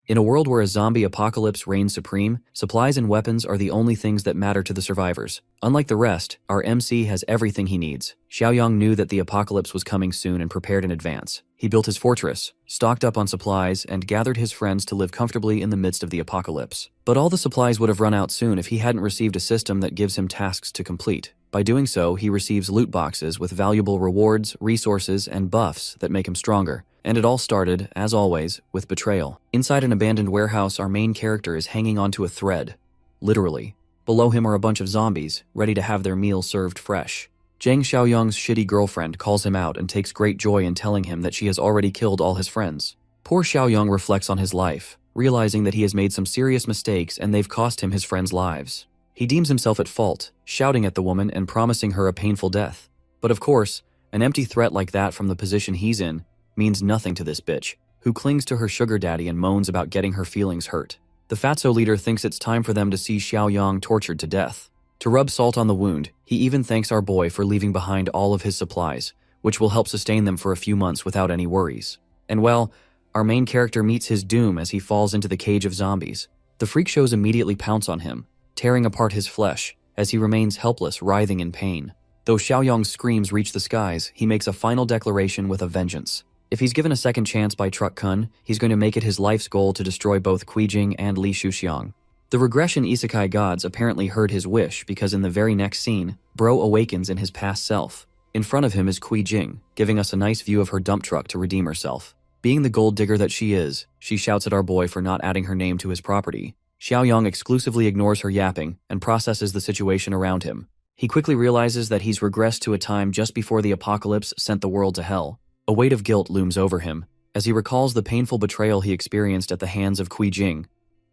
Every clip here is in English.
In a world where a zombie apocalypse reigns supreme, supplies and weapons are the only things that matter to the survivors. Unlike the rest, our MC has everything he needs. Xiaoyang knew that the apocalypse was coming soon and prepared in advance. He built his fortress, stocked up on supplies, and gathered his friends to live comfortably in the midst of the apocalypse. But all the supplies would have run out soon if he hadn't received a system that gives him tasks to complete. By doing so, he receives loot boxes with valuable rewards, resources, and buffs that make him stronger. And it all started, as always, with betrayal. Inside an abandoned warehouse, our main character is hanging onto a thread. Literally. Below him are a bunch of zombies, ready to have their meal served fresh. Zhang Xiaoyang's shitty girlfriend calls him out and takes great joy in telling him that she has already killed all his friends. Poor Xiaoyang reflects on his life, realizing that he has made some serious mistakes and they've cost him his friends' lives. He deems himself at fault, shouting at the woman and promising her a painful death. But of course, an empty threat like that from the position he's in means nothing to this bitch, who clings to her sugar daddy and moans about getting her feelings hurt. The Fatso leader thinks it's time for them to see Xiaoyang tortured to death. To rub salt on the wound, he even thanks our boy for leaving behind all of his supplies, which will help sustain them for a few months without any worries. And well, our main character meets his doom as he falls into the cage of zombies. The freak shows immediately pounce on him, tearing apart his flesh, as he remains helpless, writhing in pain. Though Xiaoyang's screams reach the skies, he makes a final declaration with a vengeance. If he's given a second chance by Truck Kun, he's going to make it his life's goal to destroy both Kuijing and Li Shuxiang. The regression isekai gods apparently heard his wish because in the very next scene, Bro awakens in his past self. In front of him is Kuijing, giving us a nice view of her dump truck to redeem herself. Being the gold digger that she is, she shouts at our boy for not adding her name to his property. Xiaoyang exclusively ignores her yapping and processes the situation around him. He quickly realizes that he's regressed to a time just before the apocalypse sent the world to hell. A weight of guilt looms over him, as he recalls the painful betrayal he experienced at the hands of Kuijing,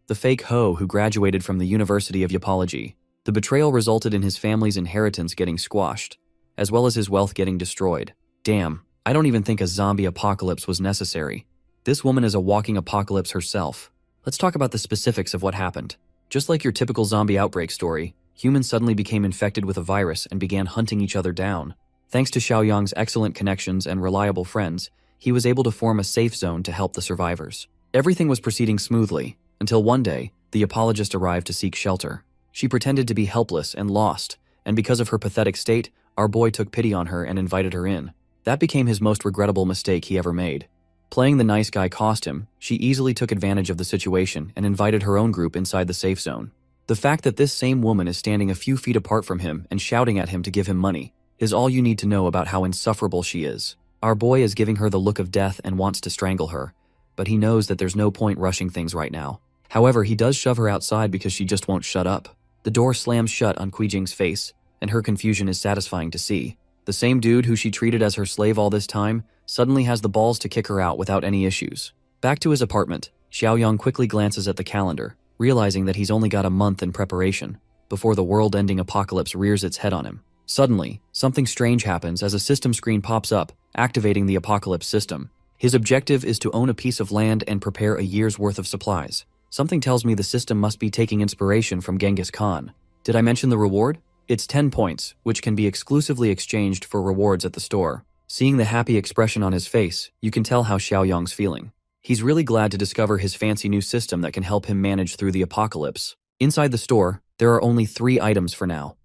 the fake hoe who graduated from the University of Yapology. The betrayal resulted in his family's inheritance getting squashed, as well as his wealth getting destroyed. Damn, I don't even think a zombie apocalypse was necessary. This woman is a walking apocalypse herself. Let's talk about the specifics of what happened. Just like your typical zombie outbreak story, humans suddenly became infected with a virus and began hunting each other down. Thanks to Xiaoyang's excellent connections and reliable friends, he was able to form a safe zone to help the survivors. Everything was proceeding smoothly, until one day, the apologist arrived to seek shelter. She pretended to be helpless and lost, and because of her pathetic state, our boy took pity on her and invited her in. That became his most regrettable mistake he ever made. Playing the nice guy cost him. She easily took advantage of the situation and invited her own group inside the safe zone. The fact that this same woman is standing a few feet apart from him and shouting at him to give him money is all you need to know about how insufferable she is. Our boy is giving her the look of death and wants to strangle her, but he knows that there's no point rushing things right now. However, he does shove her outside because she just won't shut up. The door slams shut on Kuijing's face, and her confusion is satisfying to see. The same dude who she treated as her slave all this time suddenly has the balls to kick her out without any issues. Back to his apartment, Xiaoyang quickly glances at the calendar, realizing that he's only got a month in preparation before the world-ending apocalypse rears its head on him. Suddenly, something strange happens as a system screen pops up, activating the apocalypse system. His objective is to own a piece of land and prepare a year's worth of supplies. Something tells me the system must be taking inspiration from Genghis Khan. Did I mention the reward? It's 10 points, which can be exclusively exchanged for rewards at the store. Seeing the happy expression on his face, you can tell how Xiaoyang's feeling. He's really glad to discover his fancy new system that can help him manage through the apocalypse. Inside the store, there are only 3 items for now: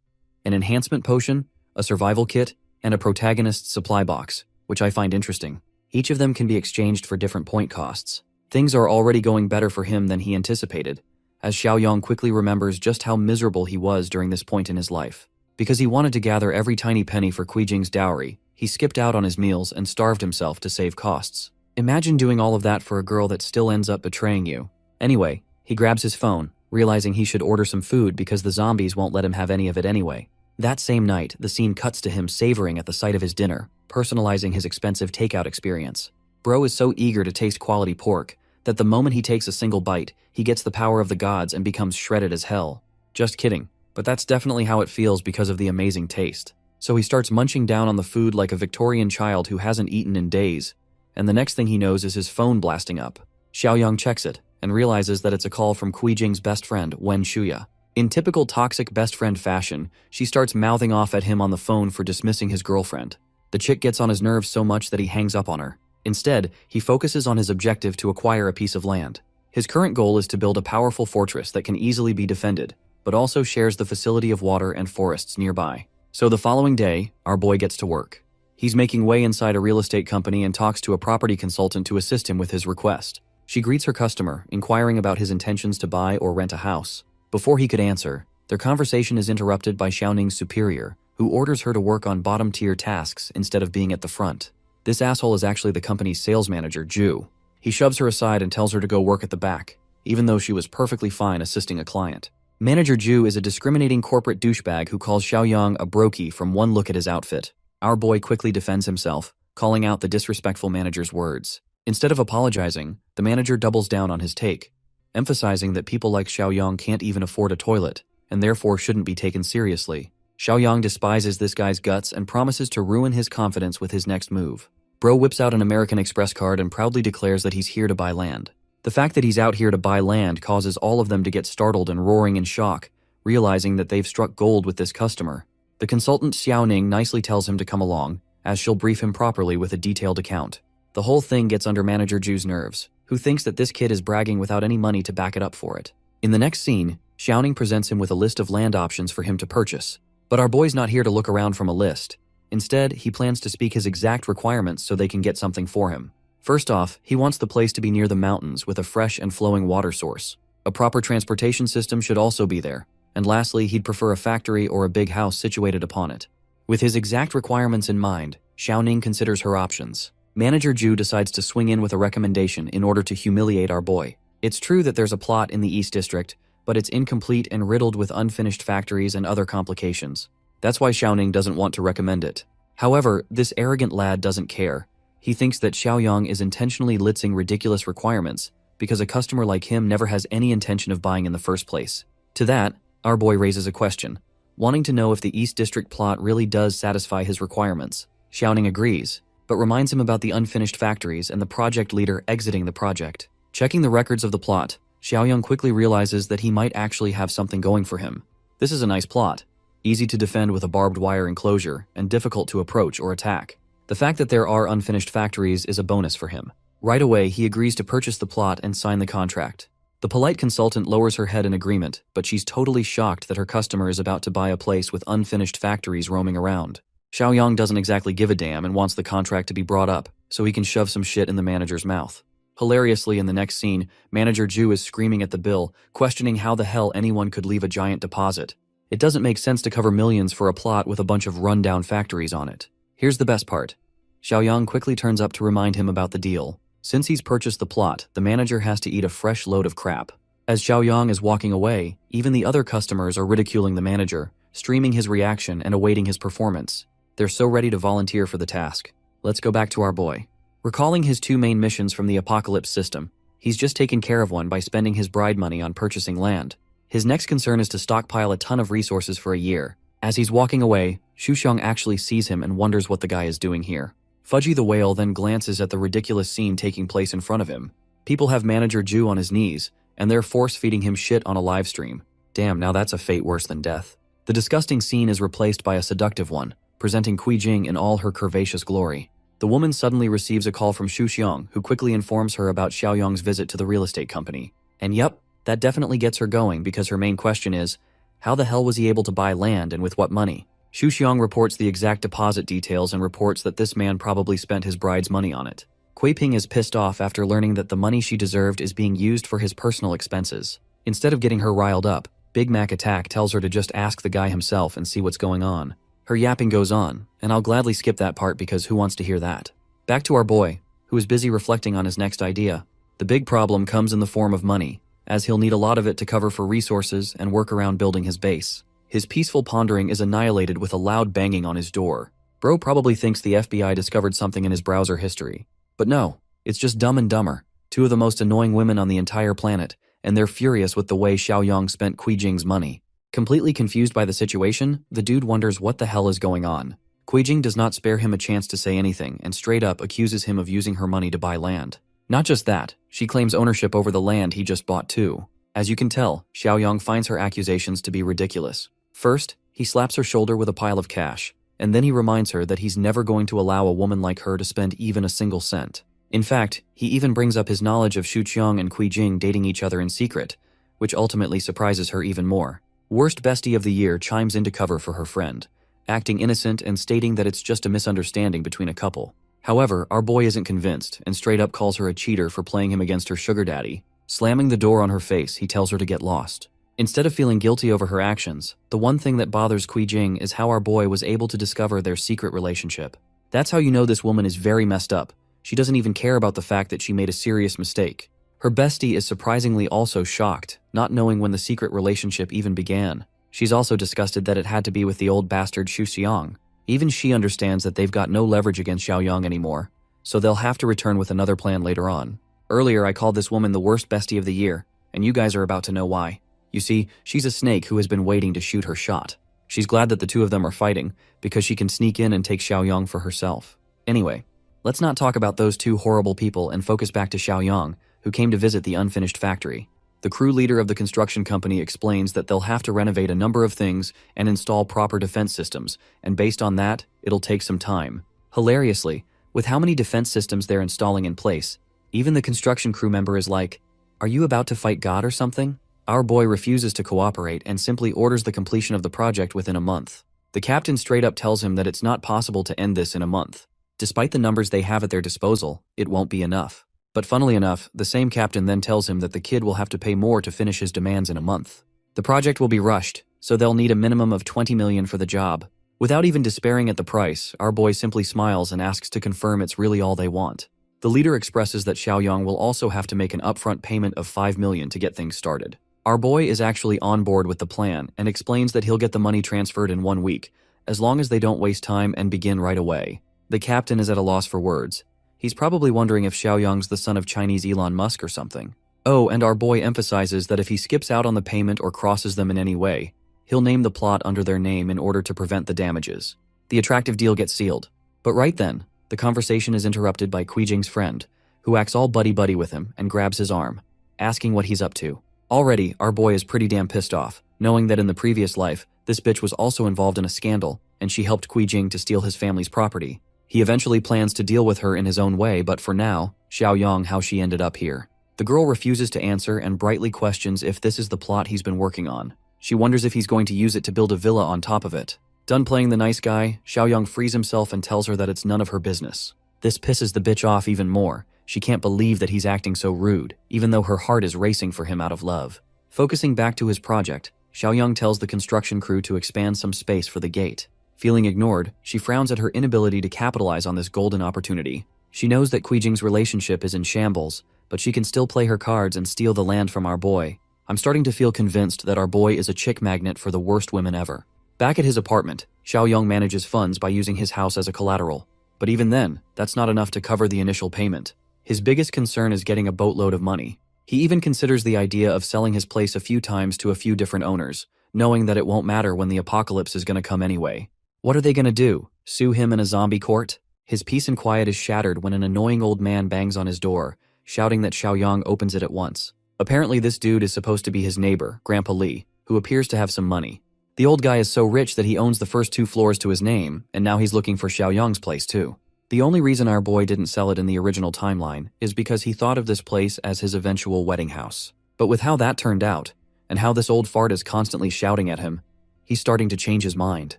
an enhancement potion, a survival kit, and a protagonist supply box, which I find interesting. Each of them can be exchanged for different point costs. Things are already going better for him than he anticipated, as Xiaoyang quickly remembers just how miserable he was during this point in his life. Because he wanted to gather every tiny penny for Kuijing's dowry, he skipped out on his meals and starved himself to save costs. Imagine doing all of that for a girl that still ends up betraying you. Anyway, he grabs his phone, realizing he should order some food because the zombies won't let him have any of it anyway. That same night, the scene cuts to him savoring at the sight of his dinner, personalizing his expensive takeout experience. Bro is so eager to taste quality pork that the moment he takes a single bite, he gets the power of the gods and becomes shredded as hell. Just kidding, but that's definitely how it feels because of the amazing taste. So he starts munching down on the food like a Victorian child who hasn't eaten in days, and the next thing he knows is his phone blasting up. Xiaoyang checks it and realizes that it's a call from Kuijing's best friend, Wen Shuya. In typical toxic best friend fashion, she starts mouthing off at him on the phone for dismissing his girlfriend. The chick gets on his nerves so much that he hangs up on her. Instead, he focuses on his objective to acquire a piece of land. His current goal is to build a powerful fortress that can easily be defended, but also shares the facility of water and forests nearby. So the following day, our boy gets to work. He's making way inside a real estate company and talks to a property consultant to assist him with his request. She greets her customer, inquiring about his intentions to buy or rent a house. Before he could answer, their conversation is interrupted by Xiaoning's superior, who orders her to work on bottom-tier tasks instead of being at the front. This asshole is actually the company's sales manager, Ju. He shoves her aside and tells her to go work at the back, even though she was perfectly fine assisting a client. Manager Ju is a discriminating corporate douchebag who calls Xiaoyang a brokey from one look at his outfit. Our boy quickly defends himself, calling out the disrespectful manager's words. Instead of apologizing, the manager doubles down on his take, emphasizing that people like Xiaoyang can't even afford a toilet, and therefore shouldn't be taken seriously. Xiaoyang despises this guy's guts and promises to ruin his confidence with his next move. Bro whips out an American Express card and proudly declares that he's here to buy land. The fact that he's out here to buy land causes all of them to get startled and roaring in shock, realizing that they've struck gold with this customer. The consultant Xiaoning nicely tells him to come along, as she'll brief him properly with a detailed account. The whole thing gets under Manager Ju's nerves, who thinks that this kid is bragging without any money to back it up for it. In the next scene, Xiaoning presents him with a list of land options for him to purchase. But our boy's not here to look around from a list. Instead, he plans to speak his exact requirements so they can get something for him. First off, he wants the place to be near the mountains with a fresh and flowing water source. A proper transportation system should also be there. And lastly, he'd prefer a factory or a big house situated upon it. With his exact requirements in mind, Xiaoning considers her options. Manager Ju decides to swing in with a recommendation in order to humiliate our boy. It's true that there's a plot in the East District, but it's incomplete and riddled with unfinished factories and other complications. That's why Xiaoning doesn't want to recommend it. However, this arrogant lad doesn't care. He thinks that Xiaoyang is intentionally litzing ridiculous requirements because a customer like him never has any intention of buying in the first place. To that, our boy raises a question, wanting to know if the East District plot really does satisfy his requirements. Xiaoning agrees, but reminds him about the unfinished factories and the project leader exiting the project. Checking the records of the plot, Xiaoyang quickly realizes that he might actually have something going for him. This is a nice plot, easy to defend with a barbed wire enclosure and difficult to approach or attack. The fact that there are unfinished factories is a bonus for him. Right away, he agrees to purchase the plot and sign the contract. The polite consultant lowers her head in agreement, but she's totally shocked that her customer is about to buy a place with unfinished factories roaming around. Xiaoyang doesn't exactly give a damn and wants the contract to be brought up so he can shove some shit in the manager's mouth. Hilariously, in the next scene, Manager Ju is screaming at the bill, questioning how the hell anyone could leave a giant deposit. It doesn't make sense to cover millions for a plot with a bunch of rundown factories on it. Here's the best part. Xiaoyang quickly turns up to remind him about the deal. Since he's purchased the plot, the manager has to eat a fresh load of crap. As Xiaoyang is walking away, even the other customers are ridiculing the manager, streaming his reaction and awaiting his performance. They're so ready to volunteer for the task. Let's go back to our boy. Recalling his two main missions from the Apocalypse system, he's just taken care of one by spending his bride money on purchasing land. His next concern is to stockpile a ton of resources for a year. As he's walking away, Shuxiang actually sees him and wonders what the guy is doing here. Fudgy the whale then glances at the ridiculous scene taking place in front of him. People have Manager Ju on his knees, and they're force-feeding him shit on a live stream. Damn, now that's a fate worse than death. The disgusting scene is replaced by a seductive one, presenting Jing in all her curvaceous glory. The woman suddenly receives a call from Shuxiang, who quickly informs her about Xiaoyang's visit to the real estate company. And yep, that definitely gets her going because her main question is, how the hell was he able to buy land and with what money? Shuxiang reports the exact deposit details and reports that this man probably spent his bride's money on it. Ping is pissed off after learning that the money she deserved is being used for his personal expenses. Instead of getting her riled up, Big Mac Attack tells her to just ask the guy himself and see what's going on. Her yapping goes on, and I'll gladly skip that part because who wants to hear that? Back to our boy, who is busy reflecting on his next idea. The big problem comes in the form of money, as he'll need a lot of it to cover for resources and work around building his base. His peaceful pondering is annihilated with a loud banging on his door. Bro probably thinks the FBI discovered something in his browser history. But no, it's just Dumb and Dumber, two of the most annoying women on the entire planet, and they're furious with the way Xiaoyang spent Jing's money. Completely confused by the situation, the dude wonders what the hell is going on. Jing does not spare him a chance to say anything and straight up accuses him of using her money to buy land. Not just that, she claims ownership over the land he just bought too. As you can tell, Xiaoyang finds her accusations to be ridiculous. First, he slaps her shoulder with a pile of cash, and then he reminds her that he's never going to allow a woman like her to spend even a single cent. In fact, he even brings up his knowledge of Xu Qiang and Kui Jing dating each other in secret, which ultimately surprises her even more. Worst bestie of the year chimes in to cover for her friend, acting innocent and stating that it's just a misunderstanding between a couple. However, our boy isn't convinced and straight up calls her a cheater for playing him against her sugar daddy. Slamming the door on her face, he tells her to get lost. Instead of feeling guilty over her actions, the one thing that bothers Kui Jing is how our boy was able to discover their secret relationship. That's how you know this woman is very messed up. She doesn't even care about the fact that she made a serious mistake. Her bestie is surprisingly also shocked, not knowing when the secret relationship even began. She's also disgusted that it had to be with the old bastard Xu Xiang. Even she understands that they've got no leverage against Xiaoyang anymore, so they'll have to return with another plan later on. Earlier I called this woman the worst bestie of the year, and you guys are about to know why. You see, she's a snake who has been waiting to shoot her shot. She's glad that the two of them are fighting, because she can sneak in and take Xiaoyang for herself. Anyway, let's not talk about those two horrible people and focus back to Xiaoyang, who came to visit the unfinished factory. The crew leader of the construction company explains that they'll have to renovate a number of things and install proper defense systems, and based on that, it'll take some time. Hilariously, with how many defense systems they're installing in place, even the construction crew member is like, "Are you about to fight God or something?" Our boy refuses to cooperate and simply orders the completion of the project within a month. The captain straight up tells him that it's not possible to end this in a month. Despite the numbers they have at their disposal, it won't be enough. But funnily enough, the same captain then tells him that the kid will have to pay more to finish his demands in a month. The project will be rushed, so they'll need a minimum of 20 million for the job. Without even despairing at the price, our boy simply smiles and asks to confirm it's really all they want. The leader expresses that Xiaoyang will also have to make an upfront payment of 5 million to get things started. Our boy is actually on board with the plan and explains that he'll get the money transferred in 1 week, as long as they don't waste time and begin right away. The captain is at a loss for words. He's probably wondering if Xiaoyang's the son of Chinese Elon Musk or something. Oh, and our boy emphasizes that if he skips out on the payment or crosses them in any way, he'll name the plot under their name in order to prevent the damages. The attractive deal gets sealed. But right then, the conversation is interrupted by Kui Jing's friend, who acts all buddy-buddy with him and grabs his arm, asking what he's up to. Already, our boy is pretty damn pissed off, knowing that in the previous life, this bitch was also involved in a scandal, and she helped Kui Jing to steal his family's property. He eventually plans to deal with her in his own way, but for now, Xiaoyang how she ended up here. The girl refuses to answer and brightly questions if this is the plot he's been working on. She wonders if he's going to use it to build a villa on top of it. Done playing the nice guy, Xiaoyang frees himself and tells her that it's none of her business. This pisses the bitch off even more. She can't believe that he's acting so rude, even though her heart is racing for him out of love. Focusing back to his project, Xiaoyang tells the construction crew to expand some space for the gate. Feeling ignored, she frowns at her inability to capitalize on this golden opportunity. She knows that Kui Jing's relationship is in shambles, but she can still play her cards and steal the land from our boy. I'm starting to feel convinced that our boy is a chick magnet for the worst women ever. Back at his apartment, Xiaoyang manages funds by using his house as a collateral. But even then, that's not enough to cover the initial payment. His biggest concern is getting a boatload of money. He even considers the idea of selling his place a few times to a few different owners, knowing that it won't matter when the apocalypse is going to come anyway. What are they going to do? Sue him in a zombie court? His peace and quiet is shattered when an annoying old man bangs on his door, shouting that Xiaoyang opens it at once. Apparently this dude is supposed to be his neighbor, Grandpa Li, who appears to have some money. The old guy is so rich that he owns the first 2 floors to his name, and now he's looking for Xiaoyang's place too. The only reason our boy didn't sell it in the original timeline is because he thought of this place as his eventual wedding house. But with how that turned out, and how this old fart is constantly shouting at him, he's starting to change his mind.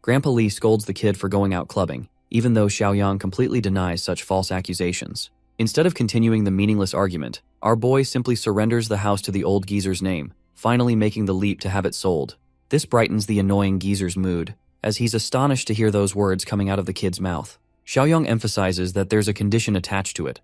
Grandpa Li scolds the kid for going out clubbing, even though Xiaoyang completely denies such false accusations. Instead of continuing the meaningless argument, our boy simply surrenders the house to the old geezer's name, finally making the leap to have it sold. This brightens the annoying geezer's mood, as he's astonished to hear those words coming out of the kid's mouth. Xiaoyang emphasizes that there's a condition attached to it.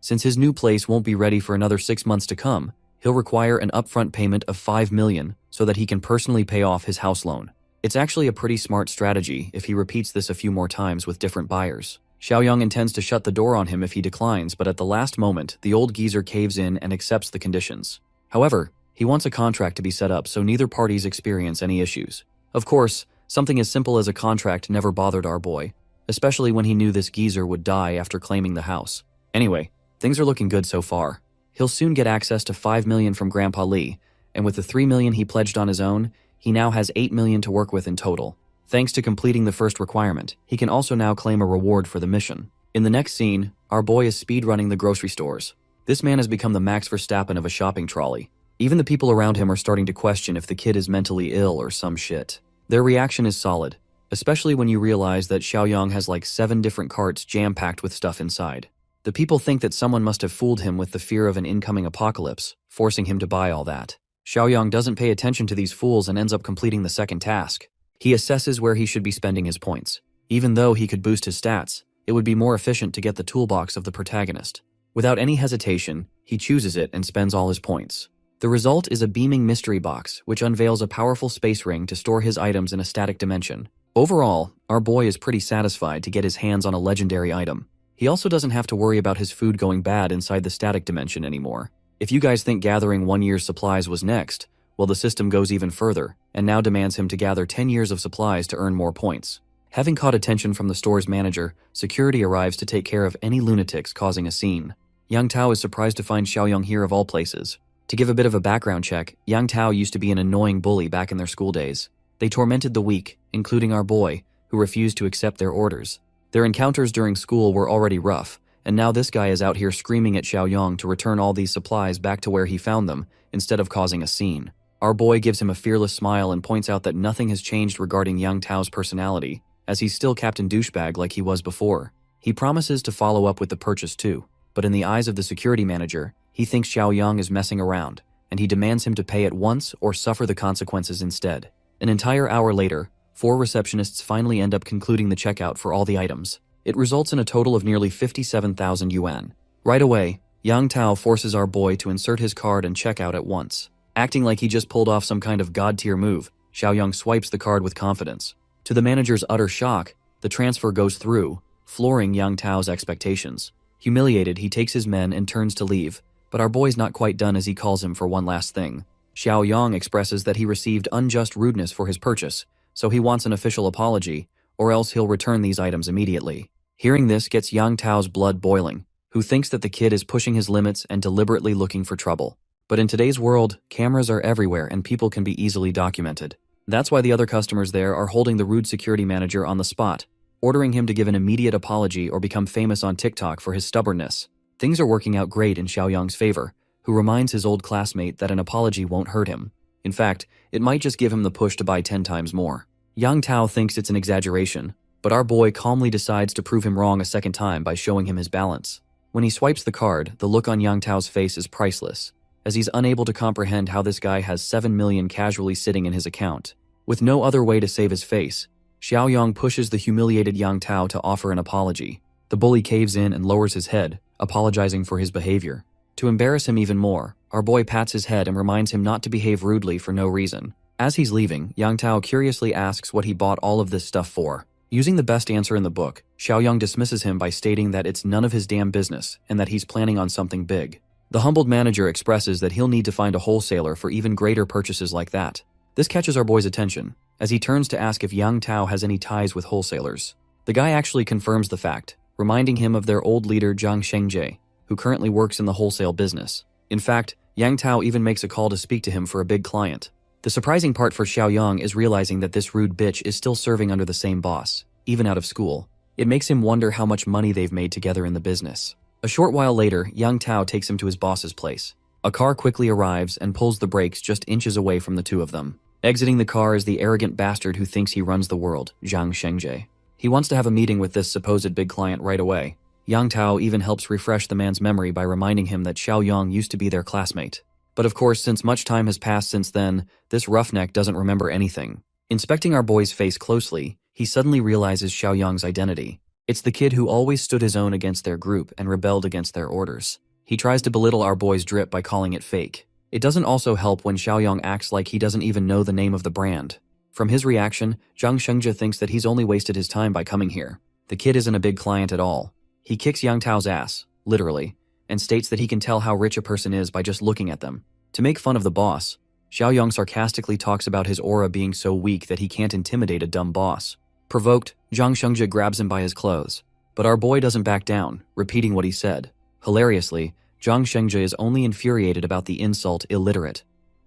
Since his new place won't be ready for another 6 months to come, he'll require an upfront payment of 5 million so that he can personally pay off his house loan. It's actually a pretty smart strategy if he repeats this a few more times with different buyers. Xiaoyang intends to shut the door on him if he declines, but at the last moment, the old geezer caves in and accepts the conditions. However, he wants a contract to be set up so neither parties experience any issues. Of course, something as simple as a contract never bothered our boy, especially when he knew this geezer would die after claiming the house. Anyway, things are looking good so far. He'll soon get access to 5 million from Grandpa Li, and with the 3 million he pledged on his own, he now has 8 million to work with in total. Thanks to completing the first requirement, he can also now claim a reward for the mission. In the next scene, our boy is speedrunning the grocery stores. This man has become the Max Verstappen of a shopping trolley. Even the people around him are starting to question if the kid is mentally ill or some shit. Their reaction is solid, especially when you realize that Xiaoyang has like 7 different carts jam-packed with stuff inside. The people think that someone must have fooled him with the fear of an incoming apocalypse, forcing him to buy all that. Xiaoyang doesn't pay attention to these fools and ends up completing the second task. He assesses where he should be spending his points. Even though he could boost his stats, it would be more efficient to get the toolbox of the protagonist. Without any hesitation, he chooses it and spends all his points. The result is a beaming mystery box, which unveils a powerful space ring to store his items in a static dimension. Overall, our boy is pretty satisfied to get his hands on a legendary item. He also doesn't have to worry about his food going bad inside the static dimension anymore. If you guys think gathering 1 year's supplies was next, well, the system goes even further, and now demands him to gather 10 years of supplies to earn more points. Having caught attention from the store's manager, security arrives to take care of any lunatics causing a scene. Yang Tao is surprised to find Xiaoyang here of all places. To give a bit of a background check, Yang Tao used to be an annoying bully back in their school days. They tormented the weak, including our boy, who refused to accept their orders. Their encounters during school were already rough, and now this guy is out here screaming at Xiaoyang to return all these supplies back to where he found them, instead of causing a scene. Our boy gives him a fearless smile and points out that nothing has changed regarding Yang Tao's personality, as he's still Captain Douchebag like he was before. He promises to follow up with the purchase too, but in the eyes of the security manager, he thinks Xiaoyang is messing around, and he demands him to pay at once or suffer the consequences instead. An entire hour later, 4 receptionists finally end up concluding the checkout for all the items. It results in a total of nearly 57,000 yuan. Right away, Yang Tao forces our boy to insert his card and check out at once. Acting like he just pulled off some kind of god-tier move, Xiaoyang swipes the card with confidence. To the manager's utter shock, the transfer goes through, flooring Yang Tao's expectations. Humiliated, he takes his men and turns to leave, but our boy's not quite done as he calls him for one last thing. Xiaoyang expresses that he received unjust rudeness for his purchase, so he wants an official apology, or else he'll return these items immediately. Hearing this gets Yang Tao's blood boiling, who thinks that the kid is pushing his limits and deliberately looking for trouble. But in today's world, cameras are everywhere and people can be easily documented. That's why the other customers there are holding the rude security manager on the spot, ordering him to give an immediate apology or become famous on TikTok for his stubbornness. Things are working out great in Xiaoyang's favor, who reminds his old classmate that an apology won't hurt him. In fact, it might just give him the push to buy 10 times more. Yang Tao thinks it's an exaggeration, but our boy calmly decides to prove him wrong a second time by showing him his balance. When he swipes the card, the look on Yang Tao's face is priceless, as he's unable to comprehend how this guy has 7 million casually sitting in his account. With no other way to save his face, Xiaoyang pushes the humiliated Yang Tao to offer an apology. The bully caves in and lowers his head, apologizing for his behavior. To embarrass him even more, our boy pats his head and reminds him not to behave rudely for no reason. As he's leaving, Yang Tao curiously asks what he bought all of this stuff for. Using the best answer in the book, Xiaoyang dismisses him by stating that it's none of his damn business and that he's planning on something big. The humbled manager expresses that he'll need to find a wholesaler for even greater purchases like that. This catches our boy's attention, as he turns to ask if Yang Tao has any ties with wholesalers. The guy actually confirms the fact, reminding him of their old leader Zhang Shengji, who currently works in the wholesale business. In fact, Yang Tao even makes a call to speak to him for a big client. The surprising part for Xiaoyang is realizing that this rude bitch is still serving under the same boss, even out of school. It makes him wonder how much money they've made together in the business. A short while later, Yang Tao takes him to his boss's place. A car quickly arrives and pulls the brakes just inches away from the two of them. Exiting the car is the arrogant bastard who thinks he runs the world, Zhang Shengji. He wants to have a meeting with this supposed big client right away. Yang Tao even helps refresh the man's memory by reminding him that Xiaoyang used to be their classmate. But of course, since much time has passed since then, this roughneck doesn't remember anything. Inspecting our boy's face closely, he suddenly realizes Xiaoyang's identity. It's the kid who always stood his own against their group and rebelled against their orders. He tries to belittle our boy's drip by calling it fake. It doesn't also help when Xiaoyang acts like he doesn't even know the name of the brand. From his reaction, Zhang Shengji thinks that he's only wasted his time by coming here. The kid isn't a big client at all. He kicks Yang Tao's ass, literally, and states that he can tell how rich a person is by just looking at them. To make fun of the boss, Xiaoyang sarcastically talks about his aura being so weak that he can't intimidate a dumb boss. Provoked, Zhang Shengji grabs him by his clothes. But our boy doesn't back down, repeating what he said. Hilariously, Zhang Shengji is only infuriated about the insult illiterate.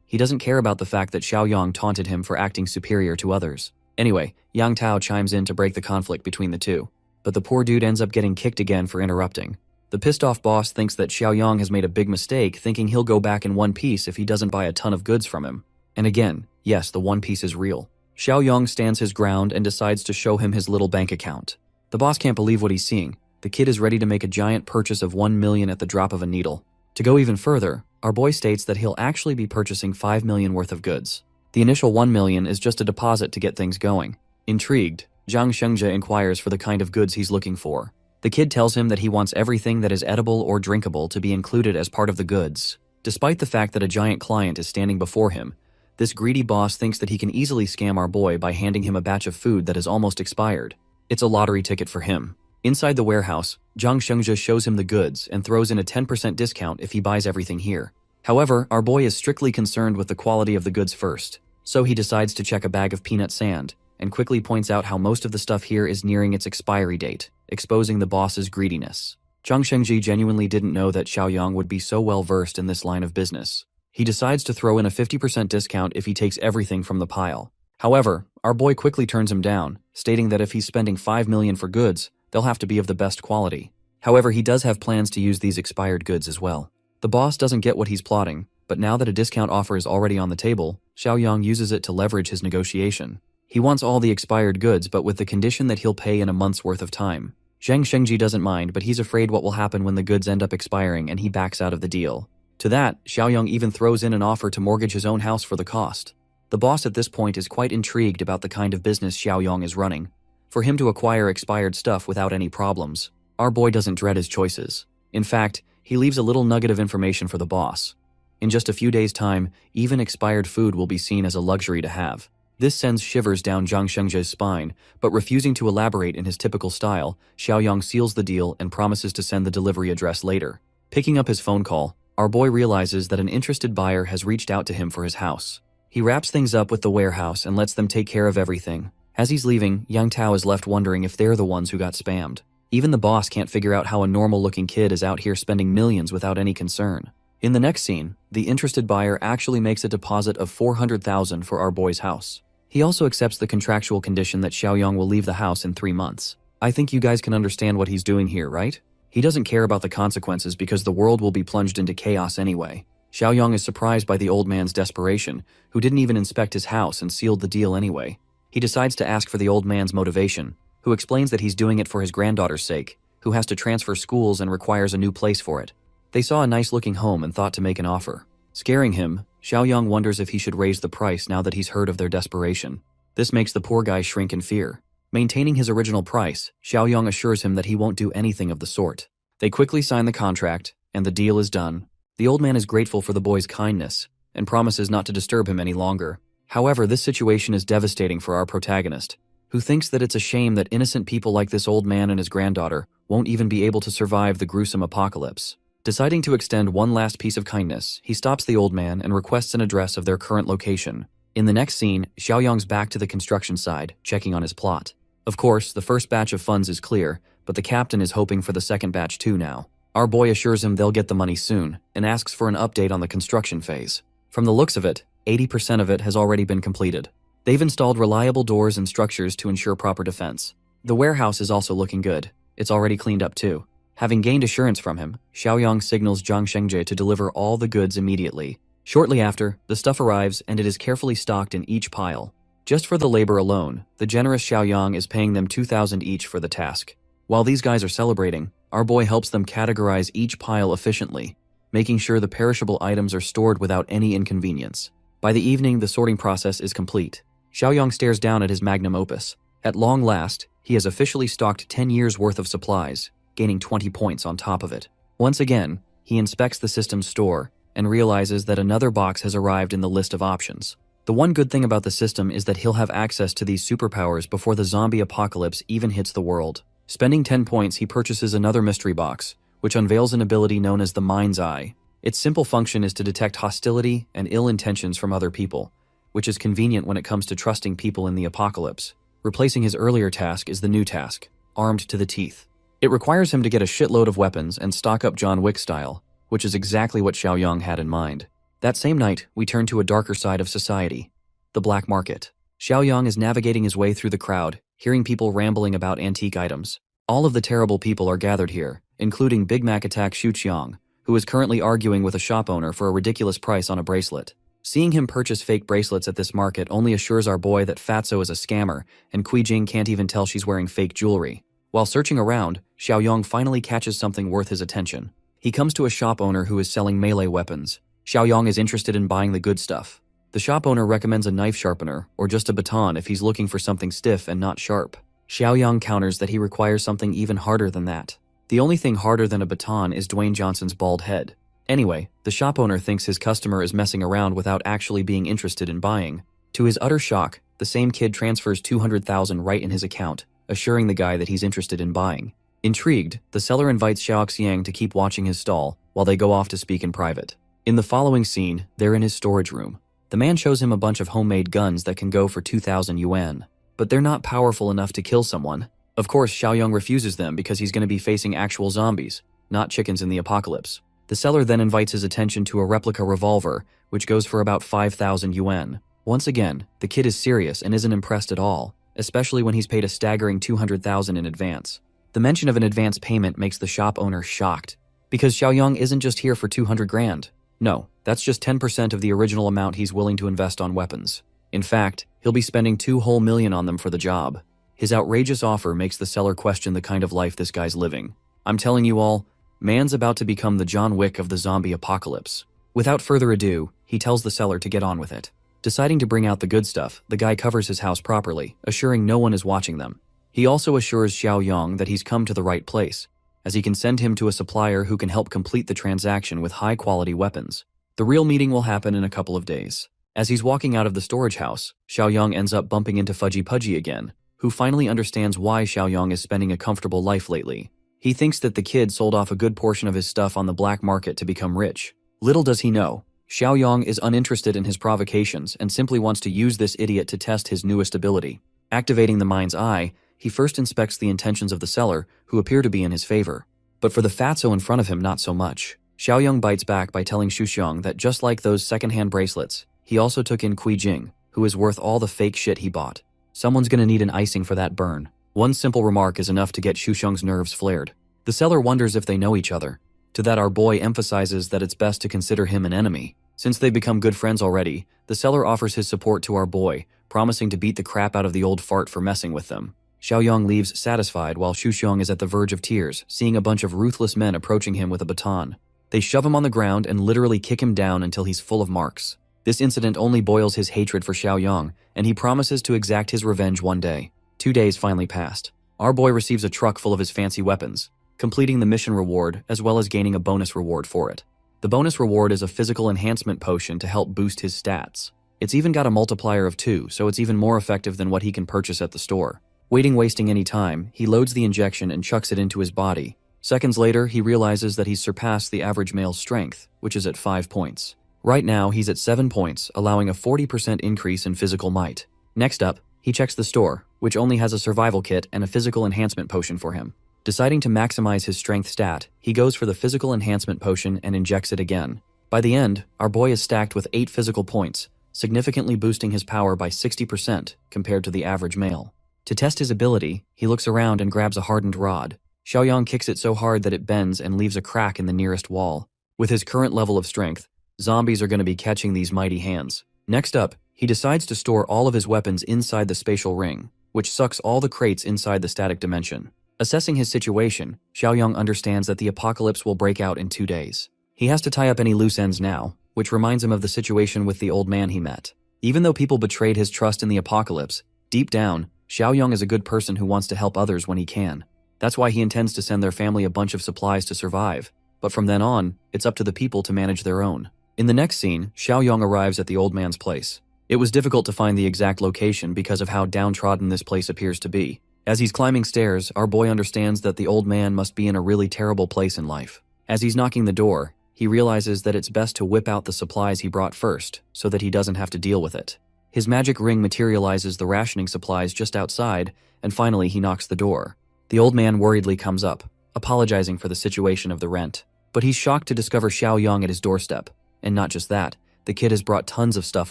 He doesn't care about the fact that Xiaoyang taunted him for acting superior to others. Anyway, Yang Tao chimes in to break the conflict between the two. but the poor dude ends up getting kicked again for interrupting. The pissed off boss thinks that Xiaoyang has made a big mistake, thinking he'll go back in one piece if he doesn't buy a ton of goods from him. And again, yes, the one piece is real. Xiaoyang stands his ground and decides to show him his little bank account. The boss can't believe what he's seeing. The kid is ready to make a giant purchase of 1 million at the drop of a needle. To go even further, our boy states that he'll actually be purchasing 5 million worth of goods. The initial 1 million is just a deposit to get things going. Intrigued, Zhang Shengzhe inquires for the kind of goods he's looking for. The kid tells him that he wants everything that is edible or drinkable to be included as part of the goods. Despite the fact that a giant client is standing before him, this greedy boss thinks that he can easily scam our boy by handing him a batch of food that is almost expired. It's a lottery ticket for him. Inside the warehouse, Zhang Shengzhe shows him the goods and throws in a 10% discount if he buys everything here. However, our boy is strictly concerned with the quality of the goods first, so he decides to check a bag of peanut sand and quickly points out how most of the stuff here is nearing its expiry date, exposing the boss's greediness. Zhang Shengzhi genuinely didn't know that Xiaoyang would be so well versed in this line of business. He decides to throw in a 50% discount if he takes everything from the pile. However, our boy quickly turns him down, stating that if he's spending 5 million for goods, they'll have to be of the best quality. However, he does have plans to use these expired goods as well. The boss doesn't get what he's plotting, but now that a discount offer is already on the table, Xiaoyang uses it to leverage his negotiation. He wants all the expired goods, but with the condition that he'll pay in a month's worth of time. Zhang Shengji doesn't mind, but he's afraid what will happen when the goods end up expiring and he backs out of the deal. To that, Xiaoyang even throws in an offer to mortgage his own house for the cost. The boss at this point is quite intrigued about the kind of business Xiaoyang is running. For him to acquire expired stuff without any problems, our boy doesn't dread his choices. In fact, he leaves a little nugget of information for the boss. In just a few days' time, even expired food will be seen as a luxury to have. This sends shivers down Zhang Shengzhe's spine, but refusing to elaborate in his typical style, Xiaoyang seals the deal and promises to send the delivery address later. Picking up his phone call, our boy realizes that an interested buyer has reached out to him for his house. He wraps things up with the warehouse and lets them take care of everything. As he's leaving, Yang Tao is left wondering if they're the ones who got spammed. Even the boss can't figure out how a normal-looking kid is out here spending millions without any concern. In the next scene, the interested buyer actually makes a deposit of 400,000 for our boy's house. He also accepts the contractual condition that Xiaoyang will leave the house in 3 months. I think you guys can understand what he's doing here, right? He doesn't care about the consequences because the world will be plunged into chaos anyway. Xiaoyang is surprised by the old man's desperation, who didn't even inspect his house and sealed the deal anyway. He decides to ask for the old man's motivation, who explains that he's doing it for his granddaughter's sake, who has to transfer schools and requires a new place for it. They saw a nice-looking home and thought to make an offer. Scaring him, Xiaoyang wonders if he should raise the price now that he's heard of their desperation. This makes the poor guy shrink in fear. Maintaining his original price, Xiaoyang assures him that he won't do anything of the sort. They quickly sign the contract, and the deal is done. The old man is grateful for the boy's kindness, and promises not to disturb him any longer. However, this situation is devastating for our protagonist, who thinks that it's a shame that innocent people like this old man and his granddaughter won't even be able to survive the gruesome apocalypse. Deciding to extend one last piece of kindness, he stops the old man and requests an address of their current location. In the next scene, Xiaoyang's back to the construction side, checking on his plot. Of course, the first batch of funds is clear, but the captain is hoping for the second batch too now. Our boy assures him they'll get the money soon, and asks for an update on the construction phase. From the looks of it, 80% of it has already been completed. They've installed reliable doors and structures to ensure proper defense. The warehouse is also looking good. It's already cleaned up too. Having gained assurance from him, Xiaoyang signals Zhang Shengzhe to deliver all the goods immediately. Shortly after, the stuff arrives and it is carefully stocked in each pile. Just for the labor alone, the generous Xiaoyang is paying them 2,000 each for the task. While these guys are celebrating, our boy helps them categorize each pile efficiently, making sure the perishable items are stored without any inconvenience. By the evening, the sorting process is complete. Xiaoyang stares down at his magnum opus. At long last, he has officially stocked 10 years' worth of supplies, gaining 20 points on top of it. Once again, he inspects the system's store and realizes that another box has arrived in the list of options. The one good thing about the system is that he'll have access to these superpowers before the zombie apocalypse even hits the world. Spending 10 points, he purchases another mystery box, which unveils an ability known as the Mind's Eye. Its simple function is to detect hostility and ill intentions from other people, which is convenient when it comes to trusting people in the apocalypse. Replacing his earlier task is the new task, Armed to the Teeth. It requires him to get a shitload of weapons and stock up John Wick style, which is exactly what Xiaoyang had in mind. That same night, we turn to a darker side of society, the black market. Xiaoyang is navigating his way through the crowd, hearing people rambling about antique items. All of the terrible people are gathered here, including Big Mac Attack Xuqiang, who is currently arguing with a shop owner for a ridiculous price on a bracelet. Seeing him purchase fake bracelets at this market only assures our boy that Fatso is a scammer, and Jing can't even tell she's wearing fake jewelry. While searching around, Xiaoyong finally catches something worth his attention. He comes to a shop owner who is selling melee weapons. Xiaoyong is interested in buying the good stuff. The shop owner recommends a knife sharpener, or just a baton if he's looking for something stiff and not sharp. Xiaoyong counters that he requires something even harder than that. The only thing harder than a baton is Dwayne Johnson's bald head. Anyway, the shop owner thinks his customer is messing around without actually being interested in buying. To his utter shock, the same kid transfers 200,000 right in his account, assuring the guy that he's interested in buying. Intrigued, the seller invites Xiaoxiang to keep watching his stall while they go off to speak in private. In the following scene, they're in his storage room. The man shows him a bunch of homemade guns that can go for 2,000 yuan. But they're not powerful enough to kill someone. Of course, Xiaoyong refuses them because he's going to be facing actual zombies, not chickens in the apocalypse. The seller then invites his attention to a replica revolver, which goes for about 5,000 yuan. Once again, the kid is serious and isn't impressed at all, especially when he's paid a staggering 200,000 in advance. The mention of an advance payment makes the shop owner shocked, because Xiaoyong isn't just here for 200 grand. No, that's just 10% of the original amount he's willing to invest on weapons. In fact, he'll be spending 2 whole million on them for the job. His outrageous offer makes the seller question the kind of life this guy's living. I'm telling you all, man's about to become the John Wick of the zombie apocalypse. Without further ado, he tells the seller to get on with it. Deciding to bring out the good stuff, the guy covers his house properly, assuring no one is watching them. He also assures Xiaoyong that he's come to the right place, as he can send him to a supplier who can help complete the transaction with high-quality weapons. The real meeting will happen in a couple of days. As he's walking out of the storage house, Xiaoyong ends up bumping into Fudgy Pudgy again, who finally understands why Xiaoyong is spending a comfortable life lately. He thinks that the kid sold off a good portion of his stuff on the black market to become rich. Little does he know, Xiaoyong is uninterested in his provocations and simply wants to use this idiot to test his newest ability. Activating the mind's eye, he first inspects the intentions of the seller, who appear to be in his favor. But for the fatso in front of him, not so much. Xiaoyong bites back by telling Xuxiang that just like those secondhand bracelets, he also took in Jing, who is worth all the fake shit he bought. Someone's gonna need an icing for that burn. One simple remark is enough to get Xuxiang's nerves flared. The seller wonders if they know each other. To that, our boy emphasizes that it's best to consider him an enemy. Since they've become good friends already, the seller offers his support to our boy, promising to beat the crap out of the old fart for messing with them. Xiaoyong leaves satisfied while Xuxiang is at the verge of tears, seeing a bunch of ruthless men approaching him with a baton. They shove him on the ground and literally kick him down until he's full of marks. This incident only boils his hatred for Xiaoyong, and he promises to exact his revenge one day. 2 days finally passed. Our boy receives a truck full of his fancy weapons, completing the mission reward as well as gaining a bonus reward for it. The bonus reward is a physical enhancement potion to help boost his stats. It's even got a multiplier of 2, so it's even more effective than what he can purchase at the store. Wasting any time, he loads the injection and chucks it into his body. Seconds later, he realizes that he's surpassed the average male's strength, which is at 5 points. Right now, he's at 7 points, allowing a 40% increase in physical might. Next up, he checks the store, which only has a survival kit and a physical enhancement potion for him. Deciding to maximize his strength stat, he goes for the physical enhancement potion and injects it again. By the end, our boy is stacked with 8 physical points, significantly boosting his power by 60% compared to the average male. To test his ability, he looks around and grabs a hardened rod. Xiaoyong kicks it so hard that it bends and leaves a crack in the nearest wall. With his current level of strength, zombies are going to be catching these mighty hands. Next up, he decides to store all of his weapons inside the spatial ring, which sucks all the crates inside the static dimension. Assessing his situation, Xiaoyong understands that the apocalypse will break out in 2 days. He has to tie up any loose ends now, which reminds him of the situation with the old man he met. Even though people betrayed his trust in the apocalypse, deep down, Xiaoyong is a good person who wants to help others when he can. That's why he intends to send their family a bunch of supplies to survive. But from then on, it's up to the people to manage their own. In the next scene, Xiaoyong arrives at the old man's place. It was difficult to find the exact location because of how downtrodden this place appears to be. As he's climbing stairs, our boy understands that the old man must be in a really terrible place in life. As he's knocking the door, he realizes that it's best to whip out the supplies he brought first, so that he doesn't have to deal with it. His magic ring materializes the rationing supplies just outside, and finally he knocks the door. The old man worriedly comes up, apologizing for the situation of the rent. But he's shocked to discover Xiaoyong at his doorstep. And not just that, the kid has brought tons of stuff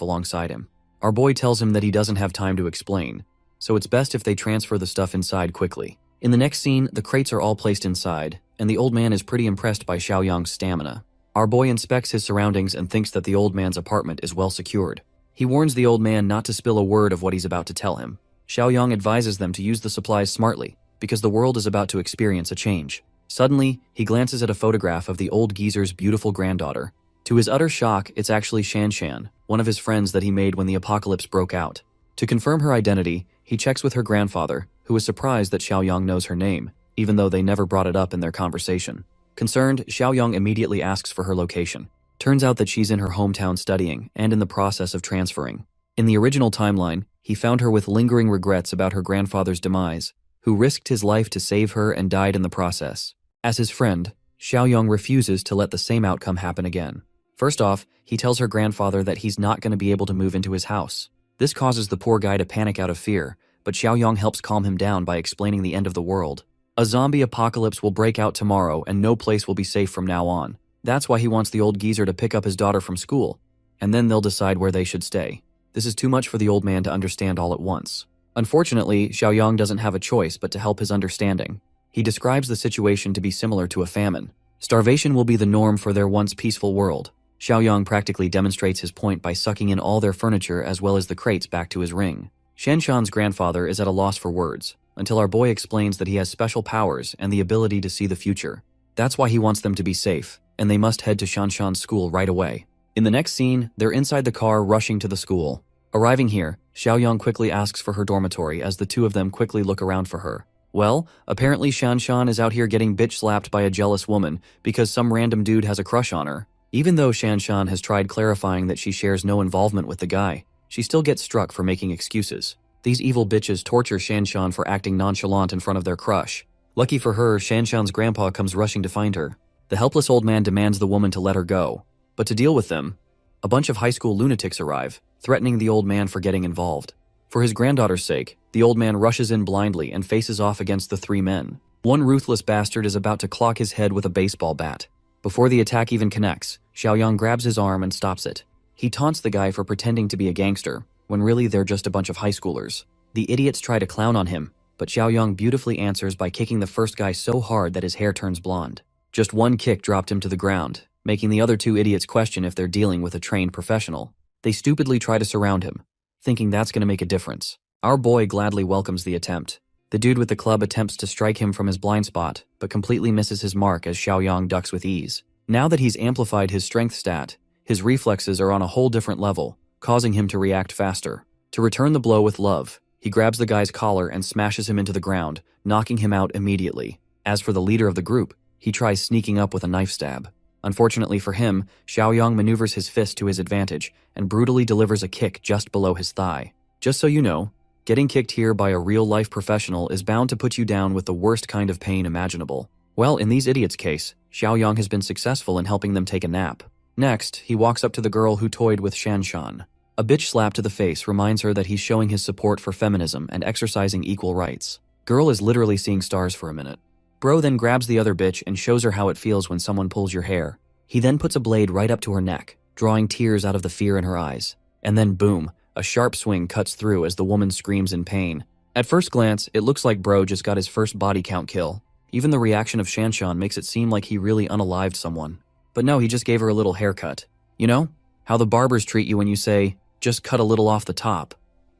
alongside him. Our boy tells him that he doesn't have time to explain, so it's best if they transfer the stuff inside quickly. In the next scene, the crates are all placed inside, and the old man is pretty impressed by Xiaoyang's stamina. Our boy inspects his surroundings and thinks that the old man's apartment is well secured. He warns the old man not to spill a word of what he's about to tell him. Xiaoyang advises them to use the supplies smartly, because the world is about to experience a change. Suddenly, he glances at a photograph of the old geezer's beautiful granddaughter. To his utter shock, it's actually Shanshan, one of his friends that he made when the apocalypse broke out. To confirm her identity, he checks with her grandfather, who is surprised that Xiaoyang knows her name, even though they never brought it up in their conversation. Concerned, Xiaoyang immediately asks for her location. Turns out that she's in her hometown studying and in the process of transferring. In the original timeline, he found her with lingering regrets about her grandfather's demise, who risked his life to save her and died in the process. As his friend, Xiaoyang refuses to let the same outcome happen again. First off, he tells her grandfather that he's not going to be able to move into his house. This causes the poor guy to panic out of fear, but Xiaoyang helps calm him down by explaining the end of the world. A zombie apocalypse will break out tomorrow and no place will be safe from now on. That's why he wants the old geezer to pick up his daughter from school, and then they'll decide where they should stay. This is too much for the old man to understand all at once. Unfortunately, Xiaoyang doesn't have a choice but to help his understanding. He describes the situation to be similar to a famine. Starvation will be the norm for their once peaceful world. Xiaoyang practically demonstrates his point by sucking in all their furniture as well as the crates back to his ring. Shanshan's grandfather is at a loss for words, until our boy explains that he has special powers and the ability to see the future. That's why he wants them to be safe, and they must head to Shanshan's school right away. In the next scene, they're inside the car rushing to the school. Arriving here, Xiaoyang quickly asks for her dormitory as the two of them quickly look around for her. Well, apparently Shanshan is out here getting bitch-slapped by a jealous woman because some random dude has a crush on her. Even though Shanshan has tried clarifying that she shares no involvement with the guy, she still gets struck for making excuses. These evil bitches torture Shanshan for acting nonchalant in front of their crush. Lucky for her, Shanshan's grandpa comes rushing to find her. The helpless old man demands the woman to let her go. But to deal with them, a bunch of high school lunatics arrive, threatening the old man for getting involved. For his granddaughter's sake, the old man rushes in blindly and faces off against the three men. One ruthless bastard is about to clock his head with a baseball bat. Before the attack even connects, Xiaoyang grabs his arm and stops it. He taunts the guy for pretending to be a gangster, when really they're just a bunch of high schoolers. The idiots try to clown on him, but Xiaoyang beautifully answers by kicking the first guy so hard that his hair turns blonde. Just one kick dropped him to the ground, making the other two idiots question if they're dealing with a trained professional. They stupidly try to surround him, thinking that's going to make a difference. Our boy gladly welcomes the attempt. The dude with the club attempts to strike him from his blind spot, but completely misses his mark as Xiaoyang ducks with ease. Now that he's amplified his strength stat, his reflexes are on a whole different level, causing him to react faster. To return the blow with love, he grabs the guy's collar and smashes him into the ground, knocking him out immediately. As for the leader of the group, he tries sneaking up with a knife stab. Unfortunately for him, Xiaoyang maneuvers his fist to his advantage and brutally delivers a kick just below his thigh. Just so you know, getting kicked here by a real-life professional is bound to put you down with the worst kind of pain imaginable. Well, in these idiots' case, Xiaoyang has been successful in helping them take a nap. Next, he walks up to the girl who toyed with Shanshan. A bitch slap to the face reminds her that he's showing his support for feminism and exercising equal rights. Girl is literally seeing stars for a minute. Bro then grabs the other bitch and shows her how it feels when someone pulls your hair. He then puts a blade right up to her neck, drawing tears out of the fear in her eyes. And then boom, a sharp swing cuts through as the woman screams in pain. At first glance, it looks like bro just got his first body count kill. Even the reaction of Shanshan makes it seem like he really unalived someone. But no, he just gave her a little haircut. You know, how the barbers treat you when you say, just cut a little off the top,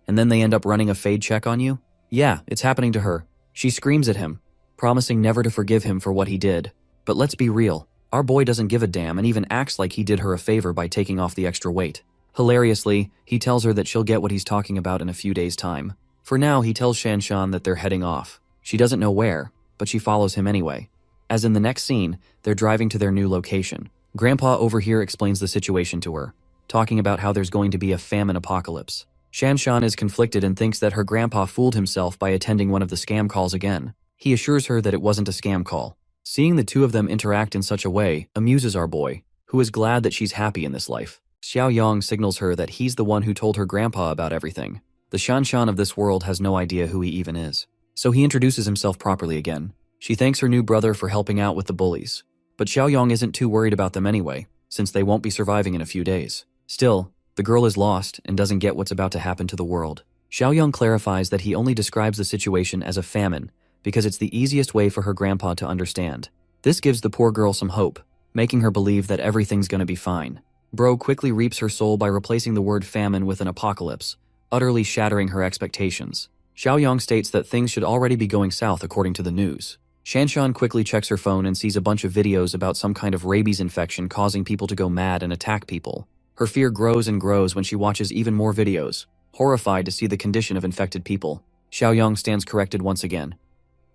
and then they end up running a fade check on you? Yeah, it's happening to her. She screams at him, promising never to forgive him for what he did. But let's be real, our boy doesn't give a damn and even acts like he did her a favor by taking off the extra weight. Hilariously, he tells her that she'll get what he's talking about in a few days' time. For now, he tells Shanshan that they're heading off. She doesn't know where, but she follows him anyway. As in the next scene, they're driving to their new location. Grandpa over here explains the situation to her, talking about how there's going to be a famine apocalypse. Shanshan is conflicted and thinks that her grandpa fooled himself by attending one of the scam calls again. He assures her that it wasn't a scam call. Seeing the two of them interact in such a way amuses our boy, who is glad that she's happy in this life. Xiaoyang signals her that he's the one who told her grandpa about everything. The Shanshan of this world has no idea who he even is. So he introduces himself properly again. She thanks her new brother for helping out with the bullies. But Xiaoyang isn't too worried about them anyway, since they won't be surviving in a few days. Still, the girl is lost and doesn't get what's about to happen to the world. Xiaoyang clarifies that he only describes the situation as a famine, because it's the easiest way for her grandpa to understand. This gives the poor girl some hope, making her believe that everything's gonna be fine. Bro quickly reaps her soul by replacing the word famine with an apocalypse, utterly shattering her expectations. Xiaoyang states that things should already be going south according to the news. Shanshan quickly checks her phone and sees a bunch of videos about some kind of rabies infection causing people to go mad and attack people. Her fear grows and grows when she watches even more videos, horrified to see the condition of infected people. Xiaoyang stands corrected once again.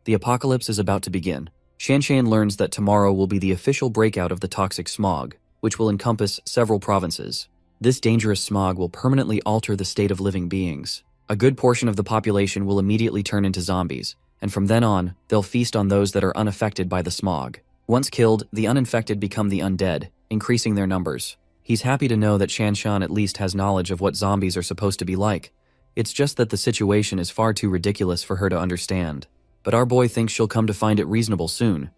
The apocalypse is about to begin. Shanshan learns that tomorrow will be the official breakout of the toxic smog, which will encompass several provinces. This dangerous smog will permanently alter the state of living beings. A good portion of the population will immediately turn into zombies, and from then on, they'll feast on those that are unaffected by the smog. Once killed, the uninfected become the undead, increasing their numbers. He's happy to know that Shanshan at least has knowledge of what zombies are supposed to be like. It's just that the situation is far too ridiculous for her to understand. But our boy thinks she'll come to find it reasonable soon,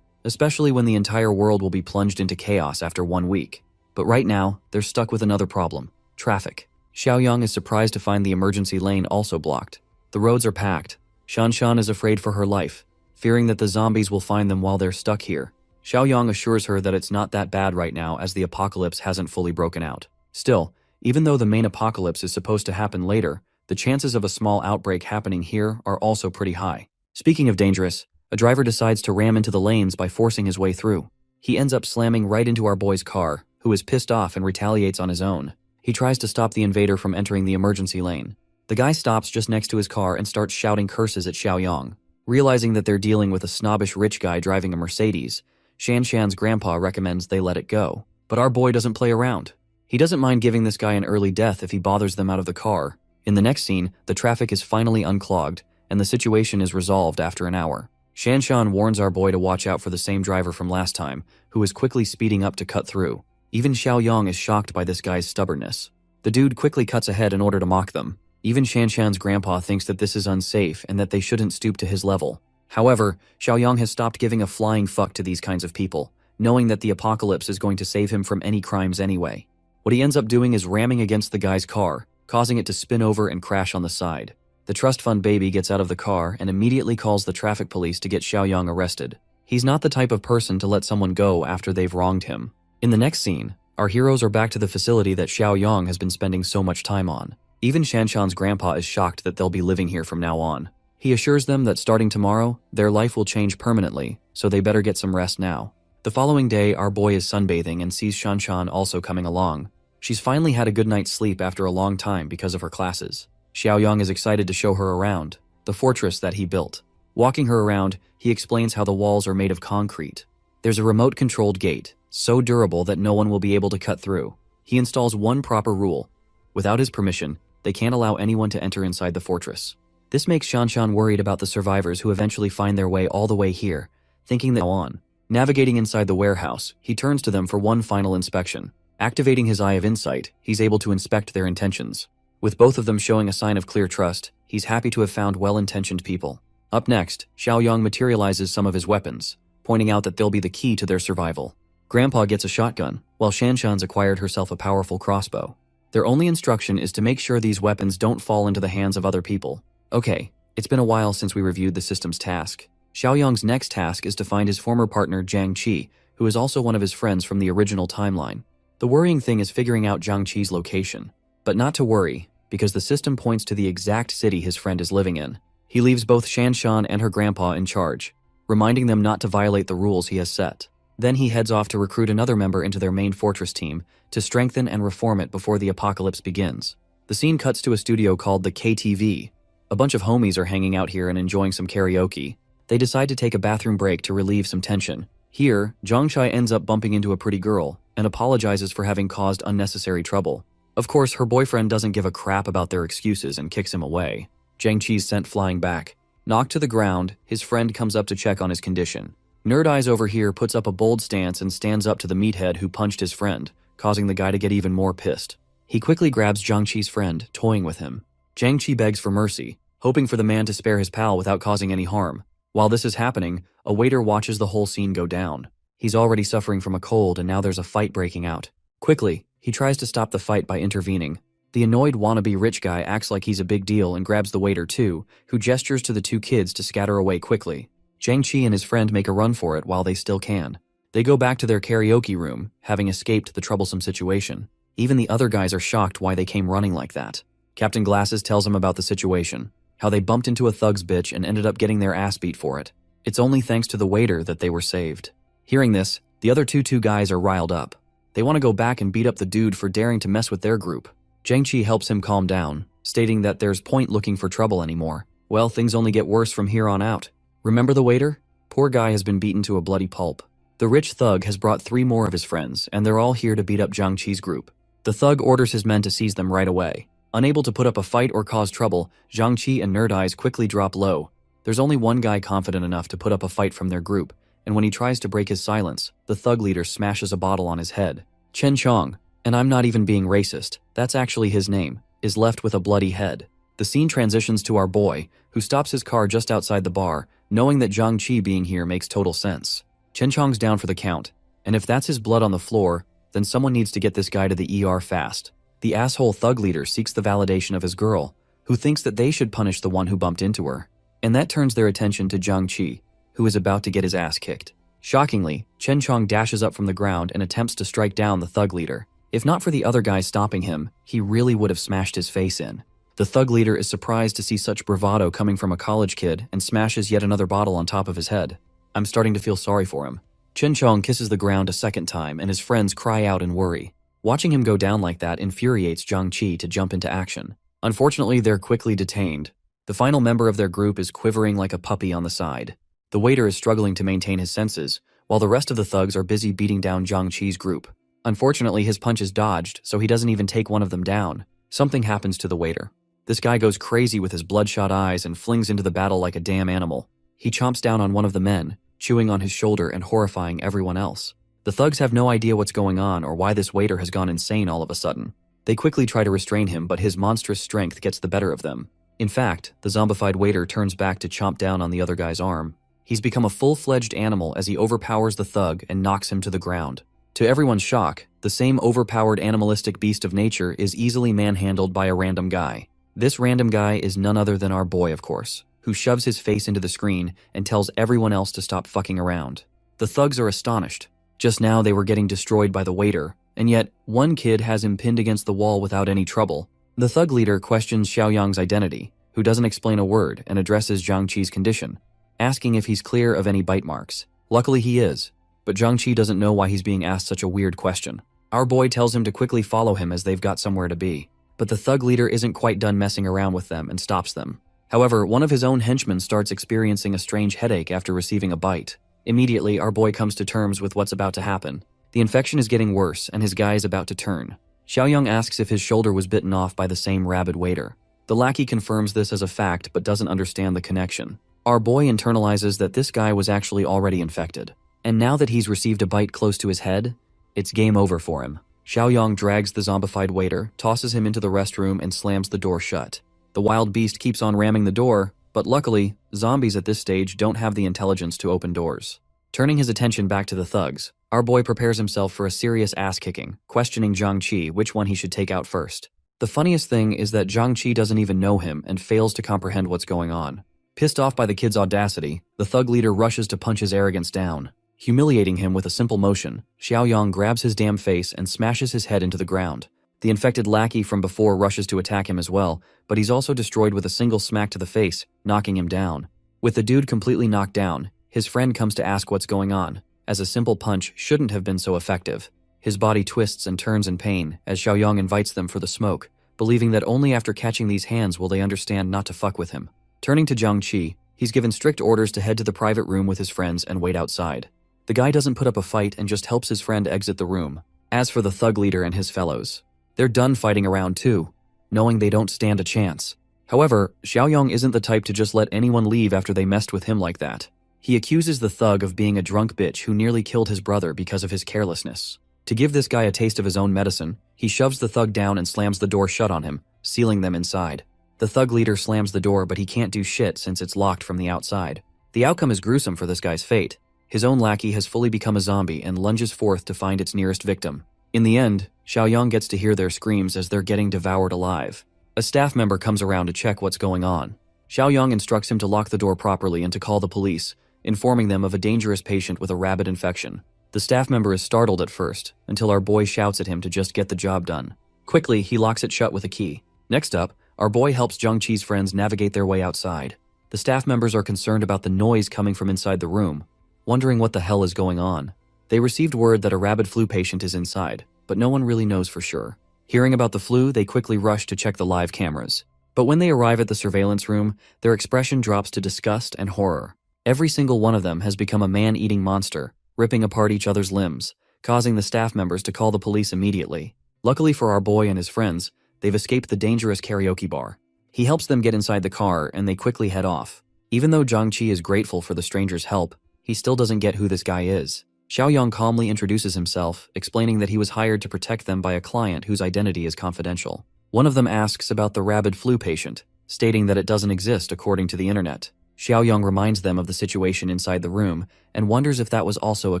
especially when the entire world will be plunged into chaos after 1 week. But right now, they're stuck with another problem: traffic. Xiaoyang is surprised to find the emergency lane also blocked. The roads are packed. Shanshan is afraid for her life, fearing that the zombies will find them while they're stuck here. Xiaoyang assures her that it's not that bad right now as the apocalypse hasn't fully broken out. Still, even though the main apocalypse is supposed to happen later, the chances of a small outbreak happening here are also pretty high. Speaking of dangerous, a driver decides to ram into the lanes by forcing his way through. He ends up slamming right into our boy's car, who is pissed off and retaliates on his own. He tries to stop the invader from entering the emergency lane. The guy stops just next to his car and starts shouting curses at Xiaoyang. Realizing that they're dealing with a snobbish rich guy driving a Mercedes, Shanshan's grandpa recommends they let it go. But our boy doesn't play around. He doesn't mind giving this guy an early death if he bothers them out of the car. In the next scene, the traffic is finally unclogged, and the situation is resolved after an hour. Shanshan warns our boy to watch out for the same driver from last time, who is quickly speeding up to cut through. Even Xiaoyang is shocked by this guy's stubbornness. The dude quickly cuts ahead in order to mock them. Even Shanshan's grandpa thinks that this is unsafe and that they shouldn't stoop to his level. However, Xiaoyang has stopped giving a flying fuck to these kinds of people, knowing that the apocalypse is going to save him from any crimes anyway. What he ends up doing is ramming against the guy's car, causing it to spin over and crash on the side. The trust fund baby gets out of the car and immediately calls the traffic police to get Xiaoyang arrested. He's not the type of person to let someone go after they've wronged him. In the next scene, our heroes are back to the facility that Xiaoyang has been spending so much time on. Even Shanshan's grandpa is shocked that they'll be living here from now on. He assures them that starting tomorrow, their life will change permanently, so they better get some rest now. The following day, our boy is sunbathing and sees Shanshan also coming along. She's finally had a good night's sleep after a long time because of her classes. Xiaoyang is excited to show her around, the fortress that he built. Walking her around, he explains how the walls are made of concrete. There's a remote-controlled gate, so durable that no one will be able to cut through. He installs one proper rule. Without his permission, they can't allow anyone to enter inside the fortress. This makes Shanshan worried about the survivors who eventually find their way all the way here, thinking that on. Navigating inside the warehouse, he turns to them for one final inspection. Activating his Eye of Insight, he's able to inspect their intentions. With both of them showing a sign of clear trust, he's happy to have found well-intentioned people. Up next, Xiaoyang materializes some of his weapons, pointing out that they'll be the key to their survival. Grandpa gets a shotgun, while Shanshan's acquired herself a powerful crossbow. Their only instruction is to make sure these weapons don't fall into the hands of other people. Okay, it's been a while since we reviewed the system's task. Xiaoyang's next task is to find his former partner Jiang Qi, who is also one of his friends from the original timeline. The worrying thing is figuring out Jiang Qi's location. But not to worry, because the system points to the exact city his friend is living in. He leaves both Shanshan and her grandpa in charge, reminding them not to violate the rules he has set. Then he heads off to recruit another member into their main fortress team to strengthen and reform it before the apocalypse begins. The scene cuts to a studio called the KTV. A bunch of homies are hanging out here and enjoying some karaoke. They decide to take a bathroom break to relieve some tension. Here, Zhangshai ends up bumping into a pretty girl and apologizes for having caused unnecessary trouble. Of course, her boyfriend doesn't give a crap about their excuses and kicks him away. Jiang Qi's sent flying back. Knocked to the ground, his friend comes up to check on his condition. Nerd Eyes over here puts up a bold stance and stands up to the meathead who punched his friend, causing the guy to get even more pissed. He quickly grabs Jiang Qi's friend, toying with him. Jiang Qi begs for mercy, hoping for the man to spare his pal without causing any harm. While this is happening, a waiter watches the whole scene go down. He's already suffering from a cold and now there's a fight breaking out. Quickly, he tries to stop the fight by intervening. The annoyed wannabe rich guy acts like he's a big deal and grabs the waiter too, who gestures to the two kids to scatter away quickly. Jiangqi and his friend make a run for it while they still can. They go back to their karaoke room, having escaped the troublesome situation. Even the other guys are shocked why they came running like that. Captain Glasses tells them about the situation, how they bumped into a thug's bitch and ended up getting their ass beat for it. It's only thanks to the waiter that they were saved. Hearing this, the other two guys are riled up. They want to go back and beat up the dude for daring to mess with their group. Jiangqi helps him calm down, stating that there's point looking for trouble anymore. Well, things only get worse from here on out. Remember the waiter? Poor guy has been beaten to a bloody pulp. The rich thug has brought 3 more of his friends, and they're all here to beat up Jiangqi's group. The thug orders his men to seize them right away. Unable to put up a fight or cause trouble, Jiangqi and Nerd Eyes quickly drop low. There's only one guy confident enough to put up a fight from their group, and when he tries to break his silence, the thug leader smashes a bottle on his head. Chen Chong, and I'm not even being racist, that's actually his name, is left with a bloody head. The scene transitions to our boy, who stops his car just outside the bar, knowing that Jiangqi being here makes total sense. Chen Chong's down for the count, and if that's his blood on the floor, then someone needs to get this guy to the ER fast. The asshole thug leader seeks the validation of his girl, who thinks that they should punish the one who bumped into her. And that turns their attention to Jiangqi, who is about to get his ass kicked. Shockingly, Chen Chong dashes up from the ground and attempts to strike down the thug leader. If not for the other guy stopping him, he really would have smashed his face in. The thug leader is surprised to see such bravado coming from a college kid and smashes yet another bottle on top of his head. I'm starting to feel sorry for him. Chen Chong kisses the ground a second time and his friends cry out in worry. Watching him go down like that infuriates Jiangqi to jump into action. Unfortunately, they're quickly detained. The final member of their group is quivering like a puppy on the side. The waiter is struggling to maintain his senses, while the rest of the thugs are busy beating down Jiangqi's group. Unfortunately, his punch is dodged, so he doesn't even take one of them down. Something happens to the waiter. This guy goes crazy with his bloodshot eyes and flings into the battle like a damn animal. He chomps down on one of the men, chewing on his shoulder and horrifying everyone else. The thugs have no idea what's going on or why this waiter has gone insane all of a sudden. They quickly try to restrain him, but his monstrous strength gets the better of them. In fact, the zombified waiter turns back to chomp down on the other guy's arm. He's become a full-fledged animal as he overpowers the thug and knocks him to the ground. To everyone's shock, the same overpowered animalistic beast of nature is easily manhandled by a random guy. This random guy is none other than our boy, of course, who shoves his face into the screen and tells everyone else to stop fucking around. The thugs are astonished. Just now they were getting destroyed by the waiter, and yet one kid has him pinned against the wall without any trouble. The thug leader questions Xiaoyang's identity, who doesn't explain a word and addresses Jiangqi's condition, asking if he's clear of any bite marks. Luckily he is, but Jiangqi doesn't know why he's being asked such a weird question. Our boy tells him to quickly follow him as they've got somewhere to be, but the thug leader isn't quite done messing around with them and stops them. However, one of his own henchmen starts experiencing a strange headache after receiving a bite. Immediately, our boy comes to terms with what's about to happen. The infection is getting worse and his guy is about to turn. Xiaoyang asks if his shoulder was bitten off by the same rabid waiter. The lackey confirms this as a fact but doesn't understand the connection. Our boy internalizes that this guy was actually already infected. And now that he's received a bite close to his head, it's game over for him. Xiaoyang drags the zombified waiter, tosses him into the restroom, and slams the door shut. The wild beast keeps on ramming the door, but luckily, zombies at this stage don't have the intelligence to open doors. Turning his attention back to the thugs, our boy prepares himself for a serious ass-kicking, questioning Jiangqi which one he should take out first. The funniest thing is that Jiangqi doesn't even know him and fails to comprehend what's going on. Pissed off by the kid's audacity, the thug leader rushes to punch his arrogance down. Humiliating him with a simple motion, Xiaoyang grabs his damn face and smashes his head into the ground. The infected lackey from before rushes to attack him as well, but he's also destroyed with a single smack to the face, knocking him down. With the dude completely knocked down, his friend comes to ask what's going on, as a simple punch shouldn't have been so effective. His body twists and turns in pain as Xiaoyang invites them for the smoke, believing that only after catching these hands will they understand not to fuck with him. Turning to Jiangqi, he's given strict orders to head to the private room with his friends and wait outside. The guy doesn't put up a fight and just helps his friend exit the room. As for the thug leader and his fellows, they're done fighting around too, knowing they don't stand a chance. However, Xiaoyang isn't the type to just let anyone leave after they messed with him like that. He accuses the thug of being a drunk bitch who nearly killed his brother because of his carelessness. To give this guy a taste of his own medicine, he shoves the thug down and slams the door shut on him, sealing them inside. The thug leader slams the door, but he can't do shit since it's locked from the outside. The outcome is gruesome for this guy's fate. His own lackey has fully become a zombie and lunges forth to find its nearest victim. In the end, Xiaoyang gets to hear their screams as they're getting devoured alive. A staff member comes around to check what's going on. Xiaoyang instructs him to lock the door properly and to call the police, informing them of a dangerous patient with a rabid infection. The staff member is startled at first, until our boy shouts at him to just get the job done. Quickly, he locks it shut with a key. Next up, our boy helps Zhangqi's friends navigate their way outside. The staff members are concerned about the noise coming from inside the room, wondering what the hell is going on. They received word that a rabid flu patient is inside, but no one really knows for sure. Hearing about the flu, they quickly rush to check the live cameras. But when they arrive at the surveillance room, their expression drops to disgust and horror. Every single one of them has become a man-eating monster, ripping apart each other's limbs, causing the staff members to call the police immediately. Luckily for our boy and his friends, they've escaped the dangerous karaoke bar. He helps them get inside the car, and they quickly head off. Even though Zhangqi is grateful for the stranger's help, he still doesn't get who this guy is. Xiaoyang calmly introduces himself, explaining that he was hired to protect them by a client whose identity is confidential. One of them asks about the rabid flu patient, stating that it doesn't exist according to the internet. Xiaoyang reminds them of the situation inside the room and wonders if that was also a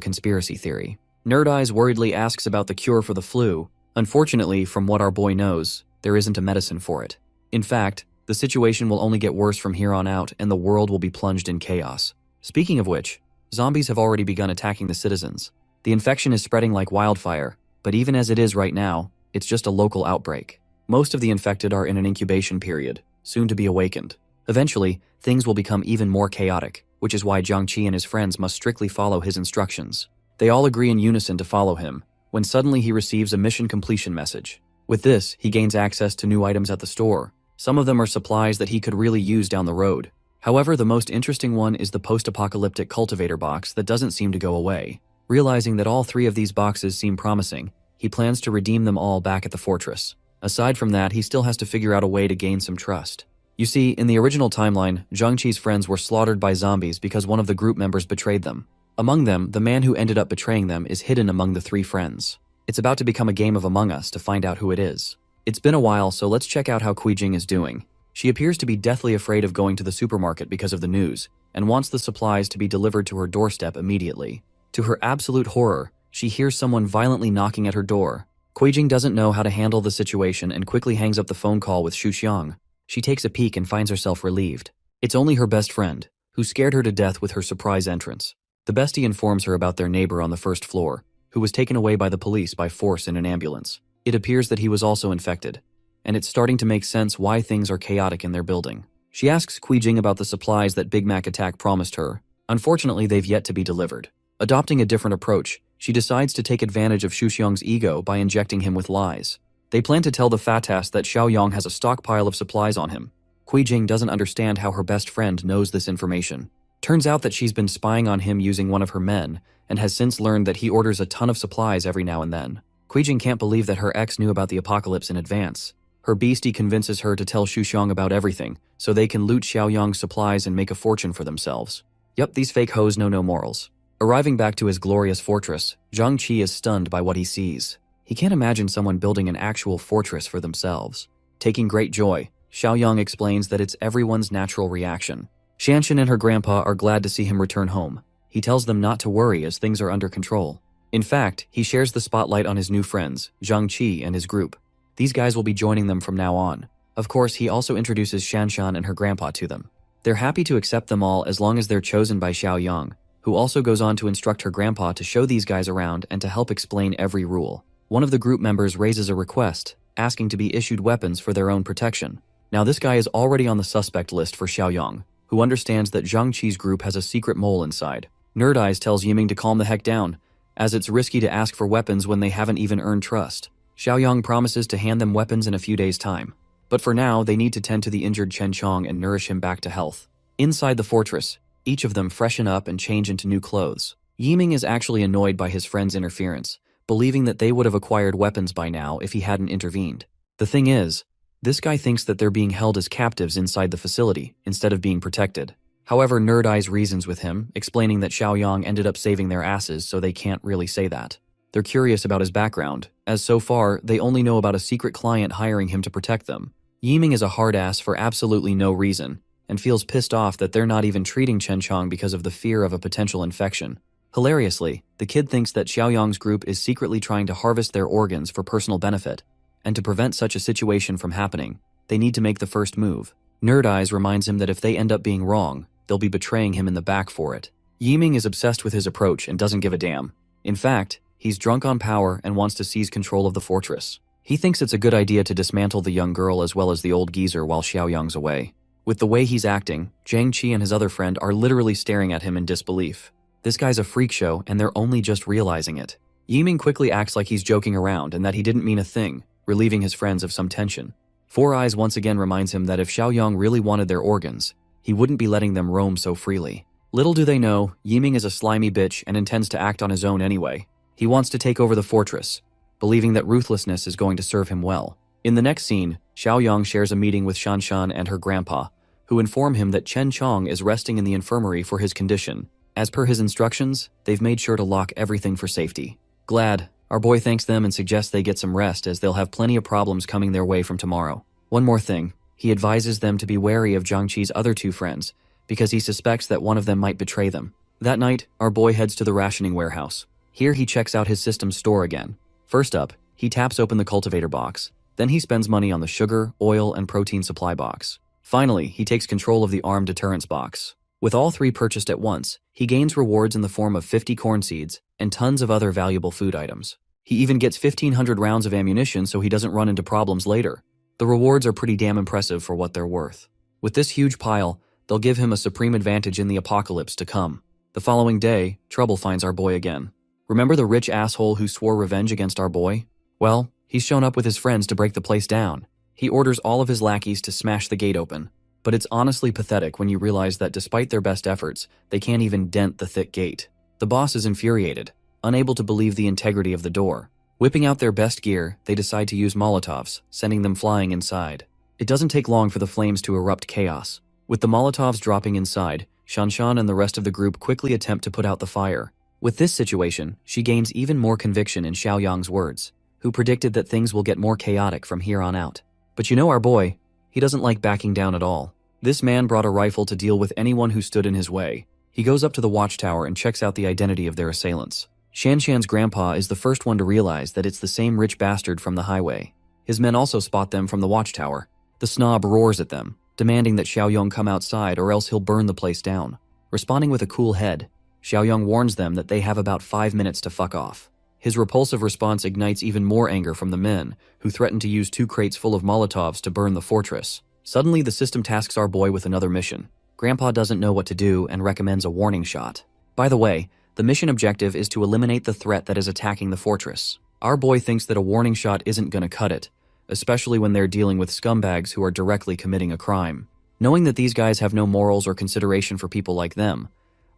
conspiracy theory. Nerd Eyes worriedly asks about the cure for the flu. Unfortunately, from what our boy knows, there isn't a medicine for it. In fact, the situation will only get worse from here on out and the world will be plunged in chaos. Speaking of which, zombies have already begun attacking the citizens. The infection is spreading like wildfire, but even as it is right now, it's just a local outbreak. Most of the infected are in an incubation period, soon to be awakened. Eventually, things will become even more chaotic, which is why Zhangqi and his friends must strictly follow his instructions. They all agree in unison to follow him, when suddenly he receives a mission completion message. With this, he gains access to new items at the store. Some of them are supplies that he could really use down the road. However, the most interesting one is the post-apocalyptic cultivator box that doesn't seem to go away. Realizing that all three of these boxes seem promising, he plans to redeem them all back at the fortress. Aside from that, he still has to figure out a way to gain some trust. You see, in the original timeline, Zhangqi's friends were slaughtered by zombies because one of the group members betrayed them. Among them, the man who ended up betraying them is hidden among the three friends. It's about to become a game of Among Us to find out who it is. It's been a while, so let's check out how Kuijing is doing. She appears to be deathly afraid of going to the supermarket because of the news, and wants the supplies to be delivered to her doorstep immediately. To her absolute horror, she hears someone violently knocking at her door. Kuijing doesn't know how to handle the situation and quickly hangs up the phone call with Xuxiang. She takes a peek and finds herself relieved. It's only her best friend, who scared her to death with her surprise entrance. The bestie informs her about their neighbor on the first floor, who was taken away by the police by force in an ambulance. It appears that he was also infected, and it's starting to make sense why things are chaotic in their building. She asks Kuijing about the supplies that Big Mac Attack promised her. Unfortunately, they've yet to be delivered. Adopting a different approach, she decides to take advantage of Xuxiang's ego by injecting him with lies. They plan to tell the Fatas that Xiaoyang has a stockpile of supplies on him. Kuijing doesn't understand how her best friend knows this information. Turns out that she's been spying on him using one of her men, and has since learned that he orders a ton of supplies every now and then. Kuijing can't believe that her ex knew about the apocalypse in advance. Her beastie convinces her to tell Xuxiang about everything, so they can loot Xiaoyang's supplies and make a fortune for themselves. Yup, these fake hoes know no morals. Arriving back to his glorious fortress, Zhangqi is stunned by what he sees. He can't imagine someone building an actual fortress for themselves. Taking great joy, Xiaoyang explains that it's everyone's natural reaction. Shanshan and her grandpa are glad to see him return home. He tells them not to worry as things are under control. In fact, he shares the spotlight on his new friends, Zhangqi and his group. These guys will be joining them from now on. Of course, he also introduces Shanshan and her grandpa to them. They're happy to accept them all as long as they're chosen by Xiaoyang, who also goes on to instruct her grandpa to show these guys around and to help explain every rule. One of the group members raises a request, asking to be issued weapons for their own protection. Now this guy is already on the suspect list for Xiaoyang, who understands that Zhangqi's group has a secret mole inside. Nerd Eyes tells Yiming to calm the heck down, as it's risky to ask for weapons when they haven't even earned trust. Xiaoyang promises to hand them weapons in a few days' time. But for now, they need to tend to the injured Chen Chong and nourish him back to health. Inside the fortress, each of them freshen up and change into new clothes. Yiming is actually annoyed by his friend's interference, believing that they would have acquired weapons by now if he hadn't intervened. The thing is, this guy thinks that they're being held as captives inside the facility, instead of being protected. However, Nerd Eyes reasons with him, explaining that Xiaoyang ended up saving their asses, so they can't really say that. They're curious about his background, as so far, they only know about a secret client hiring him to protect them. Yiming is a hard ass for absolutely no reason, and feels pissed off that they're not even treating Chen Chong because of the fear of a potential infection. Hilariously, the kid thinks that Xiaoyang's group is secretly trying to harvest their organs for personal benefit, and to prevent such a situation from happening, they need to make the first move. Nerd Eyes reminds him that if they end up being wrong, they'll be betraying him in the back for it. Yiming is obsessed with his approach and doesn't give a damn. In fact, he's drunk on power and wants to seize control of the fortress. He thinks it's a good idea to dismantle the young girl as well as the old geezer while Xiaoyang's away. With the way he's acting, Zhang Qi and his other friend are literally staring at him in disbelief. This guy's a freak show and they're only just realizing it. Yiming quickly acts like he's joking around and that he didn't mean a thing, relieving his friends of some tension. Four Eyes once again reminds him that if Xiaoyang really wanted their organs, he wouldn't be letting them roam so freely. Little do they know, Yiming is a slimy bitch and intends to act on his own anyway. He wants to take over the fortress, believing that ruthlessness is going to serve him well. In the next scene, Xiaoyang shares a meeting with Shanshan and her grandpa, who inform him that Chen Chong is resting in the infirmary for his condition. As per his instructions, they've made sure to lock everything for safety. Glad, our boy thanks them and suggests they get some rest as they'll have plenty of problems coming their way from tomorrow. One more thing, he advises them to be wary of Zhang Qi's other two friends, because he suspects that one of them might betray them. That night, our boy heads to the rationing warehouse. Here he checks out his system's store again. First up, he taps open the cultivator box. Then he spends money on the sugar, oil, and protein supply box. Finally, he takes control of the armed deterrence box. With all three purchased at once, he gains rewards in the form of 50 corn seeds and tons of other valuable food items. He even gets 1,500 rounds of ammunition so he doesn't run into problems later. The rewards are pretty damn impressive for what they're worth. With this huge pile, they'll give him a supreme advantage in the apocalypse to come. The following day, trouble finds our boy again. Remember the rich asshole who swore revenge against our boy? Well, he's shown up with his friends to break the place down. He orders all of his lackeys to smash the gate open. But it's honestly pathetic when you realize that despite their best efforts, they can't even dent the thick gate. The boss is infuriated, unable to believe the integrity of the door. Whipping out their best gear, they decide to use Molotovs, sending them flying inside. It doesn't take long for the flames to erupt chaos. With the Molotovs dropping inside, Shanshan and the rest of the group quickly attempt to put out the fire. With this situation, she gains even more conviction in Xiaoyang's words, who predicted that things will get more chaotic from here on out. But you know our boy, he doesn't like backing down at all. This man brought a rifle to deal with anyone who stood in his way. He goes up to the watchtower and checks out the identity of their assailants. Shanshan's grandpa is the first one to realize that it's the same rich bastard from the highway. His men also spot them from the watchtower. The snob roars at them, demanding that Xiaoyang come outside or else he'll burn the place down. Responding with a cool head, Xiaoyang warns them that they have about 5 minutes to fuck off. His repulsive response ignites even more anger from the men, who threaten to use 2 crates full of Molotovs to burn the fortress. Suddenly, the system tasks our boy with another mission. Grandpa doesn't know what to do and recommends a warning shot. By the way, the mission objective is to eliminate the threat that is attacking the fortress. Our boy thinks that a warning shot isn't gonna cut it, especially when they're dealing with scumbags who are directly committing a crime. Knowing that these guys have no morals or consideration for people like them,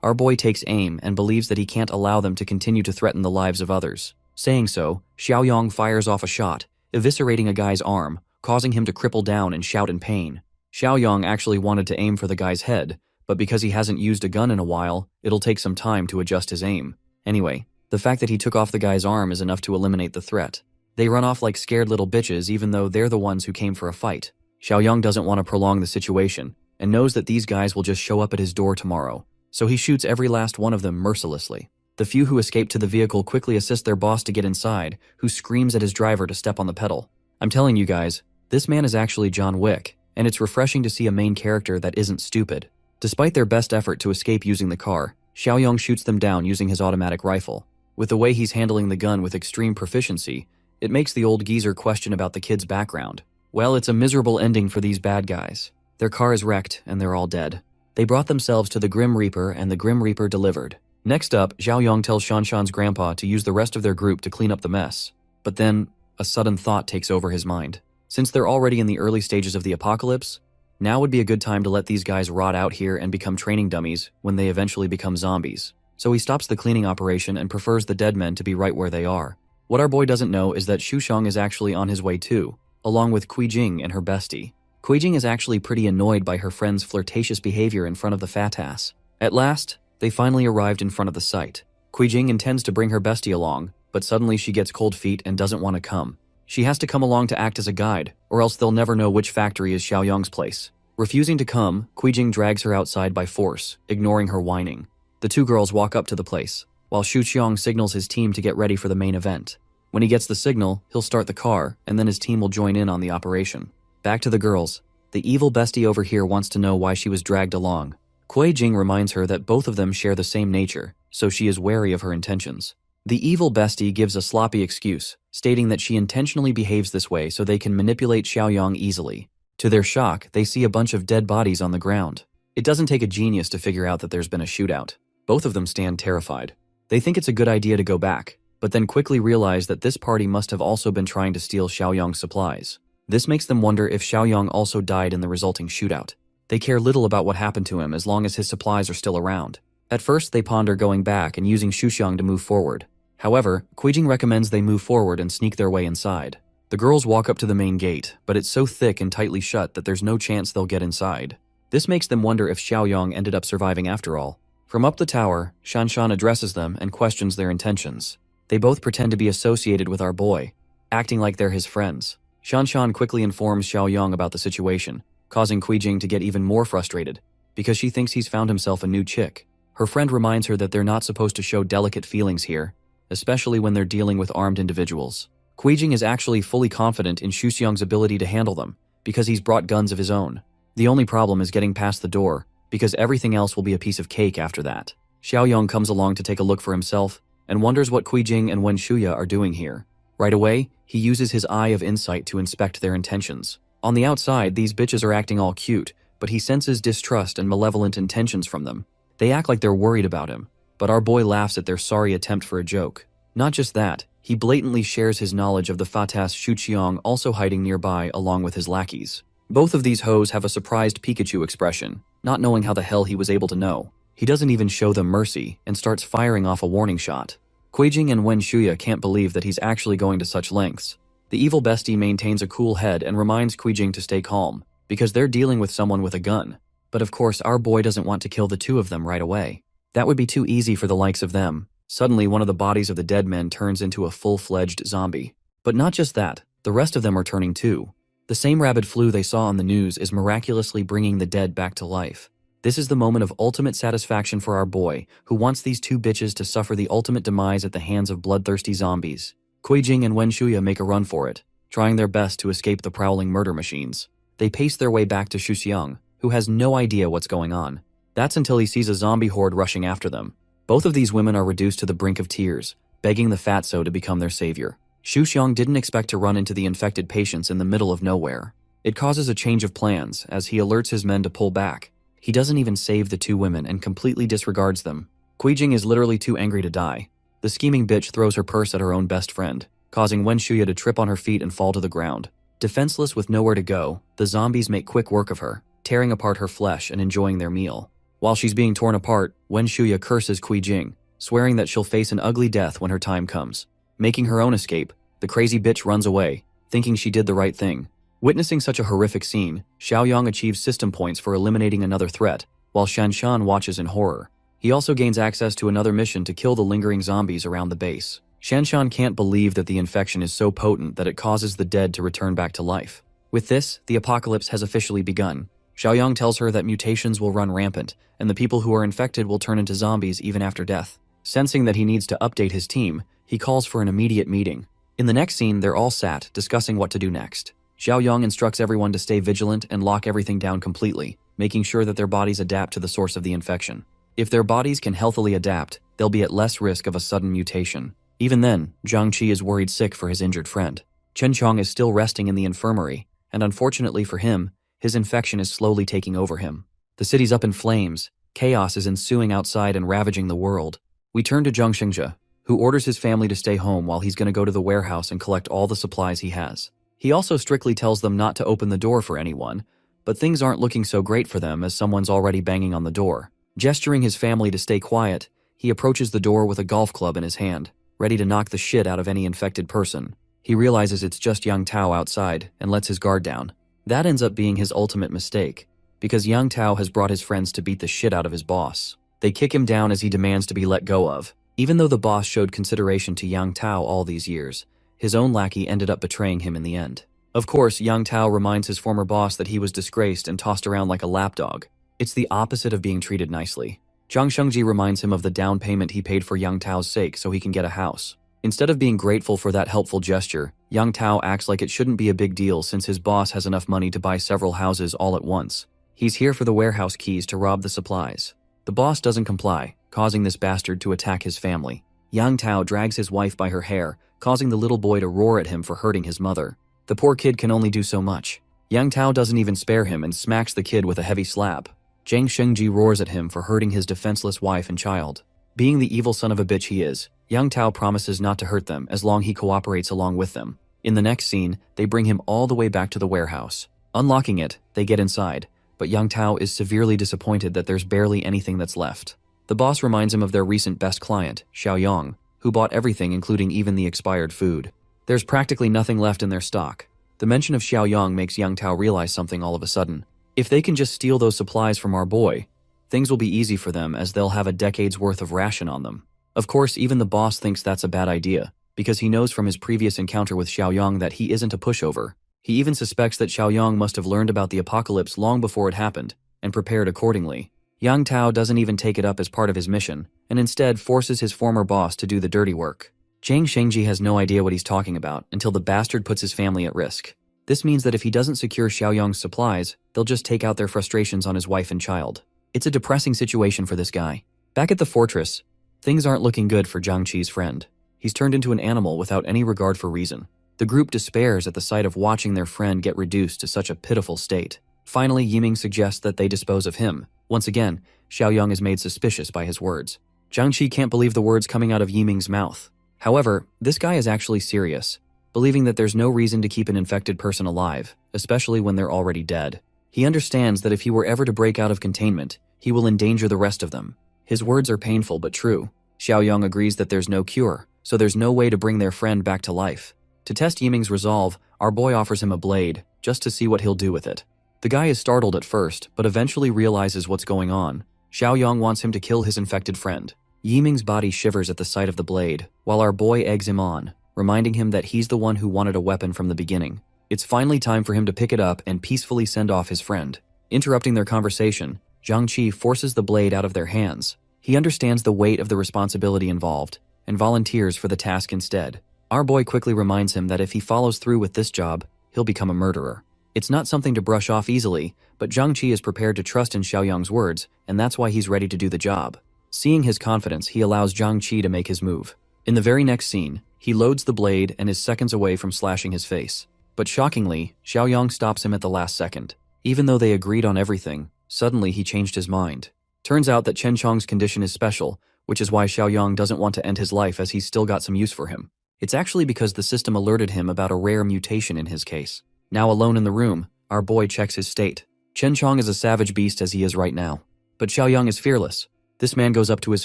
our boy takes aim and believes that he can't allow them to continue to threaten the lives of others. Saying so, Xiaoyang fires off a shot, eviscerating a guy's arm, causing him to cripple down and shout in pain. Xiaoyang actually wanted to aim for the guy's head, but because he hasn't used a gun in a while, it'll take some time to adjust his aim. Anyway, the fact that he took off the guy's arm is enough to eliminate the threat. They run off like scared little bitches even though they're the ones who came for a fight. Xiaoyang doesn't want to prolong the situation, and knows that these guys will just show up at his door tomorrow, so he shoots every last one of them mercilessly. The few who escape to the vehicle quickly assist their boss to get inside, who screams at his driver to step on the pedal. I'm telling you guys, this man is actually John Wick, and it's refreshing to see a main character that isn't stupid. Despite their best effort to escape using the car, Xiaoyang shoots them down using his automatic rifle. With the way he's handling the gun with extreme proficiency, it makes the old geezer question about the kid's background. Well, it's a miserable ending for these bad guys. Their car is wrecked, and they're all dead. They brought themselves to the Grim Reaper, and the Grim Reaper delivered. Next up, Xiaoyang tells Shanshan's grandpa to use the rest of their group to clean up the mess. But then, a sudden thought takes over his mind. Since they're already in the early stages of the apocalypse, now would be a good time to let these guys rot out here and become training dummies when they eventually become zombies. So he stops the cleaning operation and prefers the dead men to be right where they are. What our boy doesn't know is that Shusheng is actually on his way too, along with Kuijing and her bestie. Kuijing is actually pretty annoyed by her friend's flirtatious behavior in front of the fat ass. At last, they finally arrived in front of the site. Kuijing intends to bring her bestie along, but suddenly she gets cold feet and doesn't want to come. She has to come along to act as a guide, or else they'll never know which factory is Xiaoyang's place. Refusing to come, Kuijing drags her outside by force, ignoring her whining. The two girls walk up to the place. while Xu Qiong signals his team to get ready for the main event. When he gets the signal, he'll start the car, and then his team will join in on the operation. Back to the girls. The evil bestie over here wants to know why she was dragged along. Kuei Jing reminds her that both of them share the same nature, so she is wary of her intentions. The evil bestie gives a sloppy excuse, stating that she intentionally behaves this way so they can manipulate Xiaoyang easily. To their shock, they see a bunch of dead bodies on the ground. It doesn't take a genius to figure out that there's been a shootout. Both of them stand terrified. They think it's a good idea to go back, but then quickly realize that this party must have also been trying to steal Xiaoyang's supplies. This makes them wonder if Xiaoyang also died in the resulting shootout. They care little about what happened to him as long as his supplies are still around. At first, they ponder going back and using Xuxiang to move forward. However, Kuijing recommends they move forward and sneak their way inside. The girls walk up to the main gate, but it's so thick and tightly shut that there's no chance they'll get inside. This makes them wonder if Xiaoyang ended up surviving after all. From up the tower, Shanshan addresses them and questions their intentions. They both pretend to be associated with our boy, acting like they're his friends. Shanshan quickly informs Xiaoyang about the situation, causing Kuijing to get even more frustrated, because she thinks he's found himself a new chick. Her friend reminds her that they're not supposed to show delicate feelings here, especially when they're dealing with armed individuals. Kuijing is actually fully confident in Xuxiang's ability to handle them, because he's brought guns of his own. The only problem is getting past the door, because everything else will be a piece of cake after that. Xiaoyang comes along to take a look for himself, and wonders what Kuijing and Wen Shuya are doing here. Right away, he uses his eye of insight to inspect their intentions. On the outside, these bitches are acting all cute, but he senses distrust and malevolent intentions from them. They act like they're worried about him, but our boy laughs at their sorry attempt for a joke. Not just that, he blatantly shares his knowledge of the Fatas Xuqiang also hiding nearby along with his lackeys. Both of these hoes have a surprised Pikachu expression, not knowing how the hell he was able to know. He doesn't even show them mercy and starts firing off a warning shot. Kuijing and Wen Shuya can't believe that he's actually going to such lengths. The evil bestie maintains a cool head and reminds Kuijing to stay calm, because they're dealing with someone with a gun. But of course, our boy doesn't want to kill the two of them right away. That would be too easy for the likes of them. Suddenly, one of the bodies of the dead men turns into a full-fledged zombie. But not just that, the rest of them are turning too. The same rabid flu they saw on the news is miraculously bringing the dead back to life. This is the moment of ultimate satisfaction for our boy, who wants these two bitches to suffer the ultimate demise at the hands of bloodthirsty zombies. Kuijing and Wen Shuya make a run for it, trying their best to escape the prowling murder machines. They pace their way back to Xuxiang, who has no idea what's going on. That's until he sees a zombie horde rushing after them. Both of these women are reduced to the brink of tears, begging the fatso to become their savior. Xuxiang didn't expect to run into the infected patients in the middle of nowhere. It causes a change of plans as he alerts his men to pull back. He doesn't even save the two women and completely disregards them. Kuijing is literally too angry to die. The scheming bitch throws her purse at her own best friend, causing Wen Shuya to trip on her feet and fall to the ground. Defenseless with nowhere to go, the zombies make quick work of her, tearing apart her flesh and enjoying their meal. While she's being torn apart, Wen Shuya curses Kuijing, swearing that she'll face an ugly death when her time comes. Making her own escape, the crazy bitch runs away, thinking she did the right thing. Witnessing such a horrific scene, Xiaoyang achieves system points for eliminating another threat, while Shanshan watches in horror. He also gains access to another mission to kill the lingering zombies around the base. Shanshan can't believe that the infection is so potent that it causes the dead to return back to life. With this, the apocalypse has officially begun. Xiaoyang tells her that mutations will run rampant, and the people who are infected will turn into zombies even after death. Sensing that he needs to update his team, he calls for an immediate meeting. In the next scene, they're all sat, discussing what to do next. Xiaoyang instructs everyone to stay vigilant and lock everything down completely, making sure that their bodies adapt to the source of the infection. If their bodies can healthily adapt, they'll be at less risk of a sudden mutation. Even then, Zhang Qi is worried sick for his injured friend. Chen Chong is still resting in the infirmary, and unfortunately for him, his infection is slowly taking over him. The city's up in flames, chaos is ensuing outside and ravaging the world. We turn to Zhang Xingzhe, who orders his family to stay home while he's going to go to the warehouse and collect all the supplies he has. He also strictly tells them not to open the door for anyone, but things aren't looking so great for them as someone's already banging on the door. Gesturing his family to stay quiet, he approaches the door with a golf club in his hand, ready to knock the shit out of any infected person. He realizes it's just Yang Tao outside and lets his guard down. That ends up being his ultimate mistake, because Yang Tao has brought his friends to beat the shit out of his boss. They kick him down as he demands to be let go of. Even though the boss showed consideration to Yang Tao all these years, his own lackey ended up betraying him in the end. Of course, Yang Tao reminds his former boss that he was disgraced and tossed around like a lapdog. It's the opposite of being treated nicely. Zhang Shengji reminds him of the down payment he paid for Yang Tao's sake so he can get a house. Instead of being grateful for that helpful gesture, Yang Tao acts like it shouldn't be a big deal since his boss has enough money to buy several houses all at once. He's here for the warehouse keys to rob the supplies. The boss doesn't comply, causing this bastard to attack his family. Yang Tao drags his wife by her hair, causing the little boy to roar at him for hurting his mother. The poor kid can only do so much. Yang Tao doesn't even spare him and smacks the kid with a heavy slap. Zhang Shengji roars at him for hurting his defenseless wife and child. Being the evil son of a bitch he is, Yang Tao promises not to hurt them as long he cooperates along with them. In the next scene, they bring him all the way back to the warehouse. Unlocking it, they get inside, but Yang Tao is severely disappointed that there's barely anything that's left. The boss reminds him of their recent best client, Xiaoyang, who bought everything including even the expired food. There's practically nothing left in their stock. The mention of Xiaoyang makes Yang Tao realize something all of a sudden. If they can just steal those supplies from our boy, things will be easy for them as they'll have a decade's worth of ration on them. Of course, even the boss thinks that's a bad idea, because he knows from his previous encounter with Xiaoyang that he isn't a pushover. He even suspects that Xiaoyang must have learned about the apocalypse long before it happened, and prepared accordingly. Yang Tao doesn't even take it up as part of his mission, and instead forces his former boss to do the dirty work. Zhang Shengji has no idea what he's talking about until the bastard puts his family at risk. This means that if he doesn't secure Xiaoyang's supplies, they'll just take out their frustrations on his wife and child. It's a depressing situation for this guy. Back at the fortress, things aren't looking good for Zhang Qi's friend. He's turned into an animal without any regard for reason. The group despairs at the sight of watching their friend get reduced to such a pitiful state. Finally, Yiming suggests that they dispose of him. Once again, Xiaoyang is made suspicious by his words. Zhang Qi can't believe the words coming out of Yiming's mouth. However, this guy is actually serious, believing that there's no reason to keep an infected person alive, especially when they're already dead. He understands that if he were ever to break out of containment, he will endanger the rest of them. His words are painful but true. Xiaoyang agrees that there's no cure, so there's no way to bring their friend back to life. To test Yiming's resolve, our boy offers him a blade, just to see what he'll do with it. The guy is startled at first, but eventually realizes what's going on. Xiaoyang wants him to kill his infected friend. Yiming's body shivers at the sight of the blade, while our boy eggs him on, reminding him that he's the one who wanted a weapon from the beginning. It's finally time for him to pick it up and peacefully send off his friend. Interrupting their conversation, Zhang Qi forces the blade out of their hands. He understands the weight of the responsibility involved, and volunteers for the task instead. Our boy quickly reminds him that if he follows through with this job, he'll become a murderer. It's not something to brush off easily, but Zhang Qi is prepared to trust in Xiaoyang's words, and that's why he's ready to do the job. Seeing his confidence, he allows Zhang Qi to make his move. In the very next scene, he loads the blade and is seconds away from slashing his face. But shockingly, Xiaoyang stops him at the last second. Even though they agreed on everything, suddenly he changed his mind. Turns out that Chen Chong's condition is special, which is why Xiaoyang doesn't want to end his life as he's still got some use for him. It's actually because the system alerted him about a rare mutation in his case. Now alone in the room, our boy checks his state. Chen Chong is a savage beast as he is right now. But Xiaoyang is fearless. This man goes up to his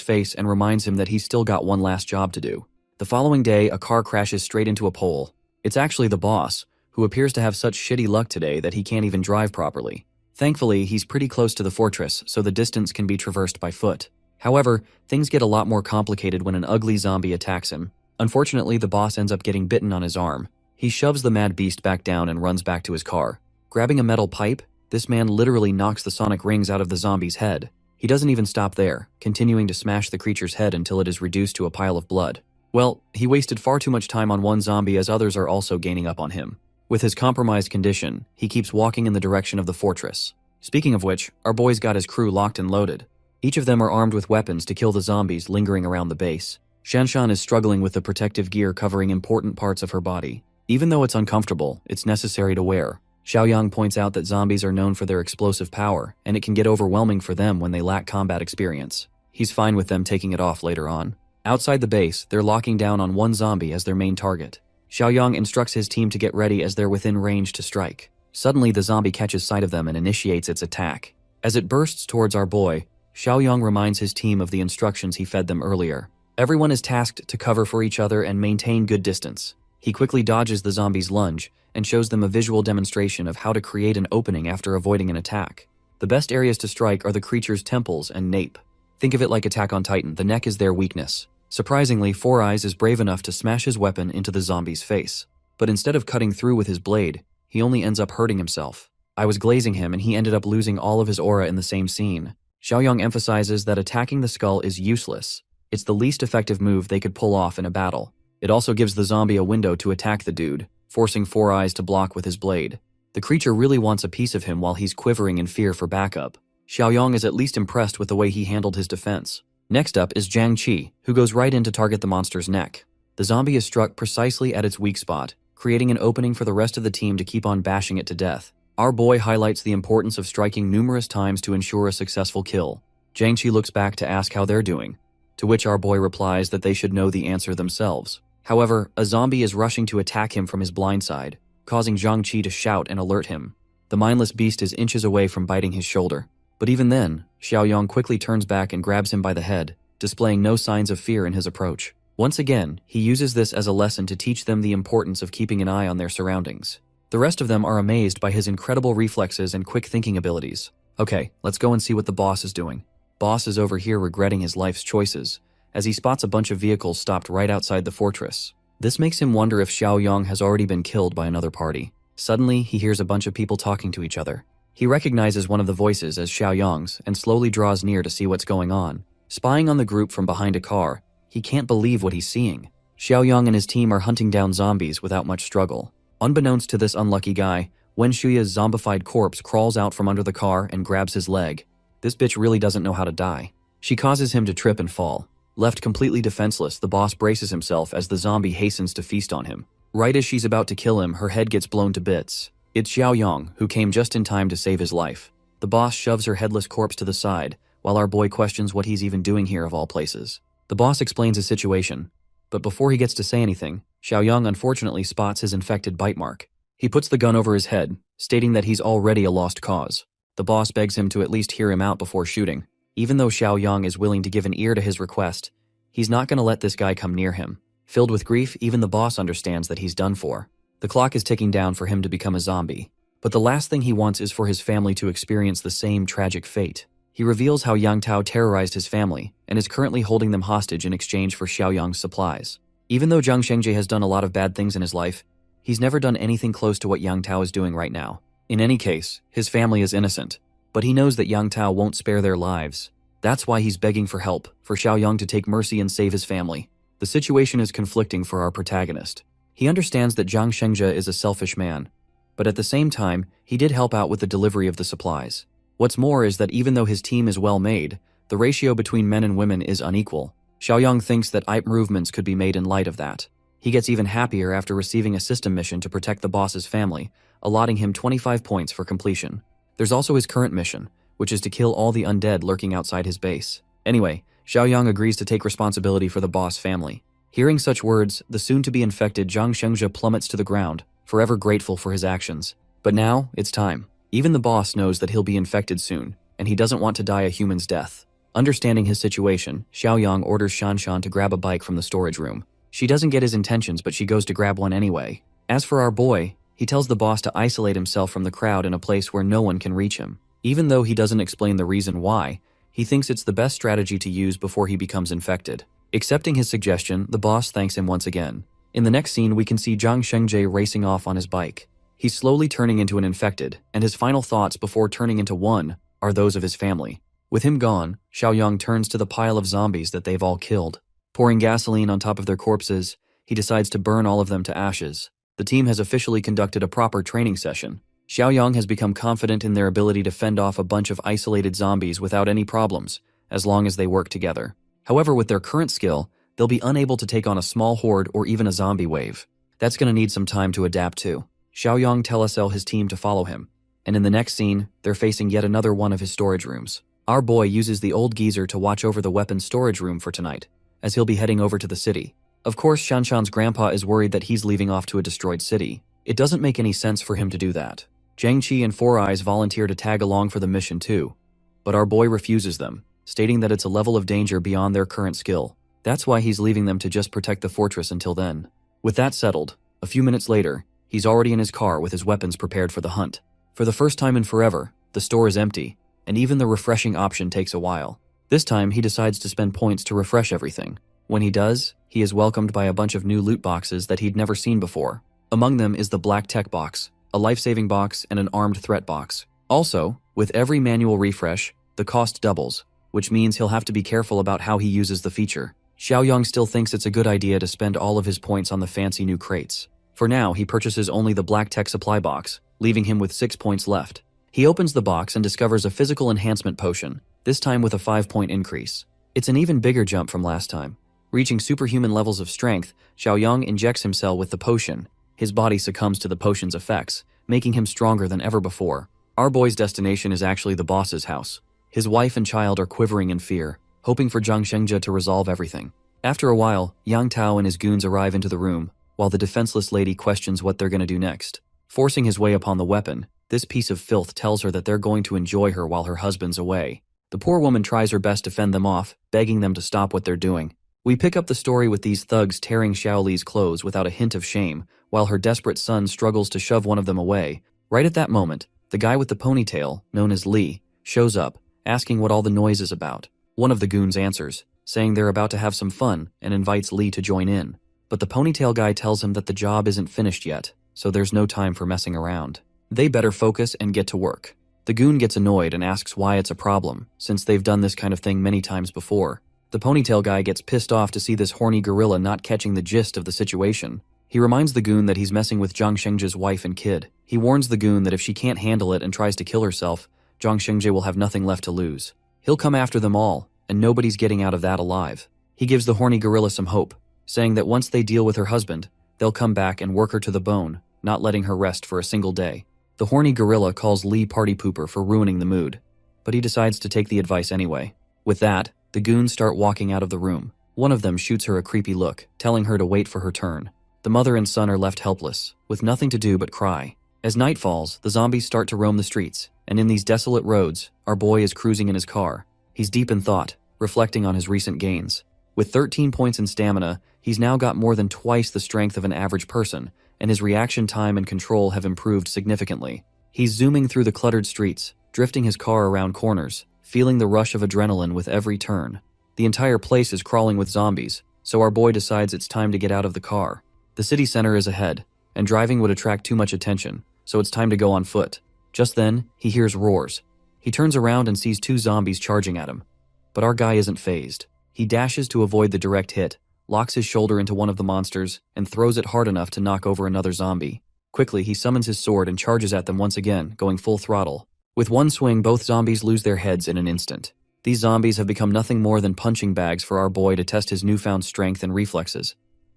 face and reminds him that he's still got one last job to do. The following day, a car crashes straight into a pole. It's actually the boss, who appears to have such shitty luck today that he can't even drive properly. Thankfully, he's pretty close to the fortress, so the distance can be traversed by foot. However, things get a lot more complicated when an ugly zombie attacks him. Unfortunately, the boss ends up getting bitten on his arm. He shoves the mad beast back down and runs back to his car. Grabbing a metal pipe, this man literally knocks the sonic rings out of the zombie's head. He doesn't even stop there, continuing to smash the creature's head until it is reduced to a pile of blood. Well, he wasted far too much time on one zombie as others are also gaining up on him. With his compromised condition, he keeps walking in the direction of the fortress. Speaking of which, our boy's got his crew locked and loaded. Each of them are armed with weapons to kill the zombies lingering around the base. Shanshan is struggling with the protective gear covering important parts of her body. Even though it's uncomfortable, it's necessary to wear. Xiaoyang points out that zombies are known for their explosive power, and it can get overwhelming for them when they lack combat experience. He's fine with them taking it off later on. Outside the base, they're locking down on one zombie as their main target. Xiaoyang instructs his team to get ready as they're within range to strike. Suddenly, the zombie catches sight of them and initiates its attack. As it bursts towards our boy, Xiaoyang reminds his team of the instructions he fed them earlier. Everyone is tasked to cover for each other and maintain good distance. He quickly dodges the zombie's lunge and shows them a visual demonstration of how to create an opening after avoiding an attack. The best areas to strike are the creature's temples and nape. Think of it like Attack on Titan, the neck is their weakness. Surprisingly, Four Eyes is brave enough to smash his weapon into the zombie's face. But instead of cutting through with his blade, he only ends up hurting himself. I was glazing him and he ended up losing all of his aura in the same scene. Xiaoyang emphasizes that attacking the skull is useless. It's the least effective move they could pull off in a battle. It also gives the zombie a window to attack the dude, forcing Four Eyes to block with his blade. The creature really wants a piece of him while he's quivering in fear for backup. Xiaoyang is at least impressed with the way he handled his defense. Next up is Jiang Qi, who goes right in to target the monster's neck. The zombie is struck precisely at its weak spot, creating an opening for the rest of the team to keep on bashing it to death. Our boy highlights the importance of striking numerous times to ensure a successful kill. Jiang Qi looks back to ask how they're doing, to which our boy replies that they should know the answer themselves. However, a zombie is rushing to attack him from his blind side, causing Jiang Qi to shout and alert him. The mindless beast is inches away from biting his shoulder. But even then, Xiaoyang quickly turns back and grabs him by the head, displaying no signs of fear in his approach. Once again, he uses this as a lesson to teach them the importance of keeping an eye on their surroundings. The rest of them are amazed by his incredible reflexes and quick thinking abilities. Okay, let's go and see what the boss is doing. Boss is over here regretting his life's choices, as he spots a bunch of vehicles stopped right outside the fortress. This makes him wonder if Xiaoyang has already been killed by another party. Suddenly, he hears a bunch of people talking to each other. He recognizes one of the voices as Xiaoyang's and slowly draws near to see what's going on. Spying on the group from behind a car, he can't believe what he's seeing. Xiaoyang and his team are hunting down zombies without much struggle. Unbeknownst to this unlucky guy, Wen Shuya's zombified corpse crawls out from under the car and grabs his leg. This bitch really doesn't know how to die. She causes him to trip and fall. Left completely defenseless, the boss braces himself as the zombie hastens to feast on him. Right as she's about to kill him, her head gets blown to bits. It's Xiaoyang, who came just in time to save his life. The boss shoves her headless corpse to the side, while our boy questions what he's even doing here of all places. The boss explains his situation, but before he gets to say anything, Xiaoyang unfortunately spots his infected bite mark. He puts the gun over his head, stating that he's already a lost cause. The boss begs him to at least hear him out before shooting. Even though Xiaoyang is willing to give an ear to his request, he's not going to let this guy come near him. Filled with grief, even the boss understands that he's done for. The clock is ticking down for him to become a zombie, but the last thing he wants is for his family to experience the same tragic fate. He reveals how Yang Tao terrorized his family and is currently holding them hostage in exchange for Xiaoyang's supplies. Even though Jiang Shengji has done a lot of bad things in his life, he's never done anything close to what Yang Tao is doing right now. In any case, his family is innocent, but he knows that Yang Tao won't spare their lives. That's why he's begging for help, for Xiaoyang to take mercy and save his family. The situation is conflicting for our protagonist. He understands that Jiang Shengji is a selfish man, but at the same time, he did help out with the delivery of the supplies. What's more is that even though his team is well made, the ratio between men and women is unequal. Xiaoyang thinks that improvements could be made in light of that. He gets even happier after receiving a system mission to protect the boss's family, allotting him 25 points for completion. There's also his current mission, which is to kill all the undead lurking outside his base. Anyway, Xiaoyang agrees to take responsibility for the boss family. Hearing such words, the soon-to-be infected Jiang Shengji plummets to the ground, forever grateful for his actions. But now, it's time. Even the boss knows that he'll be infected soon, and he doesn't want to die a human's death. Understanding his situation, Xiaoyang orders Shanshan to grab a bike from the storage room. She doesn't get his intentions, but she goes to grab one anyway. As for our boy, he tells the boss to isolate himself from the crowd in a place where no one can reach him. Even though he doesn't explain the reason why, he thinks it's the best strategy to use before he becomes infected. Accepting his suggestion, the boss thanks him once again. In the next scene, we can see Jiang Shengji racing off on his bike. He's slowly turning into an infected, and his final thoughts before turning into one are those of his family. With him gone, Xiaoyang turns to the pile of zombies that they've all killed. Pouring gasoline on top of their corpses, he decides to burn all of them to ashes. The team has officially conducted a proper training session. Xiaoyang has become confident in their ability to fend off a bunch of isolated zombies without any problems, as long as they work together. However, with their current skill, they'll be unable to take on a small horde or even a zombie wave. That's going to need some time to adapt to. Xiaoyang tells his team to follow him, and in the next scene, they're facing yet another one of his storage rooms. Our boy uses the old geezer to watch over the weapons storage room for tonight, as he'll be heading over to the city. Of course, Shanshan's grandpa is worried that he's leaving off to a destroyed city. It doesn't make any sense for him to do that. Jiang Qi and Four Eyes volunteer to tag along for the mission too, but our boy refuses them, stating that it's a level of danger beyond their current skill. That's why he's leaving them to just protect the fortress until then. With that settled, a few minutes later, he's already in his car with his weapons prepared for the hunt. For the first time in forever, the store is empty, and even the refreshing option takes a while. This time, he decides to spend points to refresh everything. When he does, he is welcomed by a bunch of new loot boxes that he'd never seen before. Among them is the Black Tech box, a life-saving box, and an armed threat box. Also, with every manual refresh, the cost doubles, which means he'll have to be careful about how he uses the feature. Xiaoyang still thinks it's a good idea to spend all of his points on the fancy new crates. For now, he purchases only the black tech supply box, leaving him with 6 points left. He opens the box and discovers a physical enhancement potion, this time with a 5-point increase. It's an even bigger jump from last time. Reaching superhuman levels of strength, Xiaoyang injects himself with the potion. His body succumbs to the potion's effects, making him stronger than ever before. Our boy's destination is actually the boss's house. His wife and child are quivering in fear, hoping for Zhang Shengzhe to resolve everything. After a while, Yang Tao and his goons arrive into the room, while the defenseless lady questions what they're going to do next. Forcing his way upon the weapon, this piece of filth tells her that they're going to enjoy her while her husband's away. The poor woman tries her best to fend them off, begging them to stop what they're doing. We pick up the story with these thugs tearing Xiaoli's clothes without a hint of shame, while her desperate son struggles to shove one of them away. Right at that moment, the guy with the ponytail, known as Li, shows up, asking what all the noise is about. One of the goons answers, saying they're about to have some fun, and invites Li to join in. But the ponytail guy tells him that the job isn't finished yet, so there's no time for messing around. They better focus and get to work. The goon gets annoyed and asks why it's a problem, since they've done this kind of thing many times before. The ponytail guy gets pissed off to see this horny gorilla not catching the gist of the situation. He reminds the goon that he's messing with Zhang Shengzhe's wife and kid. He warns the goon that if she can't handle it and tries to kill herself, Zhang Shengzhe will have nothing left to lose. He'll come after them all, and nobody's getting out of that alive. He gives the horny gorilla some hope, saying that once they deal with her husband, they'll come back and work her to the bone, not letting her rest for a single day. The horny gorilla calls Li party pooper for ruining the mood, but he decides to take the advice anyway. With that, the goons start walking out of the room. One of them shoots her a creepy look, telling her to wait for her turn. The mother and son are left helpless, with nothing to do but cry. As night falls, the zombies start to roam the streets, and in these desolate roads, our boy is cruising in his car. He's deep in thought, reflecting on his recent gains. With 13 points in stamina, he's now got more than twice the strength of an average person, and his reaction time and control have improved significantly. He's zooming through the cluttered streets, drifting his car around corners, feeling the rush of adrenaline with every turn. The entire place is crawling with zombies, so our boy decides it's time to get out of the car. The city center is ahead, and driving would attract too much attention, so it's time to go on foot. Just then, he hears roars. He turns around and sees 2 zombies charging at him. But our guy isn't fazed. He dashes to avoid the direct hit, locks his shoulder into one of the monsters, and throws it hard enough to knock over another zombie. Quickly, he summons his sword and charges at them once again, going full throttle. With one swing, both zombies lose their heads in an instant. These zombies have become nothing more than punching bags for our boy to test his newfound strength and reflexes.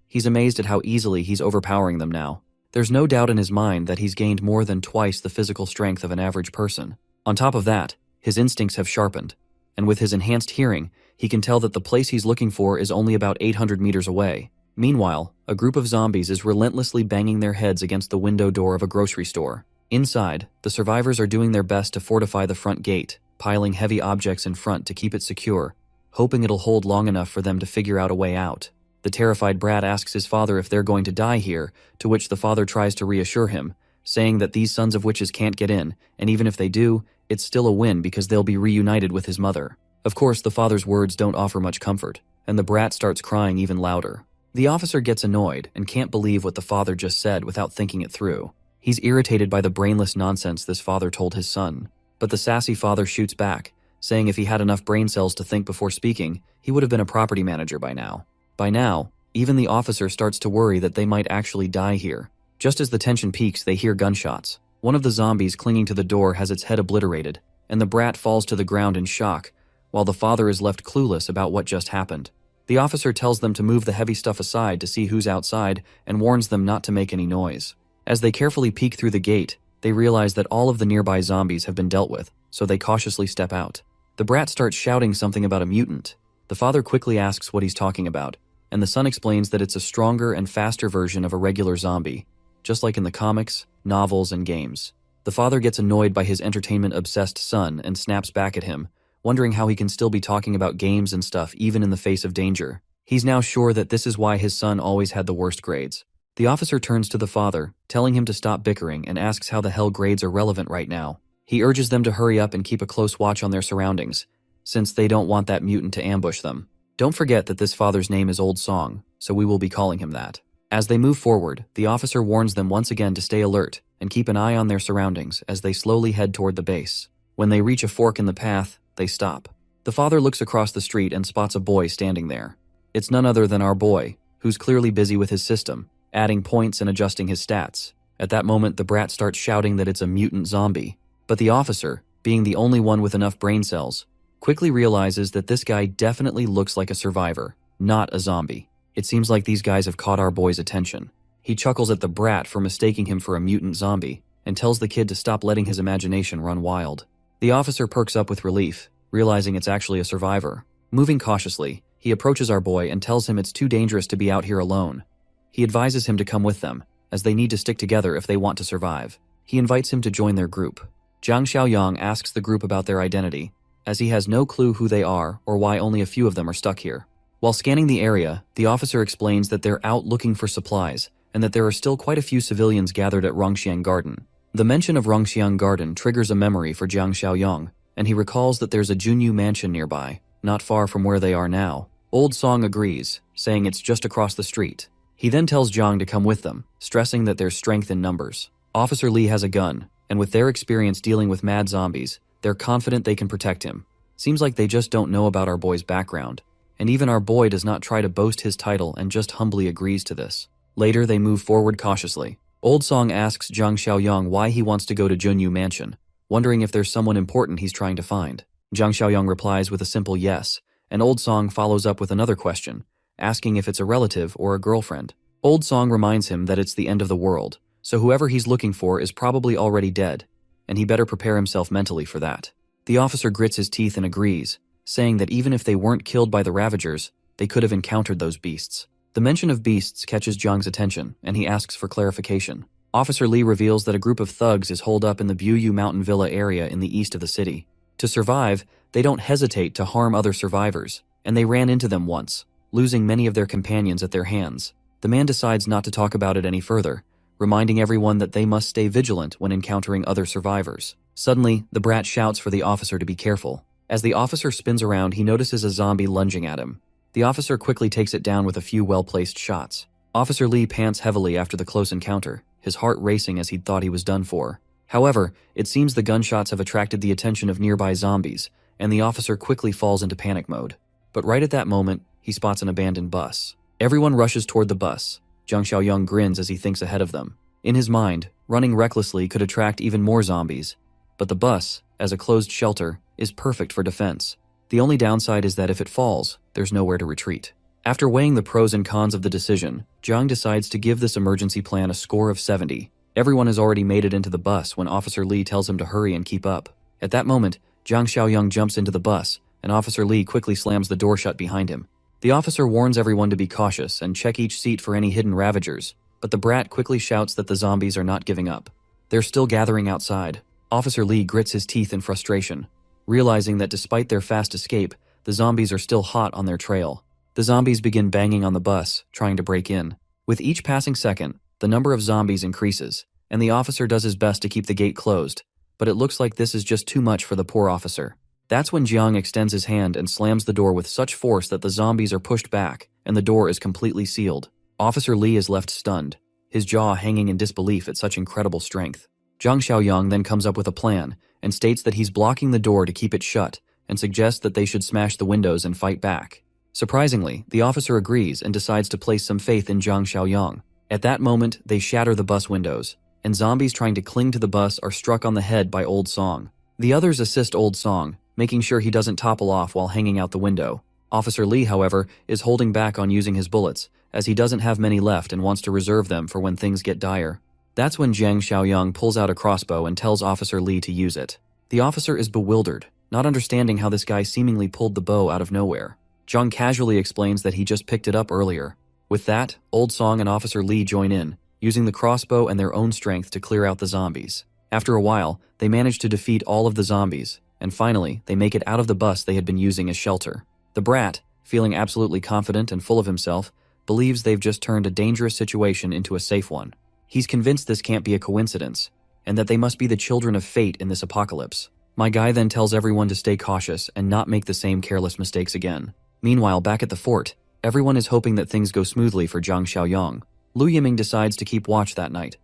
He's amazed at how easily he's overpowering them now. There's no doubt in his mind that he's gained more than twice the physical strength of an average person. On top of that, his instincts have sharpened, and with his enhanced hearing, he can tell that the place he's looking for is only about 800 meters away. Meanwhile, a group of zombies is relentlessly banging their heads against the window door of a grocery store. Inside, the survivors are doing their best to fortify the front gate, piling heavy objects in front to keep it secure, hoping it'll hold long enough for them to figure out a way out. The terrified brat asks his father if they're going to die here, to which the father tries to reassure him, saying that these sons of witches can't get in, and even if they do, it's still a win because they'll be reunited with his mother. Of course, the father's words don't offer much comfort, and the brat starts crying even louder. The officer gets annoyed and can't believe what the father just said without thinking it through. He's irritated by the brainless nonsense this father told his son. But the sassy father shoots back, saying if he had enough brain cells to think before speaking, he would have been a property manager by now. By now, even the officer starts to worry that they might actually die here. Just as the tension peaks, they hear gunshots. One of the zombies clinging to the door has its head obliterated, and the brat falls to the ground in shock, while the father is left clueless about what just happened. The officer tells them to move the heavy stuff aside to see who's outside and warns them not to make any noise. As they carefully peek through the gate, they realize that all of the nearby zombies have been dealt with, so they cautiously step out. The brat starts shouting something about a mutant. The father quickly asks what he's talking about, and the son explains that it's a stronger and faster version of a regular zombie, just like in the comics, novels, and games. The father gets annoyed by his entertainment-obsessed son and snaps back at him, wondering how he can still be talking about games and stuff even in the face of danger. He's now sure that this is why his son always had the worst grades. The officer turns to the father, telling him to stop bickering and asks how the hell grades are relevant right now. He urges them to hurry up and keep a close watch on their surroundings, since they don't want that mutant to ambush them. Don't forget that this father's name is Old Song, so we will be calling him that. As they move forward, the officer warns them once again to stay alert and keep an eye on their surroundings as they slowly head toward the base. When they reach a fork in the path, they stop. The father looks across the street and spots a boy standing there. It's none other than our boy, who's clearly busy with his system, adding points and adjusting his stats. At that moment, the brat starts shouting that it's a mutant zombie. But the officer, being the only one with enough brain cells, quickly realizes that this guy definitely looks like a survivor, not a zombie. It seems like these guys have caught our boy's attention. He chuckles at the brat for mistaking him for a mutant zombie and tells the kid to stop letting his imagination run wild. The officer perks up with relief, realizing it's actually a survivor. Moving cautiously, he approaches our boy and tells him it's too dangerous to be out here alone. He advises him to come with them, as they need to stick together if they want to survive. He invites him to join their group. Jiang Xiaoyang asks the group about their identity, as he has no clue who they are or why only a few of them are stuck here. While scanning the area, the officer explains that they're out looking for supplies and that there are still quite a few civilians gathered at Rongxiang Garden. The mention of Rongxiang Garden triggers a memory for Jiang Xiaoyang, and he recalls that there's a Junyu mansion nearby, not far from where they are now. Old Song agrees, saying it's just across the street. He then tells Jiang to come with them, stressing that there's strength in numbers. Officer Lee has a gun, and with their experience dealing with mad zombies, they're confident they can protect him. Seems like they just don't know about our boy's background, and even our boy does not try to boast his title and just humbly agrees to this. Later, they move forward cautiously. Old Song asks Jiang Xiaoyang why he wants to go to Junyu Mansion, wondering if there's someone important he's trying to find. Jiang Xiaoyang replies with a simple yes, and Old Song follows up with another question, asking if it's a relative or a girlfriend. Old Song reminds him that it's the end of the world, so whoever he's looking for is probably already dead, and he better prepare himself mentally for that. The officer grits his teeth and agrees, saying that even if they weren't killed by the Ravagers, they could have encountered those beasts. The mention of beasts catches Jiang's attention, and he asks for clarification. Officer Lee reveals that a group of thugs is holed up in the Buyu Mountain Villa area in the east of the city. To survive, they don't hesitate to harm other survivors, and they ran into them once, losing many of their companions at their hands. The man decides not to talk about it any further, reminding everyone that they must stay vigilant when encountering other survivors. Suddenly, the brat shouts for the officer to be careful. As the officer spins around, he notices a zombie lunging at him. The officer quickly takes it down with a few well-placed shots. Officer Lee pants heavily after the close encounter, his heart racing as he'd thought he was done for. However, it seems the gunshots have attracted the attention of nearby zombies, and the officer quickly falls into panic mode. But right at that moment, he spots an abandoned bus. Everyone rushes toward the bus. Jiang Xiaoyang grins as he thinks ahead of them. In his mind, running recklessly could attract even more zombies. But the bus, as a closed shelter, is perfect for defense. The only downside is that if it falls, there's nowhere to retreat. After weighing the pros and cons of the decision, Jiang decides to give this emergency plan a score of 70. Everyone has already made it into the bus when Officer Lee tells him to hurry and keep up. At that moment, Jiang Xiaoyang jumps into the bus, and Officer Lee quickly slams the door shut behind him. The officer warns everyone to be cautious and check each seat for any hidden Ravagers, but the brat quickly shouts that the zombies are not giving up. They're still gathering outside. Officer Lee grits his teeth in frustration, realizing that despite their fast escape, the zombies are still hot on their trail. The zombies begin banging on the bus, trying to break in. With each passing second, the number of zombies increases, and the officer does his best to keep the gate closed, but it looks like this is just too much for the poor officer. That's when Jiang extends his hand and slams the door with such force that the zombies are pushed back, and the door is completely sealed. Officer Lee is left stunned, his jaw hanging in disbelief at such incredible strength. Jiang Xiaoyang then comes up with a plan, and states that he's blocking the door to keep it shut, and suggests that they should smash the windows and fight back. Surprisingly, the officer agrees and decides to place some faith in Jiang Xiaoyang. At that moment, they shatter the bus windows, and zombies trying to cling to the bus are struck on the head by Old Song. The others assist Old Song, making sure he doesn't topple off while hanging out the window. Officer Lee, however, is holding back on using his bullets, as he doesn't have many left and wants to reserve them for when things get dire. That's when Jiang Xiaoyang pulls out a crossbow and tells Officer Lee to use it. The officer is bewildered, not understanding how this guy seemingly pulled the bow out of nowhere. Jiang casually explains that he just picked it up earlier. With that, Old Song and Officer Lee join in, using the crossbow and their own strength to clear out the zombies. After a while, they manage to defeat all of the zombies, and finally, they make it out of the bus they had been using as shelter. The brat, feeling absolutely confident and full of himself, believes they've just turned a dangerous situation into a safe one. He's convinced this can't be a coincidence, and that they must be the children of fate in this apocalypse. My guy then tells everyone to stay cautious and not make the same careless mistakes again. Meanwhile, back at the fort, everyone is hoping that things go smoothly for Jiang Xiaoyang. Lu Yiming decides to keep watch that night.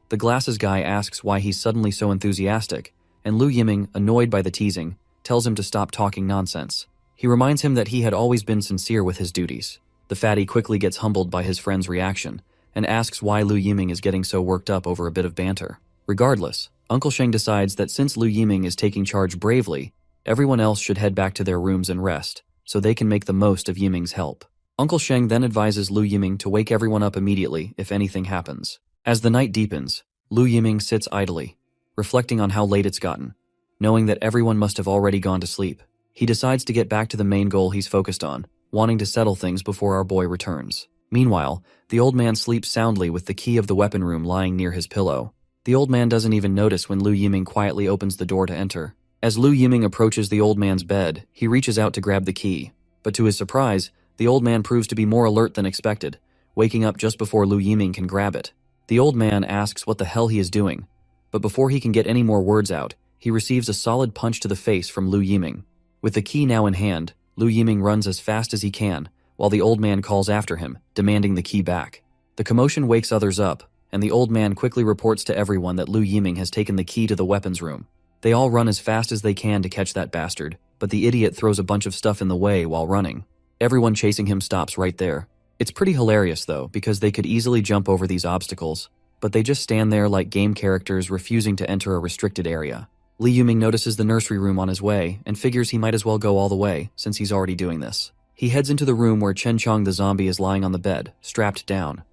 The glasses guy asks why he's suddenly so enthusiastic, and Lu Yiming, annoyed by the teasing, tells him to stop talking nonsense. He reminds him that he had always been sincere with his duties. The fatty quickly gets humbled by his friend's reaction and asks why Lu Yiming is getting so worked up over a bit of banter. Regardless, Uncle Sheng decides that since Lu Yiming is taking charge bravely, everyone else should head back to their rooms and rest, so they can make the most of Yiming's help. Uncle Sheng then advises Lu Yiming to wake everyone up immediately if anything happens. As the night deepens, Lu Yiming sits idly, reflecting on how late it's gotten. Knowing that everyone must have already gone to sleep, he decides to get back to the main goal he's focused on, wanting to settle things before our boy returns. Meanwhile, the old man sleeps soundly with the key of the weapon room lying near his pillow. The old man doesn't even notice when Lu Yiming quietly opens the door to enter. As Lu Yiming approaches the old man's bed, he reaches out to grab the key. But to his surprise, the old man proves to be more alert than expected, waking up just before Lu Yiming can grab it. The old man asks what the hell he is doing, but before he can get any more words out, he receives a solid punch to the face from Lu Yiming. With the key now in hand, Lu Yiming runs as fast as he can, while the old man calls after him, demanding the key back. The commotion wakes others up, and the old man quickly reports to everyone that Lu Yiming has taken the key to the weapons room. They all run as fast as they can to catch that bastard, but the idiot throws a bunch of stuff in the way while running. Everyone chasing him stops right there. It's pretty hilarious though, because they could easily jump over these obstacles, but they just stand there like game characters refusing to enter a restricted area. Lu Yiming notices the nursery room on his way and figures he might as well go all the way since he's already doing this. He heads into the room where Chen Chong the zombie is lying on the bed, strapped down.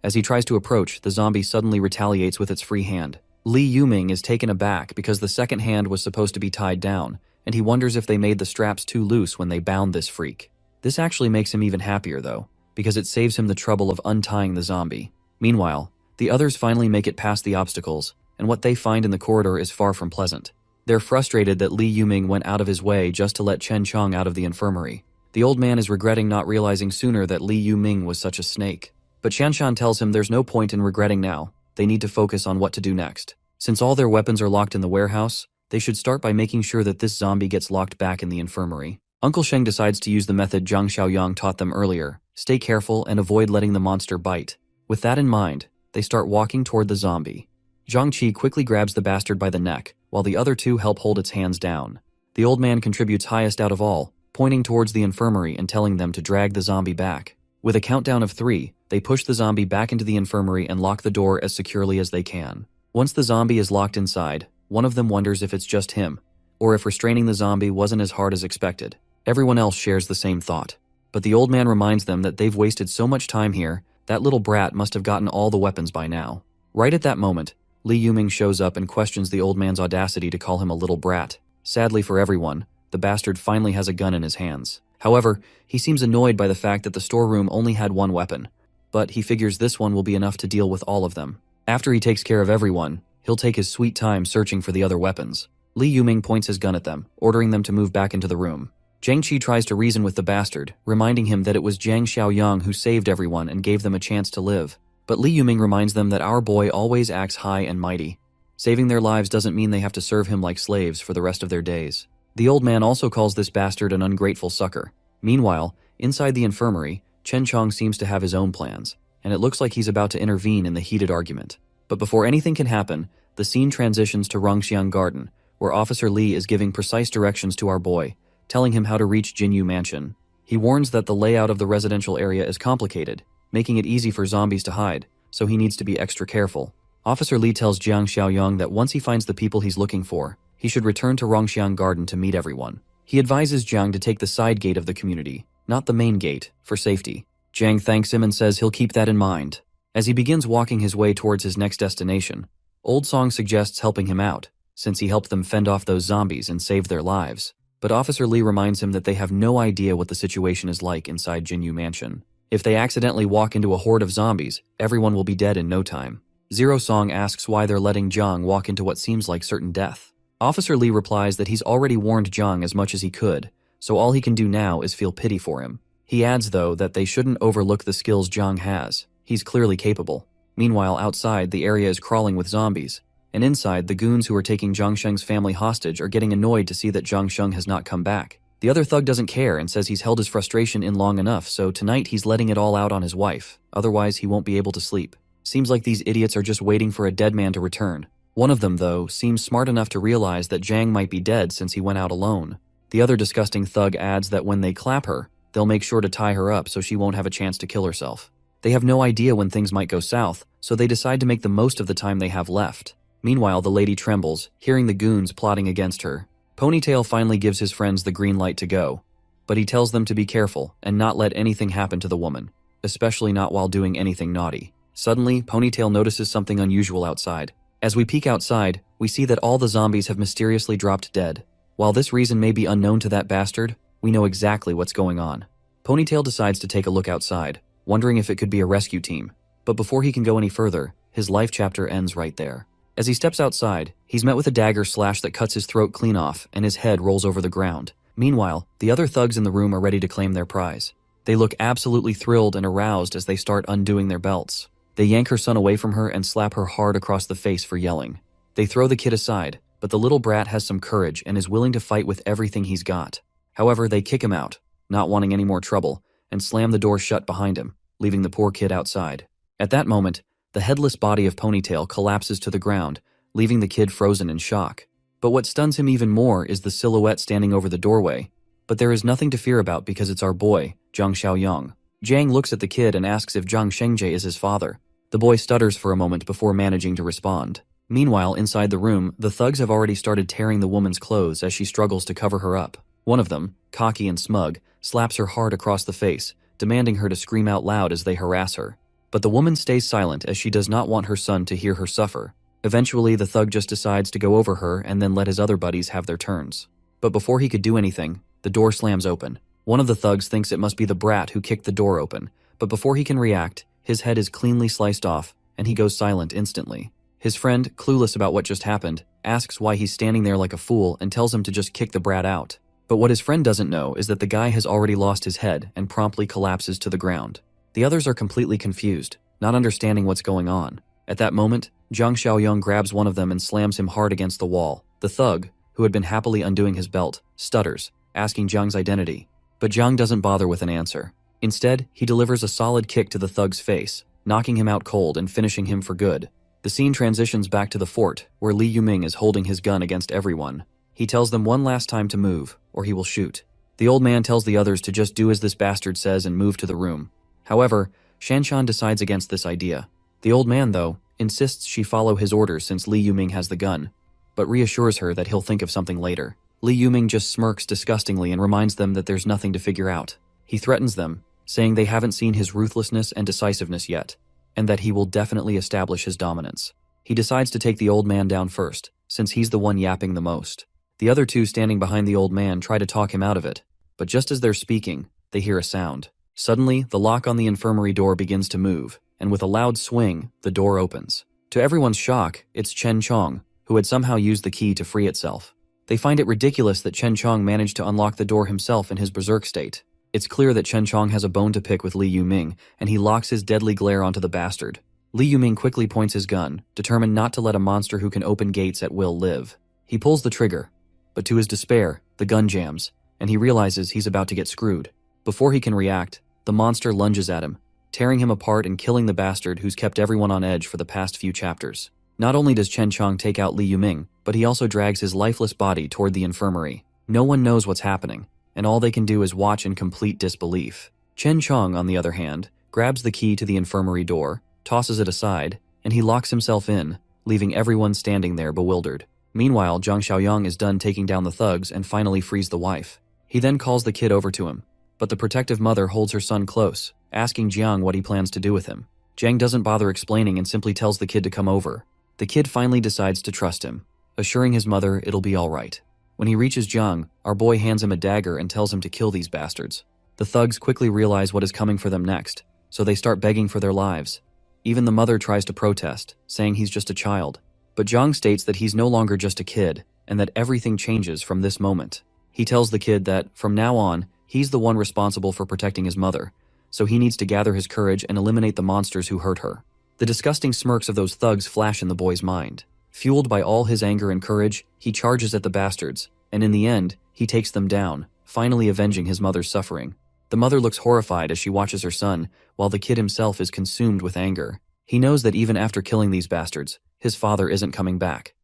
As he tries to approach, the zombie suddenly retaliates with its free hand. Lu Yiming is taken aback because the second hand was supposed to be tied down, and he wonders if they made the straps too loose when they bound this freak. This actually makes him even happier though, because it saves him the trouble of untying the zombie. Meanwhile, the others finally make it past the obstacles, and what they find in the corridor is far from pleasant. They're frustrated that Lu Yiming went out of his way just to let Chen Chong out of the infirmary. The old man is regretting not realizing sooner that Lu Yiming was such a snake. But Shanshan tells him there's no point in regretting now. They need to focus on what to do next. Since all their weapons are locked in the warehouse, they should start by making sure that this zombie gets locked back in the infirmary. Uncle Sheng decides to use the method Zhang Xiaoyang taught them earlier. Stay careful and avoid letting the monster bite. With that in mind, they start walking toward the zombie. Zhang Qi quickly grabs the bastard by the neck, while the other two help hold its hands down. The old man contributes highest out of all, pointing towards the infirmary and telling them to drag the zombie back. With a countdown of 3, they push the zombie back into the infirmary and lock the door as securely as they can. Once the zombie is locked inside, one of them wonders if it's just him, or if restraining the zombie wasn't as hard as expected. Everyone else shares the same thought. But the old man reminds them that they've wasted so much time here, that little brat must have gotten all the weapons by now. Right at that moment, Lu Yiming shows up and questions the old man's audacity to call him a little brat. Sadly for everyone, the bastard finally has a gun in his hands. However, he seems annoyed by the fact that the storeroom only had one weapon, but he figures this one will be enough to deal with all of them. After he takes care of everyone, he'll take his sweet time searching for the other weapons. Lu Yiming points his gun at them, ordering them to move back into the room. Zhang Qi tries to reason with the bastard, reminding him that it was Zhang Xiaoyang who saved everyone and gave them a chance to live. But Lu Yiming reminds them that our boy always acts high and mighty. Saving their lives doesn't mean they have to serve him like slaves for the rest of their days. The old man also calls this bastard an ungrateful sucker. Meanwhile, inside the infirmary, Chen Chong seems to have his own plans, and it looks like he's about to intervene in the heated argument. But before anything can happen, the scene transitions to Rongxiang Garden, where Officer Li is giving precise directions to our boy, telling him how to reach Jinyu Mansion. He warns that the layout of the residential area is complicated, making it easy for zombies to hide, so he needs to be extra careful. Officer Li tells Jiang Xiaoyang that once he finds the people he's looking for, he should return to Rongxiang Garden to meet everyone. He advises Jiang to take the side gate of the community, not the main gate, for safety. Jiang thanks him and says he'll keep that in mind. As he begins walking his way towards his next destination, Old Song suggests helping him out, since he helped them fend off those zombies and saved their lives. But Officer Li reminds him that they have no idea what the situation is like inside Jinyu Mansion. If they accidentally walk into a horde of zombies, everyone will be dead in no time. Zero Song asks why they're letting Jiang walk into what seems like certain death. Officer Li replies that he's already warned Jiang as much as he could, so all he can do now is feel pity for him. He adds, though, that they shouldn't overlook the skills Jiang has. He's clearly capable. Meanwhile, outside, the area is crawling with zombies, and inside, the goons who are taking Zhang Sheng's family hostage are getting annoyed to see that Zhang Sheng has not come back. The other thug doesn't care and says he's held his frustration in long enough, so tonight he's letting it all out on his wife, otherwise he won't be able to sleep. Seems like these idiots are just waiting for a dead man to return. One of them, though, seems smart enough to realize that Zhang might be dead since he went out alone. The other disgusting thug adds that when they clap her, they'll make sure to tie her up so she won't have a chance to kill herself. They have no idea when things might go south, so they decide to make the most of the time they have left. Meanwhile, the lady trembles, hearing the goons plotting against her. Ponytail finally gives his friends the green light to go, but he tells them to be careful and not let anything happen to the woman, especially not while doing anything naughty. Suddenly, Ponytail notices something unusual outside. As we peek outside, we see that all the zombies have mysteriously dropped dead. While this reason may be unknown to that bastard, we know exactly what's going on. Ponytail decides to take a look outside, wondering if it could be a rescue team. But before he can go any further, his life chapter ends right there. As he steps outside, he's met with a dagger slash that cuts his throat clean off, and his head rolls over the ground. Meanwhile, the other thugs in the room are ready to claim their prize. They look absolutely thrilled and aroused as they start undoing their belts. They yank her son away from her and slap her hard across the face for yelling. They throw the kid aside, but the little brat has some courage and is willing to fight with everything he's got. However, they kick him out, not wanting any more trouble, and slam the door shut behind him, leaving the poor kid outside. At that moment, the headless body of Ponytail collapses to the ground, leaving the kid frozen in shock. But what stuns him even more is the silhouette standing over the doorway. But there is nothing to fear about because it's our boy, Zhang Xiaoyang. Jiang looks at the kid and asks if Zhang Shengji is his father. The boy stutters for a moment before managing to respond. Meanwhile, inside the room, the thugs have already started tearing the woman's clothes as she struggles to cover her up. One of them, cocky and smug, slaps her hard across the face, demanding her to scream out loud as they harass her. But the woman stays silent as she does not want her son to hear her suffer. Eventually, the thug just decides to go over her and then let his other buddies have their turns. But before he could do anything, the door slams open. One of the thugs thinks it must be the brat who kicked the door open, but before he can react, his head is cleanly sliced off, and he goes silent instantly. His friend, clueless about what just happened, asks why he's standing there like a fool and tells him to just kick the brat out. But what his friend doesn't know is that the guy has already lost his head and promptly collapses to the ground. The others are completely confused, not understanding what's going on. At that moment, Zhang Xiaoyang grabs one of them and slams him hard against the wall. The thug, who had been happily undoing his belt, stutters, asking Zhang's identity. But Zhang doesn't bother with an answer. Instead, he delivers a solid kick to the thug's face, knocking him out cold and finishing him for good. The scene transitions back to the fort, where Li Yuming is holding his gun against everyone. He tells them one last time to move, or he will shoot. The old man tells the others to just do as this bastard says and move to the room. However, Shanshan decides against this idea. The old man, though, insists she follow his orders since Li Yuming has the gun, but reassures her that he'll think of something later. Li Yuming just smirks disgustingly and reminds them that there's nothing to figure out. He threatens them, saying they haven't seen his ruthlessness and decisiveness yet, and that he will definitely establish his dominance. He decides to take the old man down first, since he's the one yapping the most. The other two standing behind the old man try to talk him out of it, but just as they're speaking, they hear a sound. Suddenly, the lock on the infirmary door begins to move, and with a loud swing, the door opens. To everyone's shock, it's Chen Chong, who had somehow used the key to free itself. They find it ridiculous that Chen Chong managed to unlock the door himself in his berserk state. It's clear that Chen Chong has a bone to pick with Li Yuming, and he locks his deadly glare onto the bastard. Li Yuming quickly points his gun, determined not to let a monster who can open gates at will live. He pulls the trigger, but to his despair, the gun jams, and he realizes he's about to get screwed. Before he can react, the monster lunges at him, tearing him apart and killing the bastard who's kept everyone on edge for the past few chapters. Not only does Chen Chong take out Li Yuming, but he also drags his lifeless body toward the infirmary. No one knows what's happening, and all they can do is watch in complete disbelief. Chen Chong, on the other hand, grabs the key to the infirmary door, tosses it aside, and he locks himself in, leaving everyone standing there bewildered. Meanwhile, Zhang Xiaoyang is done taking down the thugs and finally frees the wife. He then calls the kid over to him, but the protective mother holds her son close, asking Jiang what he plans to do with him. Jiang doesn't bother explaining and simply tells the kid to come over. The kid finally decides to trust him, assuring his mother it'll be all right. When he reaches Jiang, our boy hands him a dagger and tells him to kill these bastards. The thugs quickly realize what is coming for them next, so they start begging for their lives. Even the mother tries to protest, saying he's just a child. But Jiang states that he's no longer just a kid, and that everything changes from this moment. He tells the kid that, from now on, he's the one responsible for protecting his mother, so he needs to gather his courage and eliminate the monsters who hurt her. The disgusting smirks of those thugs flash in the boy's mind. Fueled by all his anger and courage, he charges at the bastards, and in the end, he takes them down, finally avenging his mother's suffering. The mother looks horrified as she watches her son, while the kid himself is consumed with anger. He knows that even after killing these bastards, his father isn't coming back.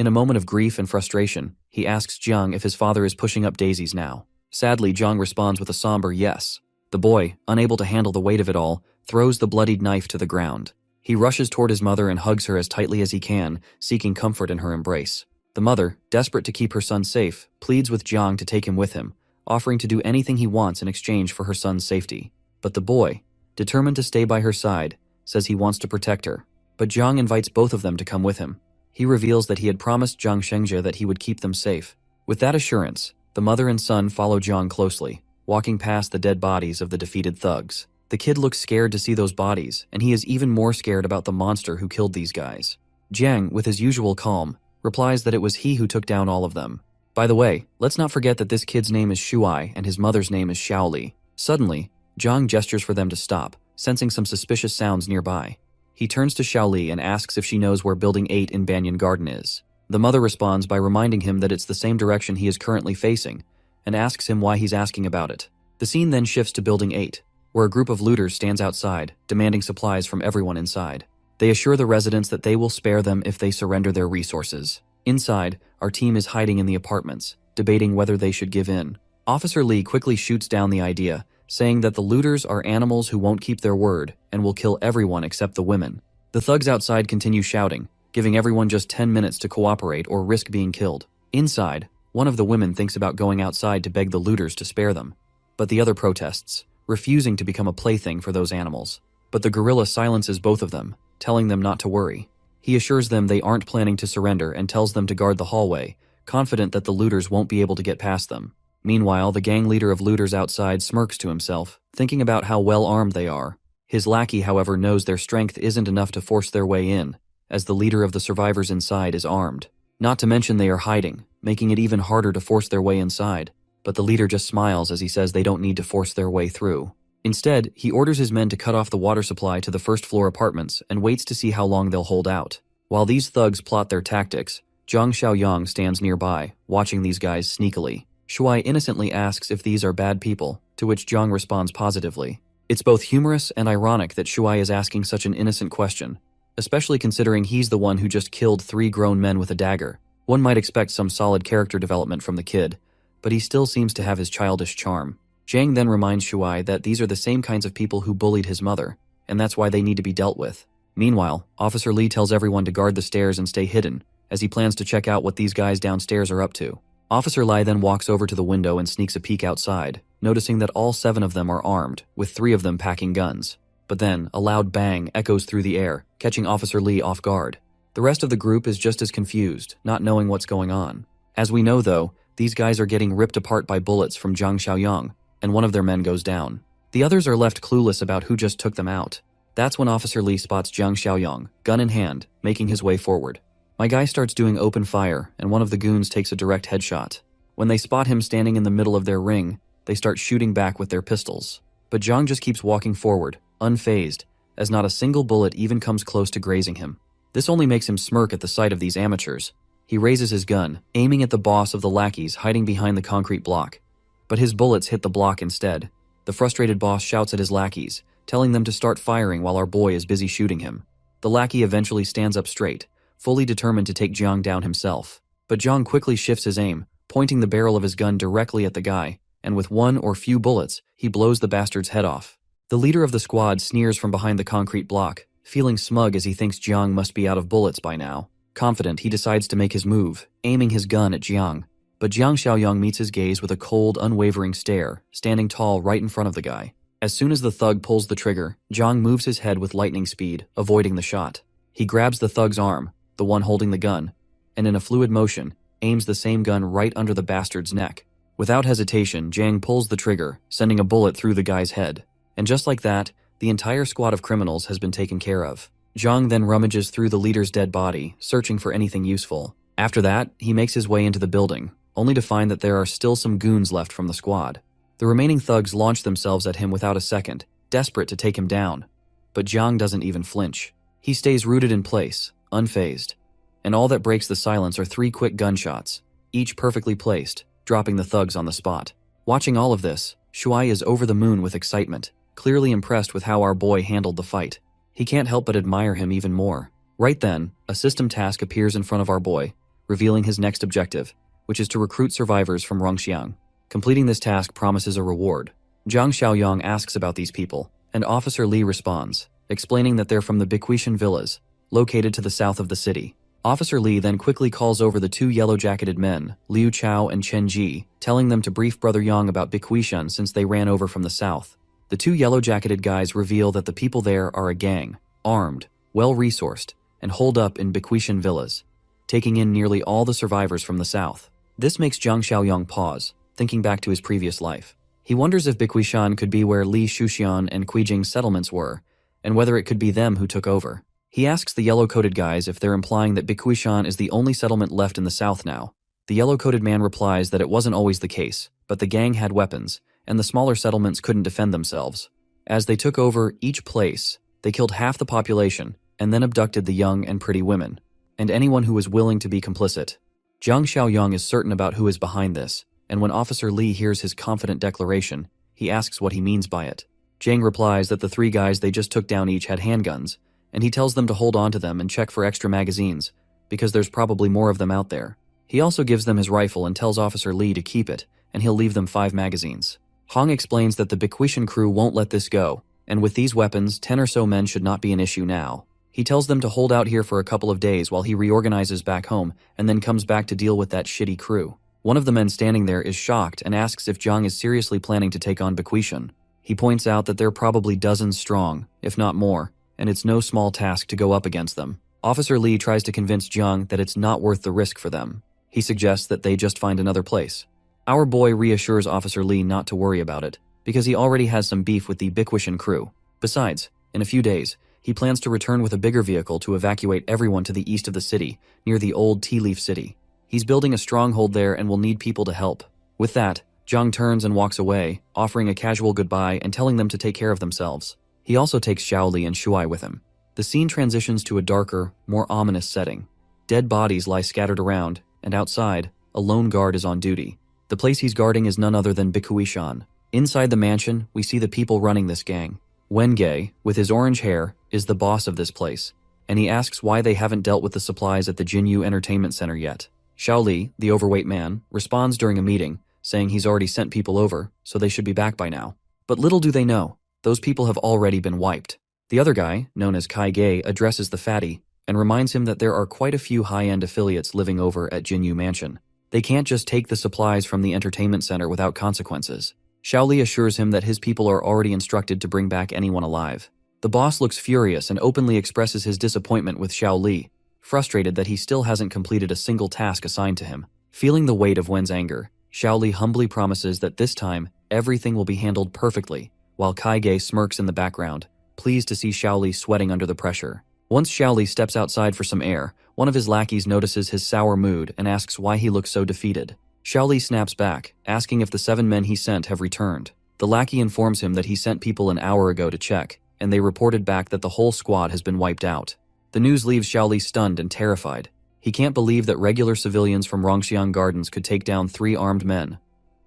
In a moment of grief and frustration, he asks Jiang if his father is pushing up daisies now. Sadly, Jiang responds with a somber yes. The boy, unable to handle the weight of it all, throws the bloodied knife to the ground. He rushes toward his mother and hugs her as tightly as he can, seeking comfort in her embrace. The mother, desperate to keep her son safe, pleads with Jiang to take him with him, offering to do anything he wants in exchange for her son's safety. But the boy, determined to stay by her side, says he wants to protect her. But Jiang invites both of them to come with him. He reveals that he had promised Jiang Shengzhe that he would keep them safe. With that assurance, the mother and son follow Jiang closely, walking past the dead bodies of the defeated thugs. The kid looks scared to see those bodies, and he is even more scared about the monster who killed these guys. Jiang, with his usual calm, replies that it was he who took down all of them. By the way, let's not forget that this kid's name is Shuai and his mother's name is Shaoli. Suddenly, Jiang gestures for them to stop, sensing some suspicious sounds nearby. He turns to Shaoli and asks if she knows where Building 8 in Banyan Garden is. The mother responds by reminding him that it's the same direction he is currently facing, and asks him why he's asking about it. The scene then shifts to Building 8, where a group of looters stands outside, demanding supplies from everyone inside. They assure the residents that they will spare them if they surrender their resources. Inside, our team is hiding in the apartments, debating whether they should give in. Officer Lee quickly shoots down the idea, saying that the looters are animals who won't keep their word and will kill everyone except the women. The thugs outside continue shouting, giving everyone just 10 minutes to cooperate or risk being killed. Inside, one of the women thinks about going outside to beg the looters to spare them, but the other protests, refusing to become a plaything for those animals. But the gorilla silences both of them, telling them not to worry. He assures them they aren't planning to surrender and tells them to guard the hallway, confident that the looters won't be able to get past them. Meanwhile, the gang leader of looters outside smirks to himself, thinking about how well armed they are. His lackey, however, knows their strength isn't enough to force their way in, as the leader of the survivors inside is armed. Not to mention they are hiding, making it even harder to force their way inside. But the leader just smiles as he says they don't need to force their way through. Instead, he orders his men to cut off the water supply to the first-floor apartments and waits to see how long they'll hold out. While these thugs plot their tactics, Zhang Xiaoyang stands nearby, watching these guys sneakily. Shuai innocently asks if these are bad people, to which Jiang responds positively. It's both humorous and ironic that Shuai is asking such an innocent question, especially considering he's the one who just killed 3 grown men with a dagger. One might expect some solid character development from the kid, but he still seems to have his childish charm. Jiang then reminds Shuai that these are the same kinds of people who bullied his mother, and that's why they need to be dealt with. Meanwhile, Officer Lee tells everyone to guard the stairs and stay hidden, as he plans to check out what these guys downstairs are up to. Officer Lai then walks over to the window and sneaks a peek outside, noticing that all 7 of them are armed, with 3 of them packing guns. But then, a loud bang echoes through the air, catching Officer Lee off guard. The rest of the group is just as confused, not knowing what's going on. As we know though, these guys are getting ripped apart by bullets from Zhang Xiaoyang, and one of their men goes down. The others are left clueless about who just took them out. That's when Officer Lee spots Zhang Xiaoyang, gun in hand, making his way forward. My guy starts doing open fire, and one of the goons takes a direct headshot. When they spot him standing in the middle of their ring, they start shooting back with their pistols. But Zhang just keeps walking forward, unfazed, as not a single bullet even comes close to grazing him. This only makes him smirk at the sight of these amateurs. He raises his gun, aiming at the boss of the lackeys hiding behind the concrete block. But his bullets hit the block instead. The frustrated boss shouts at his lackeys, telling them to start firing while our boy is busy shooting him. The lackey eventually stands up straight, fully determined to take Jiang down himself. But Jiang quickly shifts his aim, pointing the barrel of his gun directly at the guy, and with one or few bullets, he blows the bastard's head off. The leader of the squad sneers from behind the concrete block, feeling smug as he thinks Jiang must be out of bullets by now. Confident, he decides to make his move, aiming his gun at Jiang. But Zhang Xiaoyang meets his gaze with a cold, unwavering stare, standing tall right in front of the guy. As soon as the thug pulls the trigger, Jiang moves his head with lightning speed, avoiding the shot. He grabs the thug's arm, the one holding the gun, and in a fluid motion, aims the same gun right under the bastard's neck. Without hesitation, Jiang pulls the trigger, sending a bullet through the guy's head. And just like that, the entire squad of criminals has been taken care of. Jiang then rummages through the leader's dead body, searching for anything useful. After that, he makes his way into the building, only to find that there are still some goons left from the squad. The remaining thugs launch themselves at him without a second, desperate to take him down. But Jiang doesn't even flinch. He stays rooted in place, unfazed. And all that breaks the silence are 3 quick gunshots, each perfectly placed, dropping the thugs on the spot. Watching all of this, Shuai is over the moon with excitement, clearly impressed with how our boy handled the fight. He can't help but admire him even more. Right then, a system task appears in front of our boy, revealing his next objective, which is to recruit survivors from Rongxiang. Completing this task promises a reward. Zhang Xiaoyang asks about these people, and Officer Li responds, explaining that they're from the Biquishan villas, located to the south of the city. Officer Li then quickly calls over the two yellow-jacketed men, Liu Chao and Chen Ji, telling them to brief Brother Yang about Biquishan since they ran over from the south. The two yellow-jacketed guys reveal that the people there are a gang, armed, well-resourced, and holed up in Biquishan villas, taking in nearly all the survivors from the south. This makes Zhang Xiaoyang pause, thinking back to his previous life. He wonders if Biquishan could be where Li Shuxian and Quijing's settlements were, and whether it could be them who took over. He asks the yellow-coated guys if they're implying that Biquishan is the only settlement left in the south now. The yellow-coated man replies that it wasn't always the case, but the gang had weapons, and the smaller settlements couldn't defend themselves. As they took over each place, they killed half the population, and then abducted the young and pretty women, and anyone who was willing to be complicit. Zhang Xiaoyang is certain about who is behind this, and when Officer Li hears his confident declaration, he asks what he means by it. Zhang replies that the three guys they just took down each had handguns, and he tells them to hold on to them and check for extra magazines, because there's probably more of them out there. He also gives them his rifle and tells Officer Li to keep it, and he'll leave them 5 magazines. Hong explains that the Biquishan crew won't let this go, and with these weapons, 10 or so men should not be an issue now. He tells them to hold out here for a couple of days while he reorganizes back home and then comes back to deal with that shitty crew. One of the men standing there is shocked and asks if Zhang is seriously planning to take on Biquishan. He points out that they're probably dozens strong, if not more, and it's no small task to go up against them. Officer Li tries to convince Zhang that it's not worth the risk for them. He suggests that they just find another place. Our boy reassures Officer Li not to worry about it, because he already has some beef with the Biquishan crew. Besides, in a few days, he plans to return with a bigger vehicle to evacuate everyone to the east of the city, near the old Tea Leaf City. He's building a stronghold there and will need people to help. With that, Zhang turns and walks away, offering a casual goodbye and telling them to take care of themselves. He also takes Xiaoli and Shuai with him. The scene transitions to a darker, more ominous setting. Dead bodies lie scattered around, and outside, a lone guard is on duty. The place he's guarding is none other than Biquishan. Inside the mansion, we see the people running this gang. Wenge, with his orange hair, is the boss of this place, and he asks why they haven't dealt with the supplies at the Jinyu Entertainment Center yet. Xiaoli, the overweight man, responds during a meeting, saying he's already sent people over, so they should be back by now. But little do they know, those people have already been wiped. The other guy, known as Kai Gay, addresses the fatty and reminds him that there are quite a few high-end affiliates living over at Jinyu Mansion. They can't just take the supplies from the entertainment center without consequences. Xiaoli assures him that his people are already instructed to bring back anyone alive. The boss looks furious and openly expresses his disappointment with Xiaoli, frustrated that he still hasn't completed a single task assigned to him. Feeling the weight of Wen's anger, Xiaoli humbly promises that this time, everything will be handled perfectly, while Kaige smirks in the background, pleased to see Xiaoli sweating under the pressure. Once Xiaoli steps outside for some air, one of his lackeys notices his sour mood and asks why he looks so defeated. Xiaoli snaps back, asking if the 7 men he sent have returned. The lackey informs him that he sent people an hour ago to check, and they reported back that the whole squad has been wiped out. The news leaves Xiaoli stunned and terrified. He can't believe that regular civilians from Rongxiang Gardens could take down 3 armed men.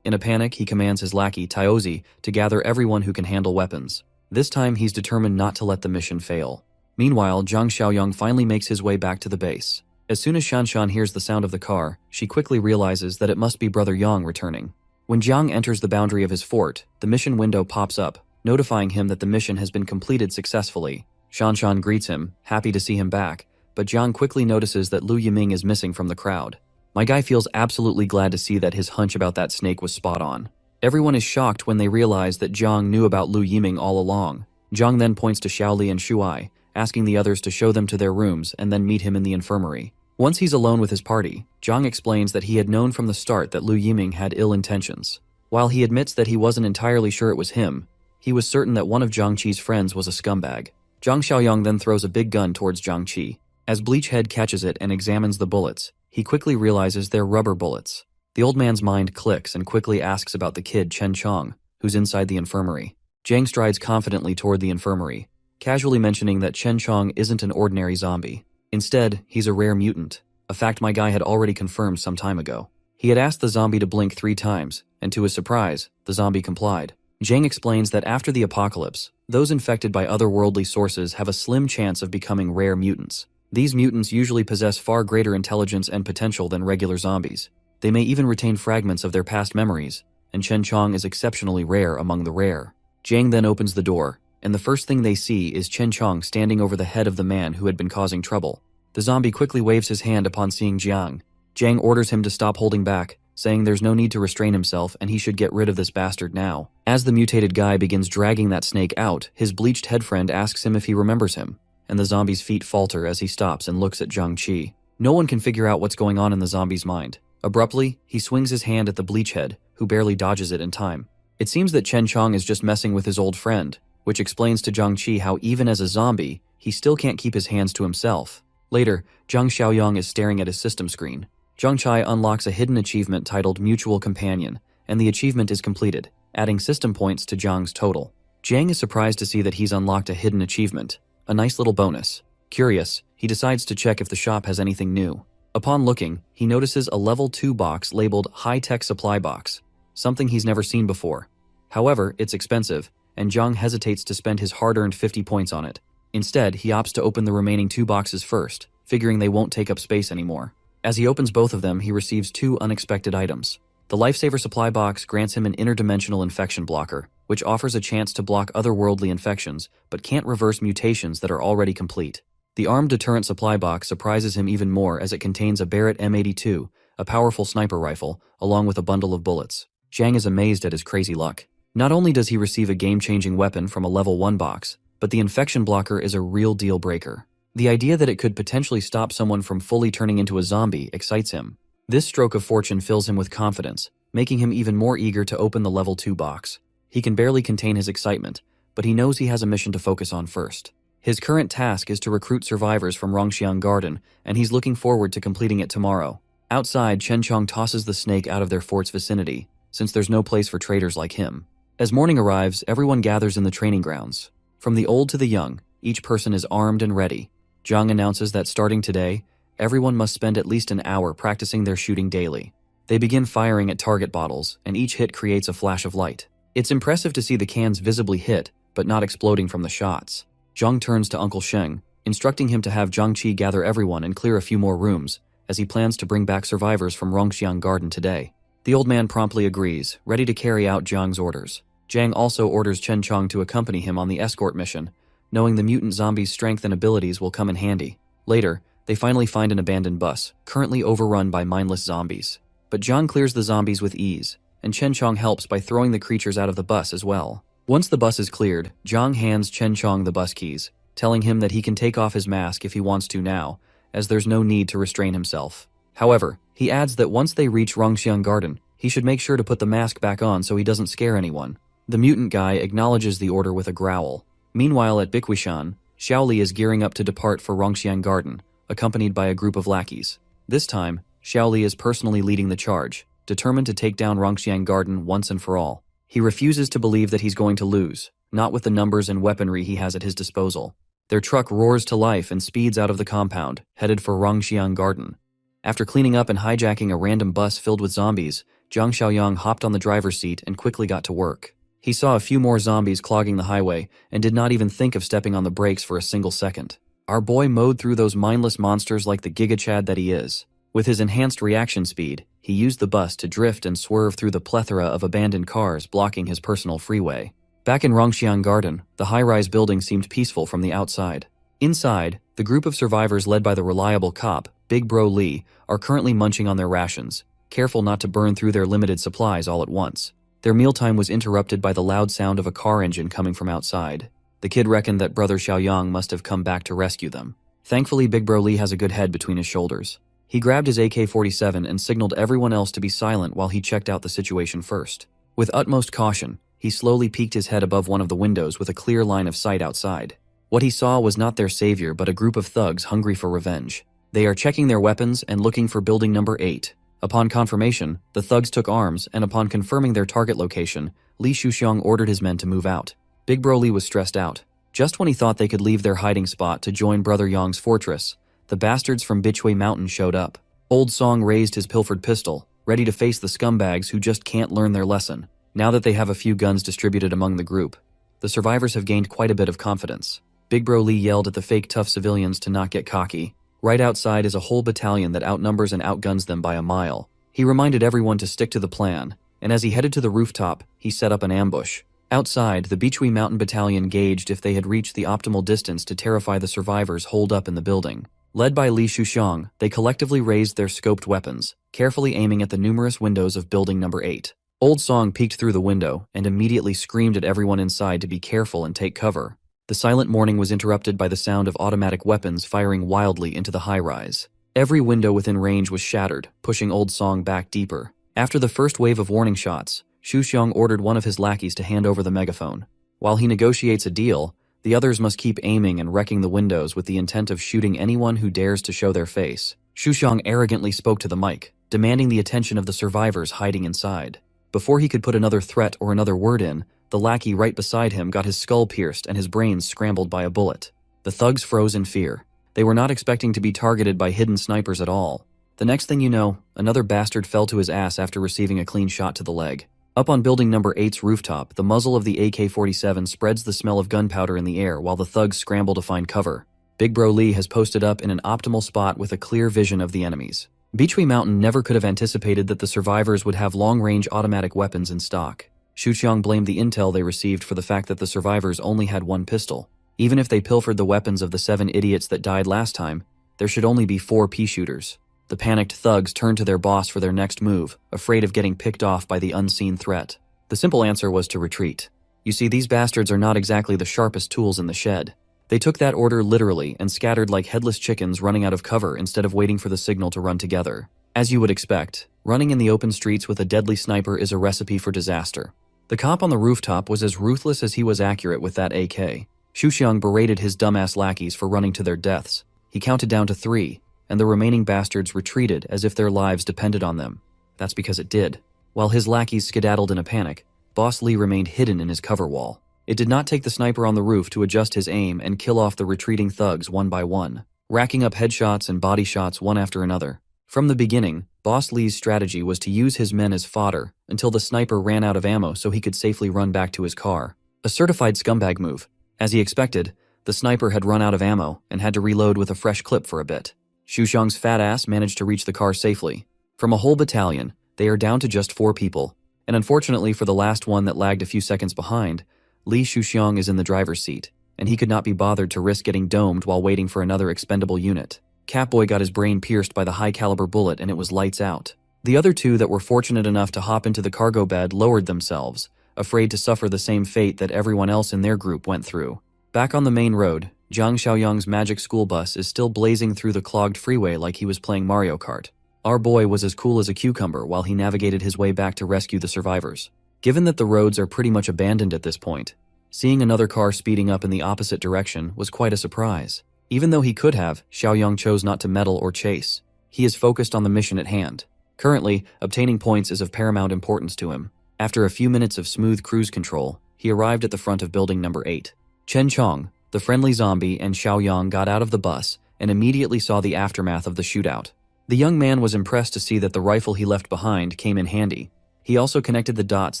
In a panic, he commands his lackey, Taozi, to gather everyone who can handle weapons. This time, he's determined not to let the mission fail. Meanwhile, Zhang Xiaoyang finally makes his way back to the base. As soon as Shanshan hears the sound of the car, she quickly realizes that it must be Brother Yang returning. When Jiang enters the boundary of his fort, the mission window pops up, notifying him that the mission has been completed successfully. Shanshan greets him, happy to see him back, but Jiang quickly notices that Lu Yiming is missing from the crowd. My guy feels absolutely glad to see that his hunch about that snake was spot on. Everyone is shocked when they realize that Jiang knew about Lu Yiming all along. Jiang then points to Xiaoli and Shuai, asking the others to show them to their rooms and then meet him in the infirmary. Once he's alone with his party, Jiang explains that he had known from the start that Lu Yiming had ill intentions. While he admits that he wasn't entirely sure it was him, he was certain that one of Jiang Qi's friends was a scumbag. Zhang Xiaoyang then throws a big gun towards Jiang Qi. As Bleachhead catches it and examines the bullets, he quickly realizes they're rubber bullets. The old man's mind clicks and quickly asks about the kid Chen Chong, who's inside the infirmary. Jiang strides confidently toward the infirmary, casually mentioning that Chen Chong isn't an ordinary zombie. Instead, he's a rare mutant, a fact my guy had already confirmed some time ago. He had asked the zombie to blink 3 times, and to his surprise, the zombie complied. Jiang explains that after the apocalypse, those infected by otherworldly sources have a slim chance of becoming rare mutants. These mutants usually possess far greater intelligence and potential than regular zombies. They may even retain fragments of their past memories, and Chen Chong is exceptionally rare among the rare. Jiang then opens the door, and the first thing they see is Chen Chong standing over the head of the man who had been causing trouble. The zombie quickly waves his hand upon seeing Jiang. Jiang orders him to stop holding back, saying there's no need to restrain himself and he should get rid of this bastard now. As the mutated guy begins dragging that snake out, his bleached head friend asks him if he remembers him, and the zombie's feet falter as he stops and looks at Zhang Qi. No one can figure out what's going on in the zombie's mind. Abruptly, he swings his hand at the bleach head, who barely dodges it in time. It seems that Chen Chong is just messing with his old friend, which explains to Zhang Qi how even as a zombie, he still can't keep his hands to himself. Later, Zhang Xiaoyang is staring at his system screen. Zhang Chai unlocks a hidden achievement titled Mutual Companion, and the achievement is completed, adding system points to Zhang's total. Jiang is surprised to see that he's unlocked a hidden achievement, a nice little bonus. Curious, he decides to check if the shop has anything new. Upon looking, he notices a level 2 box labeled High-Tech Supply Box, something he's never seen before. However, it's expensive, and Zhang hesitates to spend his hard-earned 50 points on it. Instead, he opts to open the remaining 2 boxes first, figuring they won't take up space anymore. As he opens both of them, he receives 2 unexpected items. The Lifesaver Supply Box grants him an interdimensional infection blocker, which offers a chance to block otherworldly infections, but can't reverse mutations that are already complete. The Armed Deterrent Supply Box surprises him even more as it contains a Barrett M82, a powerful sniper rifle, along with a bundle of bullets. Jiang is amazed at his crazy luck. Not only does he receive a game-changing weapon from a level 1 box, but the infection blocker is a real deal breaker. The idea that it could potentially stop someone from fully turning into a zombie excites him. This stroke of fortune fills him with confidence, making him even more eager to open the level 2 box. He can barely contain his excitement, but he knows he has a mission to focus on first. His current task is to recruit survivors from Rongxiang Garden, and he's looking forward to completing it tomorrow. Outside, Chen Chong tosses the snake out of their fort's vicinity, since there's no place for traitors like him. As morning arrives, everyone gathers in the training grounds. From the old to the young, each person is armed and ready. Zhang announces that starting today, everyone must spend at least an hour practicing their shooting daily. They begin firing at target bottles, and each hit creates a flash of light. It's impressive to see the cans visibly hit, but not exploding from the shots. Zhang turns to Uncle Sheng, instructing him to have Zhang Qi gather everyone and clear a few more rooms, as he plans to bring back survivors from Rongxiang Garden today. The old man promptly agrees, ready to carry out Zhang's orders. Jiang also orders Chen Chong to accompany him on the escort mission, knowing the mutant zombie's strength and abilities will come in handy. Later, they finally find an abandoned bus, currently overrun by mindless zombies. But Zhang clears the zombies with ease, and Chen Chong helps by throwing the creatures out of the bus as well. Once the bus is cleared, Zhang hands Chen Chong the bus keys, telling him that he can take off his mask if he wants to now, as there's no need to restrain himself. However, he adds that once they reach Rongxiang Garden, he should make sure to put the mask back on so he doesn't scare anyone. The mutant guy acknowledges the order with a growl. Meanwhile at Bikuishan, Xiaoli is gearing up to depart for Rongxiang Garden, accompanied by a group of lackeys. This time, Xiaoli is personally leading the charge, determined to take down Rongxiang Garden once and for all. He refuses to believe that he's going to lose, not with the numbers and weaponry he has at his disposal. Their truck roars to life and speeds out of the compound, headed for Rongxiang Garden. After cleaning up and hijacking a random bus filled with zombies, Zhang Xiaoyang hopped on the driver's seat and quickly got to work. He saw a few more zombies clogging the highway and did not even think of stepping on the brakes for a single second. Our boy mowed through those mindless monsters like the gigachad that he is. With his enhanced reaction speed, he used the bus to drift and swerve through the plethora of abandoned cars blocking his personal freeway. Back in Rongxiang Garden, the high-rise building seemed peaceful from the outside. Inside, the group of survivors led by the reliable cop, Big Bro Lee, are currently munching on their rations, careful not to burn through their limited supplies all at once. Their mealtime was interrupted by the loud sound of a car engine coming from outside. The kid reckoned that Brother Xiaoyang must have come back to rescue them. Thankfully, Big Bro Lee has a good head between his shoulders. He grabbed his AK-47 and signaled everyone else to be silent while he checked out the situation first. With utmost caution, he slowly peeked his head above one of the windows with a clear line of sight outside. What he saw was not their savior but a group of thugs hungry for revenge. They are checking their weapons and looking for building number 8. Upon confirmation, the thugs took arms, and upon confirming their target location, Li Shuxiang ordered his men to move out. Big Bro Li was stressed out. Just when he thought they could leave their hiding spot to join Brother Yang's fortress, the bastards from Bichwei Mountain showed up. Old Song raised his pilfered pistol, ready to face the scumbags who just can't learn their lesson. Now that they have a few guns distributed among the group, the survivors have gained quite a bit of confidence. Big Bro Li yelled at the fake tough civilians to not get cocky, Right outside is a whole battalion that outnumbers and outguns them by a mile. He reminded everyone to stick to the plan, and as he headed to the rooftop, he set up an ambush. Outside, the Beachui Mountain Battalion gauged if they had reached the optimal distance to terrify the survivors holed up in the building. Led by Li Shuxiang, they collectively raised their scoped weapons, carefully aiming at the numerous windows of building number 8. Old Song peeked through the window and immediately screamed at everyone inside to be careful and take cover. The silent morning was interrupted by the sound of automatic weapons firing wildly into the high-rise. Every window within range was shattered, pushing Old Song back deeper. After the first wave of warning shots, Shuxiang ordered one of his lackeys to hand over the megaphone. While he negotiates a deal, the others must keep aiming and wrecking the windows with the intent of shooting anyone who dares to show their face. Shuxiang arrogantly spoke to the mic, demanding the attention of the survivors hiding inside. Before he could put another threat or another word in, the lackey right beside him got his skull pierced and his brains scrambled by a bullet. The thugs froze in fear. They were not expecting to be targeted by hidden snipers at all. The next thing you know, another bastard fell to his ass after receiving a clean shot to the leg. Up on building number 8's rooftop, the muzzle of the AK-47 spreads the smell of gunpowder in the air while the thugs scramble to find cover. Big Bro Lee has posted up in an optimal spot with a clear vision of the enemies. Beachui Mountain never could have anticipated that the survivors would have long-range automatic weapons in stock. Shuxiang blamed the intel they received for the fact that the survivors only had one pistol. Even if they pilfered the weapons of the 7 idiots that died last time, there should only be 4 pea-shooters. The panicked thugs turned to their boss for their next move, afraid of getting picked off by the unseen threat. The simple answer was to retreat. You see, these bastards are not exactly the sharpest tools in the shed. They took that order literally and scattered like headless chickens running out of cover instead of waiting for the signal to run together. As you would expect, running in the open streets with a deadly sniper is a recipe for disaster. The cop on the rooftop was as ruthless as he was accurate with that AK. Shuxiang berated his dumbass lackeys for running to their deaths. He counted down to 3, and the remaining bastards retreated as if their lives depended on them. That's because it did. While his lackeys skedaddled in a panic, Boss Lee remained hidden in his cover wall. It did not take the sniper on the roof to adjust his aim and kill off the retreating thugs one by one, racking up headshots and body shots one after another. From the beginning, Boss Lee's strategy was to use his men as fodder until the sniper ran out of ammo so he could safely run back to his car. A certified scumbag move. As he expected, the sniper had run out of ammo and had to reload with a fresh clip for a bit. Shuxiang's fat ass managed to reach the car safely. From a whole battalion, they are down to just 4 people, and unfortunately for the last one that lagged a few seconds behind, Li Shuxiang is in the driver's seat, and he could not be bothered to risk getting domed while waiting for another expendable unit. Catboy got his brain pierced by the high-caliber bullet and it was lights out. The other 2 that were fortunate enough to hop into the cargo bed lowered themselves, afraid to suffer the same fate that everyone else in their group went through. Back on the main road, Jiang Xiaoyang's magic school bus is still blazing through the clogged freeway like he was playing Mario Kart. Our boy was as cool as a cucumber while he navigated his way back to rescue the survivors. Given that the roads are pretty much abandoned at this point, seeing another car speeding up in the opposite direction was quite a surprise. Even though he could have, Xiaoyang chose not to meddle or chase. He is focused on the mission at hand. Currently, obtaining points is of paramount importance to him. After a few minutes of smooth cruise control, he arrived at the front of building number 8. Chen Chong, the friendly zombie, and Xiaoyang got out of the bus and immediately saw the aftermath of the shootout. The young man was impressed to see that the rifle he left behind came in handy. He also connected the dots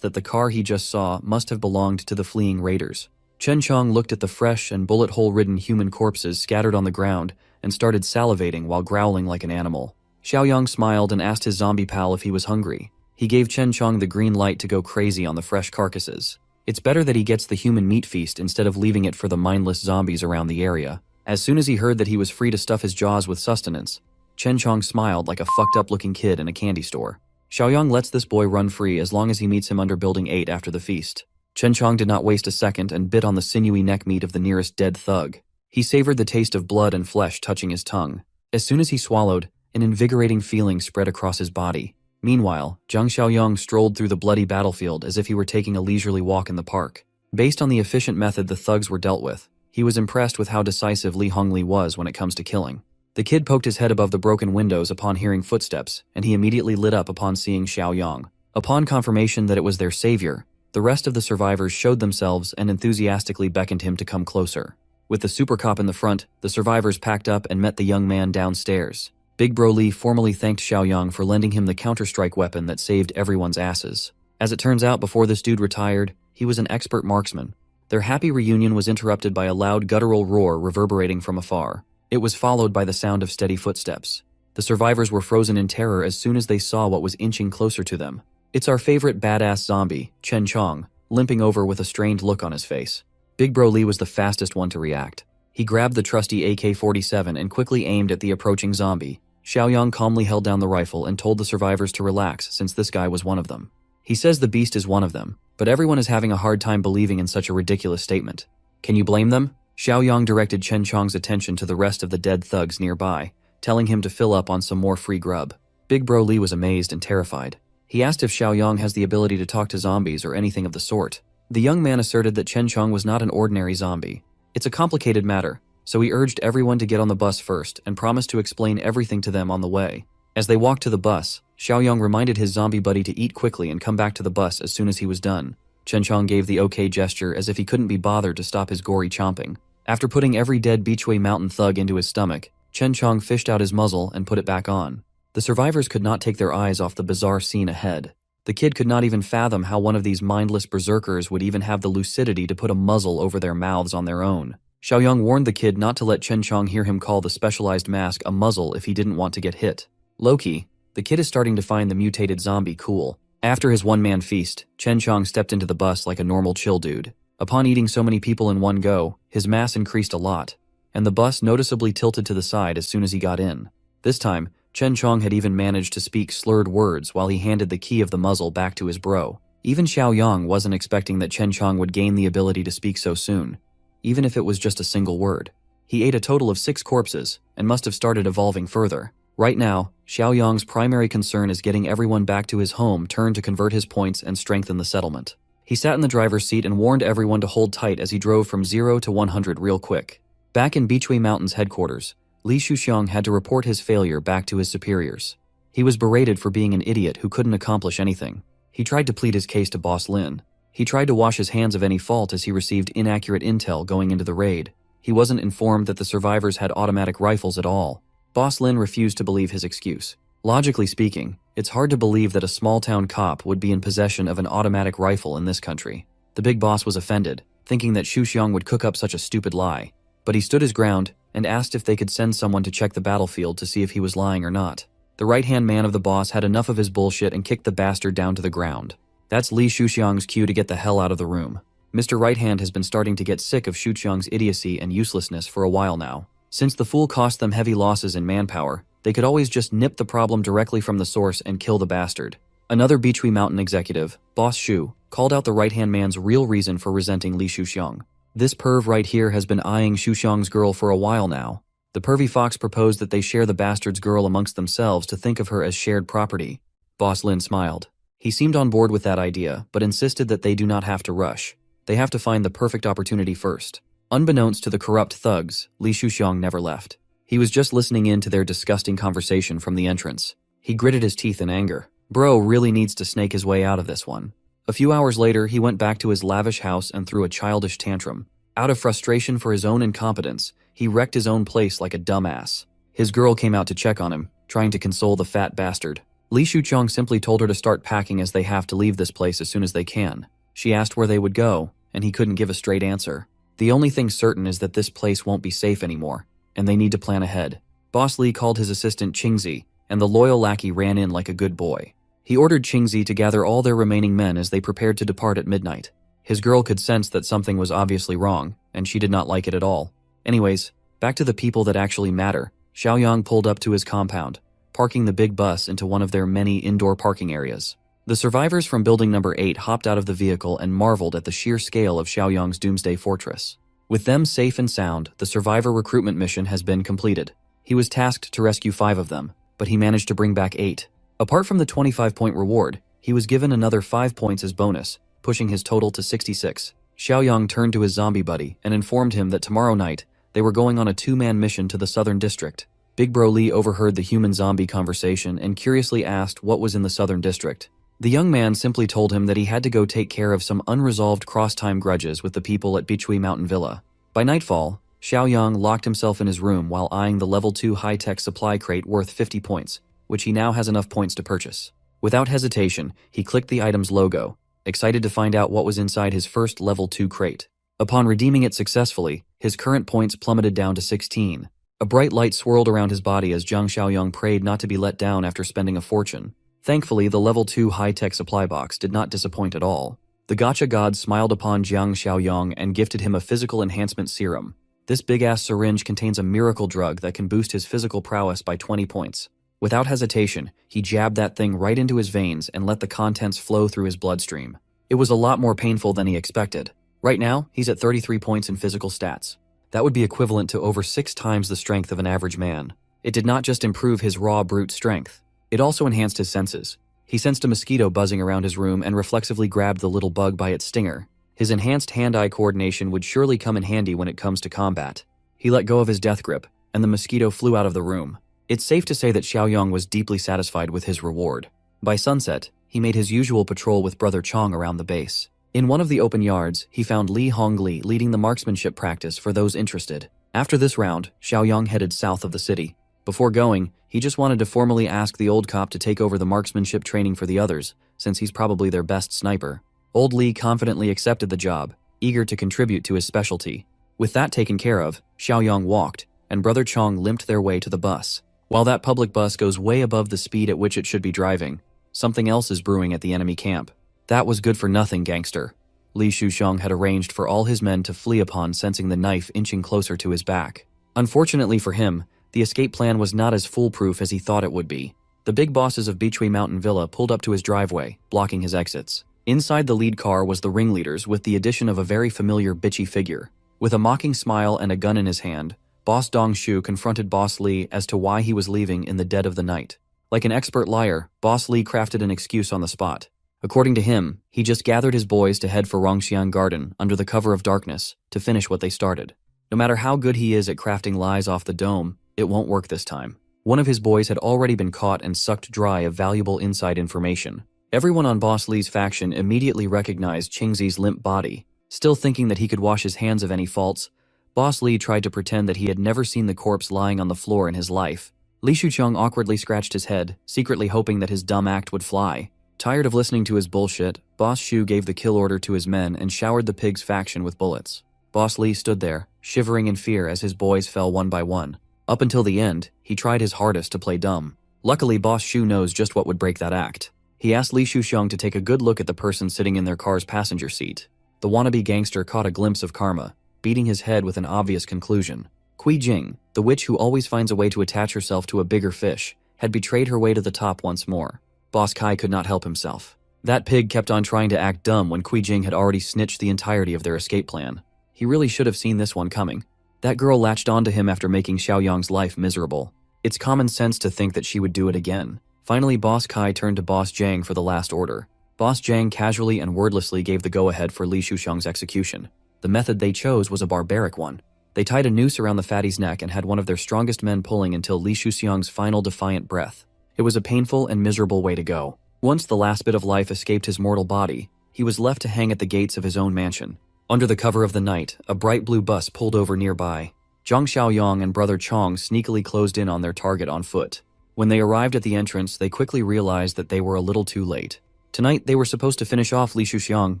that the car he just saw must have belonged to the fleeing raiders. Chen Chong looked at the fresh and bullet hole-ridden human corpses scattered on the ground and started salivating while growling like an animal. Xiaoyang smiled and asked his zombie pal if he was hungry. He gave Chen Chong the green light to go crazy on the fresh carcasses. It's better that he gets the human meat feast instead of leaving it for the mindless zombies around the area. As soon as he heard that he was free to stuff his jaws with sustenance, Chen Chong smiled like a fucked-up-looking kid in a candy store. Xiaoyang lets this boy run free as long as he meets him under Building 8 after the feast. Chen Chong did not waste a second and bit on the sinewy neck meat of the nearest dead thug. He savored the taste of blood and flesh touching his tongue. As soon as he swallowed, an invigorating feeling spread across his body. Meanwhile, Jiang Xiaoyang strolled through the bloody battlefield as if he were taking a leisurely walk in the park. Based on the efficient method the thugs were dealt with, he was impressed with how decisive Li Hongli was when it comes to killing. The kid poked his head above the broken windows upon hearing footsteps, and he immediately lit up upon seeing Xiaoyang. Upon confirmation that it was their savior, the rest of the survivors showed themselves and enthusiastically beckoned him to come closer. With the super cop in the front, the survivors packed up and met the young man downstairs. Big Bro Lee formally thanked Xiaoyang for lending him the counter-strike weapon that saved everyone's asses. As it turns out, before this dude retired, he was an expert marksman. Their happy reunion was interrupted by a loud guttural roar reverberating from afar. It was followed by the sound of steady footsteps. The survivors were frozen in terror as soon as they saw what was inching closer to them. It's our favorite badass zombie, Chen Chong, limping over with a strained look on his face. Big Bro Lee was the fastest one to react. He grabbed the trusty AK-47 and quickly aimed at the approaching zombie. Xiaoyang calmly held down the rifle and told the survivors to relax since this guy was one of them. He says the beast is one of them, but everyone is having a hard time believing in such a ridiculous statement. Can you blame them? Xiaoyang directed Chen Chong's attention to the rest of the dead thugs nearby, telling him to fill up on some more free grub. Big Bro Lee was amazed and terrified. He asked if Xiaoyang has the ability to talk to zombies or anything of the sort. The young man asserted that Chen Chong was not an ordinary zombie. It's a complicated matter, so he urged everyone to get on the bus first and promised to explain everything to them on the way. As they walked to the bus, Xiaoyang reminded his zombie buddy to eat quickly and come back to the bus as soon as he was done. Chen Chong gave the okay gesture as if he couldn't be bothered to stop his gory chomping. After putting every dead Beachway Mountain thug into his stomach, Chen Chong fished out his muzzle and put it back on. The survivors could not take their eyes off the bizarre scene ahead. The kid could not even fathom how one of these mindless berserkers would even have the lucidity to put a muzzle over their mouths on their own. Xiaoyang warned the kid not to let Chen Chong hear him call the specialized mask a muzzle if he didn't want to get hit. Low-key, the kid is starting to find the mutated zombie cool. After his one-man feast, Chen Chong stepped into the bus like a normal chill dude. Upon eating so many people in one go, his mass increased a lot, and the bus noticeably tilted to the side as soon as he got in. This time, Chen Chong had even managed to speak slurred words while he handed the key of the muzzle back to his bro. Even Xiaoyang wasn't expecting that Chen Chong would gain the ability to speak so soon, even if it was just a single word. He ate a total of 6 corpses, and must have started evolving further. Right now, Xiaoyang's primary concern is getting everyone back to his home turn to convert his points and strengthen the settlement. He sat in the driver's seat and warned everyone to hold tight as he drove from 0 to 100 real quick. Back in Beachway Mountain's headquarters, Li Shuxiang had to report his failure back to his superiors. He was berated for being an idiot who couldn't accomplish anything. He tried to plead his case to Boss Lin. He tried to wash his hands of any fault as he received inaccurate intel going into the raid. He wasn't informed that the survivors had automatic rifles at all. Boss Lin refused to believe his excuse. Logically speaking, it's hard to believe that a small-town cop would be in possession of an automatic rifle in this country. The big boss was offended, thinking that Shuxiang would cook up such a stupid lie. But he stood his ground and asked if they could send someone to check the battlefield to see if he was lying or not. The right-hand man of the boss had enough of his bullshit and kicked the bastard down to the ground. That's Li Shuxiang's cue to get the hell out of the room. Mr. Right Hand has been starting to get sick of Shuxiang's idiocy and uselessness for a while now. Since the fool cost them heavy losses in manpower, they could always just nip the problem directly from the source and kill the bastard. Another Beachway Mountain executive, Boss Shu, called out the right-hand man's real reason for resenting Li Shuxiang. This perv right here has been eyeing Shuxiang's girl for a while now. The pervy fox proposed that they share the bastard's girl amongst themselves to think of her as shared property. Boss Lin smiled. He seemed on board with that idea, but insisted that they do not have to rush. They have to find the perfect opportunity first. Unbeknownst to the corrupt thugs, Li Shuxiang never left. He was just listening in to their disgusting conversation from the entrance. He gritted his teeth in anger. Bro really needs to snake his way out of this one. A few hours later, he went back to his lavish house and threw a childish tantrum. Out of frustration for his own incompetence, he wrecked his own place like a dumbass. His girl came out to check on him, trying to console the fat bastard. Li Shuxiang simply told her to start packing as they have to leave this place as soon as they can. She asked where they would go, and he couldn't give a straight answer. The only thing certain is that this place won't be safe anymore, and they need to plan ahead. Boss Li called his assistant Qingzi, and the loyal lackey ran in like a good boy. He ordered Qingzi to gather all their remaining men as they prepared to depart at midnight. His girl could sense that something was obviously wrong, and she did not like it at all. Anyways, back to the people that actually matter. Xiaoyang pulled up to his compound, parking the big bus into one of their many indoor parking areas. The survivors from building number 8 hopped out of the vehicle and marveled at the sheer scale of Xiaoyang's doomsday fortress. With them safe and sound, the survivor recruitment mission has been completed. He was tasked to rescue 5 of them, but he managed to bring back 8. Apart from the 25-point reward, he was given another 5 points as bonus, pushing his total to 66. Xiaoyang turned to his zombie buddy and informed him that tomorrow night, they were going on a 2-man mission to the Southern District. Big Bro Lee overheard the human-zombie conversation and curiously asked what was in the Southern District. The young man simply told him that he had to go take care of some unresolved cross-time grudges with the people at Beachway Mountain Villa. By nightfall, Xiaoyang locked himself in his room while eyeing the level 2 high-tech supply crate worth 50 points, which he now has enough points to purchase. Without hesitation, he clicked the item's logo, excited to find out what was inside his first level 2 crate. Upon redeeming it successfully, his current points plummeted down to 16. A bright light swirled around his body as Jiang Xiaoyong prayed not to be let down after spending a fortune. Thankfully, the level 2 high-tech supply box did not disappoint at all. The Gacha god smiled upon Jiang Xiaoyong and gifted him a physical enhancement serum. This big-ass syringe contains a miracle drug that can boost his physical prowess by 20 points. Without hesitation, he jabbed that thing right into his veins and let the contents flow through his bloodstream. It was a lot more painful than he expected. Right now, he's at 33 points in physical stats. That would be equivalent to over 6 times the strength of an average man. It did not just improve his raw brute strength. It also enhanced his senses. He sensed a mosquito buzzing around his room and reflexively grabbed the little bug by its stinger. His enhanced hand-eye coordination would surely come in handy when it comes to combat. He let go of his death grip, and the mosquito flew out of the room. It's safe to say that Xiaoyong was deeply satisfied with his reward. By sunset, he made his usual patrol with Brother Chong around the base. In one of the open yards, he found Li Hongli leading the marksmanship practice for those interested. After this round, Xiaoyong headed south of the city. Before going, he just wanted to formally ask the old cop to take over the marksmanship training for the others, since he's probably their best sniper. Old Li confidently accepted the job, eager to contribute to his specialty. With that taken care of, Xiaoyong walked, and Brother Chong limped their way to the bus. While that public bus goes way above the speed at which it should be driving, something else is brewing at the enemy camp. That was good for nothing, gangster. Li Shuxiang had arranged for all his men to flee upon sensing the knife inching closer to his back. Unfortunately for him, the escape plan was not as foolproof as he thought it would be. The big bosses of Beachui Mountain Villa pulled up to his driveway, blocking his exits. Inside the lead car was the ringleaders with the addition of a very familiar bitchy figure. With a mocking smile and a gun in his hand, Boss Dong Shu confronted Boss Li as to why he was leaving in the dead of the night. Like an expert liar, Boss Li crafted an excuse on the spot. According to him, he just gathered his boys to head for Rongxian Garden under the cover of darkness to finish what they started. No matter how good he is at crafting lies off the dome, it won't work this time. One of his boys had already been caught and sucked dry of valuable inside information. Everyone on Boss Li's faction immediately recognized Qingzi's limp body. Still thinking that he could wash his hands of any faults, Boss Li tried to pretend that he had never seen the corpse lying on the floor in his life. Li Shuqiang awkwardly scratched his head, secretly hoping that his dumb act would fly. Tired of listening to his bullshit, Boss Shu gave the kill order to his men and showered the pig's faction with bullets. Boss Li stood there, shivering in fear as his boys fell one by one. Up until the end, he tried his hardest to play dumb. Luckily, Boss Shu knows just what would break that act. He asked Li Shuxiang to take a good look at the person sitting in their car's passenger seat. The wannabe gangster caught a glimpse of karma, beating his head with an obvious conclusion. Kui Jing, the witch who always finds a way to attach herself to a bigger fish, had betrayed her way to the top once more. Boss Kai could not help himself. That pig kept on trying to act dumb when Kui Jing had already snitched the entirety of their escape plan. He really should have seen this one coming. That girl latched onto him after making Xiaoyong's life miserable. It's common sense to think that she would do it again. Finally, Boss Kai turned to Boss Zhang for the last order. Boss Zhang casually and wordlessly gave the go-ahead for Li Shuxiang's execution. The method they chose was a barbaric one. They tied a noose around the fatty's neck and had one of their strongest men pulling until Li Shuxiang's final defiant breath. It was a painful and miserable way to go. Once the last bit of life escaped his mortal body, he was left to hang at the gates of his own mansion. Under the cover of the night, a bright blue bus pulled over nearby. Zhang Xiaoyong and Brother Chong sneakily closed in on their target on foot. When they arrived at the entrance, they quickly realized that they were a little too late. Tonight, they were supposed to finish off Li Shuxiang,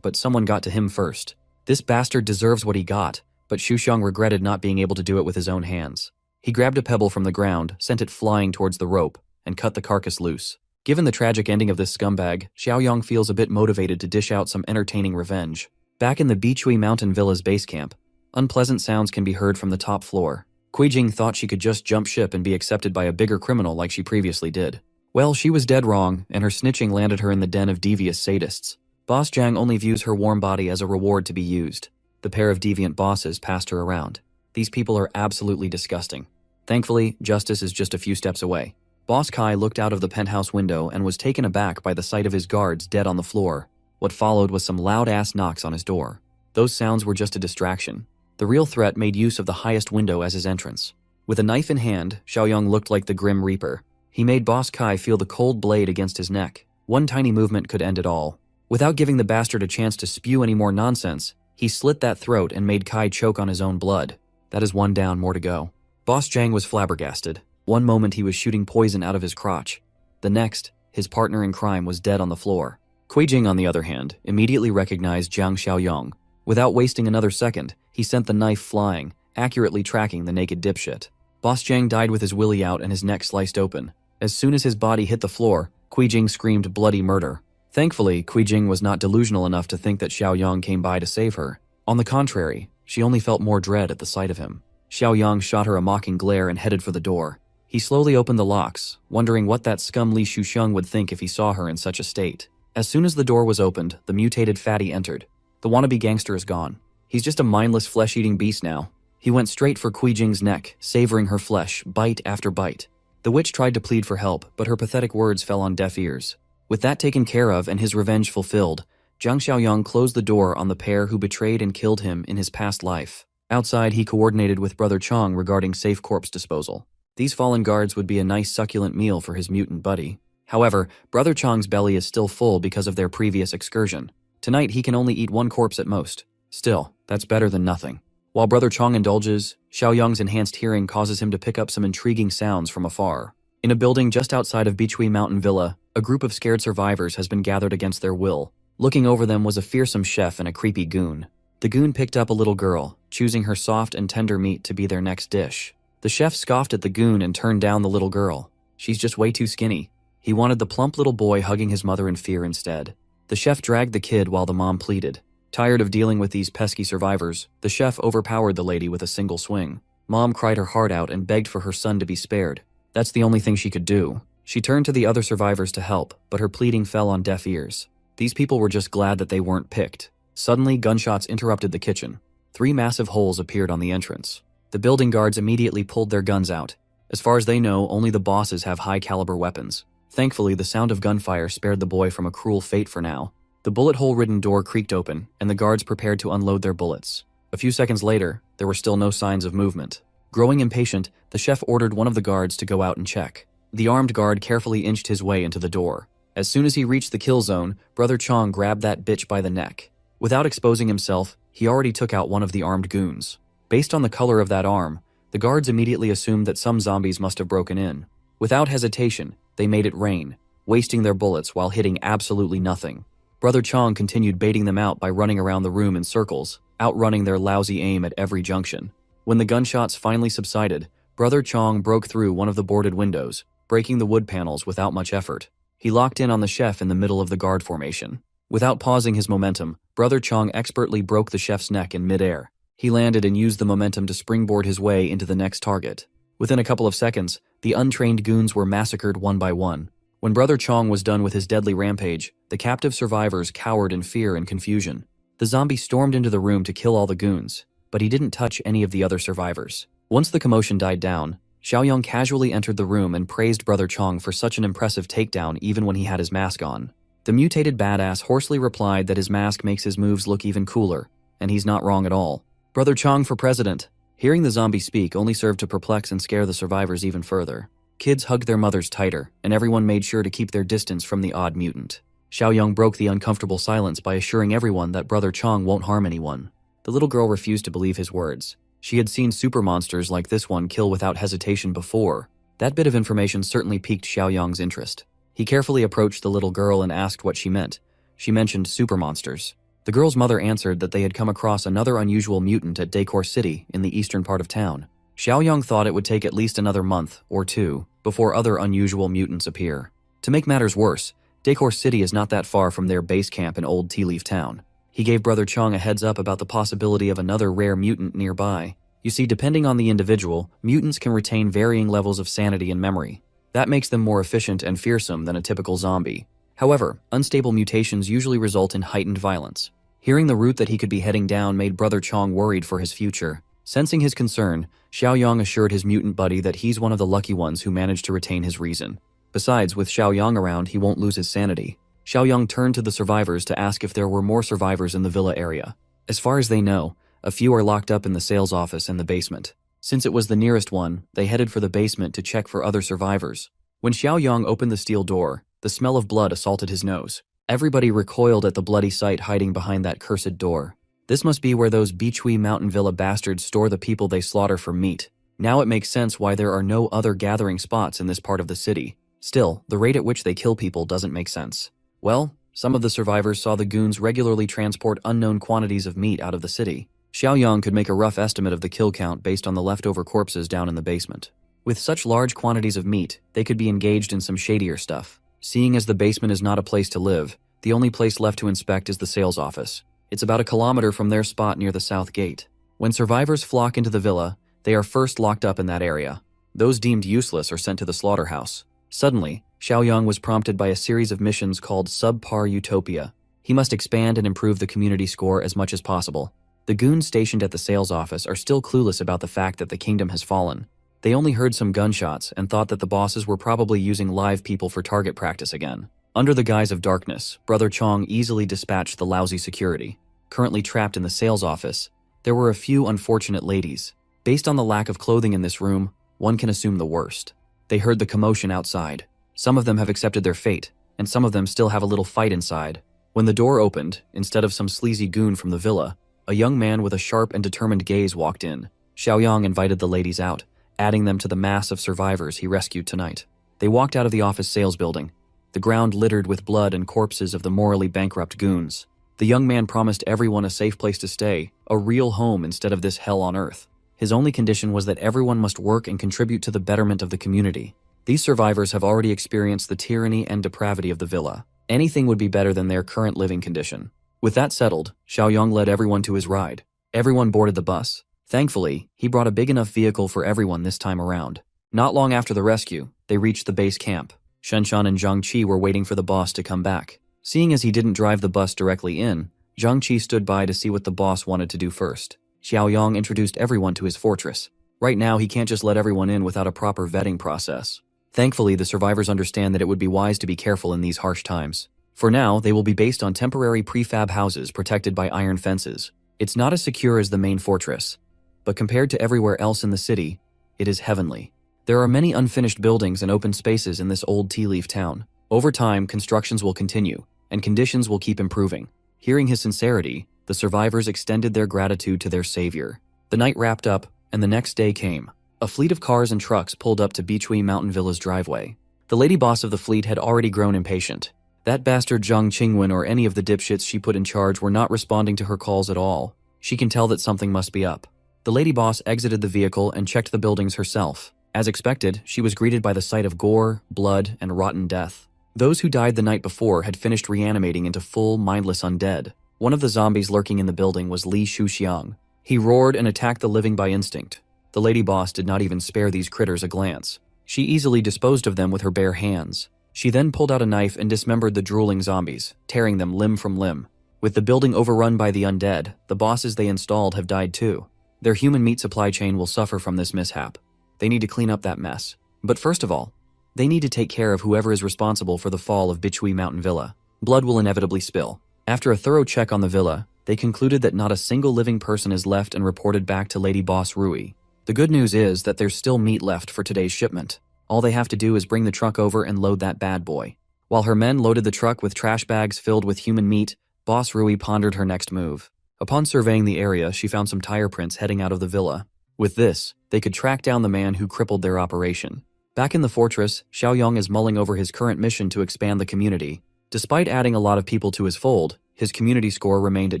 but someone got to him first. This bastard deserves what he got, but Shuxiang regretted not being able to do it with his own hands. He grabbed a pebble from the ground, sent it flying towards the rope, and cut the carcass loose. Given the tragic ending of this scumbag, Xiaoyong feels a bit motivated to dish out some entertaining revenge. Back in the Beachui Mountain Villa's base camp, unpleasant sounds can be heard from the top floor. Kui Jing thought she could just jump ship and be accepted by a bigger criminal like she previously did. Well, she was dead wrong, and her snitching landed her in the den of devious sadists. Boss Zhang only views her warm body as a reward to be used. The pair of deviant bosses passed her around. These people are absolutely disgusting. Thankfully, justice is just a few steps away. Boss Kai looked out of the penthouse window and was taken aback by the sight of his guards dead on the floor. What followed was some loud-ass knocks on his door. Those sounds were just a distraction. The real threat made use of the highest window as his entrance. With a knife in hand, Xiaoyong looked like the Grim Reaper. He made Boss Kai feel the cold blade against his neck. One tiny movement could end it all. Without giving the bastard a chance to spew any more nonsense, he slit that throat and made Kai choke on his own blood. That is one down, more to go. Boss Zhang was flabbergasted. One moment he was shooting poison out of his crotch. The next, his partner in crime was dead on the floor. Kui Jing, on the other hand, immediately recognized Jiang Xiaoyong. Without wasting another second, he sent the knife flying, accurately tracking the naked dipshit. Boss Jiang died with his willy out and his neck sliced open. As soon as his body hit the floor, Jing screamed bloody murder. Thankfully, Jing was not delusional enough to think that Xiaoyang came by to save her. On the contrary, she only felt more dread at the sight of him. Xiaoyang shot her a mocking glare and headed for the door. He slowly opened the locks, wondering what that scum Li Shusheng would think if he saw her in such a state. As soon as the door was opened, the mutated fatty entered. The wannabe gangster is gone. He's just a mindless flesh-eating beast now. He went straight for Jing's neck, savoring her flesh, bite after bite. The witch tried to plead for help, but her pathetic words fell on deaf ears. With that taken care of and his revenge fulfilled, Zhang Xiaoyang closed the door on the pair who betrayed and killed him in his past life. Outside, he coordinated with Brother Chong regarding safe corpse disposal. These fallen guards would be a nice succulent meal for his mutant buddy. However, Brother Chong's belly is still full because of their previous excursion. Tonight, he can only eat one corpse at most. Still, that's better than nothing. While Brother Chong indulges, Xiaoyang's enhanced hearing causes him to pick up some intriguing sounds from afar. In a building just outside of Bichui Mountain Villa, a group of scared survivors has been gathered against their will. Looking over them was a fearsome chef and a creepy goon. The goon picked up a little girl, choosing her soft and tender meat to be their next dish. The chef scoffed at the goon and turned down the little girl. She's just way too skinny. He wanted the plump little boy hugging his mother in fear instead. The chef dragged the kid while the mom pleaded. Tired of dealing with these pesky survivors, the chef overpowered the lady with a single swing. Mom cried her heart out and begged for her son to be spared. That's the only thing she could do. She turned to the other survivors to help, but her pleading fell on deaf ears. These people were just glad that they weren't picked. Suddenly, gunshots interrupted the kitchen. 3 massive holes appeared on the entrance. The building guards immediately pulled their guns out. As far as they know, only the bosses have high-caliber weapons. Thankfully, the sound of gunfire spared the boy from a cruel fate for now. The bullet hole-ridden door creaked open, and the guards prepared to unload their bullets. A few seconds later, there were still no signs of movement. Growing impatient, the chef ordered one of the guards to go out and check. The armed guard carefully inched his way into the door. As soon as he reached the kill zone, Brother Chong grabbed that bitch by the neck. Without exposing himself, he already took out one of the armed goons. Based on the color of that arm, the guards immediately assumed that some zombies must have broken in. Without hesitation, they made it rain, wasting their bullets while hitting absolutely nothing. Brother Chong continued baiting them out by running around the room in circles, outrunning their lousy aim at every junction. When the gunshots finally subsided, Brother Chong broke through one of the boarded windows, breaking the wood panels without much effort. He locked in on the chef in the middle of the guard formation. Without pausing his momentum, Brother Chong expertly broke the chef's neck in midair. He landed and used the momentum to springboard his way into the next target. Within a couple of seconds, the untrained goons were massacred one by one. When Brother Chong was done with his deadly rampage, the captive survivors cowered in fear and confusion. The zombie stormed into the room to kill all the goons, but he didn't touch any of the other survivors. Once the commotion died down, Xiaoyang casually entered the room and praised Brother Chong for such an impressive takedown even when he had his mask on. The mutated badass hoarsely replied that his mask makes his moves look even cooler, and he's not wrong at all. Brother Chong for president. Hearing the zombie speak only served to perplex and scare the survivors even further. Kids hugged their mothers tighter, and everyone made sure to keep their distance from the odd mutant. Xiaoyang broke the uncomfortable silence by assuring everyone that Brother Chong won't harm anyone. The little girl refused to believe his words. She had seen super monsters like this one kill without hesitation before. That bit of information certainly piqued Xiaoyang's interest. He carefully approached the little girl and asked what she meant. She mentioned super monsters. The girl's mother answered that they had come across another unusual mutant at Decor City in the eastern part of town. Xiaoyang thought it would take at least another month or 2 before other unusual mutants appear. To make matters worse, Decor City is not that far from their base camp in Old Tea Leaf Town. He gave Brother Chong a heads up about the possibility of another rare mutant nearby. You see, depending on the individual, mutants can retain varying levels of sanity and memory. That makes them more efficient and fearsome than a typical zombie. However, unstable mutations usually result in heightened violence. Hearing the route that he could be heading down made Brother Chong worried for his future. Sensing his concern, Xiaoyang assured his mutant buddy that he's one of the lucky ones who managed to retain his reason. Besides, with Xiaoyang around, he won't lose his sanity. Xiaoyang turned to the survivors to ask if there were more survivors in the villa area. As far as they know, a few are locked up in the sales office and the basement. Since it was the nearest one, they headed for the basement to check for other survivors. When Xiaoyang opened the steel door, the smell of blood assaulted his nose. Everybody recoiled at the bloody sight hiding behind that cursed door. This must be where those Bichui Mountain Villa bastards store the people they slaughter for meat. Now it makes sense why there are no other gathering spots in this part of the city. Still, the rate at which they kill people doesn't make sense. Well, some of the survivors saw the goons regularly transport unknown quantities of meat out of the city. Xiaoyang could make a rough estimate of the kill count based on the leftover corpses down in the basement. With such large quantities of meat, they could be engaged in some shadier stuff. Seeing as the basement is not a place to live, the only place left to inspect is the sales office. It's about a kilometer from their spot near the south gate. When survivors flock into the villa, they are first locked up in that area. Those deemed useless are sent to the slaughterhouse. Suddenly, Xiaoyang was prompted by a series of missions called Subpar Utopia. He must expand and improve the community score as much as possible. The goons stationed at the sales office are still clueless about the fact that the kingdom has fallen. They only heard some gunshots and thought that the bosses were probably using live people for target practice again. Under the guise of darkness, Brother Chong easily dispatched the lousy security. Currently trapped in the sales office, there were a few unfortunate ladies. Based on the lack of clothing in this room, one can assume the worst. They heard the commotion outside. Some of them have accepted their fate, and some of them still have a little fight inside. When the door opened, instead of some sleazy goon from the villa, a young man with a sharp and determined gaze walked in. Xiaoyang invited the ladies out, adding them to the mass of survivors he rescued tonight. They walked out of the office sales building, the ground littered with blood and corpses of the morally bankrupt goons. The young man promised everyone a safe place to stay, a real home instead of this hell on earth. His only condition was that everyone must work and contribute to the betterment of the community. These survivors have already experienced the tyranny and depravity of the villa. Anything would be better than their current living condition. With that settled, Xiaoyang led everyone to his ride. Everyone boarded the bus. Thankfully, he brought a big enough vehicle for everyone this time around. Not long after the rescue, they reached the base camp. Shenshan and Zhang Qi were waiting for the boss to come back. Seeing as he didn't drive the bus directly in, Zhang Qi stood by to see what the boss wanted to do first. Xiaoyang introduced everyone to his fortress. Right now, he can't just let everyone in without a proper vetting process. Thankfully, the survivors understand that it would be wise to be careful in these harsh times. For now, they will be based on temporary prefab houses protected by iron fences. It's not as secure as the main fortress, but compared to everywhere else in the city, it is heavenly. There are many unfinished buildings and open spaces in this old tea leaf town. Over time, constructions will continue, and conditions will keep improving. Hearing his sincerity, the survivors extended their gratitude to their savior. The night wrapped up, and the next day came. A fleet of cars and trucks pulled up to Beachui Mountain Villa's driveway. The lady boss of the fleet had already grown impatient. That bastard Zhang Qingwen or any of the dipshits she put in charge were not responding to her calls at all. She can tell that something must be up. The lady boss exited the vehicle and checked the buildings herself. As expected, she was greeted by the sight of gore, blood, and rotten death. Those who died the night before had finished reanimating into full, mindless undead. One of the zombies lurking in the building was Li Shuxiang. He roared and attacked the living by instinct. The lady boss did not even spare these critters a glance. She easily disposed of them with her bare hands. She then pulled out a knife and dismembered the drooling zombies, tearing them limb from limb. With the building overrun by the undead, the bosses they installed have died too. Their human meat supply chain will suffer from this mishap. They need to clean up that mess. But first of all, they need to take care of whoever is responsible for the fall of Beachui Mountain Villa. Blood will inevitably spill. After a thorough check on the villa, they concluded that not a single living person is left and reported back to Lady Boss Rui. The good news is that there's still meat left for today's shipment. All they have to do is bring the truck over and load that bad boy. While her men loaded the truck with trash bags filled with human meat, Boss Rui pondered her next move. Upon surveying the area, she found some tire prints heading out of the villa. With this, they could track down the man who crippled their operation. Back in the fortress, Xiaoyang is mulling over his current mission to expand the community. Despite adding a lot of people to his fold, his community score remained at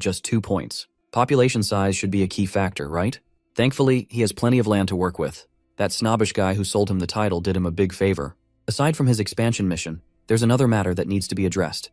just 2 points. Population size should be a key factor, right? Thankfully, he has plenty of land to work with. That snobbish guy who sold him the title did him a big favor. Aside from his expansion mission, there's another matter that needs to be addressed.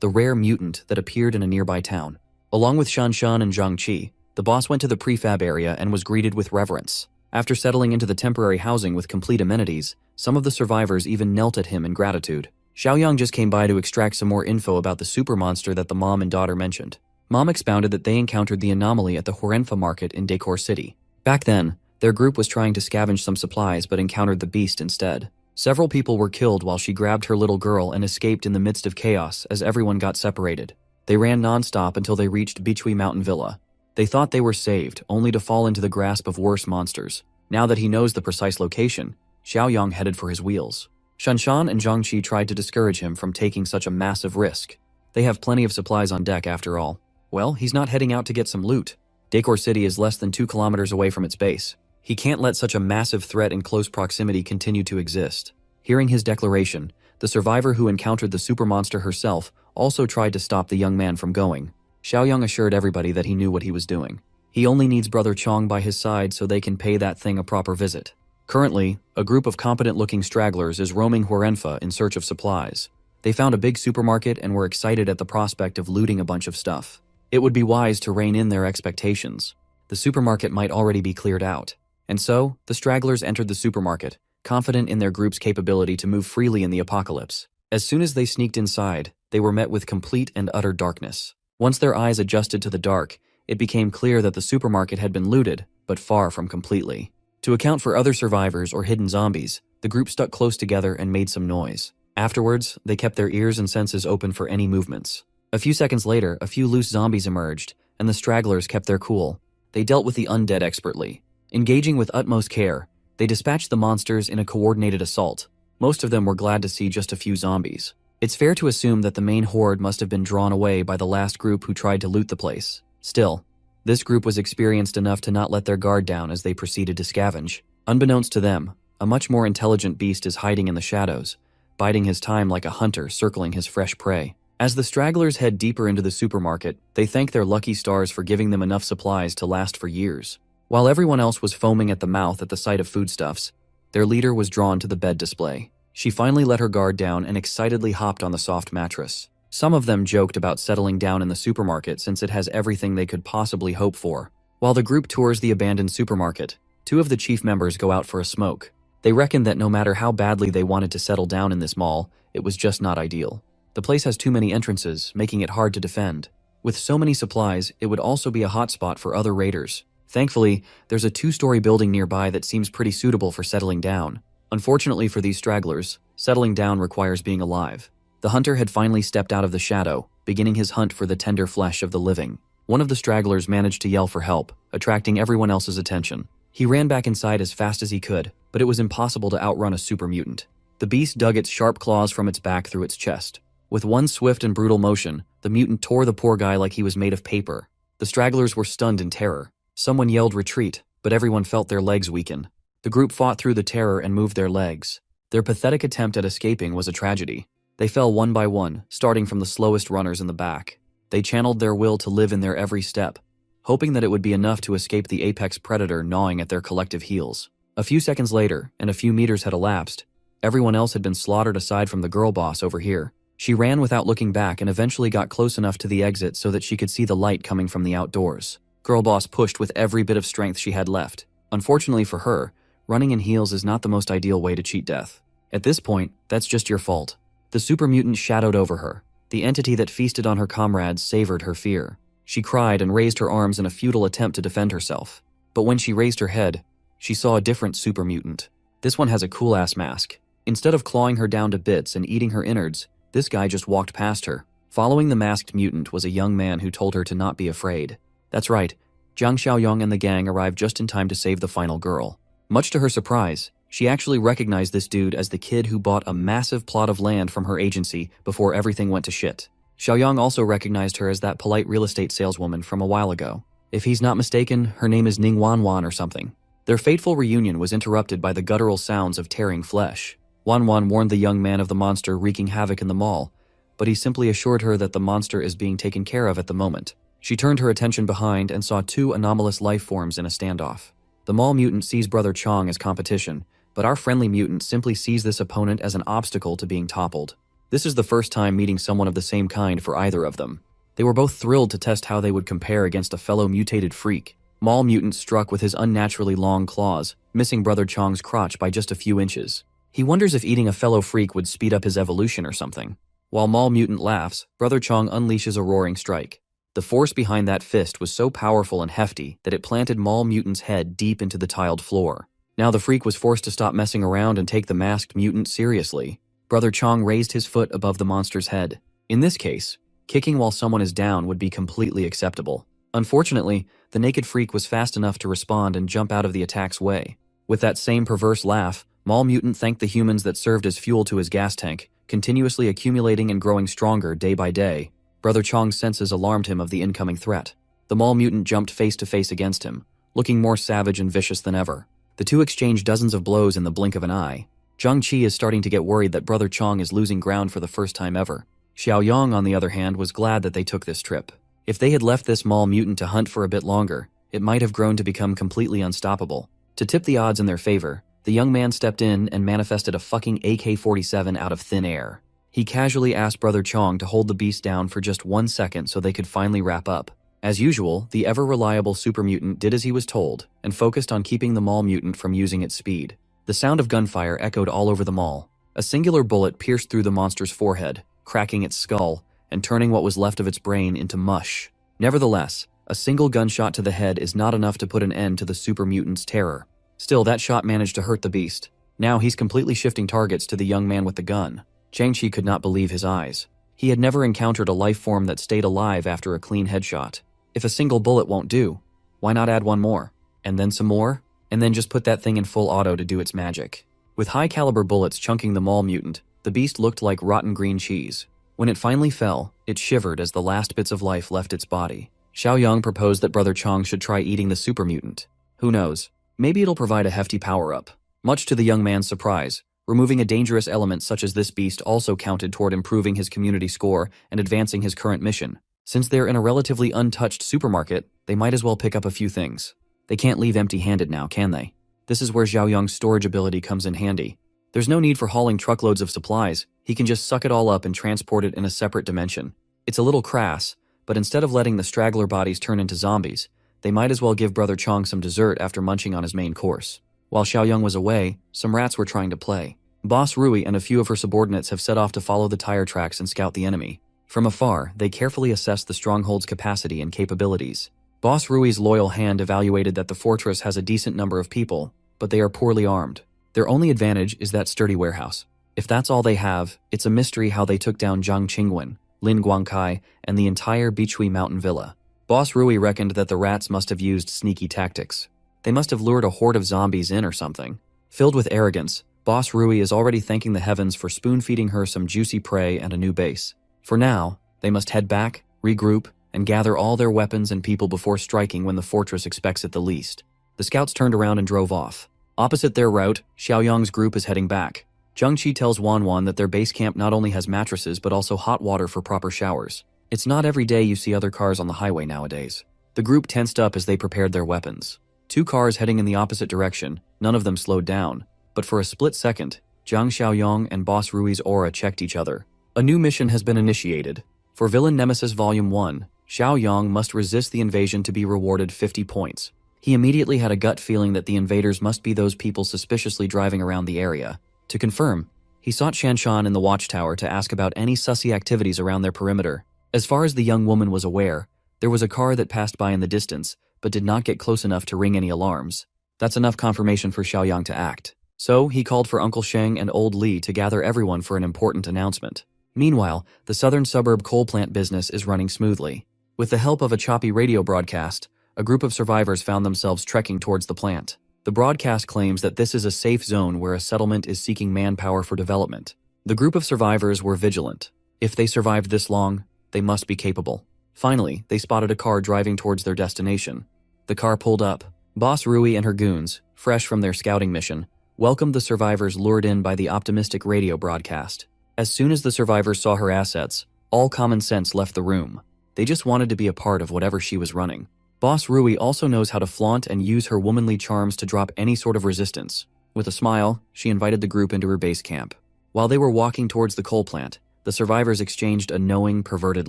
The rare mutant that appeared in a nearby town. Along with Shanshan and Zhang Qi, the boss went to the prefab area and was greeted with reverence. After settling into the temporary housing with complete amenities, some of the survivors even knelt at him in gratitude. Xiaoyang just came by to extract some more info about the super monster that the mom and daughter mentioned. Mom expounded that they encountered the anomaly at the Horenfa market in Decor City. Back then, their group was trying to scavenge some supplies but encountered the beast instead. Several people were killed while she grabbed her little girl and escaped in the midst of chaos as everyone got separated. They ran non-stop until they reached Beachui Mountain Villa. They thought they were saved, only to fall into the grasp of worse monsters. Now that he knows the precise location, Xiaoyang headed for his wheels. Shanshan and Zhang Qi tried to discourage him from taking such a massive risk. They have plenty of supplies on deck after all. Well, he's not heading out to get some loot. Decor City is less than 2 kilometers away from its base. He can't let such a massive threat in close proximity continue to exist. Hearing his declaration, the survivor who encountered the super monster herself also tried to stop the young man from going. Xiaoyang assured everybody that he knew what he was doing. He only needs Brother Chong by his side so they can pay that thing a proper visit. Currently, a group of competent-looking stragglers is roaming Huarenfa in search of supplies. They found a big supermarket and were excited at the prospect of looting a bunch of stuff. It would be wise to rein in their expectations. The supermarket might already be cleared out. And so, the stragglers entered the supermarket, confident in their group's capability to move freely in the apocalypse. As soon as they sneaked inside, they were met with complete and utter darkness. Once their eyes adjusted to the dark, it became clear that the supermarket had been looted, but far from completely. To account for other survivors or hidden zombies, the group stuck close together and made some noise. Afterwards, they kept their ears and senses open for any movements. A few seconds later, a few loose zombies emerged, and the stragglers kept their cool. They dealt with the undead expertly. Engaging with utmost care, they dispatched the monsters in a coordinated assault. Most of them were glad to see just a few zombies. It's fair to assume that the main horde must have been drawn away by the last group who tried to loot the place. Still, this group was experienced enough to not let their guard down as they proceeded to scavenge. Unbeknownst to them, a much more intelligent beast is hiding in the shadows, biding his time like a hunter circling his fresh prey. As the stragglers head deeper into the supermarket, they thank their lucky stars for giving them enough supplies to last for years. While everyone else was foaming at the mouth at the sight of foodstuffs, their leader was drawn to the bed display. She finally let her guard down and excitedly hopped on the soft mattress. Some of them joked about settling down in the supermarket since it has everything they could possibly hope for. While the group tours the abandoned supermarket, two of the chief members go out for a smoke. They reckoned that no matter how badly they wanted to settle down in this mall, it was just not ideal. The place has too many entrances, making it hard to defend. With so many supplies, it would also be a hotspot for other raiders. Thankfully, there's a two-story building nearby that seems pretty suitable for settling down. Unfortunately for these stragglers, settling down requires being alive. The hunter had finally stepped out of the shadow, beginning his hunt for the tender flesh of the living. One of the stragglers managed to yell for help, attracting everyone else's attention. He ran back inside as fast as he could, but it was impossible to outrun a super mutant. The beast dug its sharp claws from its back through its chest. With one swift and brutal motion, the mutant tore the poor guy like he was made of paper. The stragglers were stunned in terror. Someone yelled retreat, but everyone felt their legs weaken. The group fought through the terror and moved their legs. Their pathetic attempt at escaping was a tragedy. They fell one by one, starting from the slowest runners in the back. They channeled their will to live in their every step, hoping that it would be enough to escape the apex predator gnawing at their collective heels. A few seconds later, and a few meters had elapsed, everyone else had been slaughtered aside from the girl boss over here. She ran without looking back and eventually got close enough to the exit so that she could see the light coming from the outdoors. Girl boss pushed with every bit of strength she had left. Unfortunately for her, running in heels is not the most ideal way to cheat death. At this point, that's just your fault. The super mutant shadowed over her. The entity that feasted on her comrades savored her fear. She cried and raised her arms in a futile attempt to defend herself. But when she raised her head, she saw a different super mutant. This one has a cool-ass mask. Instead of clawing her down to bits and eating her innards, this guy just walked past her. Following the masked mutant was a young man who told her to not be afraid. That's right, Jiang Xiaoyong and the gang arrived just in time to save the final girl. Much to her surprise, she actually recognized this dude as the kid who bought a massive plot of land from her agency before everything went to shit. Xiaoyong also recognized her as that polite real estate saleswoman from a while ago. If he's not mistaken, her name is Ning Wanwan or something. Their fateful reunion was interrupted by the guttural sounds of tearing flesh. Wanwan warned the young man of the monster wreaking havoc in the mall, but he simply assured her that the monster is being taken care of at the moment. She turned her attention behind and saw two anomalous life forms in a standoff. The mall mutant sees Brother Chong as competition, but our friendly mutant simply sees this opponent as an obstacle to being toppled. This is the first time meeting someone of the same kind for either of them. They were both thrilled to test how they would compare against a fellow mutated freak. Mall mutant struck with his unnaturally long claws, missing Brother Chong's crotch by just a few inches. He wonders if eating a fellow freak would speed up his evolution or something. While Mall mutant laughs, Brother Chong unleashes a roaring strike. The force behind that fist was so powerful and hefty that it planted Mall mutant's head deep into the tiled floor. Now the freak was forced to stop messing around and take the masked mutant seriously. Brother Chong raised his foot above the monster's head. In this case, kicking while someone is down would be completely acceptable. Unfortunately, the naked freak was fast enough to respond and jump out of the attack's way. With that same perverse laugh, Mall mutant thanked the humans that served as fuel to his gas tank, continuously accumulating and growing stronger day by day. Brother Chong's senses alarmed him of the incoming threat. The Mall mutant jumped face to face against him, looking more savage and vicious than ever. The two exchanged dozens of blows in the blink of an eye. Zhang Qi is starting to get worried that Brother Chong is losing ground for the first time ever. Xiaoyong, on the other hand, was glad that they took this trip. If they had left this Mall mutant to hunt for a bit longer, it might have grown to become completely unstoppable. To tip the odds in their favor, the young man stepped in and manifested a fucking AK-47 out of thin air. He casually asked Brother Chong to hold the beast down for just 1 second so they could finally wrap up. As usual, the ever-reliable super mutant did as he was told and focused on keeping the mall mutant from using its speed. The sound of gunfire echoed all over the mall. A singular bullet pierced through the monster's forehead, cracking its skull and turning what was left of its brain into mush. Nevertheless, a single gunshot to the head is not enough to put an end to the super mutant's terror. Still, that shot managed to hurt the beast. Now he's completely shifting targets to the young man with the gun. Chang-Chi could not believe his eyes. He had never encountered a life form that stayed alive after a clean headshot. If a single bullet won't do, why not add one more? And then some more? And then just put that thing in full auto to do its magic. With high-caliber bullets chunking the mall mutant, the beast looked like rotten green cheese. When it finally fell, it shivered as the last bits of life left its body. Xiaoyang proposed that Brother Chong should try eating the super mutant. Who knows? Maybe it'll provide a hefty power-up. Much to the young man's surprise, removing a dangerous element such as this beast also counted toward improving his community score and advancing his current mission. Since they're in a relatively untouched supermarket, they might as well pick up a few things. They can't leave empty-handed now, can they? This is where Xiaoyang's storage ability comes in handy. There's no need for hauling truckloads of supplies. He can just suck it all up and transport it in a separate dimension. It's a little crass, but instead of letting the straggler bodies turn into zombies, they might as well give Brother Chong some dessert after munching on his main course. While Xiaoyang was away, some rats were trying to play. Boss Rui and a few of her subordinates have set off to follow the tire tracks and scout the enemy. From afar, they carefully assessed the stronghold's capacity and capabilities. Boss Rui's loyal hand evaluated that the fortress has a decent number of people, but they are poorly armed. Their only advantage is that sturdy warehouse. If that's all they have, it's a mystery how they took down Zhang Qingwen, Lin Guangkai, and the entire Bichui Mountain Villa. Boss Rui reckoned that the rats must have used sneaky tactics. They must have lured a horde of zombies in or something. Filled with arrogance, Boss Rui is already thanking the heavens for spoon-feeding her some juicy prey and a new base. For now, they must head back, regroup, and gather all their weapons and people before striking when the fortress expects it the least. The scouts turned around and drove off. Opposite their route, Xiaoyang's group is heading back. Zhengqi tells Wanwan that their base camp not only has mattresses but also hot water for proper showers. It's not every day you see other cars on the highway nowadays. The group tensed up as they prepared their weapons. 2 cars heading in the opposite direction, none of them slowed down. But for a split second, Zhang Xiaoyang and Boss Rui's aura checked each other. A new mission has been initiated. For Villain Nemesis Volume 1, Xiaoyang must resist the invasion to be rewarded 50 points. He immediately had a gut feeling that the invaders must be those people suspiciously driving around the area. To confirm, he sought Shanshan in the watchtower to ask about any sussy activities around their perimeter. As far as the young woman was aware, there was a car that passed by in the distance, but did not get close enough to ring any alarms. That's enough confirmation for Xiaoyang to act. So, he called for Uncle Sheng and Old Li to gather everyone for an important announcement. Meanwhile, the southern suburb coal plant business is running smoothly. With the help of a choppy radio broadcast, a group of survivors found themselves trekking towards the plant. The broadcast claims that this is a safe zone where a settlement is seeking manpower for development. The group of survivors were vigilant. If they survived this long, they must be capable. Finally, they spotted a car driving towards their destination. The car pulled up. Boss Rui and her goons, fresh from their scouting mission, welcomed the survivors lured in by the optimistic radio broadcast. As soon as the survivors saw her assets, all common sense left the room. They just wanted to be a part of whatever she was running. Boss Rui also knows how to flaunt and use her womanly charms to drop any sort of resistance. With a smile, she invited the group into her base camp. While they were walking towards the coal plant, the survivors exchanged a knowing, perverted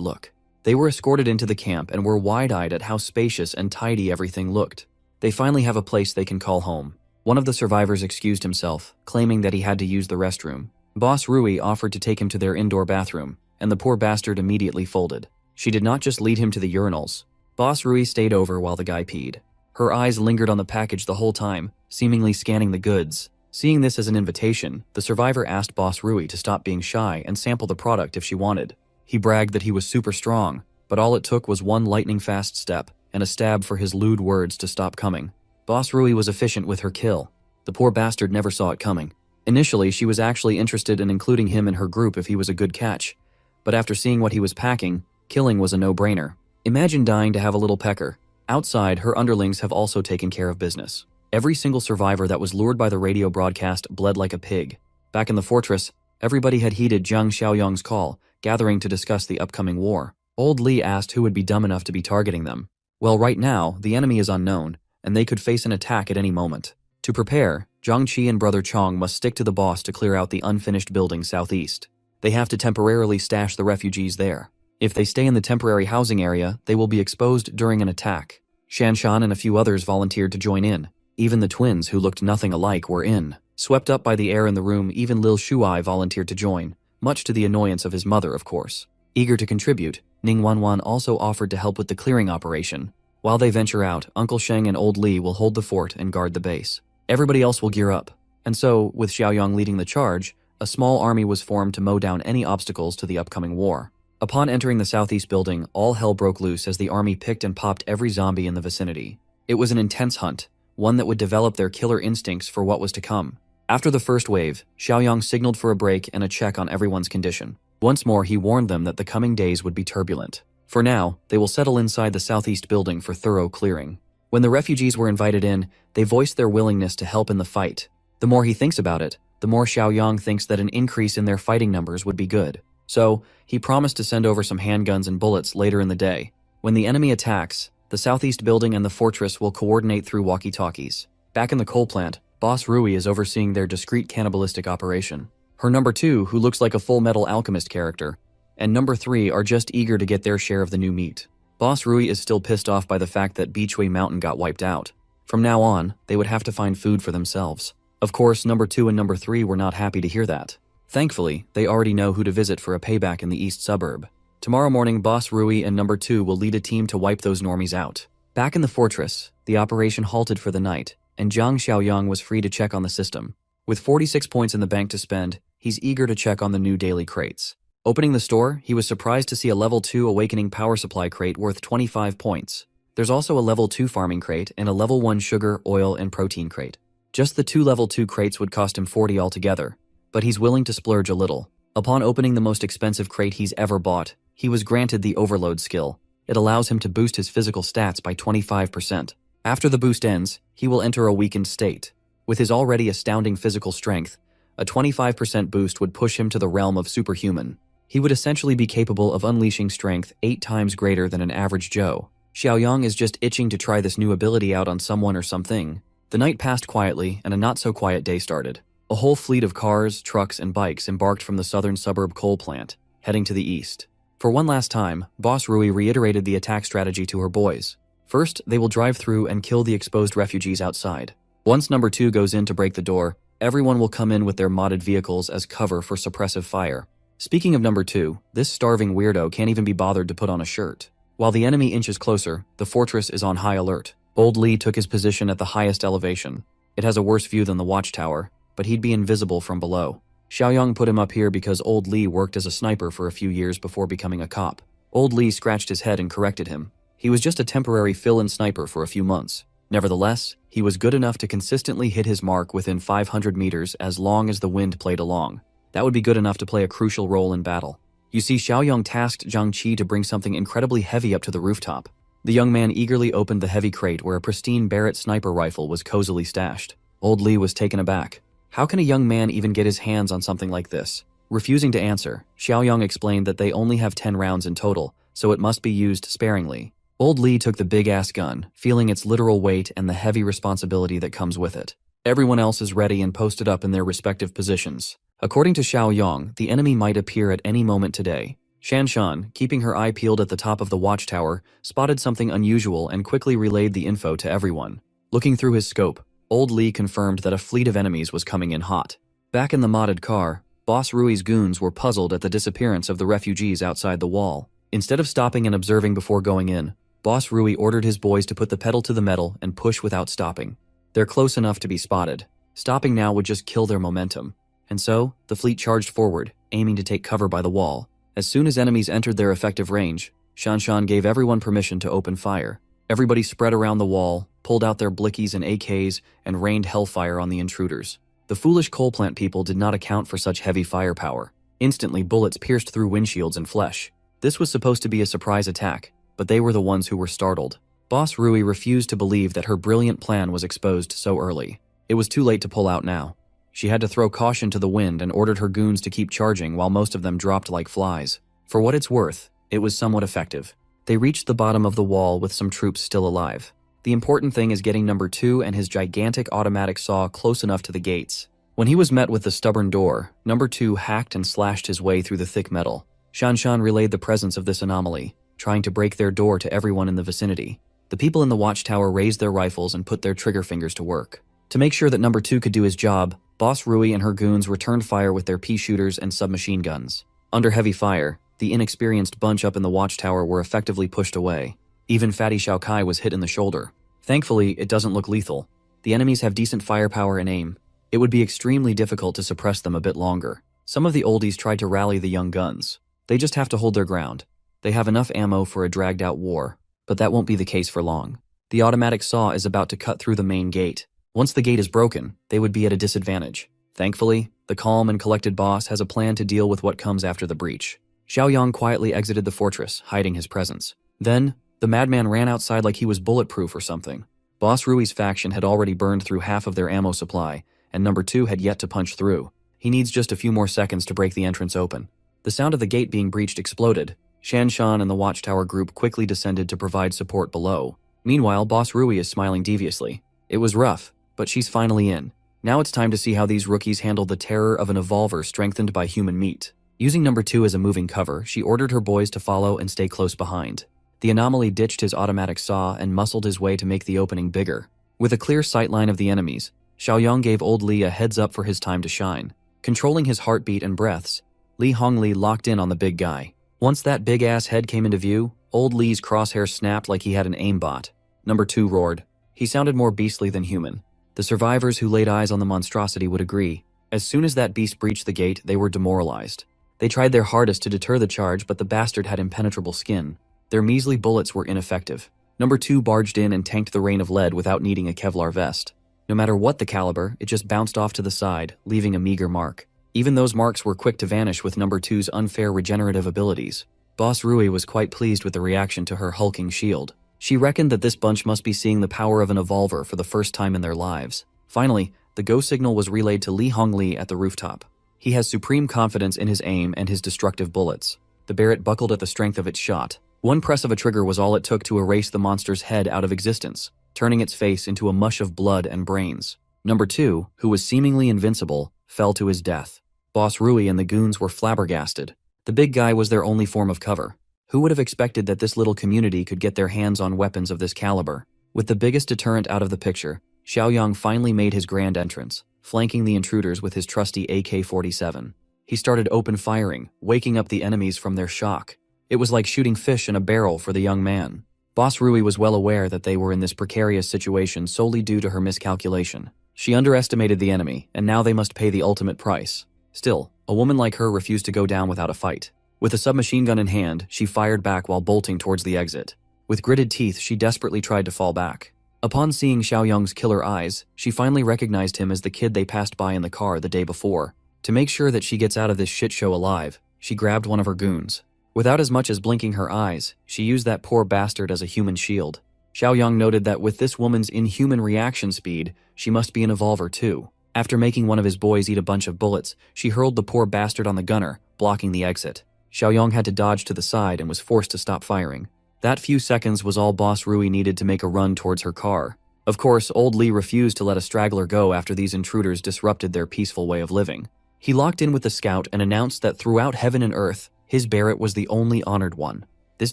look. They were escorted into the camp and were wide-eyed at how spacious and tidy everything looked. They finally have a place they can call home. One of the survivors excused himself, claiming that he had to use the restroom. Boss Rui offered to take him to their indoor bathroom, and the poor bastard immediately folded. She did not just lead him to the urinals. Boss Rui stayed over while the guy peed. Her eyes lingered on the package the whole time, seemingly scanning the goods. Seeing this as an invitation, the survivor asked Boss Rui to stop being shy and sample the product if she wanted. He bragged that he was super strong, but all it took was one lightning-fast step and a stab for his lewd words to stop coming. Boss Rui was efficient with her kill. The poor bastard never saw it coming. Initially, she was actually interested in including him in her group if he was a good catch. But after seeing what he was packing, killing was a no-brainer. Imagine dying to have a little pecker. Outside, her underlings have also taken care of business. Every single survivor that was lured by the radio broadcast bled like a pig. Back in the fortress, everybody had heeded Zhang Xiaoyang's call, gathering to discuss the upcoming war. Old Li asked who would be dumb enough to be targeting them. Well, right now, the enemy is unknown, and they could face an attack at any moment. To prepare, Zhangqi and Brother Chong must stick to the boss to clear out the unfinished building southeast. They have to temporarily stash the refugees there. If they stay in the temporary housing area, they will be exposed during an attack. Shanshan and a few others volunteered to join in. Even the twins, who looked nothing alike, were in. Swept up by the air in the room, even Lil Shuai volunteered to join, much to the annoyance of his mother, of course. Eager to contribute, Ning Wanwan also offered to help with the clearing operation. While they venture out, Uncle Sheng and Old Li will hold the fort and guard the base. Everybody else will gear up. And so, with Xiaoyang leading the charge, a small army was formed to mow down any obstacles to the upcoming war. Upon entering the southeast building, all hell broke loose as the army picked and popped every zombie in the vicinity. It was an intense hunt, one that would develop their killer instincts for what was to come. After the first wave, Xiaoyang signaled for a break and a check on everyone's condition. Once more, he warned them that the coming days would be turbulent. For now, they will settle inside the southeast building for thorough clearing. When the refugees were invited in, they voiced their willingness to help in the fight. The more he thinks about it, the more Xiaoyang thinks that an increase in their fighting numbers would be good. So, he promised to send over some handguns and bullets later in the day. When the enemy attacks, the southeast building and the fortress will coordinate through walkie-talkies. Back in the coal plant, Boss Rui is overseeing their discreet cannibalistic operation. Her number 2, who looks like a Full Metal Alchemist character, and number 3 are just eager to get their share of the new meat. Boss Rui is still pissed off by the fact that Beechway Mountain got wiped out. From now on, they would have to find food for themselves. Of course, number 2 and number 3 were not happy to hear that. Thankfully, they already know who to visit for a payback in the east suburb. Tomorrow morning, Boss Rui and number 2 will lead a team to wipe those normies out. Back in the fortress, the operation halted for the night, and Zhang Xiaoyang was free to check on the system. With 46 points in the bank to spend, he's eager to check on the new daily crates. Opening the store, he was surprised to see a level 2 awakening power supply crate worth 25 points. There's also a level 2 farming crate and a level 1 sugar, oil, and protein crate. Just the 2 level 2 crates would cost him 40 altogether, but he's willing to splurge a little. Upon opening the most expensive crate he's ever bought, he was granted the Overload skill. It allows him to boost his physical stats by 25%. After the boost ends, he will enter a weakened state. With his already astounding physical strength, a 25% boost would push him to the realm of superhuman. He would essentially be capable of unleashing strength 8 times greater than an average Joe. Xiaoyang is just itching to try this new ability out on someone or something. The night passed quietly, and a not-so-quiet day started. A whole fleet of cars, trucks, and bikes embarked from the southern suburb coal plant, heading to the east. For one last time, Boss Rui reiterated the attack strategy to her boys. First, they will drive through and kill the exposed refugees outside. Once number 2 goes in to break the door, everyone will come in with their modded vehicles as cover for suppressive fire. Speaking of number 2, this starving weirdo can't even be bothered to put on a shirt. While the enemy inches closer, the fortress is on high alert. Old Li took his position at the highest elevation. It has a worse view than the watchtower, but he'd be invisible from below. Xiaoyang put him up here because Old Li worked as a sniper for a few years before becoming a cop. Old Li scratched his head and corrected him. He was just a temporary fill-in sniper for a few months. Nevertheless, he was good enough to consistently hit his mark within 500 meters as long as the wind played along. That would be good enough to play a crucial role in battle. You see, Xiaoyang tasked Zhang Qi to bring something incredibly heavy up to the rooftop. The young man eagerly opened the heavy crate where a pristine Barrett sniper rifle was cozily stashed. Old Li was taken aback. How can a young man even get his hands on something like this? Refusing to answer, Xiaoyang explained that they only have 10 rounds in total, so it must be used sparingly. Old Li took the big-ass gun, feeling its literal weight and the heavy responsibility that comes with it. Everyone else is ready and posted up in their respective positions. According to Xiaoyang, the enemy might appear at any moment today. Shanshan, keeping her eye peeled at the top of the watchtower, spotted something unusual and quickly relayed the info to everyone. Looking through his scope, Old Li confirmed that a fleet of enemies was coming in hot. Back in the modded car, Boss Rui's goons were puzzled at the disappearance of the refugees outside the wall. Instead of stopping and observing before going in, Boss Rui ordered his boys to put the pedal to the metal and push without stopping. They're close enough to be spotted. Stopping now would just kill their momentum. And so, the fleet charged forward, aiming to take cover by the wall. As soon as enemies entered their effective range, Shanshan gave everyone permission to open fire. Everybody spread around the wall, pulled out their blickies and AKs, and rained hellfire on the intruders. The foolish coal plant people did not account for such heavy firepower. Instantly, bullets pierced through windshields and flesh. This was supposed to be a surprise attack, but they were the ones who were startled. Boss Rui refused to believe that her brilliant plan was exposed so early. It was too late to pull out now. She had to throw caution to the wind and ordered her goons to keep charging while most of them dropped like flies. For what it's worth, it was somewhat effective. They reached the bottom of the wall with some troops still alive. The important thing is getting number 2 and his gigantic automatic saw close enough to the gates. When he was met with the stubborn door, number 2 hacked and slashed his way through the thick metal. Shanshan relayed the presence of this anomaly, trying to break their door to everyone in the vicinity. The people in the watchtower raised their rifles and put their trigger fingers to work. To make sure that number 2 could do his job, Boss Rui and her goons returned fire with their pea shooters and submachine guns. Under heavy fire, the inexperienced bunch up in the watchtower were effectively pushed away. Even Fatty Xiaokai was hit in the shoulder. Thankfully, it doesn't look lethal. The enemies have decent firepower and aim. It would be extremely difficult to suppress them a bit longer. Some of the oldies tried to rally the young guns. They just have to hold their ground. They have enough ammo for a dragged-out war, but that won't be the case for long. The automatic saw is about to cut through the main gate. Once the gate is broken, they would be at a disadvantage. Thankfully, the calm and collected boss has a plan to deal with what comes after the breach. Xiaoyang quietly exited the fortress, hiding his presence. Then, the madman ran outside like he was bulletproof or something. Boss Rui's faction had already burned through half of their ammo supply, and number 2 had yet to punch through. He needs just a few more seconds to break the entrance open. The sound of the gate being breached exploded. Shanshan and the watchtower group quickly descended to provide support below. Meanwhile, Boss Rui is smiling deviously. It was rough, but she's finally in. Now it's time to see how these rookies handle the terror of an evolver strengthened by human meat. Using number 2 as a moving cover, she ordered her boys to follow and stay close behind. The anomaly ditched his automatic saw and muscled his way to make the opening bigger. With a clear sightline of the enemies, Xiaoyang gave old Li a heads up for his time to shine. Controlling his heartbeat and breaths, Li Hongli locked in on the big guy. Once that big-ass head came into view, old Li's crosshair snapped like he had an aimbot. Number 2 roared. He sounded more beastly than human. The survivors who laid eyes on the monstrosity would agree. As soon as that beast breached the gate, they were demoralized. They tried their hardest to deter the charge, but the bastard had impenetrable skin. Their measly bullets were ineffective. Number 2 barged in and tanked the rain of lead without needing a Kevlar vest. No matter what the caliber, it just bounced off to the side, leaving a meager mark. Even those marks were quick to vanish with number 2's unfair regenerative abilities. Boss Rui was quite pleased with the reaction to her hulking shield. She reckoned that this bunch must be seeing the power of an evolver for the first time in their lives. Finally, the go signal was relayed to Li Hongli at the rooftop. He has supreme confidence in his aim and his destructive bullets. The Barrett buckled at the strength of its shot. One press of a trigger was all it took to erase the monster's head out of existence, turning its face into a mush of blood and brains. Number 2, who was seemingly invincible, fell to his death. Boss Rui and the goons were flabbergasted. The big guy was their only form of cover. Who would have expected that this little community could get their hands on weapons of this caliber? With the biggest deterrent out of the picture, Xiaoyang finally made his grand entrance, flanking the intruders with his trusty AK-47. He started open firing, waking up the enemies from their shock. It was like shooting fish in a barrel for the young man. Boss Rui was well aware that they were in this precarious situation solely due to her miscalculation. She underestimated the enemy, and now they must pay the ultimate price. Still, a woman like her refused to go down without a fight. With a submachine gun in hand, she fired back while bolting towards the exit. With gritted teeth, she desperately tried to fall back. Upon seeing Xiaoyang's killer eyes, she finally recognized him as the kid they passed by in the car the day before. To make sure that she gets out of this shit show alive, she grabbed one of her goons. Without as much as blinking her eyes, she used that poor bastard as a human shield. Xiaoyang noted that with this woman's inhuman reaction speed, she must be an evolver too. After making one of his boys eat a bunch of bullets, she hurled the poor bastard on the gunner, blocking the exit. Xiaoyang had to dodge to the side and was forced to stop firing. That few seconds was all Boss Rui needed to make a run towards her car. Of course, old Li refused to let a straggler go after these intruders disrupted their peaceful way of living. He locked in with the scout and announced that throughout heaven and earth, his Barrett was the only honored one. This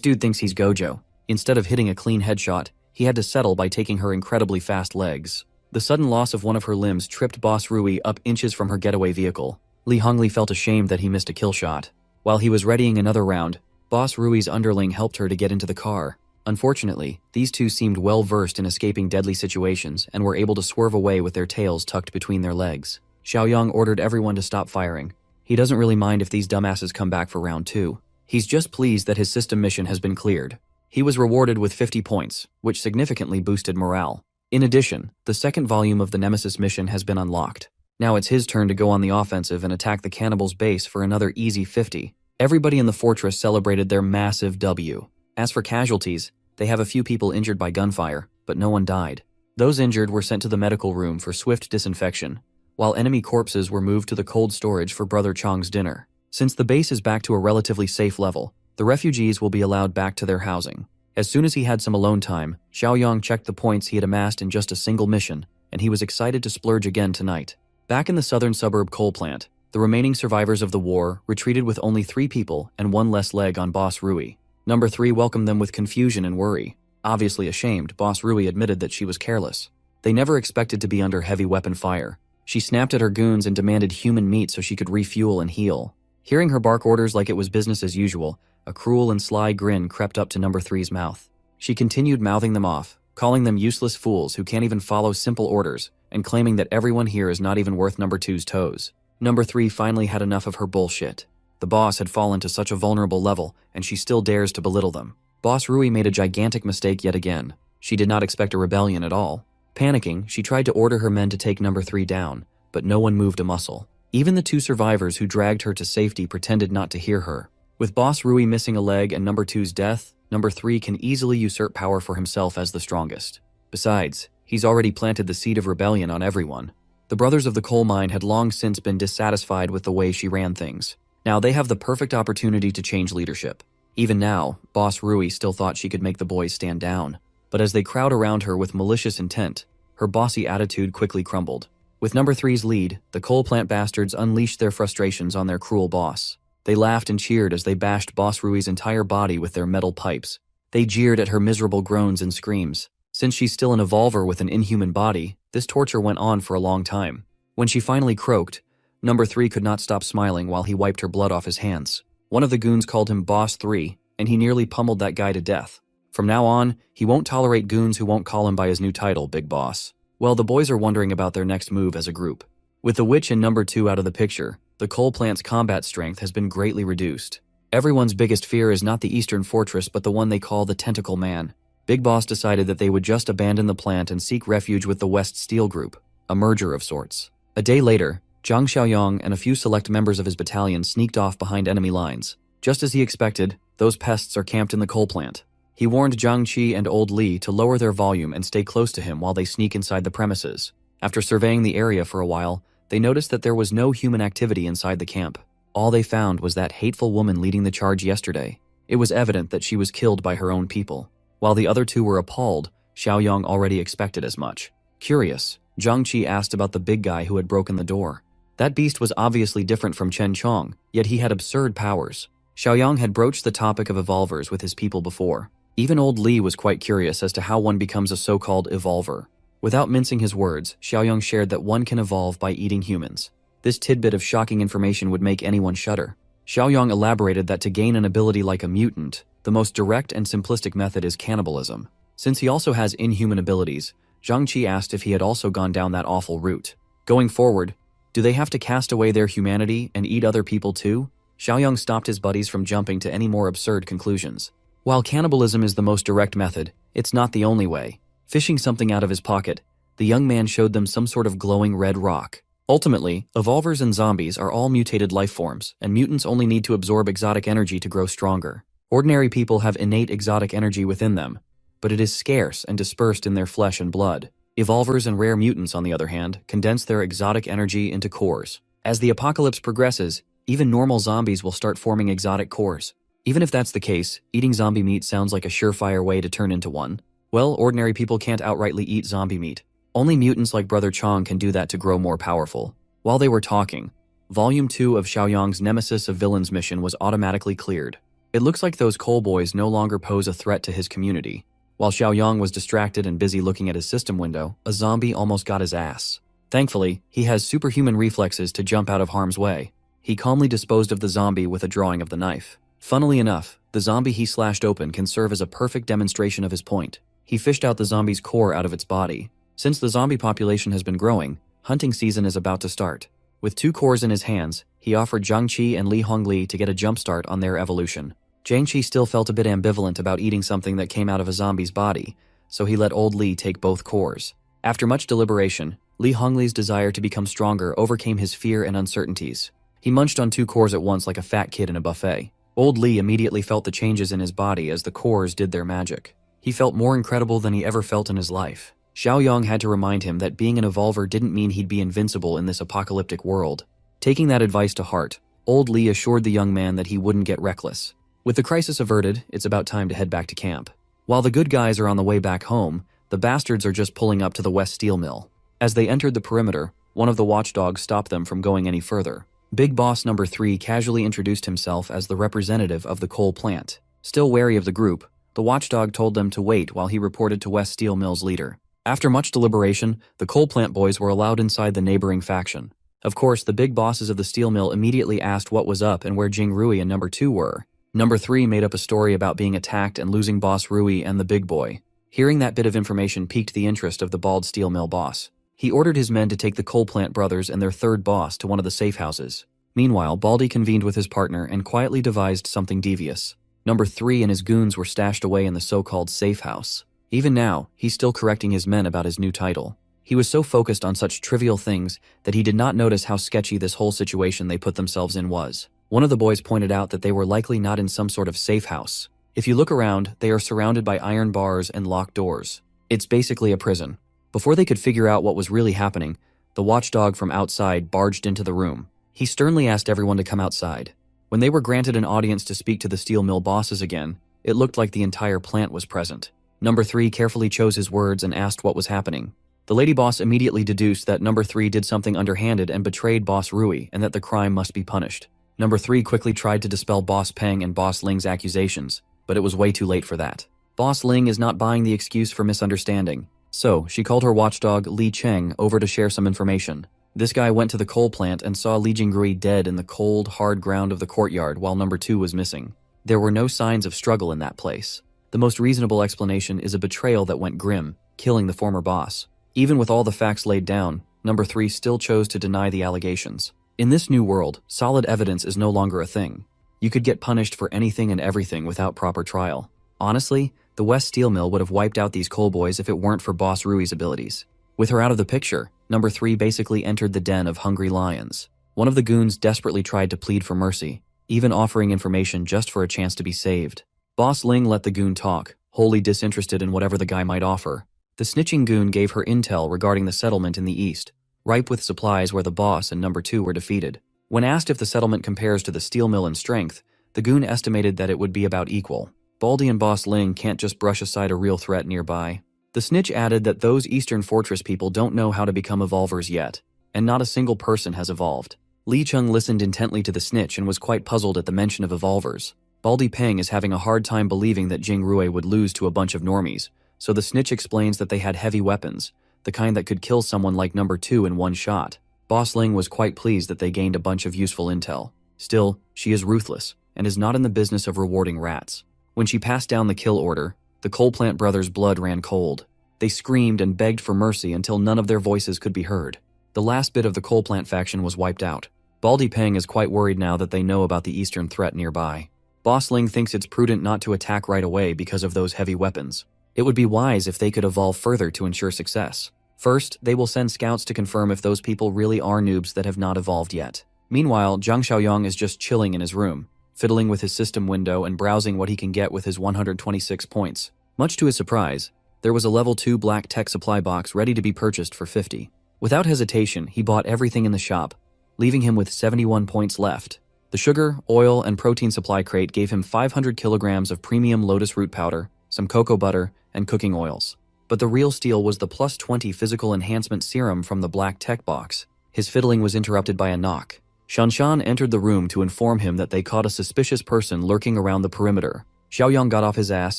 dude thinks he's Gojo. Instead of hitting a clean headshot, he had to settle by taking her incredibly fast legs. The sudden loss of one of her limbs tripped Boss Rui up inches from her getaway vehicle. Li Hongli felt ashamed that he missed a kill shot. While he was readying another round, Boss Rui's underling helped her to get into the car. Unfortunately, these two seemed well versed in escaping deadly situations and were able to swerve away with their tails tucked between their legs. Xiaoyang ordered everyone to stop firing. He doesn't really mind if these dumbasses come back for round 2. He's just pleased that his system mission has been cleared. He was rewarded with 50 points, which significantly boosted morale. In addition, the second volume of the Nemesis mission has been unlocked. Now it's his turn to go on the offensive and attack the cannibals' base for another easy 50. Everybody in the fortress celebrated their massive W. As for casualties, they have a few people injured by gunfire, but no one died. Those injured were sent to the medical room for swift disinfection, while enemy corpses were moved to the cold storage for Brother Chong's dinner. Since the base is back to a relatively safe level, The refugees will be allowed back to their housing. As soon as he had some alone time, Xiaoyang checked the points he had amassed in just a single mission, and he was excited to splurge again tonight. Back in the southern suburb coal plant, the remaining survivors of the war retreated with only 3 people and 1 less leg on Boss Rui. Number 3 welcomed them with confusion and worry. Obviously ashamed, Boss Rui admitted that she was careless. They never expected to be under heavy weapon fire. She snapped at her goons and demanded human meat so she could refuel and heal. Hearing her bark orders like it was business as usual, a cruel and sly grin crept up to Number 3's mouth. She continued mouthing them off, calling them useless fools who can't even follow simple orders, and claiming that everyone here is not even worth Number 2's toes. Number 3 finally had enough of her bullshit. The boss had fallen to such a vulnerable level, and she still dares to belittle them. Boss Rui made a gigantic mistake yet again. She did not expect a rebellion at all. Panicking, she tried to order her men to take Number 3 down, but no one moved a muscle. Even the 2 survivors who dragged her to safety pretended not to hear her. With Boss Rui missing a leg and Number 2's death, Number 3 can easily usurp power for himself as the strongest. Besides, he's already planted the seed of rebellion on everyone. The brothers of the coal mine had long since been dissatisfied with the way she ran things. Now they have the perfect opportunity to change leadership. Even now, Boss Rui still thought she could make the boys stand down. But as they crowd around her with malicious intent, her bossy attitude quickly crumbled. With Number 3's lead, the coal plant bastards unleashed their frustrations on their cruel boss. They laughed and cheered as they bashed Boss Rui's entire body with their metal pipes. They jeered at her miserable groans and screams. Since she's still an evolver with an inhuman body, this torture went on for a long time. When she finally croaked, Number 3 could not stop smiling while he wiped her blood off his hands. One of the goons called him Boss 3, and he nearly pummeled that guy to death. From now on, he won't tolerate goons who won't call him by his new title, Big Boss. Well, the boys are wondering about their next move as a group. With the witch and Number 2 out of the picture, the coal plant's combat strength has been greatly reduced. Everyone's biggest fear is not the eastern fortress but the one they call the Tentacle Man. Big Boss decided that they would just abandon the plant and seek refuge with the West Steel Group, a merger of sorts. A day later, Zhang Xiaoyang and a few select members of his battalion sneaked off behind enemy lines. Just as he expected, those pests are camped in the coal plant. He warned Zhang Qi and Old Li to lower their volume and stay close to him while they sneak inside the premises. After surveying the area for a while, they noticed that there was no human activity inside the camp. All they found was that hateful woman leading the charge yesterday. It was evident that she was killed by her own people. While the other 2 were appalled, Xiaoyang already expected as much. Curious, Zhang Qi asked about the big guy who had broken the door. That beast was obviously different from Chen Chong, yet he had absurd powers. Xiaoyang had broached the topic of evolvers with his people before. Even Old Li was quite curious as to how one becomes a so-called evolver. Without mincing his words, Xiaoyang shared that one can evolve by eating humans. This tidbit of shocking information would make anyone shudder. Xiaoyang elaborated that to gain an ability like a mutant, the most direct and simplistic method is cannibalism. Since he also has inhuman abilities, Zhang Qi asked if he had also gone down that awful route. Going forward, do they have to cast away their humanity and eat other people too? Xiaoyang stopped his buddies from jumping to any more absurd conclusions. While cannibalism is the most direct method, it's not the only way. Fishing something out of his pocket, the young man showed them some sort of glowing red rock. Ultimately, evolvers and zombies are all mutated life forms, and mutants only need to absorb exotic energy to grow stronger. Ordinary people have innate exotic energy within them, but it is scarce and dispersed in their flesh and blood. Evolvers and rare mutants, on the other hand, condense their exotic energy into cores. As the apocalypse progresses, even normal zombies will start forming exotic cores. Even if that's the case, eating zombie meat sounds like a surefire way to turn into one. Well, ordinary people can't outrightly eat zombie meat. Only mutants like Brother Chong can do that to grow more powerful. While they were talking, Volume 2 of Xiaoyang's Nemesis of Villains mission was automatically cleared. It looks like those coal boys no longer pose a threat to his community. While Xiaoyang was distracted and busy looking at his system window, a zombie almost got his ass. Thankfully, he has superhuman reflexes to jump out of harm's way. He calmly disposed of the zombie with a drawing of the knife. Funnily enough, the zombie he slashed open can serve as a perfect demonstration of his point. He fished out the zombie's core out of its body. Since the zombie population has been growing, hunting season is about to start. With 2 cores in his hands, he offered Zhang Qi and Li Hongli to get a jump start on their evolution. Zhang Qi still felt a bit ambivalent about eating something that came out of a zombie's body, so he let Old Li take both cores. After much deliberation, Li Hongli's desire to become stronger overcame his fear and uncertainties. He munched on 2 cores at once like a fat kid in a buffet. Old Li immediately felt the changes in his body as the cores did their magic. He felt more incredible than he ever felt in his life. Xiaoyang had to remind him that being an evolver didn't mean he'd be invincible in this apocalyptic world. Taking that advice to heart, Old Li assured the young man that he wouldn't get reckless. With the crisis averted, it's about time to head back to camp. While the good guys are on the way back home, the bastards are just pulling up to the West Steel Mill. As they entered the perimeter, one of the watchdogs stopped them from going any further. Big Boss Number 3 casually introduced himself as the representative of the coal plant. Still wary of the group, the watchdog told them to wait while he reported to West Steel Mill's leader. After much deliberation, the coal plant boys were allowed inside the neighboring faction. Of course, the big bosses of the steel mill immediately asked what was up and where Jing Rui and Number 2 were. Number 3 made up a story about being attacked and losing Boss Rui and the big boy. Hearing that bit of information piqued the interest of the bald steel mill boss. He ordered his men to take the coal plant brothers and their third boss to one of the safe houses. Meanwhile, Baldy convened with his partner and quietly devised something devious. Number 3 and his goons were stashed away in the so-called safe house. Even now, he's still correcting his men about his new title. He was so focused on such trivial things that he did not notice how sketchy this whole situation they put themselves in was. One of the boys pointed out that they were likely not in some sort of safe house. If you look around, they are surrounded by iron bars and locked doors. It's basically a prison. Before they could figure out what was really happening, the watchdog from outside barged into the room. He sternly asked everyone to come outside. When they were granted an audience to speak to the steel mill bosses again, it looked like the entire plant was present. Number 3 carefully chose his words and asked what was happening. The lady boss immediately deduced that Number 3 did something underhanded and betrayed Boss Rui and that the crime must be punished. Number 3 quickly tried to dispel Boss Peng and Boss Ling's accusations, but it was way too late for that. Boss Ling is not buying the excuse for misunderstanding, so she called her watchdog Li Cheng over to share some information. This guy went to the coal plant and saw Li Jingrui dead in the cold, hard ground of the courtyard while Number 2 was missing. There were no signs of struggle in that place. The most reasonable explanation is a betrayal that went grim, killing the former boss. Even with all the facts laid down, Number 3 still chose to deny the allegations. In this new world, solid evidence is no longer a thing. You could get punished for anything and everything without proper trial. Honestly, the West Steel Mill would have wiped out these coal boys if it weren't for Boss Rui's abilities. With her out of the picture, Number 3 basically entered the den of hungry lions. One of the goons desperately tried to plead for mercy, even offering information just for a chance to be saved. Boss Ling let the goon talk, wholly disinterested in whatever the guy might offer. The snitching goon gave her intel regarding the settlement in the east, ripe with supplies where the boss and Number 2 were defeated. When asked if the settlement compares to the steel mill in strength, the goon estimated that it would be about equal. Baldy and Boss Ling can't just brush aside a real threat nearby. The snitch added that those Eastern Fortress people don't know how to become evolvers yet, and not a single person has evolved. Li Chung listened intently to the snitch and was quite puzzled at the mention of evolvers. Baldy Peng is having a hard time believing that Jing Rui would lose to a bunch of normies, so the snitch explains that they had heavy weapons, the kind that could kill someone like Number 2 in one shot. Boss Ling was quite pleased that they gained a bunch of useful intel. Still, she is ruthless, and is not in the business of rewarding rats. When she passed down the kill order, the coal plant brothers' blood ran cold. They screamed and begged for mercy until none of their voices could be heard. The last bit of the coal plant faction was wiped out. Baldy Peng is quite worried now that they know about the eastern threat nearby. Boss Ling thinks it's prudent not to attack right away because of those heavy weapons. It would be wise if they could evolve further to ensure success. First, they will send scouts to confirm if those people really are noobs that have not evolved yet. Meanwhile, Zhang Xiaoyong is just chilling in his room, fiddling with his system window and browsing what he can get with his 126 points. Much to his surprise, there was a level 2 black tech supply box ready to be purchased for 50. Without hesitation, he bought everything in the shop, leaving him with 71 points left. The sugar, oil, and protein supply crate gave him 500 kilograms of premium lotus root powder, some cocoa butter, and cooking oils. But the real steal was the plus 20 physical enhancement serum from the black tech box. His fiddling was interrupted by a knock. Shanshan entered the room to inform him that they caught a suspicious person lurking around the perimeter. Xiaoyong got off his ass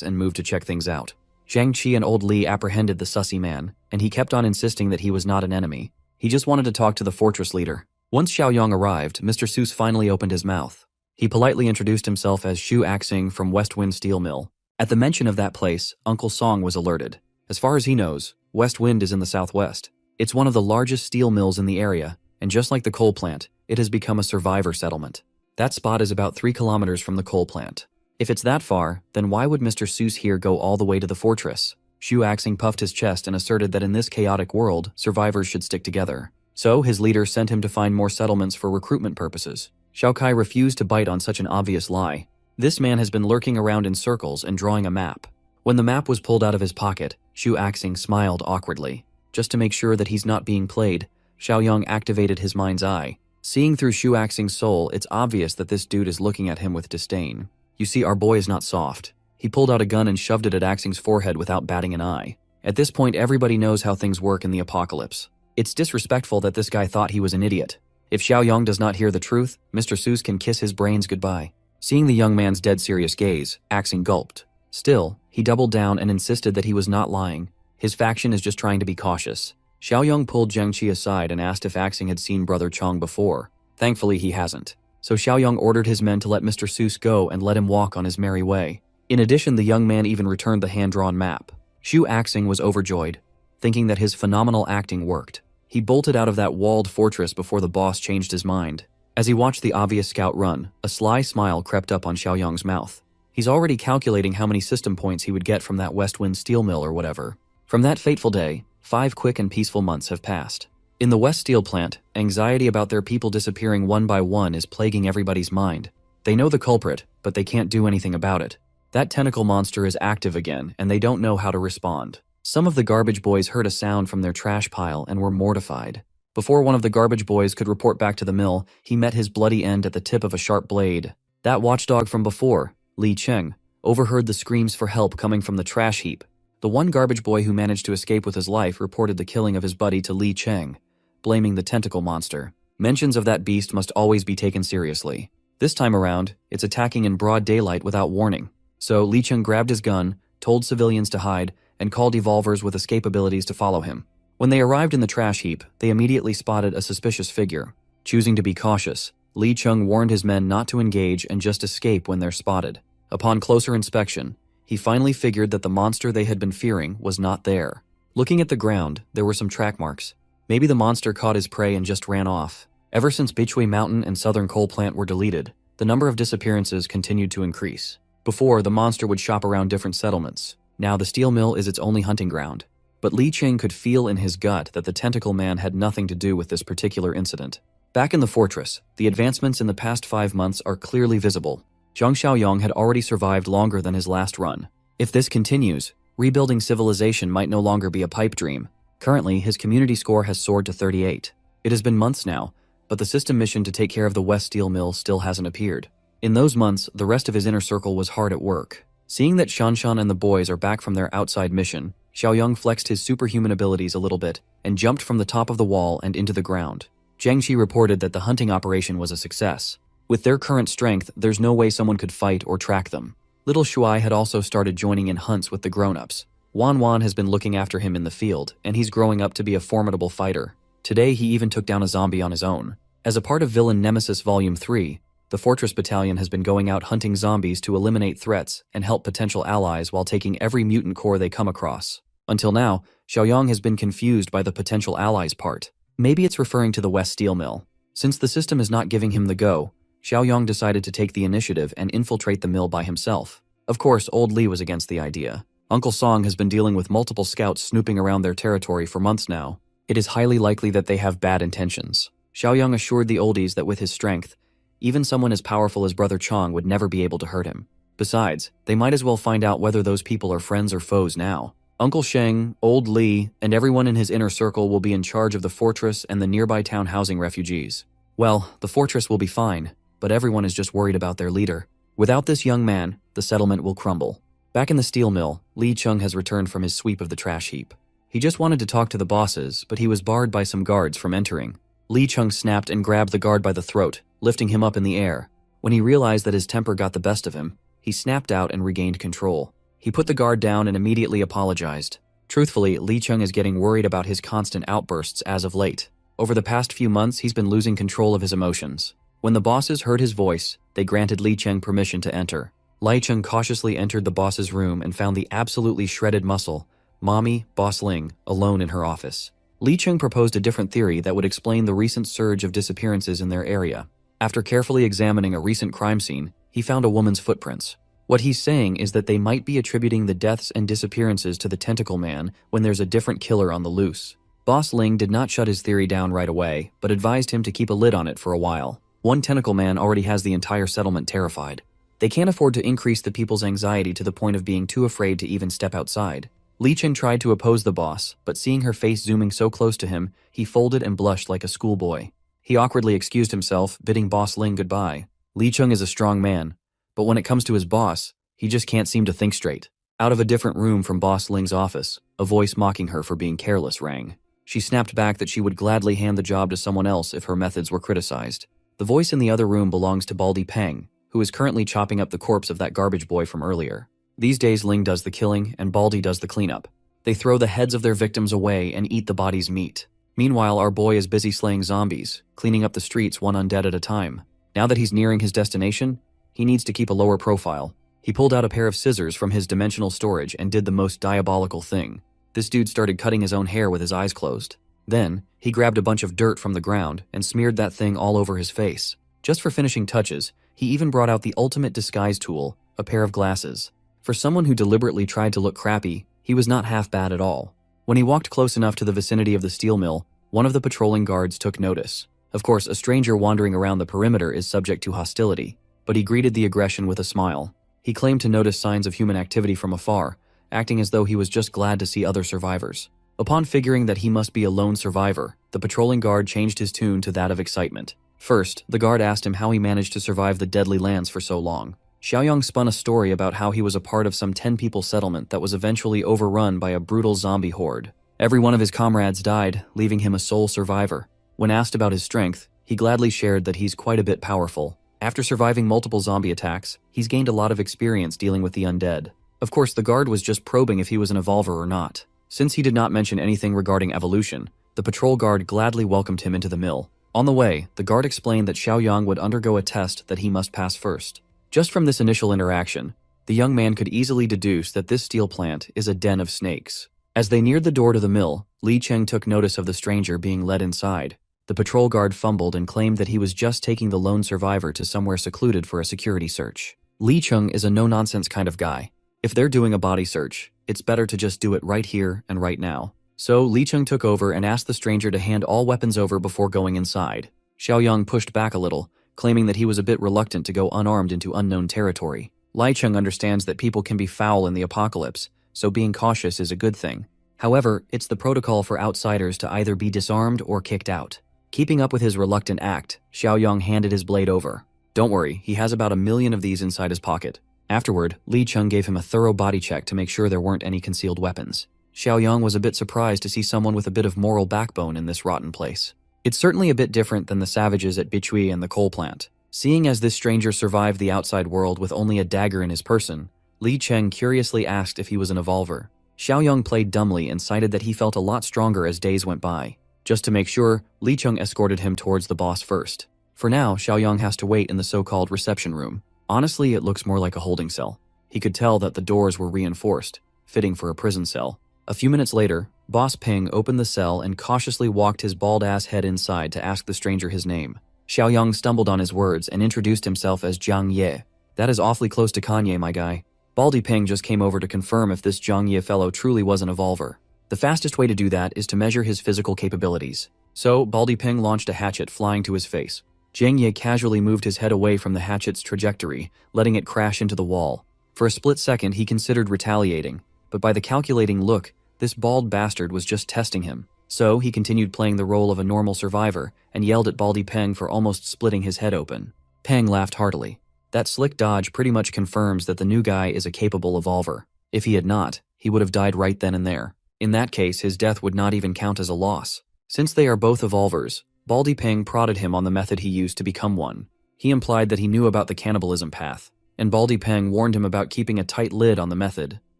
and moved to check things out. Zhang Qi and Old Li apprehended the sussy man, and he kept on insisting that he was not an enemy. He just wanted to talk to the fortress leader. Once Xiaoyong arrived, Mr. Seuss finally opened his mouth. He politely introduced himself as Xu Axing from West Wind Steel Mill. At the mention of that place, Uncle Song was alerted. As far as he knows, West Wind is in the southwest. It's one of the largest steel mills in the area, and just like the coal plant, it has become a survivor settlement. That spot is about 3 kilometers from the coal plant. If it's that far, then why would Mr. Seuss here go all the way to the fortress? Xu Axing puffed his chest and asserted that in this chaotic world, survivors should stick together. So, his leader sent him to find more settlements for recruitment purposes. Xiao Kai refused to bite on such an obvious lie. This man has been lurking around in circles and drawing a map. When the map was pulled out of his pocket, Xu Axing smiled awkwardly. Just to make sure that he's not being played, Xiaoyong activated his mind's eye. Seeing through Xu Axing's soul, it's obvious that this dude is looking at him with disdain. You see, our boy is not soft. He pulled out a gun and shoved it at Axing's forehead without batting an eye. At this point, everybody knows how things work in the apocalypse. It's disrespectful that this guy thought he was an idiot. If Xiaoyong does not hear the truth, Mr. Seuss can kiss his brains goodbye. Seeing the young man's dead serious gaze, Axing gulped. Still, he doubled down and insisted that he was not lying. His faction is just trying to be cautious. Xiaoyong pulled Zhengqi aside and asked if Axing had seen Brother Chong before. Thankfully, he hasn't. So Xiaoyong ordered his men to let Mr. Seuss go and let him walk on his merry way. In addition, the young man even returned the hand-drawn map. Xu Axing was overjoyed, thinking that his phenomenal acting worked. He bolted out of that walled fortress before the boss changed his mind. As he watched the obvious scout run, a sly smile crept up on Xiaoyong's mouth. He's already calculating how many system points he would get from that West Wind steel mill or whatever. From that fateful day, 5 quick and peaceful months have passed. In the West Steel plant, anxiety about their people disappearing one by one is plaguing everybody's mind. They know the culprit, but they can't do anything about it. That tentacle monster is active again, and they don't know how to respond. Some of the garbage boys heard a sound from their trash pile and were mortified. Before one of the garbage boys could report back to the mill, he met his bloody end at the tip of a sharp blade. That watchdog from before, Li Cheng, overheard the screams for help coming from the trash heap. The one garbage boy who managed to escape with his life reported the killing of his buddy to Li Cheng, blaming the tentacle monster. Mentions of that beast must always be taken seriously. This time around, it's attacking in broad daylight without warning. So Li Cheng grabbed his gun, told civilians to hide, and called evolvers with escape abilities to follow him. When they arrived in the trash heap, they immediately spotted a suspicious figure. Choosing to be cautious, Li Cheng warned his men not to engage and just escape when they're spotted. Upon closer inspection, he finally figured that the monster they had been fearing was not there. Looking at the ground, there were some track marks. Maybe the monster caught his prey and just ran off. Ever since Bichui Mountain and Southern Coal Plant were deleted, the number of disappearances continued to increase. Before, the monster would shop around different settlements. Now the steel mill is its only hunting ground. But Li Cheng could feel in his gut that the tentacle man had nothing to do with this particular incident. Back in the fortress, the advancements in the past 5 months are clearly visible. Zhang Xiaoyong had already survived longer than his last run. If this continues, rebuilding civilization might no longer be a pipe dream. Currently, his community score has soared to 38. It has been months now, but the system mission to take care of the West Steel Mill still hasn't appeared. In those months, the rest of his inner circle was hard at work. Seeing that Shanshan and the boys are back from their outside mission, Xiaoyong flexed his superhuman abilities a little bit and jumped from the top of the wall and into the ground. Zhengqi reported that the hunting operation was a success. With their current strength, there's no way someone could fight or track them. Little Shuai had also started joining in hunts with the grown-ups. Wan Wan has been looking after him in the field, and he's growing up to be a formidable fighter. Today, he even took down a zombie on his own. As a part of Villain Nemesis Volume 3, the Fortress Battalion has been going out hunting zombies to eliminate threats and help potential allies while taking every mutant core they come across. Until now, Xiaoyong has been confused by the potential allies part. Maybe it's referring to the West Steel Mill. Since the system is not giving him the go, Xiaoyong decided to take the initiative and infiltrate the mill by himself. Of course, old Li was against the idea. Uncle Song has been dealing with multiple scouts snooping around their territory for months now. It is highly likely that they have bad intentions. Xiaoyong assured the oldies that with his strength, even someone as powerful as Brother Chong would never be able to hurt him. Besides, they might as well find out whether those people are friends or foes now. Uncle Sheng, old Li, and everyone in his inner circle will be in charge of the fortress and the nearby town housing refugees. Well, the fortress will be fine, but everyone is just worried about their leader. Without this young man, the settlement will crumble. Back in the steel mill, Li Cheng has returned from his sweep of the trash heap. He just wanted to talk to the bosses, but he was barred by some guards from entering. Li Cheng snapped and grabbed the guard by the throat, lifting him up in the air. When he realized that his temper got the best of him, he snapped out and regained control. He put the guard down and immediately apologized. Truthfully, Li Cheng is getting worried about his constant outbursts as of late. Over the past few months, he's been losing control of his emotions. When the bosses heard his voice, they granted Li Cheng permission to enter. Li Cheng cautiously entered the boss's room and found the absolutely shredded muscle, Mommy, Boss Ling, alone in her office. Li Cheng proposed a different theory that would explain the recent surge of disappearances in their area. After carefully examining a recent crime scene, he found a woman's footprints. What he's saying is that they might be attributing the deaths and disappearances to the Tentacle Man when there's a different killer on the loose. Boss Ling did not shut his theory down right away, but advised him to keep a lid on it for a while. One Tentacle Man already has the entire settlement terrified. They can't afford to increase the people's anxiety to the point of being too afraid to even step outside. Li Cheng tried to oppose the boss, but seeing her face zooming so close to him, he folded and blushed like a schoolboy. He awkwardly excused himself, bidding Boss Ling goodbye. Li Cheng is a strong man, But when it comes to his boss, he just can't seem to think straight. Out of a different room from Boss Ling's office, a voice mocking her for being careless rang. She snapped back that she would gladly hand the job to someone else if her methods were criticized. The voice in the other room belongs to Baldy Peng, who is currently chopping up the corpse of that garbage boy from earlier. These days Ling does the killing and Baldy does the cleanup. They throw the heads of their victims away and eat the body's meat. Meanwhile, our boy is busy slaying zombies, cleaning up the streets one undead at a time. Now that he's nearing his destination, he needs to keep a lower profile. He pulled out a pair of scissors from his dimensional storage and did the most diabolical thing. This dude started cutting his own hair with his eyes closed. Then, he grabbed a bunch of dirt from the ground and smeared that thing all over his face. Just for finishing touches, he even brought out the ultimate disguise tool, a pair of glasses. For someone who deliberately tried to look crappy, he was not half bad at all. When he walked close enough to the vicinity of the steel mill, one of the patrolling guards took notice. Of course, a stranger wandering around the perimeter is subject to hostility, but he greeted the aggression with a smile. He claimed to notice signs of human activity from afar, acting as though he was just glad to see other survivors. Upon figuring that he must be a lone survivor, the patrolling guard changed his tune to that of excitement. First, the guard asked him how he managed to survive the deadly lands for so long. Xiaoyang spun a story about how he was a part of some 10-people settlement that was eventually overrun by a brutal zombie horde. Every one of his comrades died, leaving him a sole survivor. When asked about his strength, he gladly shared that he's quite a bit powerful. After surviving multiple zombie attacks, he's gained a lot of experience dealing with the undead. Of course, the guard was just probing if he was an evolver or not. Since he did not mention anything regarding evolution, the patrol guard gladly welcomed him into the mill. On the way, the guard explained that Xiaoyang would undergo a test that he must pass first. Just from this initial interaction, the young man could easily deduce that this steel plant is a den of snakes. As they neared the door to the mill, Li Cheng took notice of the stranger being led inside. The patrol guard fumbled and claimed that he was just taking the lone survivor to somewhere secluded for a security search. Li Cheng is a no-nonsense kind of guy. If they're doing a body search, it's better to just do it right here and right now. So Li Cheng took over and asked the stranger to hand all weapons over before going inside. Xiaoyang pushed back a little, claiming that he was a bit reluctant to go unarmed into unknown territory. Li Cheng understands that people can be foul in the apocalypse, so being cautious is a good thing. However, it's the protocol for outsiders to either be disarmed or kicked out. Keeping up with his reluctant act, Xiaoyang handed his blade over. Don't worry, he has about 1 million of these inside his pocket. Afterward, Li Cheng gave him a thorough body check to make sure there weren't any concealed weapons. Xiaoyang was a bit surprised to see someone with a bit of moral backbone in this rotten place. It's certainly a bit different than the savages at Bichui and the coal plant. Seeing as this stranger survived the outside world with only a dagger in his person, Li Cheng curiously asked if he was an evolver. Xiaoyang played dumbly and cited that he felt a lot stronger as days went by. Just to make sure, Li Cheng escorted him towards the boss first. For now, Xiaoyang has to wait in the so-called reception room. Honestly, it looks more like a holding cell. He could tell that the doors were reinforced, fitting for a prison cell. A few minutes later, Boss Ping opened the cell and cautiously walked his bald-ass head inside to ask the stranger his name. Xiaoyang stumbled on his words and introduced himself as Jiang Ye. That is awfully close to Kanye, my guy. Baldy Ping just came over to confirm if this Jiang Ye fellow truly was an evolver. The fastest way to do that is to measure his physical capabilities. So, Baldy Ping launched a hatchet flying to his face. Jiang Ye casually moved his head away from the hatchet's trajectory, letting it crash into the wall. For a split second, he considered retaliating, but by the calculating look, this bald bastard was just testing him. So, he continued playing the role of a normal survivor and yelled at Baldy Peng for almost splitting his head open. Peng laughed heartily. That slick dodge pretty much confirms that the new guy is a capable evolver. If he had not, he would have died right then and there. In that case, his death would not even count as a loss. Since they are both evolvers, Baldy Peng prodded him on the method he used to become one. He implied that he knew about the cannibalism path, and Baldy Peng warned him about keeping a tight lid on the method.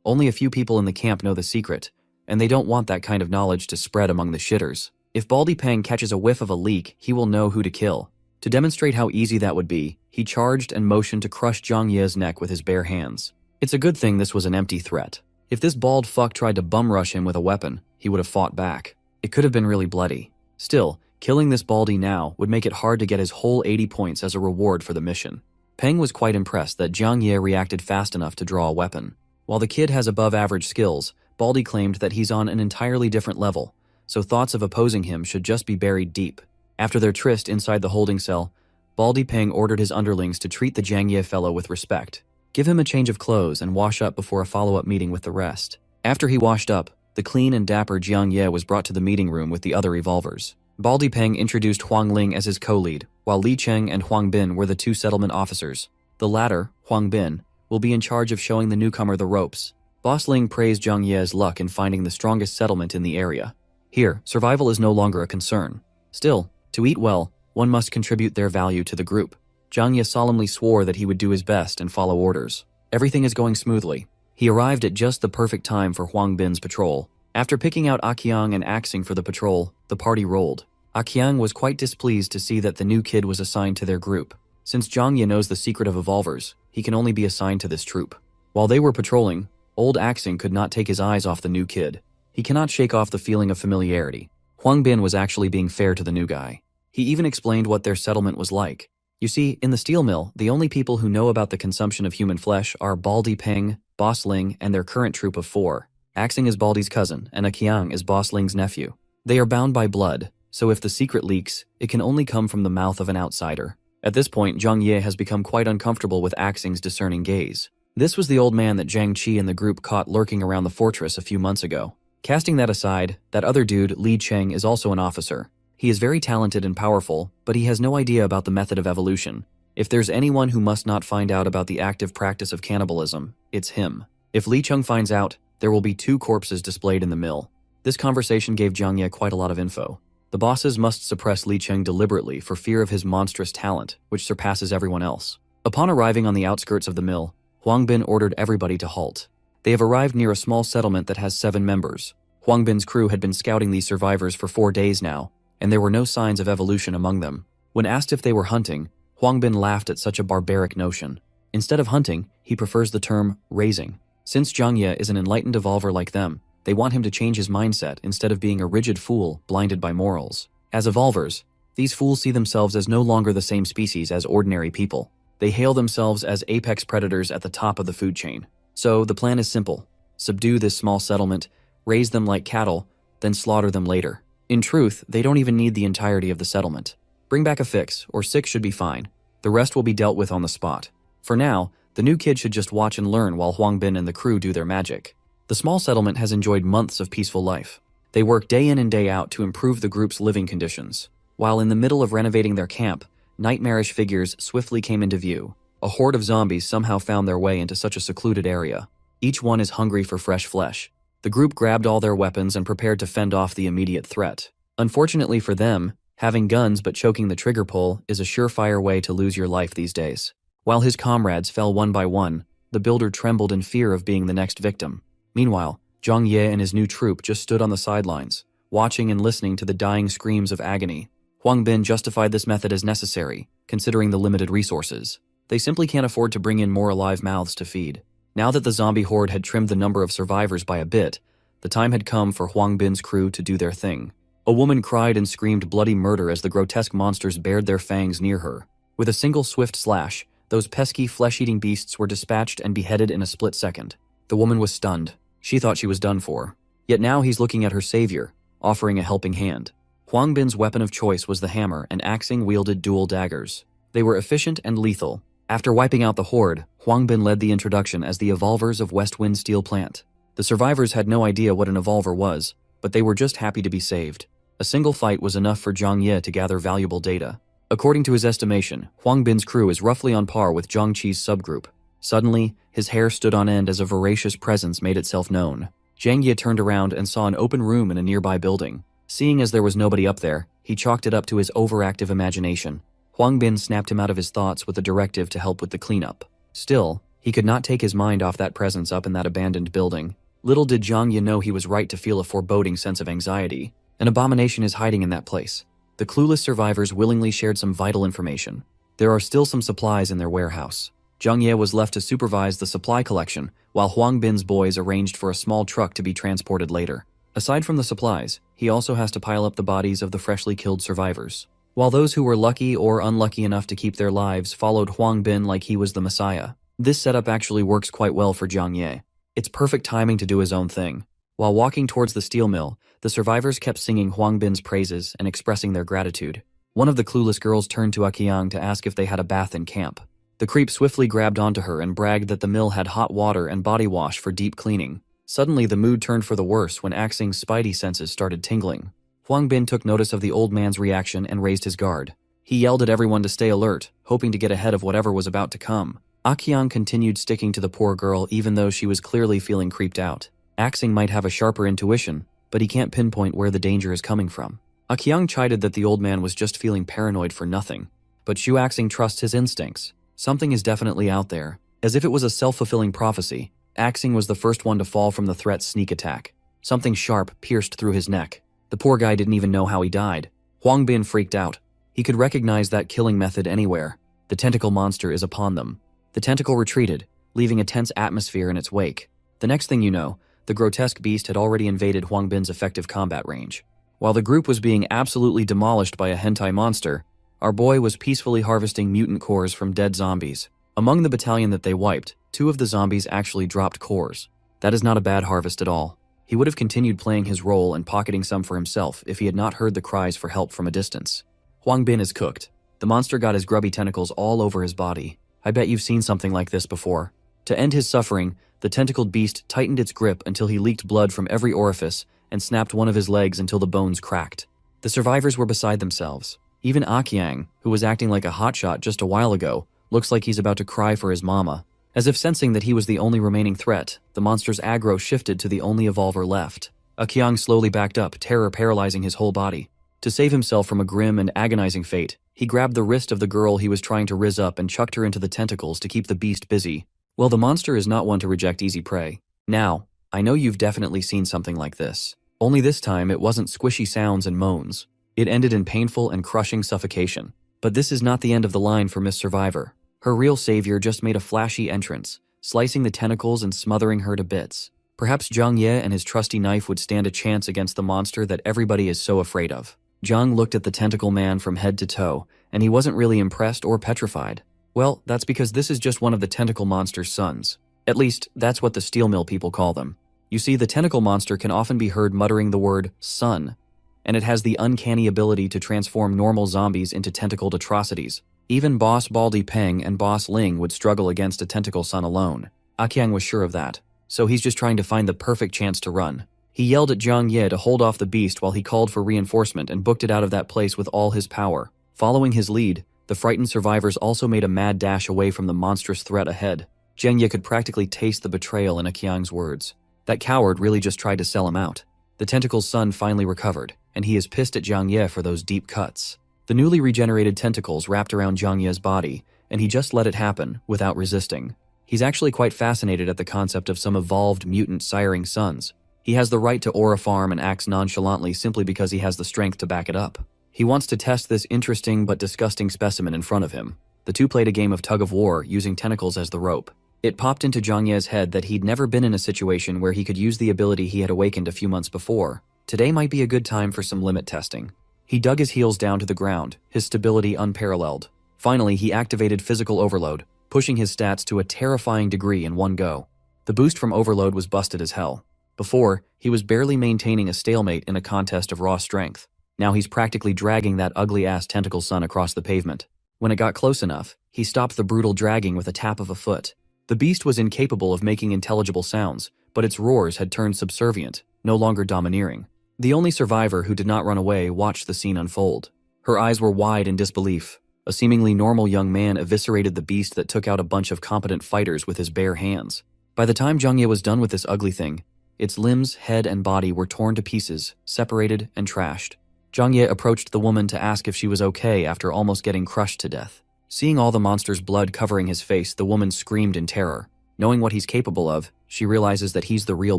Only a few people in the camp know the secret, and they don't want that kind of knowledge to spread among the shitters. If Baldy Peng catches a whiff of a leak, he will know who to kill. To demonstrate how easy that would be, he charged and motioned to crush Jiang Ye's neck with his bare hands. It's a good thing this was an empty threat. If this bald fuck tried to bum rush him with a weapon, he would have fought back. It could have been really bloody. Still, killing this baldy now would make it hard to get his whole 80 points as a reward for the mission. Peng was quite impressed that Jiang Ye reacted fast enough to draw a weapon. While the kid has above-average skills, Baldy claimed that he's on an entirely different level, so thoughts of opposing him should just be buried deep. After their tryst inside the holding cell, Baldy Peng ordered his underlings to treat the Jiang Ye fellow with respect. Give him a change of clothes and wash up before a follow-up meeting with the rest. After he washed up, the clean and dapper Jiang Ye was brought to the meeting room with the other evolvers. Baldy Peng introduced Huang Ling as his co-lead, while Li Cheng and Huang Bin were the two settlement officers. The latter, Huang Bin, will be in charge of showing the newcomer the ropes. Boss Ling praised Zhang Ye's luck in finding the strongest settlement in the area. Here, survival is no longer a concern. Still, to eat well, one must contribute their value to the group. Zhang Ye solemnly swore that he would do his best and follow orders. Everything is going smoothly. He arrived at just the perfect time for Huang Bin's patrol. After picking out Aqiang and Axing for the patrol, the party rolled. Aqiang was quite displeased to see that the new kid was assigned to their group. Since Zhang Ye knows the secret of evolvers, he can only be assigned to this troop. While they were patrolling, old Axing could not take his eyes off the new kid. He cannot shake off the feeling of familiarity. Huang Bin was actually being fair to the new guy. He even explained what their settlement was like. You see, in the steel mill, the only people who know about the consumption of human flesh are Baldi Peng, Boss Ling, and their current troop of 4. Axing is Baldi's cousin, and Aqiang is Boss Ling's nephew. They are bound by blood, so if the secret leaks, it can only come from the mouth of an outsider. At this point, Zhang Ye has become quite uncomfortable with Axing's discerning gaze. This was the old man that Zhang Qi and the group caught lurking around the fortress a few months ago. Casting that aside, that other dude, Li Cheng, is also an officer. He is very talented and powerful, but he has no idea about the method of evolution. If there's anyone who must not find out about the active practice of cannibalism, it's him. If Li Cheng finds out, there will be 2 corpses displayed in the mill. This conversation gave Zhang Ye quite a lot of info. The bosses must suppress Li Cheng deliberately for fear of his monstrous talent, which surpasses everyone else. Upon arriving on the outskirts of the mill, Huang Bin ordered everybody to halt. They have arrived near a small settlement that has 7 members. Huang Bin's crew had been scouting these survivors for 4 days now, and there were no signs of evolution among them. When asked if they were hunting, Huang Bin laughed at such a barbaric notion. Instead of hunting, he prefers the term raising. Since Zhang Ye is an enlightened evolver like them, they want him to change his mindset instead of being a rigid fool blinded by morals. As evolvers, these fools see themselves as no longer the same species as ordinary people. They hail themselves as apex predators at the top of the food chain. So the plan is simple. Subdue this small settlement, raise them like cattle, then slaughter them later. In truth, they don't even need the entirety of the settlement. Bring back a fix, or 6 should be fine. The rest will be dealt with on the spot. For now, the new kid should just watch and learn while Huang Bin and the crew do their magic. The small settlement has enjoyed months of peaceful life. They work day in and day out to improve the group's living conditions. While in the middle of renovating their camp, nightmarish figures swiftly came into view. A horde of zombies somehow found their way into such a secluded area. Each one is hungry for fresh flesh. The group grabbed all their weapons and prepared to fend off the immediate threat. Unfortunately for them, having guns but choking the trigger pull is a surefire way to lose your life these days. While his comrades fell one by one, the builder trembled in fear of being the next victim. Meanwhile, Zhang Ye and his new troop just stood on the sidelines, watching and listening to the dying screams of agony. Huang Bin justified this method as necessary, considering the limited resources. They simply can't afford to bring in more alive mouths to feed. Now that the zombie horde had trimmed the number of survivors by a bit, the time had come for Huang Bin's crew to do their thing. A woman cried and screamed bloody murder as the grotesque monsters bared their fangs near her. With a single swift slash, those pesky flesh-eating beasts were dispatched and beheaded in a split second. The woman was stunned. She thought she was done for. Yet now he's looking at her savior, offering a helping hand. Huang Bin's weapon of choice was the hammer, and Axing wielded dual daggers. They were efficient and lethal. After wiping out the horde, Huang Bin led the introduction as the evolvers of Westwind Steel Plant. The survivors had no idea what an evolver was, but they were just happy to be saved. A single fight was enough for Zhang Ye to gather valuable data. According to his estimation, Huang Bin's crew is roughly on par with Zhang Qi's subgroup. Suddenly, his hair stood on end as a voracious presence made itself known. Zhang Ye turned around and saw an open room in a nearby building. Seeing as there was nobody up there, he chalked it up to his overactive imagination. Huang Bin snapped him out of his thoughts with a directive to help with the cleanup. Still, he could not take his mind off that presence up in that abandoned building. Little did Zhang Ye know he was right to feel a foreboding sense of anxiety. An abomination is hiding in that place. The clueless survivors willingly shared some vital information. There are still some supplies in their warehouse. Zhang Ye was left to supervise the supply collection, while Huang Bin's boys arranged for a small truck to be transported later. Aside from the supplies, he also has to pile up the bodies of the freshly killed survivors. While those who were lucky or unlucky enough to keep their lives followed Huang Bin like he was the Messiah, this setup actually works quite well for Zhang Ye. It's perfect timing to do his own thing. While walking towards the steel mill, the survivors kept singing Huang Bin's praises and expressing their gratitude. One of the clueless girls turned to Aqiang to ask if they had a bath in camp. The creep swiftly grabbed onto her and bragged that the mill had hot water and body wash for deep cleaning. Suddenly, the mood turned for the worse when Axing's spidey senses started tingling. Huang Bin took notice of the old man's reaction and raised his guard. He yelled at everyone to stay alert, hoping to get ahead of whatever was about to come. Akyang continued sticking to the poor girl even though she was clearly feeling creeped out. Axing might have a sharper intuition, but he can't pinpoint where the danger is coming from. Akyang chided that the old man was just feeling paranoid for nothing. But Shu Axing trusts his instincts. Something is definitely out there. As if it was a self-fulfilling prophecy, Axing was the first one to fall from the threat's sneak attack. Something sharp pierced through his neck. The poor guy didn't even know how he died. Huang Bin freaked out. He could recognize that killing method anywhere. The tentacle monster is upon them. The tentacle retreated, leaving a tense atmosphere in its wake. The next thing you know, the grotesque beast had already invaded Huang Bin's effective combat range. While the group was being absolutely demolished by a hentai monster, our boy was peacefully harvesting mutant cores from dead zombies. Among the battalion that they wiped, 2 of the zombies actually dropped cores. That is not a bad harvest at all. He would have continued playing his role and pocketing some for himself if he had not heard the cries for help from a distance. Huang Bin is cooked. The monster got his grubby tentacles all over his body. I bet you've seen something like this before. To end his suffering, the tentacled beast tightened its grip until he leaked blood from every orifice and snapped one of his legs until the bones cracked. The survivors were beside themselves. Even Akyang, who was acting like a hotshot just a while ago, looks like he's about to cry for his mama. As if sensing that he was the only remaining threat, the monster's aggro shifted to the only evolver left. Akyang slowly backed up, terror paralyzing his whole body. To save himself from a grim and agonizing fate, he grabbed the wrist of the girl he was trying to riz up and chucked her into the tentacles to keep the beast busy. Well, the monster is not one to reject easy prey. Now, I know you've definitely seen something like this. Only this time it wasn't squishy sounds and moans. It ended in painful and crushing suffocation. But this is not the end of the line for Miss Survivor. Her real savior just made a flashy entrance, slicing the tentacles and smothering her to bits. Perhaps Zhang Ye and his trusty knife would stand a chance against the monster that everybody is so afraid of. Zhang looked at the tentacle man from head to toe, and he wasn't really impressed or petrified. Well, that's because this is just one of the tentacle monster's sons. At least, that's what the steel mill people call them. You see, the tentacle monster can often be heard muttering the word son, and it has the uncanny ability to transform normal zombies into tentacled atrocities. Even Boss Baldy Peng and Boss Ling would struggle against a tentacle son alone. Akyang was sure of that, so he's just trying to find the perfect chance to run. He yelled at Zhang Ye to hold off the beast while he called for reinforcement and booked it out of that place with all his power. Following his lead, the frightened survivors also made a mad dash away from the monstrous threat ahead. Zhang Ye could practically taste the betrayal in Akyang's words. That coward really just tried to sell him out. The tentacle's son finally recovered, and he is pissed at Zhang Ye for those deep cuts. The newly regenerated tentacles wrapped around Zhang Ye's body, and he just let it happen without resisting. He's actually quite fascinated at the concept of some evolved mutant siring sons. He has the right to aura farm and acts nonchalantly simply because he has the strength to back it up. He wants to test this interesting but disgusting specimen in front of him. The two played a game of tug-of-war using tentacles as the rope. It popped into Zhang Ye's head that he'd never been in a situation where he could use the ability he had awakened a few months before. Today might be a good time for some limit testing. He dug his heels down to the ground, his stability unparalleled. Finally, he activated physical overload, pushing his stats to a terrifying degree in one go. The boost from overload was busted as hell. Before, he was barely maintaining a stalemate in a contest of raw strength. Now he's practically dragging that ugly-ass tentacle son across the pavement. When it got close enough, he stopped the brutal dragging with a tap of a foot. The beast was incapable of making intelligible sounds, but its roars had turned subservient, no longer domineering. The only survivor who did not run away watched the scene unfold. Her eyes were wide in disbelief. A seemingly normal young man eviscerated the beast that took out a bunch of competent fighters with his bare hands. By the time Zhang Ye was done with this ugly thing, its limbs, head, and body were torn to pieces, separated, and trashed. Zhang Ye approached the woman to ask if she was okay after almost getting crushed to death. Seeing all the monster's blood covering his face, the woman screamed in terror. Knowing what he's capable of, she realizes that he's the real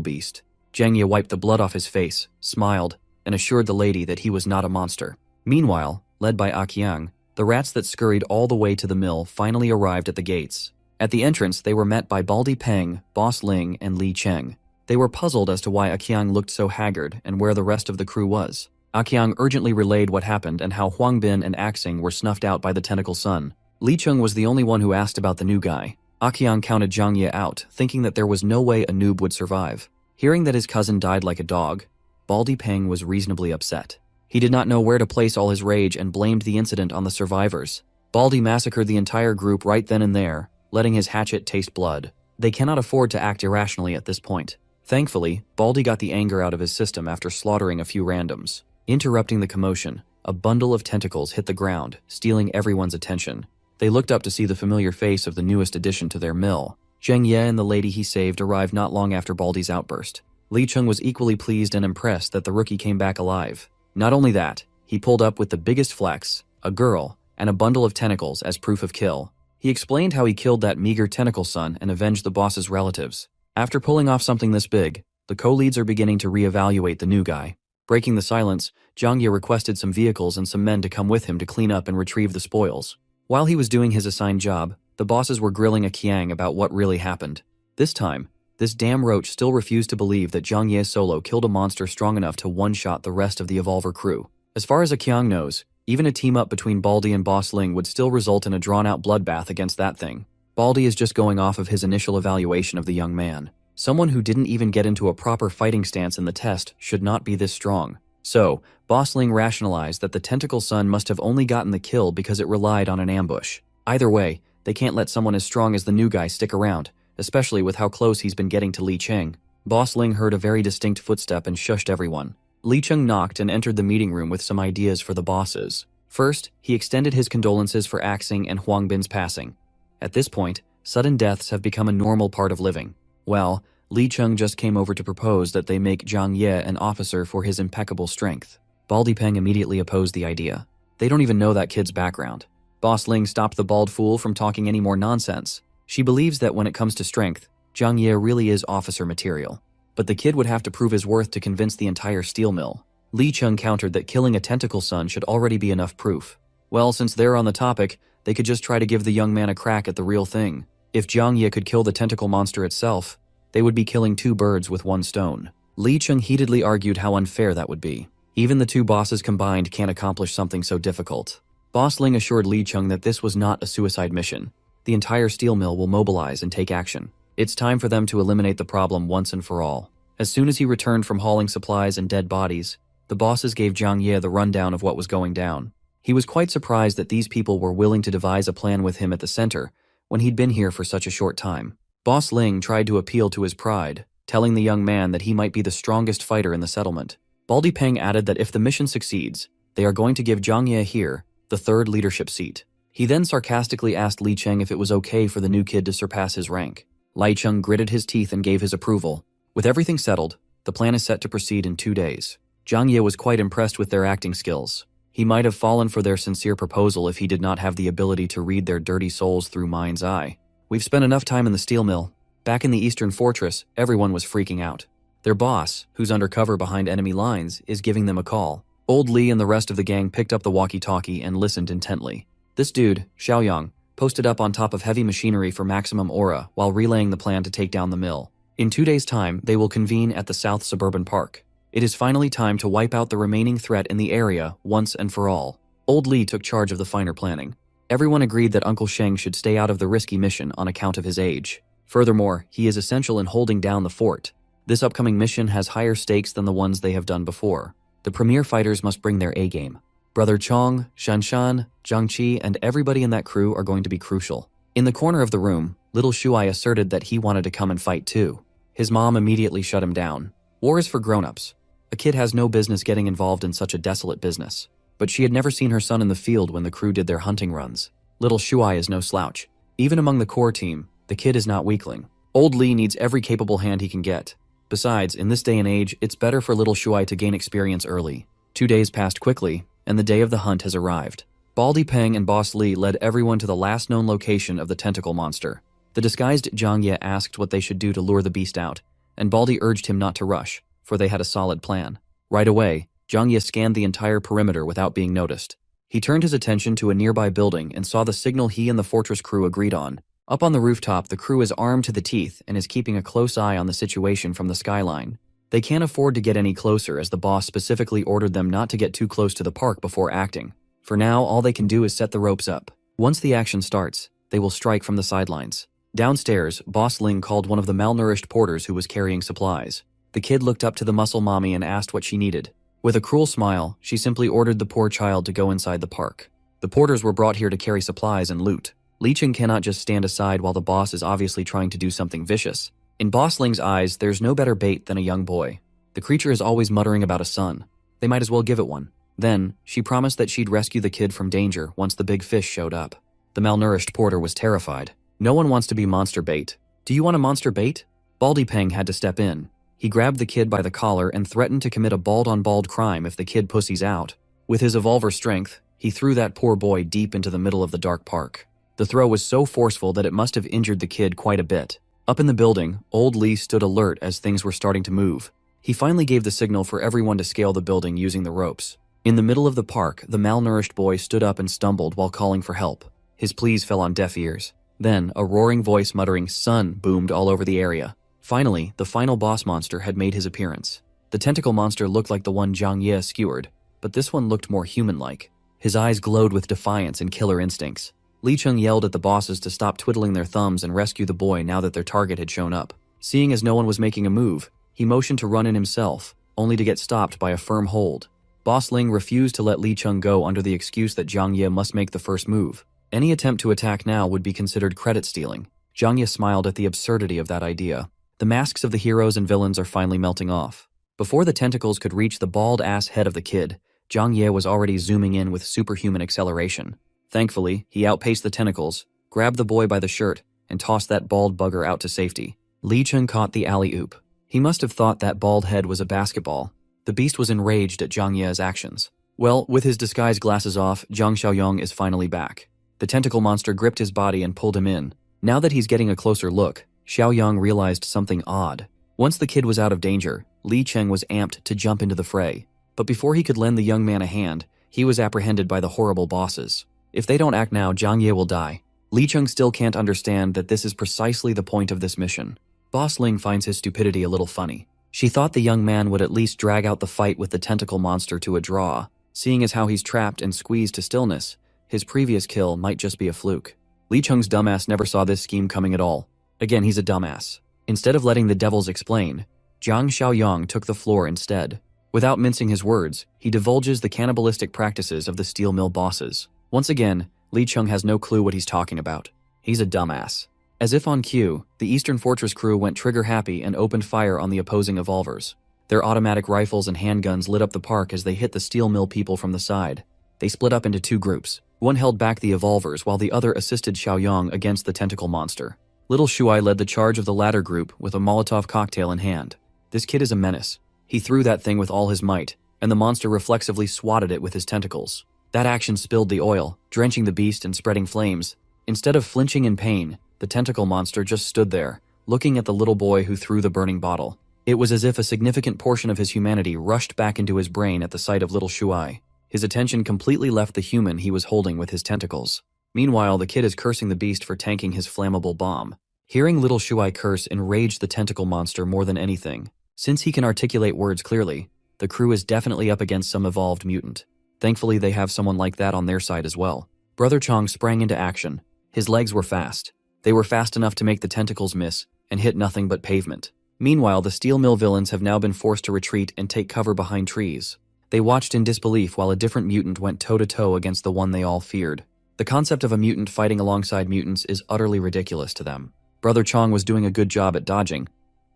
beast. Zhang Ye wiped the blood off his face, smiled, and assured the lady that he was not a monster. Meanwhile, led by Akyang, the rats that scurried all the way to the mill finally arrived at the gates. At the entrance, they were met by Baldy Peng, Boss Ling, and Li Cheng. They were puzzled as to why Akyang looked so haggard and where the rest of the crew was. Akyang urgently relayed what happened and how Huang Bin and Axing were snuffed out by the tentacle son. Li Cheng was the only one who asked about the new guy. Akyang counted Zhang Ye out, thinking that there was no way a noob would survive. Hearing that his cousin died like a dog, Baldy Peng was reasonably upset. He did not know where to place all his rage and blamed the incident on the survivors. Baldy massacred the entire group right then and there, letting his hatchet taste blood. They cannot afford to act irrationally at this point. Thankfully, Baldy got the anger out of his system after slaughtering a few randoms. Interrupting the commotion, a bundle of tentacles hit the ground, stealing everyone's attention. They looked up to see the familiar face of the newest addition to their mill. Zheng Ye and the lady he saved arrived not long after Baldy's outburst. Li Cheng was equally pleased and impressed that the rookie came back alive. Not only that, he pulled up with the biggest flex, a girl, and a bundle of tentacles as proof of kill. He explained how he killed that meager tentacle son and avenged the boss's relatives. After pulling off something this big, the co-leads are beginning to reevaluate the new guy. Breaking the silence, Zhang Ye requested some vehicles and some men to come with him to clean up and retrieve the spoils. While he was doing his assigned job, the bosses were grilling a Qiang about what really happened. This time, this damn roach still refused to believe that Zhang Ye solo killed a monster strong enough to one-shot the rest of the Evolver crew. As far as a Qiang knows, even a team-up between Baldy and Boss Ling would still result in a drawn-out bloodbath against that thing. Baldy is just going off of his initial evaluation of the young man. Someone who didn't even get into a proper fighting stance in the test should not be this strong. So, Boss Ling rationalized that the tentacle son must have only gotten the kill because it relied on an ambush. Either way, they can't let someone as strong as the new guy stick around, especially with how close he's been getting to Li Cheng. Boss Ling heard a very distinct footstep and shushed everyone. Li Cheng knocked and entered the meeting room with some ideas for the bosses. First, he extended his condolences for Axing and Huang Bin's passing. At this point, sudden deaths have become a normal part of living. Well, Li Cheng just came over to propose that they make Zhang Ye an officer for his impeccable strength. Baldy Peng immediately opposed the idea. They don't even know that kid's background. Boss Ling stopped the bald fool from talking any more nonsense. She believes that when it comes to strength, Zhang Ye really is officer material. But the kid would have to prove his worth to convince the entire steel mill. Li Cheng countered that killing a tentacle son should already be enough proof. Well, since they're on the topic, they could just try to give the young man a crack at the real thing. If Zhang Ye could kill the tentacle monster itself, they would be killing two birds with one stone. Li Cheng heatedly argued how unfair that would be. Even the two bosses combined can't accomplish something so difficult. Boss Ling assured Li Cheng that this was not a suicide mission. The entire steel mill will mobilize and take action. It's time for them to eliminate the problem once and for all. As soon as he returned from hauling supplies and dead bodies, the bosses gave Zhang Ye the rundown of what was going down. He was quite surprised that these people were willing to devise a plan with him at the center when he'd been here for such a short time. Boss Ling tried to appeal to his pride, telling the young man that he might be the strongest fighter in the settlement. Baldy Peng added that if the mission succeeds, they are going to give Zhang Ye here the third leadership seat. He then sarcastically asked Li Cheng if it was okay for the new kid to surpass his rank. Li Cheng gritted his teeth and gave his approval. With everything settled, the plan is set to proceed in 2 days. Zhang Ye was quite impressed with their acting skills. He might have fallen for their sincere proposal if he did not have the ability to read their dirty souls through mind's eye. We've spent enough time in the steel mill. Back in the Eastern Fortress, everyone was freaking out. Their boss, who's undercover behind enemy lines, is giving them a call. Old Li and the rest of the gang picked up the walkie-talkie and listened intently. This dude, Xiaoyang, posted up on top of heavy machinery for maximum aura while relaying the plan to take down the mill. In 2 days' time, they will convene at the South Suburban Park. It is finally time to wipe out the remaining threat in the area once and for all. Old Li took charge of the finer planning. Everyone agreed that Uncle Sheng should stay out of the risky mission on account of his age. Furthermore, he is essential in holding down the fort. This upcoming mission has higher stakes than the ones they have done before. The premier fighters must bring their A-game. Brother Chong, Shanshan, Zhang Qi, and everybody in that crew are going to be crucial. In the corner of the room, little Shuai asserted that he wanted to come and fight too. His mom immediately shut him down. War is for grown-ups. A kid has no business getting involved in such a desolate business. But she had never seen her son in the field when the crew did their hunting runs. Little Shuai is no slouch. Even among the core team, the kid is not weakling. Old Li needs every capable hand he can get. Besides, in this day and age, it's better for little Shuai to gain experience early. 2 days passed quickly, and the day of the hunt has arrived. Baldy Peng and Boss Li led everyone to the last known location of the tentacle monster. The disguised Zhang Ye asked what they should do to lure the beast out, and Baldy urged him not to rush, for they had a solid plan. Right away, Zhang Ye scanned the entire perimeter without being noticed. He turned his attention to a nearby building and saw the signal he and the fortress crew agreed on. Up on the rooftop, the crew is armed to the teeth and is keeping a close eye on the situation from the skyline. They can't afford to get any closer as the boss specifically ordered them not to get too close to the park before acting. For now, all they can do is set the ropes up. Once the action starts, they will strike from the sidelines. Downstairs, Boss Ling called one of the malnourished porters who was carrying supplies. The kid looked up to the muscle mommy and asked what she needed. With a cruel smile, she simply ordered the poor child to go inside the park. The porters were brought here to carry supplies and loot. Li Cheng cannot just stand aside while the boss is obviously trying to do something vicious. In Boss Ling's eyes, there's no better bait than a young boy. The creature is always muttering about a son. They might as well give it one. Then, she promised that she'd rescue the kid from danger once the big fish showed up. The malnourished porter was terrified. No one wants to be monster bait. Do you want a monster bait? Baldy Peng had to step in. He grabbed the kid by the collar and threatened to commit a bald-on-bald crime if the kid pussies out. With his evolver strength, he threw that poor boy deep into the middle of the dark park. The throw was so forceful that it must have injured the kid quite a bit. Up in the building, old Lee stood alert as things were starting to move. He finally gave the signal for everyone to scale the building using the ropes. In the middle of the park, the malnourished boy stood up and stumbled while calling for help. His pleas fell on deaf ears. Then, a roaring voice muttering "Son" boomed all over the area. Finally, the final boss monster had made his appearance. The tentacle monster looked like the one Zhang Ye skewered, but this one looked more human-like. His eyes glowed with defiance and killer instincts. Li Cheng yelled at the bosses to stop twiddling their thumbs and rescue the boy now that their target had shown up. Seeing as no one was making a move, he motioned to run in himself, only to get stopped by a firm hold. Boss Ling refused to let Li Cheng go under the excuse that Zhang Ye must make the first move. Any attempt to attack now would be considered credit stealing. Zhang Ye smiled at the absurdity of that idea. The masks of the heroes and villains are finally melting off. Before the tentacles could reach the bald-ass head of the kid, Zhang Ye was already zooming in with superhuman acceleration. Thankfully, he outpaced the tentacles, grabbed the boy by the shirt, and tossed that bald bugger out to safety. Li Cheng caught the alley-oop. He must have thought that bald head was a basketball. The beast was enraged at Zhang Ye's actions. Well, with his disguise glasses off, Zhang Xiaoyong is finally back. The tentacle monster gripped his body and pulled him in. Now that he's getting a closer look, Xiaoyong realized something odd. Once the kid was out of danger, Li Cheng was amped to jump into the fray. But before he could lend the young man a hand, he was apprehended by the horrible bosses. If they don't act now, Zhang Ye will die. Li Cheng still can't understand that this is precisely the point of this mission. Boss Ling finds his stupidity a little funny. She thought the young man would at least drag out the fight with the tentacle monster to a draw. Seeing as how he's trapped and squeezed to stillness, his previous kill might just be a fluke. Li Cheng's dumbass never saw this scheme coming at all. Again, he's a dumbass. Instead of letting the devils explain, Zhang Xiaoyong took the floor instead. Without mincing his words, he divulges the cannibalistic practices of the steel mill bosses. Once again, Li Cheng has no clue what he's talking about. He's a dumbass. As if on cue, the Eastern Fortress crew went trigger-happy and opened fire on the opposing evolvers. Their automatic rifles and handguns lit up the park as they hit the steel mill people from the side. They split up into two groups. One held back the evolvers while the other assisted Xiaoyong against the tentacle monster. Little Shuai led the charge of the latter group with a Molotov cocktail in hand. This kid is a menace. He threw that thing with all his might, and the monster reflexively swatted it with his tentacles. That action spilled the oil, drenching the beast and spreading flames. Instead of flinching in pain, the tentacle monster just stood there, looking at the little boy who threw the burning bottle. It was as if a significant portion of his humanity rushed back into his brain at the sight of little Shuai. His attention completely left the human he was holding with his tentacles. Meanwhile, the kid is cursing the beast for tanking his flammable bomb. Hearing little Shuai curse enraged the tentacle monster more than anything. Since he can articulate words clearly, the crew is definitely up against some evolved mutant. Thankfully, they have someone like that on their side as well. Brother Chong sprang into action. His legs were fast. They were fast enough to make the tentacles miss and hit nothing but pavement. Meanwhile, the steel mill villains have now been forced to retreat and take cover behind trees. They watched in disbelief while a different mutant went toe-to-toe against the one they all feared. The concept of a mutant fighting alongside mutants is utterly ridiculous to them. Brother Chong was doing a good job at dodging,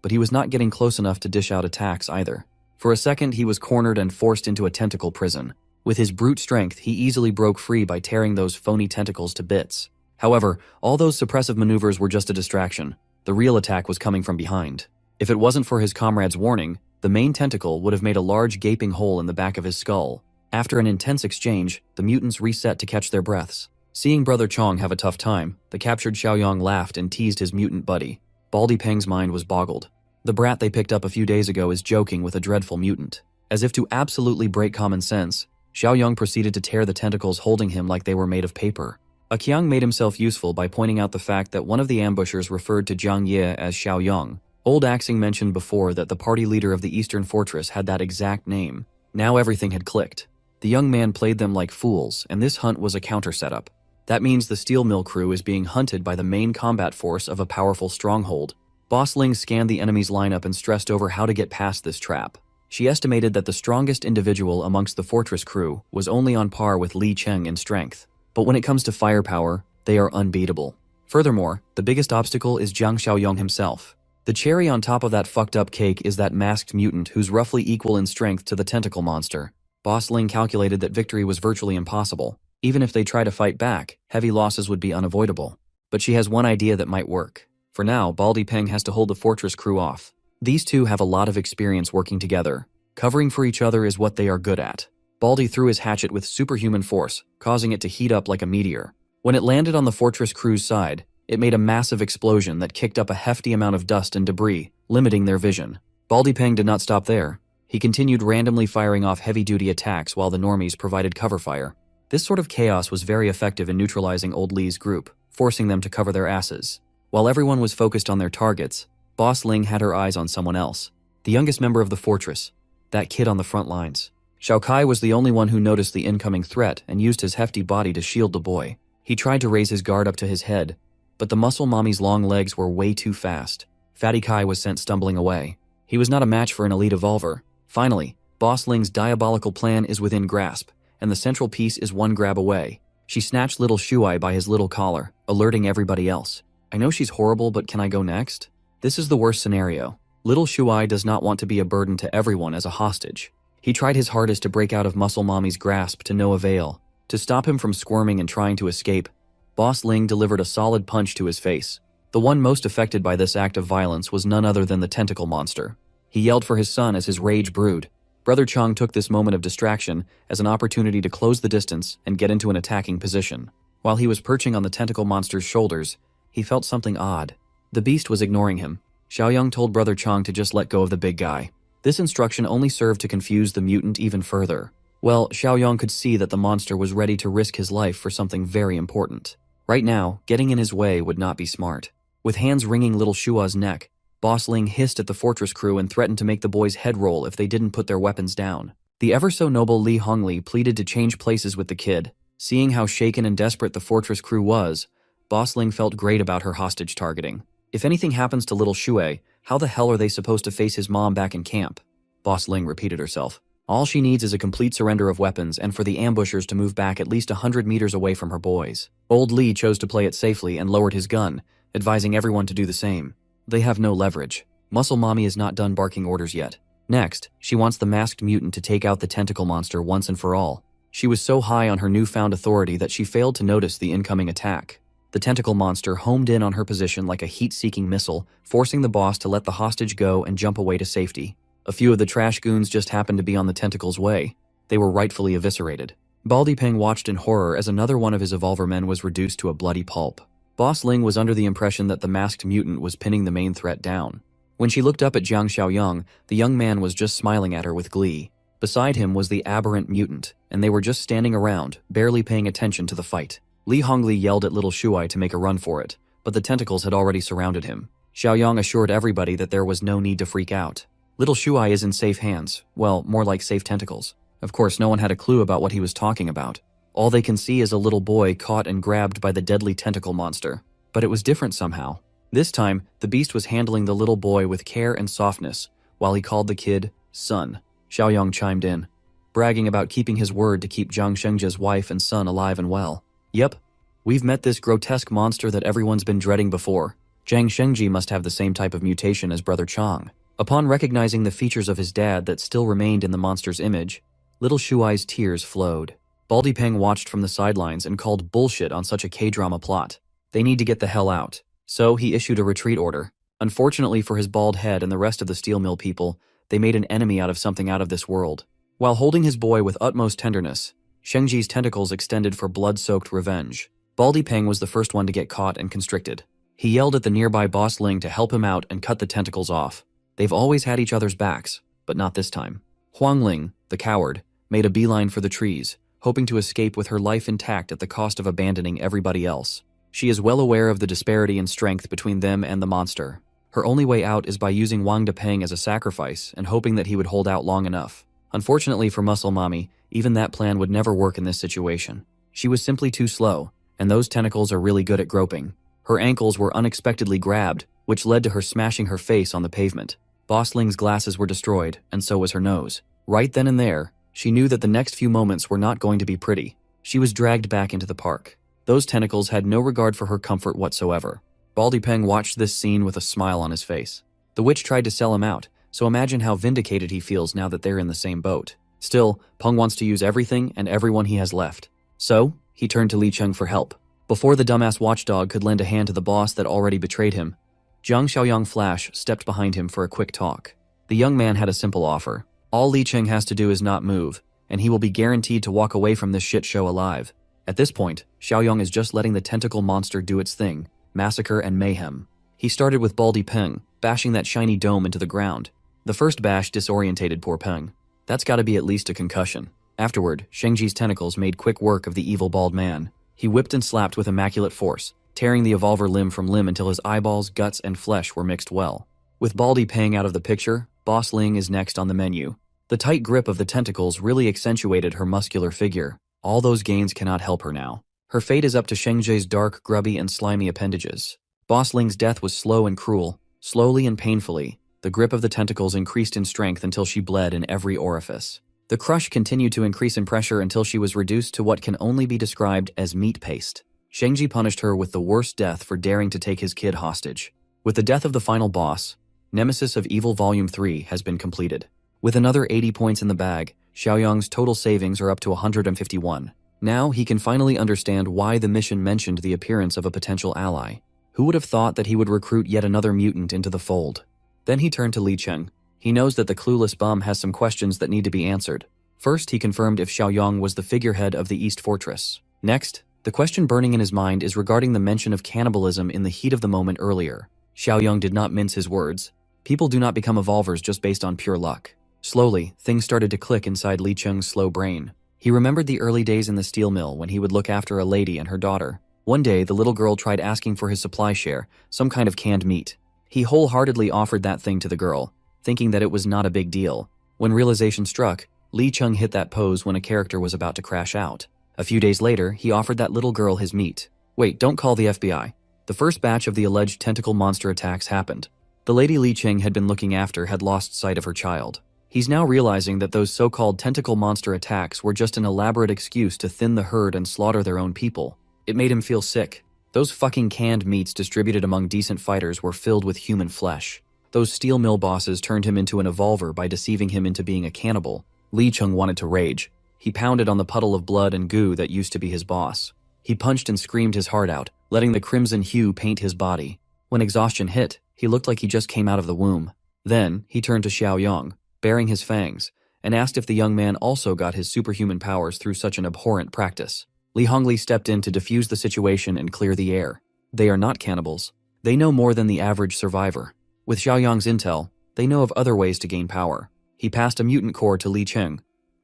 but he was not getting close enough to dish out attacks either. For a second, he was cornered and forced into a tentacle prison. With his brute strength, he easily broke free by tearing those phony tentacles to bits. However, all those suppressive maneuvers were just a distraction. The real attack was coming from behind. If it wasn't for his comrade's warning, the main tentacle would have made a large gaping hole in the back of his skull. After an intense exchange, the mutants reset to catch their breaths. Seeing Brother Chong have a tough time, the captured Xiaoyong laughed and teased his mutant buddy. Baldy Peng's mind was boggled. The brat they picked up a few days ago is joking with a dreadful mutant. As if to absolutely break common sense, Xiaoyong proceeded to tear the tentacles holding him like they were made of paper. Qiang made himself useful by pointing out the fact that one of the ambushers referred to Zhang Ye as Xiaoyong. Old Axing mentioned before that the party leader of the Eastern Fortress had that exact name. Now everything had clicked. The young man played them like fools, and this hunt was a counter setup. That means the steel mill crew is being hunted by the main combat force of a powerful stronghold. Boss Ling scanned the enemy's lineup and stressed over how to get past this trap. She estimated that the strongest individual amongst the fortress crew was only on par with Li Cheng in strength. But when it comes to firepower, they are unbeatable. Furthermore, the biggest obstacle is Zhang Xiaoyong himself. The cherry on top of that fucked up cake is that masked mutant who's roughly equal in strength to the tentacle monster. Boss Ling calculated that victory was virtually impossible. Even if they try to fight back, heavy losses would be unavoidable. But she has one idea that might work. For now, Baldy Peng has to hold the fortress crew off. These two have a lot of experience working together. Covering for each other is what they are good at. Baldy threw his hatchet with superhuman force, causing it to heat up like a meteor. When it landed on the fortress crew's side, it made a massive explosion that kicked up a hefty amount of dust and debris, limiting their vision. Baldy Peng did not stop there. He continued randomly firing off heavy-duty attacks while the normies provided cover fire. This sort of chaos was very effective in neutralizing Old Lee's group, forcing them to cover their asses. While everyone was focused on their targets, Boss Ling had her eyes on someone else. The youngest member of the fortress. That kid on the front lines. Xiao Kai was the only one who noticed the incoming threat and used his hefty body to shield the boy. He tried to raise his guard up to his head, but the muscle mommy's long legs were way too fast. Fatty Kai was sent stumbling away. He was not a match for an elite evolver. Finally, Boss Ling's diabolical plan is within grasp, and the central piece is one grab away. She snatched little Shuai by his little collar, alerting everybody else. I know she's horrible, but can I go next? This is the worst scenario. Little Shuai does not want to be a burden to everyone as a hostage. He tried his hardest to break out of Muscle Mommy's grasp to no avail. To stop him from squirming and trying to escape, Boss Ling delivered a solid punch to his face. The one most affected by this act of violence was none other than the tentacle monster. He yelled for his son as his rage brewed. Brother Chung took this moment of distraction as an opportunity to close the distance and get into an attacking position. While he was perching on the tentacle monster's shoulders, he felt something odd. The beast was ignoring him. Xiaoyang told Brother Chung to just let go of the big guy. This instruction only served to confuse the mutant even further. Well, Xiaoyang could see that the monster was ready to risk his life for something very important. Right now, getting in his way would not be smart. With hands wringing little Shua's neck, Boss Ling hissed at the fortress crew and threatened to make the boys head roll if they didn't put their weapons down. The ever-so-noble Li Hongli pleaded to change places with the kid. Seeing how shaken and desperate the fortress crew was, Boss Ling felt great about her hostage targeting. If anything happens to little Shuai, how the hell are they supposed to face his mom back in camp? Boss Ling repeated herself. All she needs is a complete surrender of weapons and for the ambushers to move back at least 100 meters away from her boys. Old Li chose to play it safely and lowered his gun, advising everyone to do the same. They have no leverage. Muscle Mommy is not done barking orders yet. Next, she wants the masked mutant to take out the tentacle monster once and for all. She was so high on her newfound authority that she failed to notice the incoming attack. The tentacle monster homed in on her position like a heat-seeking missile, forcing the boss to let the hostage go and jump away to safety. A few of the trash goons just happened to be on the tentacle's way. They were rightfully eviscerated. Baldy Peng watched in horror as another one of his evolver men was reduced to a bloody pulp. Boss Ling was under the impression that the masked mutant was pinning the main threat down. When she looked up at Jiang Xiaoyang, the young man was just smiling at her with glee. Beside him was the aberrant mutant, and they were just standing around, barely paying attention to the fight. Li Hongli yelled at little Shuai to make a run for it, but the tentacles had already surrounded him. Xiaoyang assured everybody that there was no need to freak out. Little Shuai is in safe hands, well, more like safe tentacles. Of course, no one had a clue about what he was talking about. All they can see is a little boy caught and grabbed by the deadly tentacle monster. But it was different somehow. This time, the beast was handling the little boy with care and softness, while he called the kid, son. Xiaoyang chimed in, bragging about keeping his word to keep Zhang Shengji's wife and son alive and well. Yep, we've met this grotesque monster that everyone's been dreading before. Zhang Shengji must have the same type of mutation as Brother Chang. Upon recognizing the features of his dad that still remained in the monster's image, little Shuai's tears flowed. Baldy Peng watched from the sidelines and called bullshit on such a K-drama plot. They need to get the hell out. So he issued a retreat order. Unfortunately for his bald head and the rest of the steel mill people, they made an enemy out of something out of this world. While holding his boy with utmost tenderness, Shengji's tentacles extended for blood-soaked revenge. Baldy Peng was the first one to get caught and constricted. He yelled at the nearby Boss Ling to help him out and cut the tentacles off. They've always had each other's backs, but not this time. Huang Ling, the coward, made a beeline for the trees, hoping to escape with her life intact at the cost of abandoning everybody else. She is well aware of the disparity in strength between them and the monster. Her only way out is by using Wang Depeng as a sacrifice and hoping that he would hold out long enough. Unfortunately for Muscle Mommy, even that plan would never work in this situation. She was simply too slow, and those tentacles are really good at groping. Her ankles were unexpectedly grabbed, which led to her smashing her face on the pavement. Boss Ling's glasses were destroyed, and so was her nose. Right then and there, she knew that the next few moments were not going to be pretty. She was dragged back into the park. Those tentacles had no regard for her comfort whatsoever. Baldy Peng watched this scene with a smile on his face. The witch tried to sell him out, so imagine how vindicated he feels now that they're in the same boat. Still, Peng wants to use everything and everyone he has left. So, He turned to Li Cheng for help. Before the dumbass watchdog could lend a hand to the boss that already betrayed him, Zhang Xiaoyang Flash stepped behind him for a quick talk. The young man had a simple offer. All Li Cheng has to do is not move, and he will be guaranteed to walk away from this shit show alive. At this point, Xiaoyang is just letting the tentacle monster do its thing, massacre and mayhem. He started with Baldy Peng, bashing that shiny dome into the ground. The first bash disorientated poor Peng. That's gotta be at least a concussion. Afterward, Shengji's tentacles made quick work of the evil bald man. He whipped and slapped with immaculate force, tearing the evolver limb from limb until his eyeballs, guts, and flesh were mixed well. With Baldy Peng out of the picture, Boss Ling is next on the menu. The tight grip of the tentacles really accentuated her muscular figure. All those gains cannot help her now. Her fate is up to Shengji's dark, grubby, and slimy appendages. Boss Ling's death was slow and cruel. Slowly and painfully, the grip of the tentacles increased in strength until she bled in every orifice. The crush continued to increase in pressure until she was reduced to what can only be described as meat paste. Shengji punished her with the worst death for daring to take his kid hostage. With the death of the final boss, Nemesis of Evil Volume 3 has been completed. With another 80 points in the bag, Xiaoyang's total savings are up to 151. Now he can finally understand why the mission mentioned the appearance of a potential ally. Who would have thought that he would recruit yet another mutant into the fold? Then he turned to Li Cheng. He knows that the clueless bum has some questions that need to be answered. First, he confirmed if Xiaoyang was the figurehead of the East Fortress. Next, the question burning in his mind is regarding the mention of cannibalism in the heat of the moment earlier. Xiaoyang did not mince his words. People do not become evolvers just based on pure luck. Slowly, things started to click inside Li Cheng's slow brain. He remembered the early days in the steel mill when he would look after a lady and her daughter. One day, the little girl tried asking for his supply share, some kind of canned meat. He wholeheartedly offered that thing to the girl, thinking that it was not a big deal. When realization struck, Li Cheng hit that pose when a character was about to crash out. A few days later, he offered that little girl his meat. Wait, don't call the FBI. The first batch of the alleged tentacle monster attacks happened. The lady Li Cheng had been looking after had lost sight of her child. He's now realizing that those so-called tentacle monster attacks were just an elaborate excuse to thin the herd and slaughter their own people. It made him feel sick. Those fucking canned meats distributed among decent fighters were filled with human flesh. Those steel mill bosses turned him into an evolver by deceiving him into being a cannibal. Li Cheng wanted to rage. He pounded on the puddle of blood and goo that used to be his boss. He punched and screamed his heart out, letting the crimson hue paint his body. When exhaustion hit, he looked like he just came out of the womb. Then, he turned to Xiaoyang, baring his fangs, and asked if the young man also got his superhuman powers through such an abhorrent practice. Li Hongli stepped in to defuse the situation and clear the air. They are not cannibals. They know more than the average survivor. With Xiaoyang's intel, they know of other ways to gain power. He passed a mutant core to Li Cheng.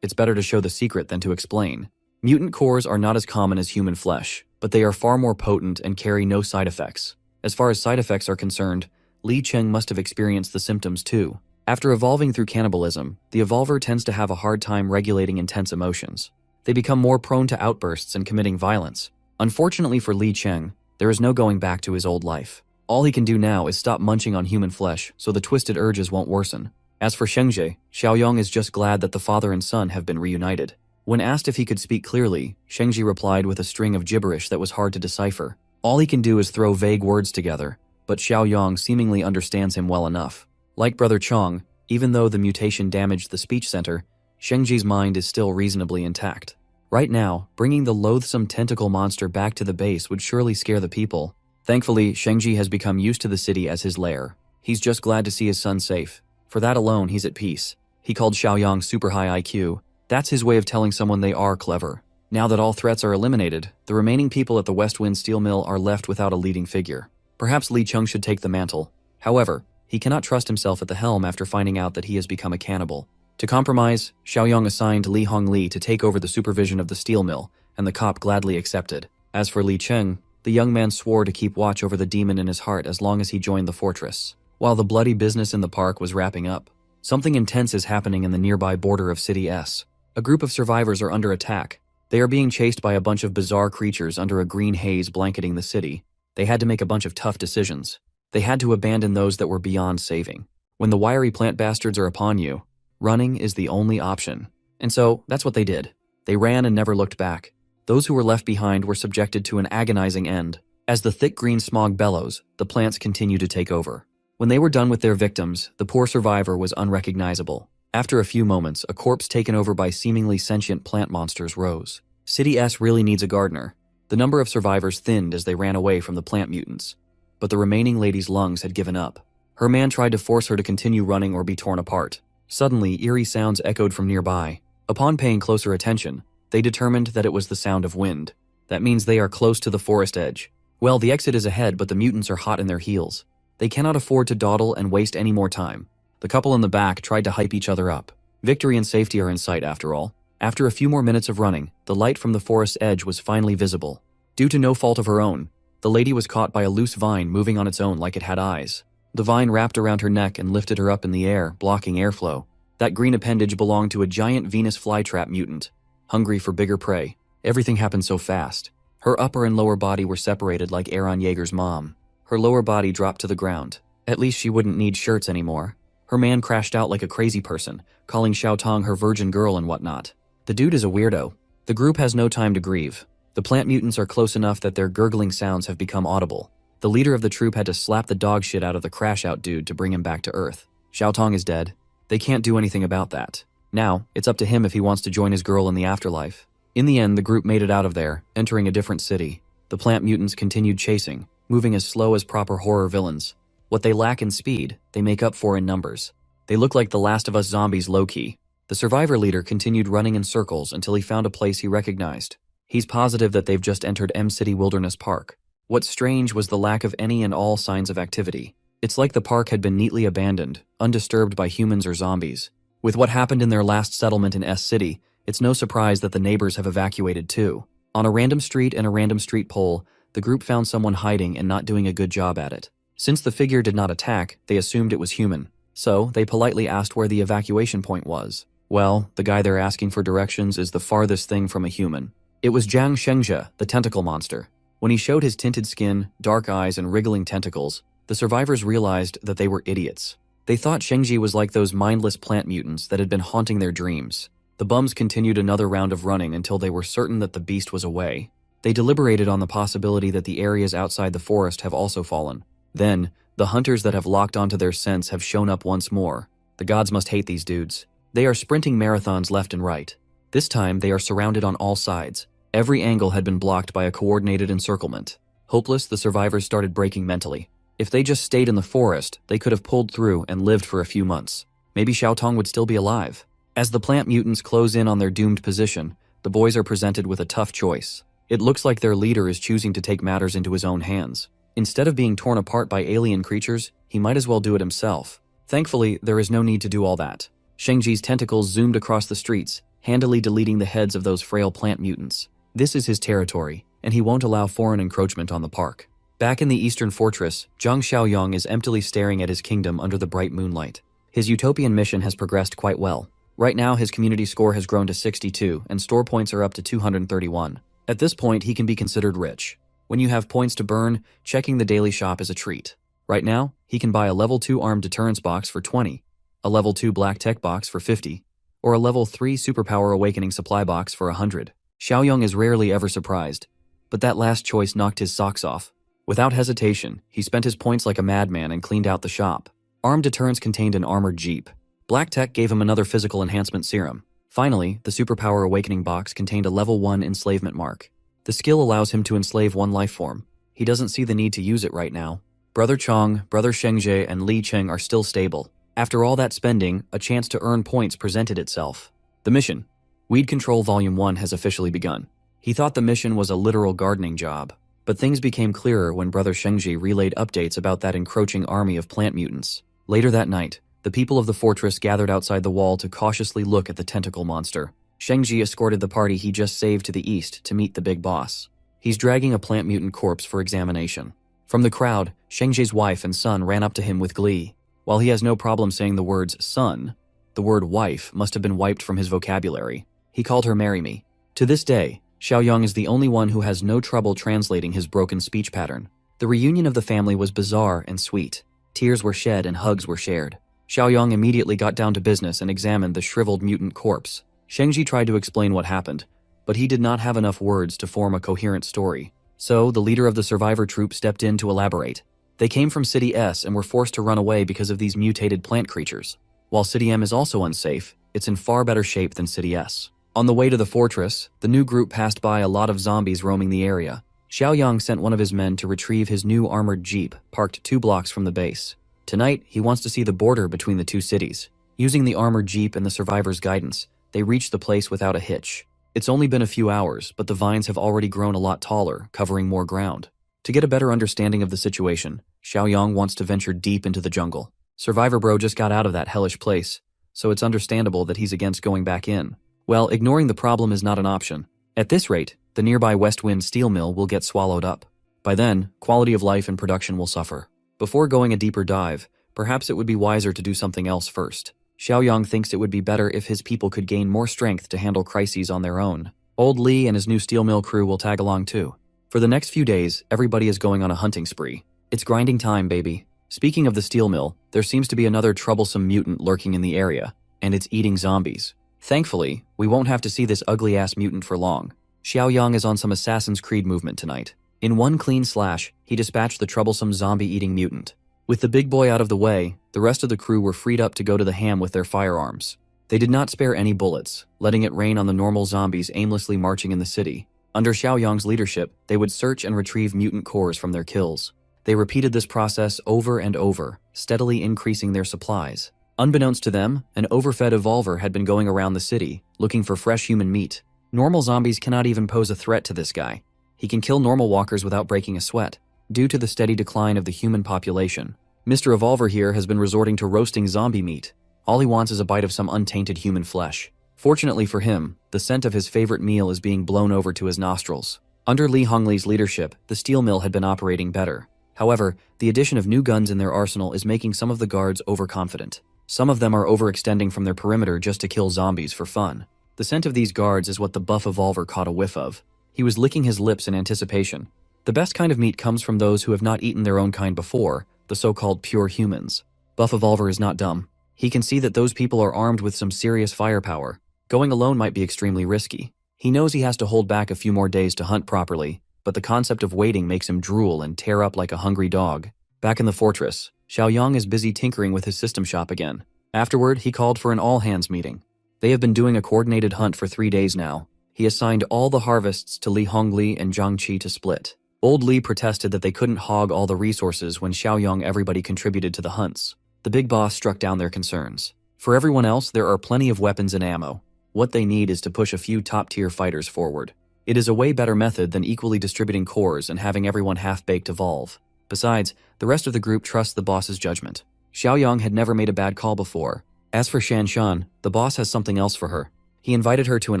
It's better to show the secret than to explain. Mutant cores are not as common as human flesh, but they are far more potent and carry no side effects. As far as side effects are concerned, Li Cheng must have experienced the symptoms too. After evolving through cannibalism, the evolver tends to have a hard time regulating intense emotions. They become more prone to outbursts and committing violence. Unfortunately for Li Cheng, there is no going back to his old life. All he can do now is stop munching on human flesh so the twisted urges won't worsen. As for Shengji, Xiaoyang is just glad that the father and son have been reunited. When asked if he could speak clearly, Shengji replied with a string of gibberish that was hard to decipher. All he can do is throw vague words together, but Xiaoyang seemingly understands him well enough. Like Brother Chong, even though the mutation damaged the speech center, Shengji's mind is still reasonably intact. Right now, bringing the loathsome tentacle monster back to the base would surely scare the people. Thankfully, Shengji has become used to the city as his lair. He's just glad to see his son safe. For that alone, he's at peace. He called Xiaoyang super high IQ. That's his way of telling someone they are clever. Now that all threats are eliminated, the remaining people at the West Wind Steel Mill are left without a leading figure. Perhaps Li Cheng should take the mantle. However, he cannot trust himself at the helm after finding out that he has become a cannibal. To compromise, Xiaoyang assigned Li Hongli to take over the supervision of the steel mill, and the cop gladly accepted. As for Li Cheng, the young man swore to keep watch over the demon in his heart as long as he joined the fortress. While the bloody business in the park was wrapping up, something intense is happening in the nearby border of City S. A group of survivors are under attack. They are being chased by a bunch of bizarre creatures under a green haze blanketing the city. They had to make a bunch of tough decisions. They had to abandon those that were beyond saving. When the wiry plant bastards are upon you, running is the only option. And so, that's what they did. They ran and never looked back. Those who were left behind were subjected to an agonizing end. As the thick green smog bellows, the plants continue to take over. When they were done with their victims, the poor survivor was unrecognizable. After a few moments, a corpse taken over by seemingly sentient plant monsters rose. City S really needs a gardener. The number of survivors thinned as they ran away from the plant mutants. But the remaining lady's lungs had given up. Her man tried to force her to continue running or be torn apart. Suddenly, eerie sounds echoed from nearby. Upon paying closer attention, they determined that it was the sound of wind. That means they are close to the forest edge. Well, the exit is ahead, but the mutants are hot in their heels. They cannot afford to dawdle and waste any more time. The couple in the back tried to hype each other up. Victory and safety are in sight after all. After a few more minutes of running, the light from the forest edge was finally visible. Due to no fault of her own, the lady was caught by a loose vine moving on its own like it had eyes. The vine wrapped around her neck and lifted her up in the air, blocking airflow. That green appendage belonged to a giant Venus flytrap mutant, hungry for bigger prey. Everything happened so fast. Her upper and lower body were separated like Aaron Yeager's mom. Her lower body dropped to the ground. At least she wouldn't need shirts anymore. Her man crashed out like a crazy person, calling Xiaotong her virgin girl and whatnot. The dude is a weirdo. The group has no time to grieve. The plant mutants are close enough that their gurgling sounds have become audible. The leader of the troop had to slap the dog shit out of the crash-out dude to bring him back to Earth. Xiaotong is dead. They can't do anything about that. Now, it's up to him if he wants to join his girl in the afterlife. In the end, the group made it out of there, entering a different city. The plant mutants continued chasing, moving as slow as proper horror villains. What they lack in speed, they make up for in numbers. They look like the Last of Us zombies low-key. The survivor leader continued running in circles until he found a place he recognized. He's positive that they've just entered M-City Wilderness Park. What's strange was the lack of any and all signs of activity. It's like the park had been neatly abandoned, undisturbed by humans or zombies. With what happened in their last settlement in S-City, it's no surprise that the neighbors have evacuated too. On a random street and a random street pole, the group found someone hiding and not doing a good job at it. Since the figure did not attack, they assumed it was human. So, they politely asked where the evacuation point was. Well, the guy they're asking for directions is the farthest thing from a human. It was Jiang Shengzhe, the tentacle monster. When he showed his tinted skin, dark eyes, and wriggling tentacles, the survivors realized that they were idiots. They thought Shengji was like those mindless plant mutants that had been haunting their dreams. The bums continued another round of running until they were certain that the beast was away. They deliberated on the possibility that the areas outside the forest have also fallen. Then, the hunters that have locked onto their scents have shown up once more. The gods must hate these dudes. They are sprinting marathons left and right. This time, they are surrounded on all sides. Every angle had been blocked by a coordinated encirclement. Hopeless, the survivors started breaking mentally. If they just stayed in the forest, they could have pulled through and lived for a few months. Maybe Xiaotong would still be alive. As the plant mutants close in on their doomed position, the boys are presented with a tough choice. It looks like their leader is choosing to take matters into his own hands. Instead of being torn apart by alien creatures, he might as well do it himself. Thankfully, there is no need to do all that. Shengji's tentacles zoomed across the streets, handily deleting the heads of those frail plant mutants. This is his territory, and he won't allow foreign encroachment on the park. Back in the eastern fortress, Zhang Xiaoyong is emptily staring at his kingdom under the bright moonlight. His utopian mission has progressed quite well. Right now, his community score has grown to 62, and store points are up to 231. At this point, he can be considered rich. When you have points to burn, checking the daily shop is a treat. Right now, he can buy a level 2 armed deterrence box for 20, a level 2 black tech box for 50, or a level 3 superpower awakening supply box for 100. Xiaoyong is rarely ever surprised, but that last choice knocked his socks off. Without hesitation, he spent his points like a madman and cleaned out the shop. Armed deterrence contained an armored jeep. Black tech gave him another physical enhancement serum. Finally, the superpower awakening box contained a level 1 enslavement mark. The skill allows him to enslave one life form. He doesn't see the need to use it right now. Brother Chong, Brother Shengzhe, and Li Cheng are still stable. After all that spending, a chance to earn points presented itself. The mission. Weed Control Volume 1 has officially begun. He thought the mission was a literal gardening job, but things became clearer when Brother Shengji relayed updates about that encroaching army of plant mutants. Later that night, the people of the fortress gathered outside the wall to cautiously look at the tentacle monster. Shengji escorted the party he just saved to the east to meet the big boss. He's dragging a plant mutant corpse for examination. From the crowd, Shengji's wife and son ran up to him with glee. While he has no problem saying the words son, the word wife must have been wiped from his vocabulary. He called her "marry me." To this day, Xiaoyong is the only one who has no trouble translating his broken speech pattern. The reunion of the family was bizarre and sweet. Tears were shed and hugs were shared. Xiaoyong immediately got down to business and examined the shriveled mutant corpse. Shengji tried to explain what happened, but he did not have enough words to form a coherent story. So, the leader of the survivor troop stepped in to elaborate. They came from City S and were forced to run away because of these mutated plant creatures. While City M is also unsafe, it's in far better shape than City S. On the way to the fortress, the new group passed by a lot of zombies roaming the area. Xiaoyang sent one of his men to retrieve his new armored jeep, parked 2 blocks from the base. Tonight, he wants to see the border between the 2 cities. Using the armored jeep and the survivors' guidance, they reach the place without a hitch. It's only been a few hours, but the vines have already grown a lot taller, covering more ground. To get a better understanding of the situation, Xiaoyang wants to venture deep into the jungle. Survivor Bro just got out of that hellish place, so it's understandable that he's against going back in. Well, ignoring the problem is not an option. At this rate, the nearby West Wind steel mill will get swallowed up. By then, quality of life and production will suffer. Before going a deeper dive, perhaps it would be wiser to do something else first. Xiaoyang thinks it would be better if his people could gain more strength to handle crises on their own. Old Li and his new steel mill crew will tag along too. For the next few days, everybody is going on a hunting spree. It's grinding time, baby. Speaking of the steel mill, there seems to be another troublesome mutant lurking in the area, and it's eating zombies. Thankfully, we won't have to see this ugly-ass mutant for long. Xiaoyang is on some Assassin's Creed movement tonight. In one clean slash, he dispatched the troublesome zombie-eating mutant. With the big boy out of the way, the rest of the crew were freed up to go to the ham with their firearms. They did not spare any bullets, letting it rain on the normal zombies aimlessly marching in the city. Under Xiaoyang's leadership, they would search and retrieve mutant cores from their kills. They repeated this process over and over, steadily increasing their supplies. Unbeknownst to them, an overfed evolver had been going around the city, looking for fresh human meat. Normal zombies cannot even pose a threat to this guy. He can kill normal walkers without breaking a sweat, due to the steady decline of the human population. Mr. Evolver here has been resorting to roasting zombie meat. All he wants is a bite of some untainted human flesh. Fortunately for him, the scent of his favorite meal is being blown over to his nostrils. Under Li Hongli's leadership, the steel mill had been operating better. However, the addition of new guns in their arsenal is making some of the guards overconfident. Some of them are overextending from their perimeter just to kill zombies for fun. The scent of these guards is what the buff Evolver caught a whiff of. He was licking his lips in anticipation. The best kind of meat comes from those who have not eaten their own kind before, the so-called pure humans. Buff Evolver is not dumb. He can see that those people are armed with some serious firepower. Going alone might be extremely risky. He knows he has to hold back a few more days to hunt properly, but the concept of waiting makes him drool and tear up like a hungry dog. Back in the fortress, Xiaoyang is busy tinkering with his system shop again. Afterward, he called for an all-hands meeting. They have been doing a coordinated hunt for 3 days now. He assigned all the harvests to Li Hongli and Zhang Qi to split. Old Li protested that they couldn't hog all the resources when Xiaoyang everybody contributed to the hunts. The big boss struck down their concerns. For everyone else, there are plenty of weapons and ammo. What they need is to push a few top-tier fighters forward. It is a way better method than equally distributing cores and having everyone half-baked evolve. Besides, the rest of the group trusts the boss's judgment. Xiaoyang had never made a bad call before. As for Shanshan, the boss has something else for her. He invited her to an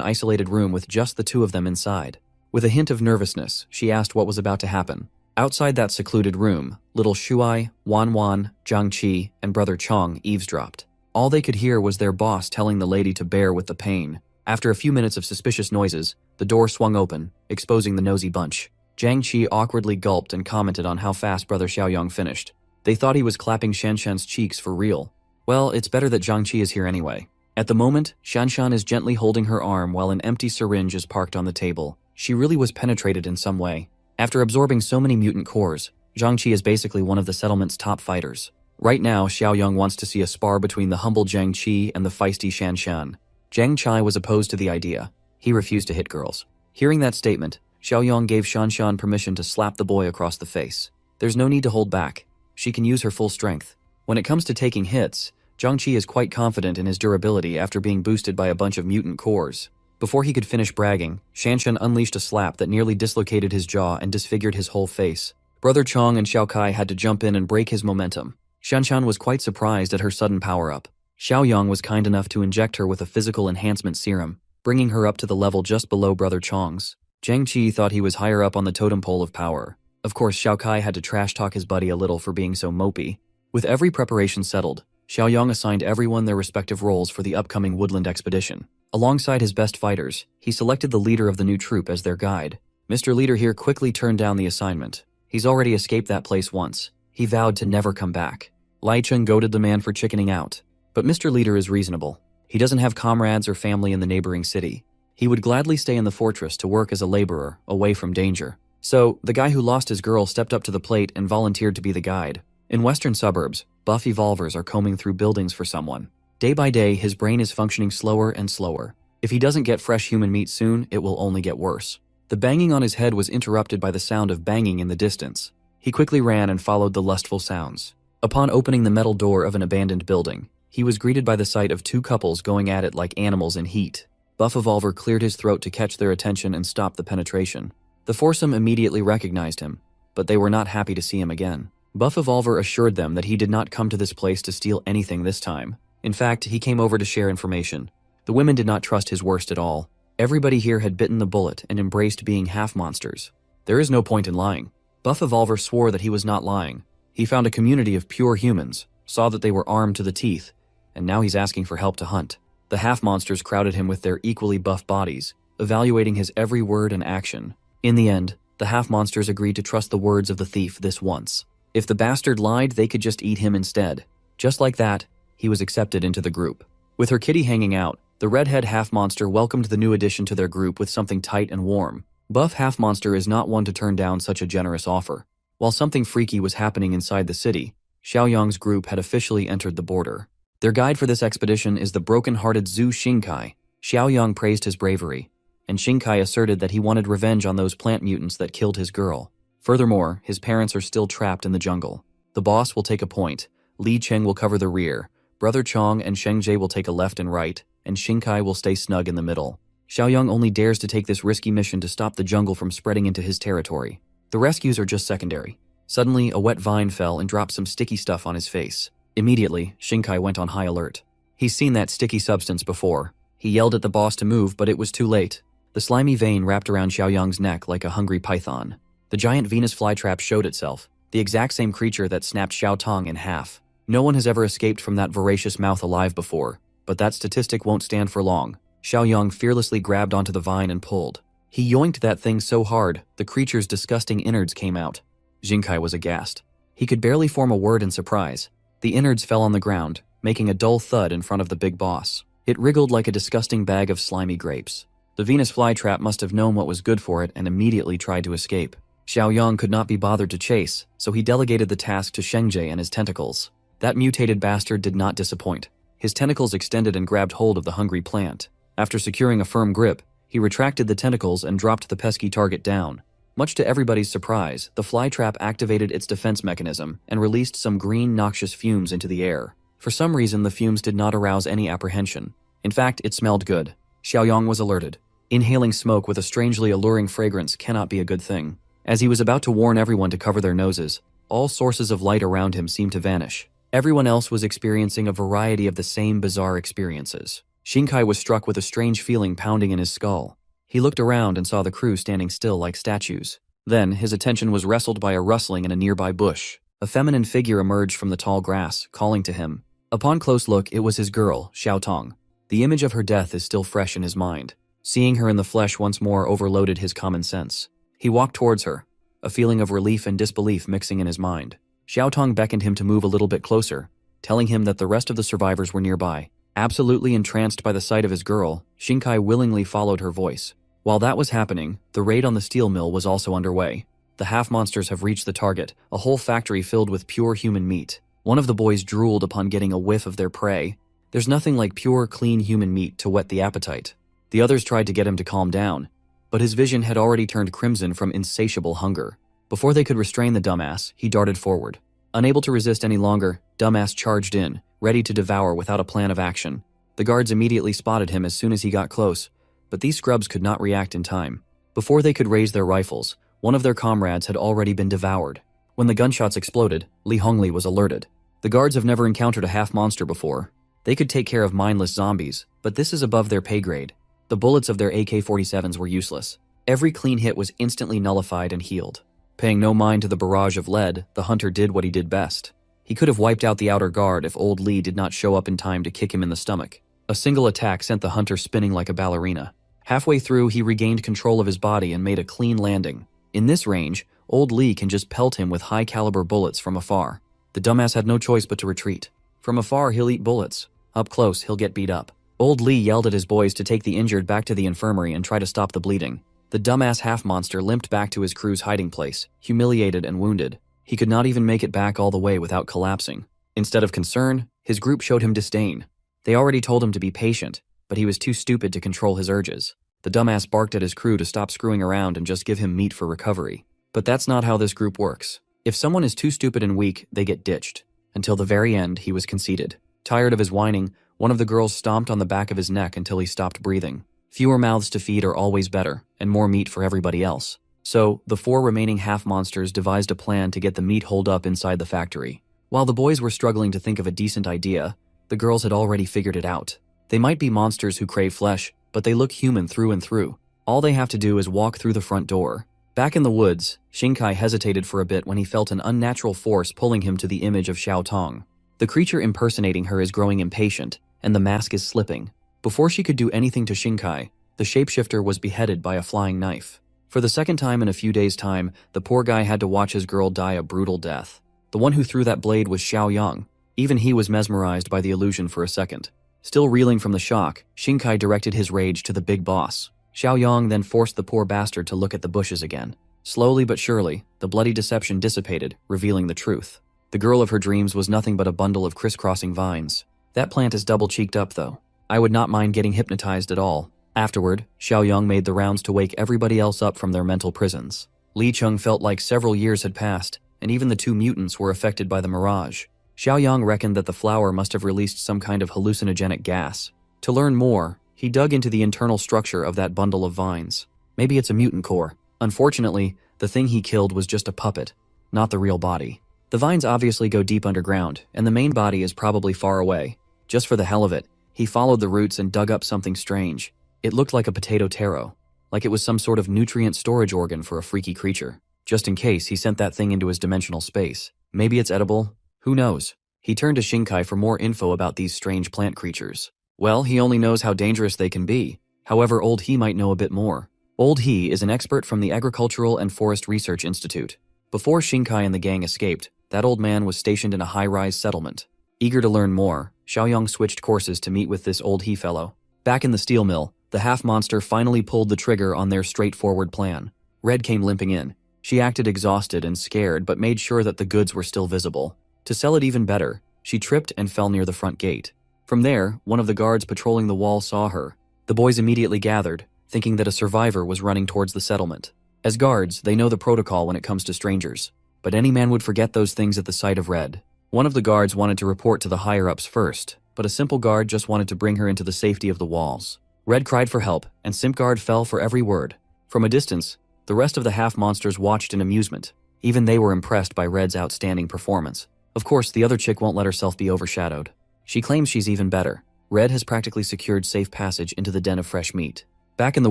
isolated room with just the 2 of them inside. With a hint of nervousness, she asked what was about to happen. Outside that secluded room, little Shuai, Wan, Zhang Qi, and brother Chong eavesdropped. All they could hear was their boss telling the lady to bear with the pain. After a few minutes of suspicious noises, the door swung open, exposing the nosy bunch. Zhang Qi awkwardly gulped and commented on how fast brother Xiaoyang finished. They thought he was clapping Shanshan's cheeks for real. Well, it's better that Zhang Qi is here anyway. At the moment, Shanshan is gently holding her arm while an empty syringe is parked on the table. She really was penetrated in some way. After absorbing so many mutant cores, Zhang Qi is basically one of the settlement's top fighters. Right now, Xiaoyang wants to see a spar between the humble Zhang Qi and the feisty Shanshan. Zhang Chai was opposed to the idea. He refused to hit girls. Hearing that statement, Xiaoyang gave Shanshan permission to slap the boy across the face. There's no need to hold back. She can use her full strength. When it comes to taking hits, Zhang Qi is quite confident in his durability after being boosted by a bunch of mutant cores. Before he could finish bragging, Shanshan unleashed a slap that nearly dislocated his jaw and disfigured his whole face. Brother Chong and Xiao Kai had to jump in and break his momentum. Shanshan was quite surprised at her sudden power-up. Xiaoyang was kind enough to inject her with a physical enhancement serum, bringing her up to the level just below Brother Chong's. Zhang Qi thought he was higher up on the totem pole of power. Of course, Xiao Kai had to trash-talk his buddy a little for being so mopey. With every preparation settled, Xiaoyang assigned everyone their respective roles for the upcoming woodland expedition. Alongside his best fighters, he selected the leader of the new troop as their guide. Mr. Leader here quickly turned down the assignment. He's already escaped that place once. He vowed to never come back. Lai Cheng goaded the man for chickening out. But Mr. Leader is reasonable. He doesn't have comrades or family in the neighboring city. He would gladly stay in the fortress to work as a laborer, away from danger. So, the guy who lost his girl stepped up to the plate and volunteered to be the guide. In western suburbs, buff evolvers are combing through buildings for someone. Day by day, his brain is functioning slower and slower. If he doesn't get fresh human meat soon, it will only get worse. The banging on his head was interrupted by the sound of banging in the distance. He quickly ran and followed the lustful sounds. Upon opening the metal door of an abandoned building, he was greeted by the sight of two couples going at it like animals in heat. Buff Evolver cleared his throat to catch their attention and stop the penetration. The foursome immediately recognized him, but they were not happy to see him again. Buff Evolver assured them that he did not come to this place to steal anything this time. In fact, he came over to share information. The women did not trust his worst at all. Everybody here had bitten the bullet and embraced being half-monsters. There is no point in lying. Buff Evolver swore that he was not lying. He found a community of pure humans, saw that they were armed to the teeth, and now he's asking for help to hunt. The half-monsters crowded him with their equally buff bodies, evaluating his every word and action. In the end, the half-monsters agreed to trust the words of the thief this once. If the bastard lied, they could just eat him instead. Just like that, he was accepted into the group. With her kitty hanging out, the redhead half-monster welcomed the new addition to their group with something tight and warm. Buff half-monster is not one to turn down such a generous offer. While something freaky was happening inside the city, Xiaoyang's group had officially entered the border. Their guide for this expedition is the broken-hearted Zhu Xingkai. Xiaoyang praised his bravery, and Xingkai asserted that he wanted revenge on those plant mutants that killed his girl. Furthermore, his parents are still trapped in the jungle. The boss will take a point, Li Cheng will cover the rear, Brother Chong and Sheng-Jie will take a left and right, and Xingkai will stay snug in the middle. Xiaoyang only dares to take this risky mission to stop the jungle from spreading into his territory. The rescues are just secondary. Suddenly, a wet vine fell and dropped some sticky stuff on his face. Immediately, Xingkai went on high alert. He's seen that sticky substance before. He yelled at the boss to move, but it was too late. The slimy vein wrapped around Xiaoyang's neck like a hungry python. The giant Venus flytrap showed itself, the exact same creature that snapped Xiao Tong in half. No one has ever escaped from that voracious mouth alive before, but that statistic won't stand for long. Xiaoyang fearlessly grabbed onto the vine and pulled. He yoinked that thing so hard, the creature's disgusting innards came out. Xingkai was aghast. He could barely form a word in surprise. The innards fell on the ground, making a dull thud in front of the big boss. It wriggled like a disgusting bag of slimy grapes. The Venus flytrap must have known what was good for it and immediately tried to escape. Xiaoyang could not be bothered to chase, so he delegated the task to Sheng-Jie and his tentacles. That mutated bastard did not disappoint. His tentacles extended and grabbed hold of the hungry plant. After securing a firm grip, he retracted the tentacles and dropped the pesky target down. Much to everybody's surprise, the flytrap activated its defense mechanism and released some green, noxious fumes into the air. For some reason, the fumes did not arouse any apprehension. In fact, it smelled good. Xiaoyang was alerted. Inhaling smoke with a strangely alluring fragrance cannot be a good thing. As he was about to warn everyone to cover their noses, all sources of light around him seemed to vanish. Everyone else was experiencing a variety of the same bizarre experiences. Xingkai was struck with a strange feeling pounding in his skull. He looked around and saw the crew standing still like statues. Then, his attention was wrestled by a rustling in a nearby bush. A feminine figure emerged from the tall grass, calling to him. Upon close look, it was his girl, Xiao Tong. The image of her death is still fresh in his mind. Seeing her in the flesh once more overloaded his common sense. He walked towards her, a feeling of relief and disbelief mixing in his mind. Xiao Tong beckoned him to move a little bit closer, telling him that the rest of the survivors were nearby. Absolutely entranced by the sight of his girl, Xingkai willingly followed her voice. While that was happening, the raid on the steel mill was also underway. The half-monsters have reached the target, a whole factory filled with pure human meat. One of the boys drooled upon getting a whiff of their prey. There's nothing like pure, clean human meat to whet the appetite. The others tried to get him to calm down, but his vision had already turned crimson from insatiable hunger. Before they could restrain the dumbass, he darted forward. Unable to resist any longer, dumbass charged in, ready to devour without a plan of action. The guards immediately spotted him as soon as he got close, but these scrubs could not react in time. Before they could raise their rifles, one of their comrades had already been devoured. When the gunshots exploded, Li Hongli was alerted. The guards have never encountered a half-monster before. They could take care of mindless zombies, but this is above their pay grade. The bullets of their AK-47s were useless. Every clean hit was instantly nullified and healed. Paying no mind to the barrage of lead, the hunter did what he did best. He could have wiped out the outer guard if old Li did not show up in time to kick him in the stomach. A single attack sent the hunter spinning like a ballerina. Halfway through, he regained control of his body and made a clean landing. In this range, old Li can just pelt him with high-caliber bullets from afar. The dumbass had no choice but to retreat. From afar, he'll eat bullets. Up close, he'll get beat up. Old Li yelled at his boys to take the injured back to the infirmary and try to stop the bleeding. The dumbass half-monster limped back to his crew's hiding place, humiliated and wounded. He could not even make it back all the way without collapsing. Instead of concern, his group showed him disdain. They already told him to be patient. but he was too stupid to control his urges. The dumbass barked at his crew to stop screwing around and just give him meat for recovery. But that's not how this group works. If someone is too stupid and weak, they get ditched. Until the very end, he was conceited. Tired of his whining, one of the girls stomped on the back of his neck until he stopped breathing. Fewer mouths to feed are always better, and more meat for everybody else. So, the 4 remaining half-monsters devised a plan to get the meat holed up inside the factory. While the boys were struggling to think of a decent idea, the girls had already figured it out. They might be monsters who crave flesh, but they look human through and through. All they have to do is walk through the front door. Back in the woods, Shinkai hesitated for a bit when he felt an unnatural force pulling him to the image of Xiao Tong. The creature impersonating her is growing impatient, and the mask is slipping. Before she could do anything to Shinkai, the shapeshifter was beheaded by a flying knife. For the second time in a few days' time, the poor guy had to watch his girl die a brutal death. The one who threw that blade was Xiao Yang. Even he was mesmerized by the illusion for a second. Still reeling from the shock, Shinkai directed his rage to the big boss. Xiao Yang then forced the poor bastard to look at the bushes again. Slowly but surely, the bloody deception dissipated, revealing the truth. The girl of her dreams was nothing but a bundle of crisscrossing vines. That plant is double-cheeked up, though. I would not mind getting hypnotized at all. Afterward, Xiao Yang made the rounds to wake everybody else up from their mental prisons. Li Chung felt like several years had passed, and even the 2 mutants were affected by the mirage. Xiao Yang reckoned that the flower must have released some kind of hallucinogenic gas. To learn more, he dug into the internal structure of that bundle of vines. Maybe it's a mutant core. Unfortunately, the thing he killed was just a puppet, not the real body. The vines obviously go deep underground, and the main body is probably far away. Just for the hell of it, he followed the roots and dug up something strange. It looked like a potato taro, like it was some sort of nutrient storage organ for a freaky creature. Just in case, he sent that thing into his dimensional space. Maybe it's edible? Who knows? He turned to Shinkai for more info about these strange plant creatures. Well, he only knows how dangerous they can be. However, Old He might know a bit more. Old He is an expert from the Agricultural and Forest Research Institute. Before Shinkai and the gang escaped, that old man was stationed in a high-rise settlement. Eager to learn more, Xiaoyang switched courses to meet with this Old He fellow. Back in the steel mill, the half-monster finally pulled the trigger on their straightforward plan. Red came limping in. She acted exhausted and scared but made sure that the goods were still visible. To sell it even better, she tripped and fell near the front gate. From there, one of the guards patrolling the wall saw her. The boys immediately gathered, thinking that a survivor was running towards the settlement. As guards, they know the protocol when it comes to strangers. But any man would forget those things at the sight of Red. One of the guards wanted to report to the higher-ups first, but a simple guard just wanted to bring her into the safety of the walls. Red cried for help, and Simp Guard fell for every word. From a distance, the rest of the half-monsters watched in amusement. Even they were impressed by Red's outstanding performance. Of course, the other chick won't let herself be overshadowed. She claims she's even better. Red has practically secured safe passage into the den of fresh meat. Back in the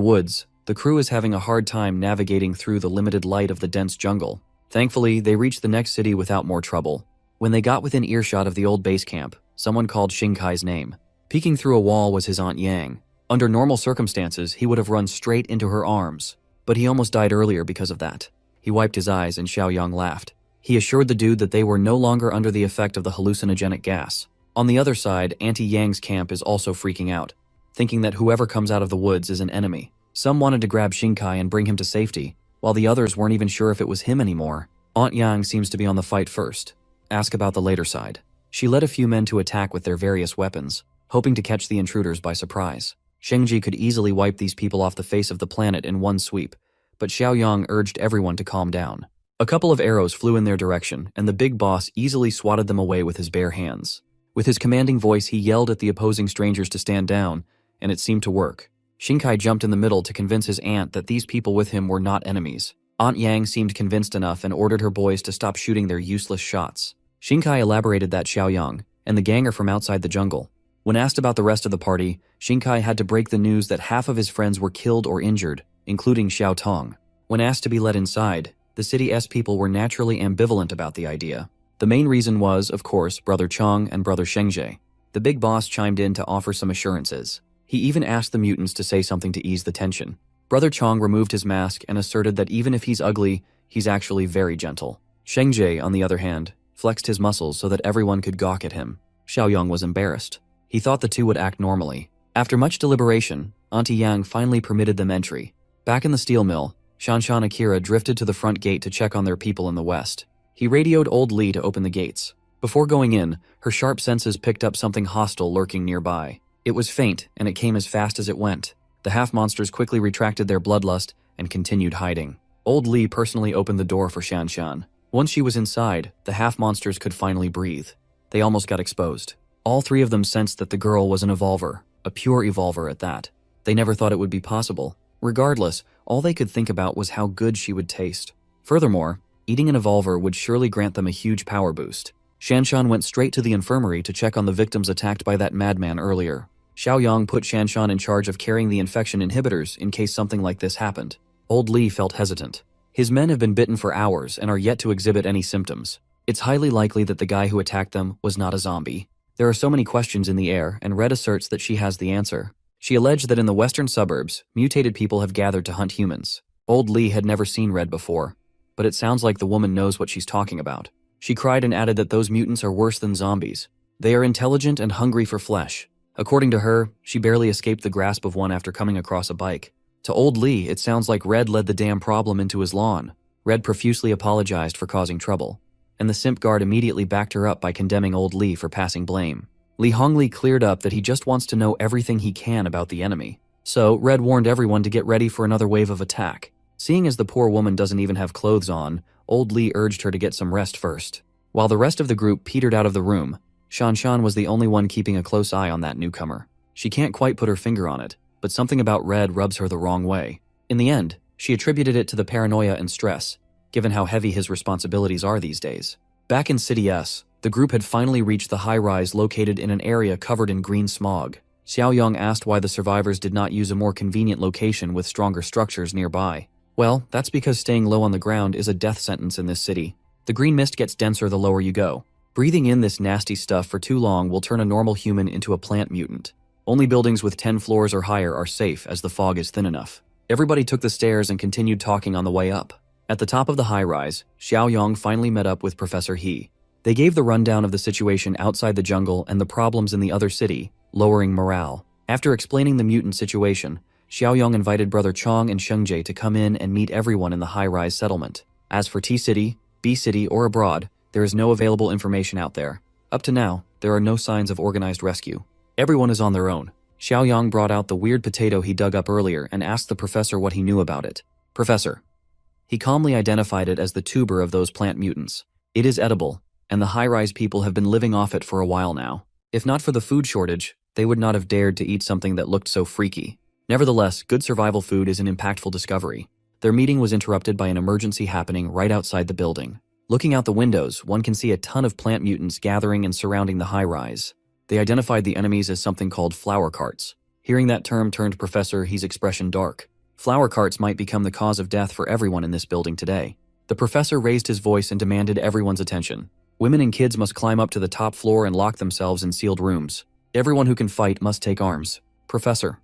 woods, the crew is having a hard time navigating through the limited light of the dense jungle. Thankfully, they reached the next city without more trouble. When they got within earshot of the old base camp, someone called Shinkai's name. Peeking through a wall was his Aunt Yang. Under normal circumstances, he would have run straight into her arms, but he almost died earlier because of that. He wiped his eyes and Xiaoyang laughed. He assured the dude that they were no longer under the effect of the hallucinogenic gas. On the other side, Auntie Yang's camp is also freaking out, thinking that whoever comes out of the woods is an enemy. Some wanted to grab Shinkai and bring him to safety, while the others weren't even sure if it was him anymore. Aunt Yang seems to be on the fight first. Ask about the later side. She led a few men to attack with their various weapons, hoping to catch the intruders by surprise. Shengji could easily wipe these people off the face of the planet in one sweep, but Xiaoyang urged everyone to calm down. A couple of arrows flew in their direction, and the big boss easily swatted them away with his bare hands. With his commanding voice, he yelled at the opposing strangers to stand down, and it seemed to work. Shinkai jumped in the middle to convince his aunt that these people with him were not enemies. Aunt Yang seemed convinced enough and ordered her boys to stop shooting their useless shots. Shinkai elaborated that Xiaoyang and the gang are from outside the jungle. When asked about the rest of the party, Shinkai had to break the news that half of his friends were killed or injured, including Xiao Tong. When asked to be let inside, the city's people were naturally ambivalent about the idea. The main reason was, of course, Brother Chong and Brother Shengje. The big boss chimed in to offer some assurances. He even asked the mutants to say something to ease the tension. Brother Chong removed his mask and asserted that even if he's ugly, he's actually very gentle. Shengje, on the other hand, flexed his muscles so that everyone could gawk at him. Xiaoyang was embarrassed. He thought the two would act normally. After much deliberation, Auntie Yang finally permitted them entry. Back in the steel mill, Shanshan Akira drifted to the front gate to check on their people in the west. He radioed Old Li to open the gates. Before going in, her sharp senses picked up something hostile lurking nearby. It was faint, and it came as fast as it went. The half-monsters quickly retracted their bloodlust and continued hiding. Old Lee personally opened the door for Shanshan. Once she was inside, the half-monsters could finally breathe. They almost got exposed. All three of them sensed that the girl was an evolver, a pure evolver at that. They never thought it would be possible. Regardless, all they could think about was how good she would taste. Furthermore, eating an evolver would surely grant them a huge power boost. Shanshan went straight to the infirmary to check on the victims attacked by that madman earlier. Xiaoyang put Shanshan in charge of carrying the infection inhibitors in case something like this happened. Old Lee felt hesitant. His men have been bitten for hours and are yet to exhibit any symptoms. It's highly likely that the guy who attacked them was not a zombie. There are so many questions in the air, and Red asserts that she has the answer. She alleged that in the western suburbs, mutated people have gathered to hunt humans. Old Lee had never seen Red before, but it sounds like the woman knows what she's talking about. She cried and added that those mutants are worse than zombies. They are intelligent and hungry for flesh. According to her, she barely escaped the grasp of one after coming across a bike. To Old Lee, it sounds like Red led the damn problem into his lawn. Red profusely apologized for causing trouble, and the simp guard immediately backed her up by condemning Old Lee for passing blame. Li Hongli cleared up that he just wants to know everything he can about the enemy. So, Red warned everyone to get ready for another wave of attack. Seeing as the poor woman doesn't even have clothes on, Old Lee urged her to get some rest first. While the rest of the group petered out of the room, Shanshan was the only one keeping a close eye on that newcomer. She can't quite put her finger on it, but something about Red rubs her the wrong way. In the end, she attributed it to the paranoia and stress, given how heavy his responsibilities are these days. Back in City S, the group had finally reached the high-rise located in an area covered in green smog. Xiaoyang asked why the survivors did not use a more convenient location with stronger structures nearby. Well, that's because staying low on the ground is a death sentence in this city. The green mist gets denser the lower you go. Breathing in this nasty stuff for too long will turn a normal human into a plant mutant. Only buildings with 10 floors or higher are safe as the fog is thin enough. Everybody took the stairs and continued talking on the way up. At the top of the high-rise, Xiaoyang finally met up with Professor He. They gave the rundown of the situation outside the jungle and the problems in the other city, lowering morale. After explaining the mutant situation, Xiaoyang invited Brother Chong and Shengji to come in and meet everyone in the high-rise settlement. As for T-City, B-City, or abroad, there is no available information out there. Up to now, there are no signs of organized rescue. Everyone is on their own. Xiaoyang brought out the weird potato he dug up earlier and asked the professor what he knew about it. Professor. He calmly identified it as the tuber of those plant mutants. It is edible, and the high-rise people have been living off it for a while now. If not for the food shortage, they would not have dared to eat something that looked so freaky. Nevertheless, good survival food is an impactful discovery. Their meeting was interrupted by an emergency happening right outside the building. Looking out the windows, one can see a ton of plant mutants gathering and surrounding the high-rise. They identified the enemies as something called flower carts. Hearing that term turned Professor He's expression dark. Flower carts might become the cause of death for everyone in this building today. The professor raised his voice and demanded everyone's attention. Women and kids must climb up to the top floor and lock themselves in sealed rooms. Everyone who can fight must take arms. Professor.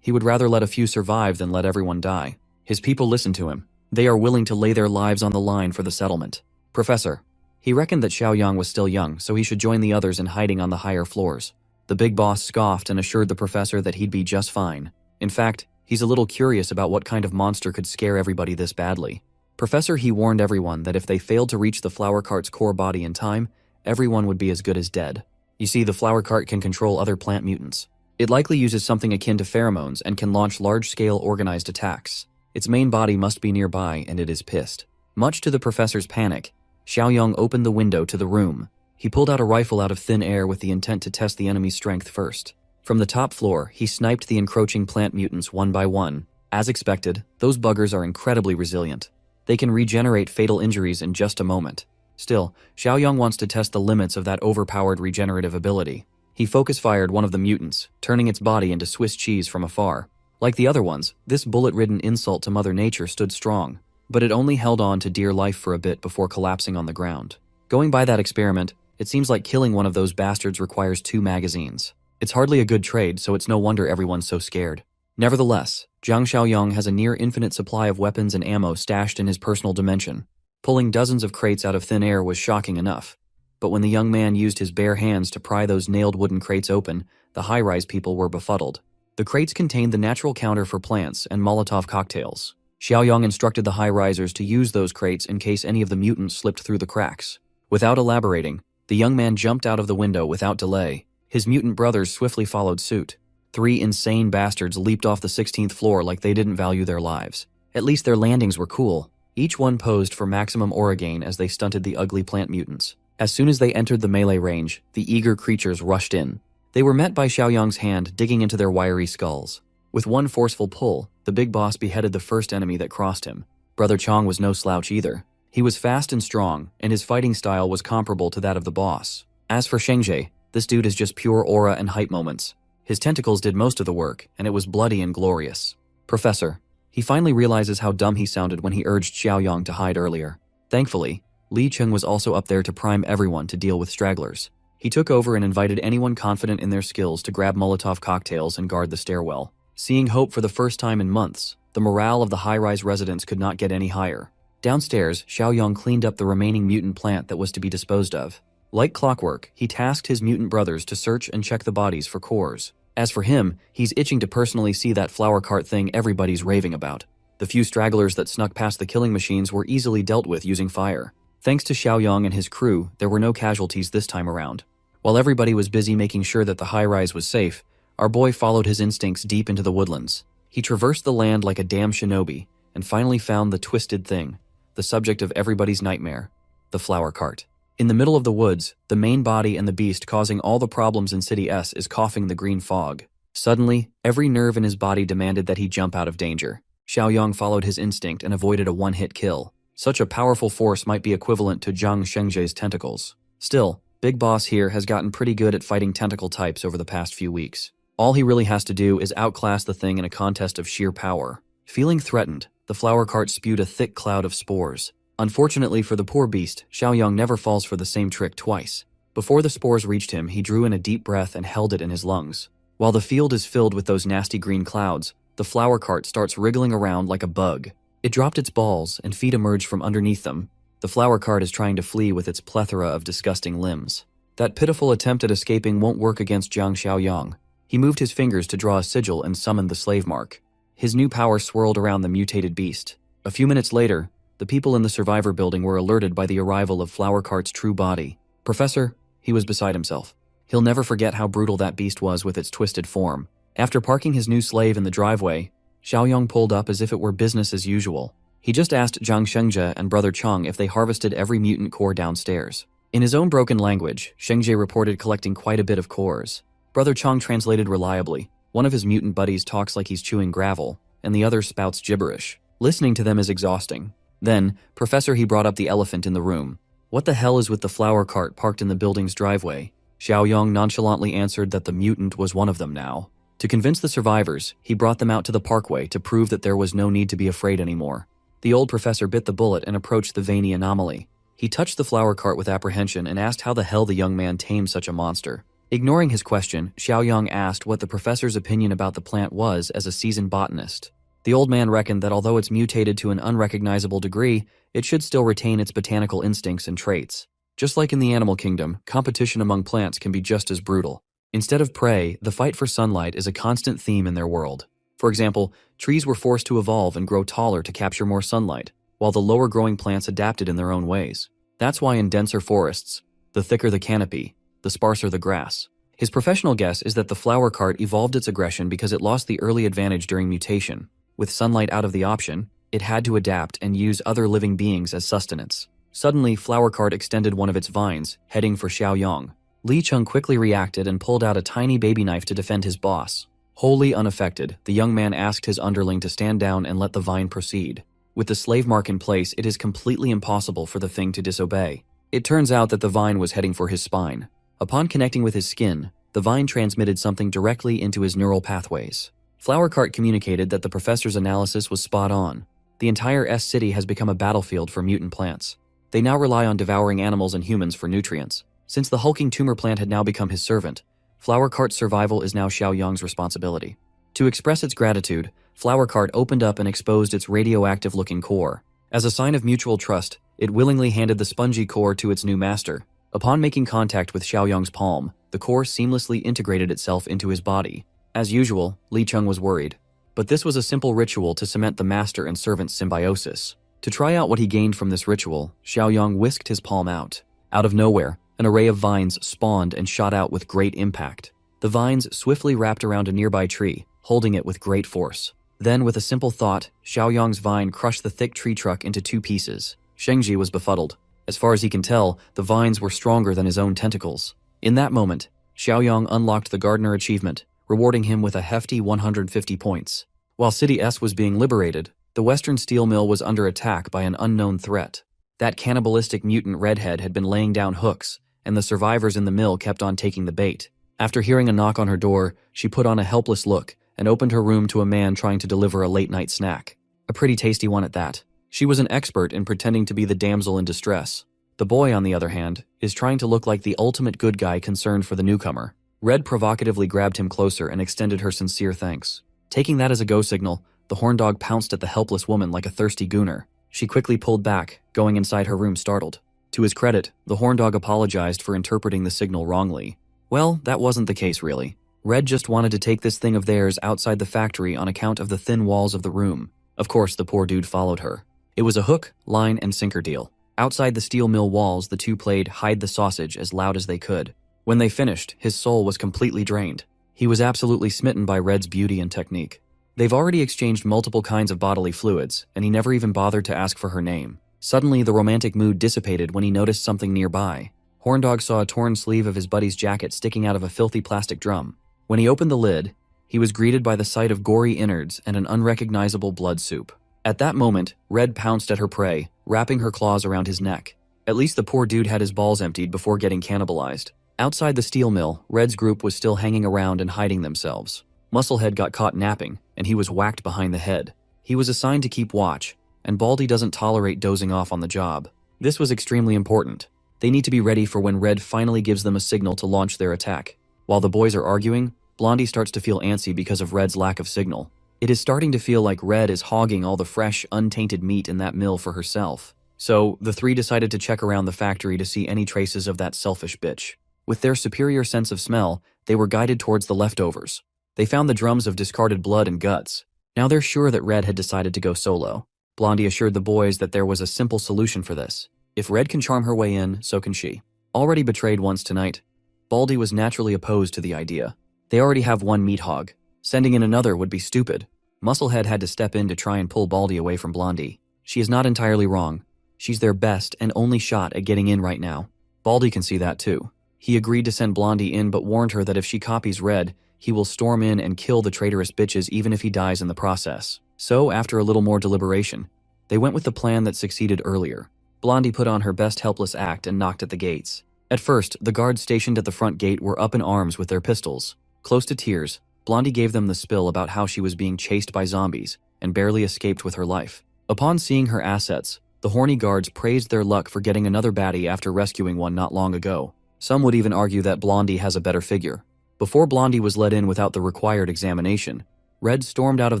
He would rather let a few survive than let everyone die. His people listen to him. They are willing to lay their lives on the line for the settlement. Professor. He reckoned that Xiaoyang was still young, so he should join the others in hiding on the higher floors. The big boss scoffed and assured the professor that he'd be just fine. In fact, he's a little curious about what kind of monster could scare everybody this badly. Professor He warned everyone that if they failed to reach the flower cart's core body in time, everyone would be as good as dead. You see, the flower cart can control other plant mutants. It likely uses something akin to pheromones and can launch large-scale organized attacks. Its main body must be nearby, and it is pissed. Much to the professor's panic, Xiaoyang opened the window to the room. He pulled out a rifle out of thin air with the intent to test the enemy's strength first. From the top floor, he sniped the encroaching plant mutants one by one. As expected, those buggers are incredibly resilient. They can regenerate fatal injuries in just a moment. Still, Xiaoyang wants to test the limits of that overpowered regenerative ability. He focus-fired one of the mutants, turning its body into Swiss cheese from afar. Like the other ones, this bullet-ridden insult to Mother Nature stood strong, but it only held on to dear life for a bit before collapsing on the ground. Going by that experiment, it seems like killing one of those bastards requires 2 magazines. It's hardly a good trade, so it's no wonder everyone's so scared. Nevertheless, Zhang Xiaoyang has a near-infinite supply of weapons and ammo stashed in his personal dimension. Pulling dozens of crates out of thin air was shocking enough. But when the young man used his bare hands to pry those nailed wooden crates open, the high-rise people were befuddled. The crates contained the natural counter for plants and Molotov cocktails. Xiaoyang instructed the high-risers to use those crates in case any of the mutants slipped through the cracks. Without elaborating, the young man jumped out of the window without delay. His mutant brothers swiftly followed suit. 3 insane bastards leaped off the 16th floor like they didn't value their lives. At least their landings were cool. Each one posed for maximum aura gain as they stunted the ugly plant mutants. As soon as they entered the melee range, the eager creatures rushed in. They were met by Xiaoyang's hand digging into their wiry skulls. With one forceful pull, the big boss beheaded the first enemy that crossed him. Brother Chong was no slouch either. He was fast and strong, and his fighting style was comparable to that of the boss. As for Shengji, this dude is just pure aura and hype moments. His tentacles did most of the work, and it was bloody and glorious. Professor. He finally realizes how dumb he sounded when he urged Xiaoyang to hide earlier. Thankfully, Li Cheng was also up there to prime everyone to deal with stragglers. He took over and invited anyone confident in their skills to grab Molotov cocktails and guard the stairwell. Seeing hope for the first time in months, the morale of the high-rise residents could not get any higher. Downstairs, Xiaoyang cleaned up the remaining mutant plant that was to be disposed of. Like clockwork, he tasked his mutant brothers to search and check the bodies for cores. As for him, he's itching to personally see that flower cart thing everybody's raving about. The few stragglers that snuck past the killing machines were easily dealt with using fire. Thanks to Xiaoyang and his crew, there were no casualties this time around. While everybody was busy making sure that the high-rise was safe, our boy followed his instincts deep into the woodlands. He traversed the land like a damn shinobi, and finally found the twisted thing, the subject of everybody's nightmare, the flower cart. In the middle of the woods, the main body and the beast causing all the problems in City S is coughing the green fog. Suddenly, every nerve in his body demanded that he jump out of danger. Xiaoyang followed his instinct and avoided a one-hit kill. Such a powerful force might be equivalent to Zhang Shengji's tentacles. Still, Big Boss here has gotten pretty good at fighting tentacle types over the past few weeks. All he really has to do is outclass the thing in a contest of sheer power. Feeling threatened, the flower cart spewed a thick cloud of spores. Unfortunately for the poor beast, Xiaoyang never falls for the same trick twice. Before the spores reached him, he drew in a deep breath and held it in his lungs. While the field is filled with those nasty green clouds, the flower cart starts wriggling around like a bug. It dropped its balls, and feet emerged from underneath them. The flower cart is trying to flee with its plethora of disgusting limbs. That pitiful attempt at escaping won't work against Zhang Xiaoyang. He moved his fingers to draw a sigil and summoned the slave mark. His new power swirled around the mutated beast. A few minutes later, the people in the survivor building were alerted by the arrival of Flower Cart's true body. Professor, he was beside himself. He'll never forget how brutal that beast was with its twisted form. After parking his new slave in the driveway, Xiaoyang pulled up as if it were business as usual. He just asked Zhang Shengji and Brother Chong if they harvested every mutant core downstairs. In his own broken language, Shengji reported collecting quite a bit of cores. Brother Chong translated reliably. One of his mutant buddies talks like he's chewing gravel, and the other spouts gibberish. Listening to them is exhausting. Then, Professor, he brought up the elephant in the room. What the hell is with the flower cart parked in the building's driveway? Xiaoyang nonchalantly answered that the mutant was one of them now. To convince the survivors, he brought them out to the parkway to prove that there was no need to be afraid anymore. The old professor bit the bullet and approached the veiny anomaly. He touched the flower cart with apprehension and asked how the hell the young man tamed such a monster. Ignoring his question, Xiaoyang asked what the professor's opinion about the plant was as a seasoned botanist. The old man reckoned that although it's mutated to an unrecognizable degree, it should still retain its botanical instincts and traits. Just like in the animal kingdom, competition among plants can be just as brutal. Instead of prey, the fight for sunlight is a constant theme in their world. For example, trees were forced to evolve and grow taller to capture more sunlight, while the lower growing plants adapted in their own ways. That's why in denser forests, the thicker the canopy, the sparser the grass. His professional guess is that the flower cart evolved its aggression because it lost the early advantage during mutation. With sunlight out of the option, it had to adapt and use other living beings as sustenance. Suddenly, Flower Cart extended one of its vines, heading for Xiaoyang. Li Cheng quickly reacted and pulled out a tiny baby knife to defend his boss. Wholly unaffected, the young man asked his underling to stand down and let the vine proceed. With the slave mark in place, it is completely impossible for the thing to disobey. It turns out that the vine was heading for his spine. Upon connecting with his skin, the vine transmitted something directly into his neural pathways. Flower Cart communicated that the professor's analysis was spot on. The entire S-City has become a battlefield for mutant plants. They now rely on devouring animals and humans for nutrients. Since the hulking tumor plant had now become his servant, Flower Cart's survival is now Xiaoyang's responsibility. To express its gratitude, Flower Cart opened up and exposed its radioactive-looking core. As a sign of mutual trust, it willingly handed the spongy core to its new master. Upon making contact with Xiaoyang's palm, the core seamlessly integrated itself into his body. As usual, Li Cheng was worried. But this was a simple ritual to cement the master and servant symbiosis. To try out what he gained from this ritual, Xiaoyang whisked his palm out. Out of nowhere, An array of vines spawned and shot out with great impact. The vines swiftly wrapped around a nearby tree, holding it with great force. Then, with a simple thought, Xiaoyang's vine crushed the thick tree trunk into 2 pieces. Shengji was befuddled. As far as he can tell, the vines were stronger than his own tentacles. In that moment, Xiaoyang unlocked the gardener achievement, rewarding him with a hefty 150 points. While City S was being liberated, the Western Steel Mill was under attack by an unknown threat. That cannibalistic mutant redhead had been laying down hooks, and the survivors in the mill kept on taking the bait. After hearing a knock on her door, she put on a helpless look and opened her room to a man trying to deliver a late-night snack. A pretty tasty one at that. She was an expert in pretending to be the damsel in distress. The boy, on the other hand, is trying to look like the ultimate good guy concerned for the newcomer. Red provocatively grabbed him closer and extended her sincere thanks. Taking that as a go signal, the horn dog pounced at the helpless woman like a thirsty gooner. She quickly pulled back, going inside her room startled. To his credit, the horn dog apologized for interpreting the signal wrongly. Well, that wasn't the case really. Red just wanted to take this thing of theirs outside the factory on account of the thin walls of the room. Of course, the poor dude followed her. It was a hook, line, and sinker deal. Outside the steel mill walls, the two played hide the sausage as loud as they could. When they finished, his soul was completely drained. He was absolutely smitten by Red's beauty and technique. They've already exchanged multiple kinds of bodily fluids, and he never even bothered to ask for her name. Suddenly, the romantic mood dissipated when he noticed something nearby. Horndog saw a torn sleeve of his buddy's jacket sticking out of a filthy plastic drum. When he opened the lid, he was greeted by the sight of gory innards and an unrecognizable blood soup. At that moment, Red pounced at her prey, wrapping her claws around his neck. At least the poor dude had his balls emptied before getting cannibalized. Outside the steel mill, Red's group was still hanging around and hiding themselves. Musclehead got caught napping, and he was whacked behind the head. He was assigned to keep watch, and Baldy doesn't tolerate dozing off on the job. This was extremely important. They need to be ready for when Red finally gives them a signal to launch their attack. While the boys are arguing, Blondie starts to feel antsy because of Red's lack of signal. It is starting to feel like Red is hogging all the fresh, untainted meat in that mill for herself. So, the three decided to check around the factory to see any traces of that selfish bitch. With their superior sense of smell, they were guided towards the leftovers. They found the drums of discarded blood and guts. Now they're sure that Red had decided to go solo. Blondie assured the boys that there was a simple solution for this. If Red can charm her way in, so can she. Already betrayed once tonight, Baldy was naturally opposed to the idea. They already have one meat hog. Sending in another would be stupid. Musclehead had to step in to try and pull Baldy away from Blondie. She is not entirely wrong. She's their best and only shot at getting in right now. Baldy can see that too. He agreed to send Blondie in but warned her that if she copies Red, he will storm in and kill the traitorous bitches even if he dies in the process. So, after a little more deliberation, they went with the plan that succeeded earlier. Blondie put on her best helpless act and knocked at the gates. At first, the guards stationed at the front gate were up in arms with their pistols. Close to tears, Blondie gave them the spill about how she was being chased by zombies and barely escaped with her life. Upon seeing her assets, the horny guards praised their luck for getting another baddie after rescuing one not long ago. Some would even argue that Blondie has a better figure. Before Blondie was let in without the required examination, Red stormed out of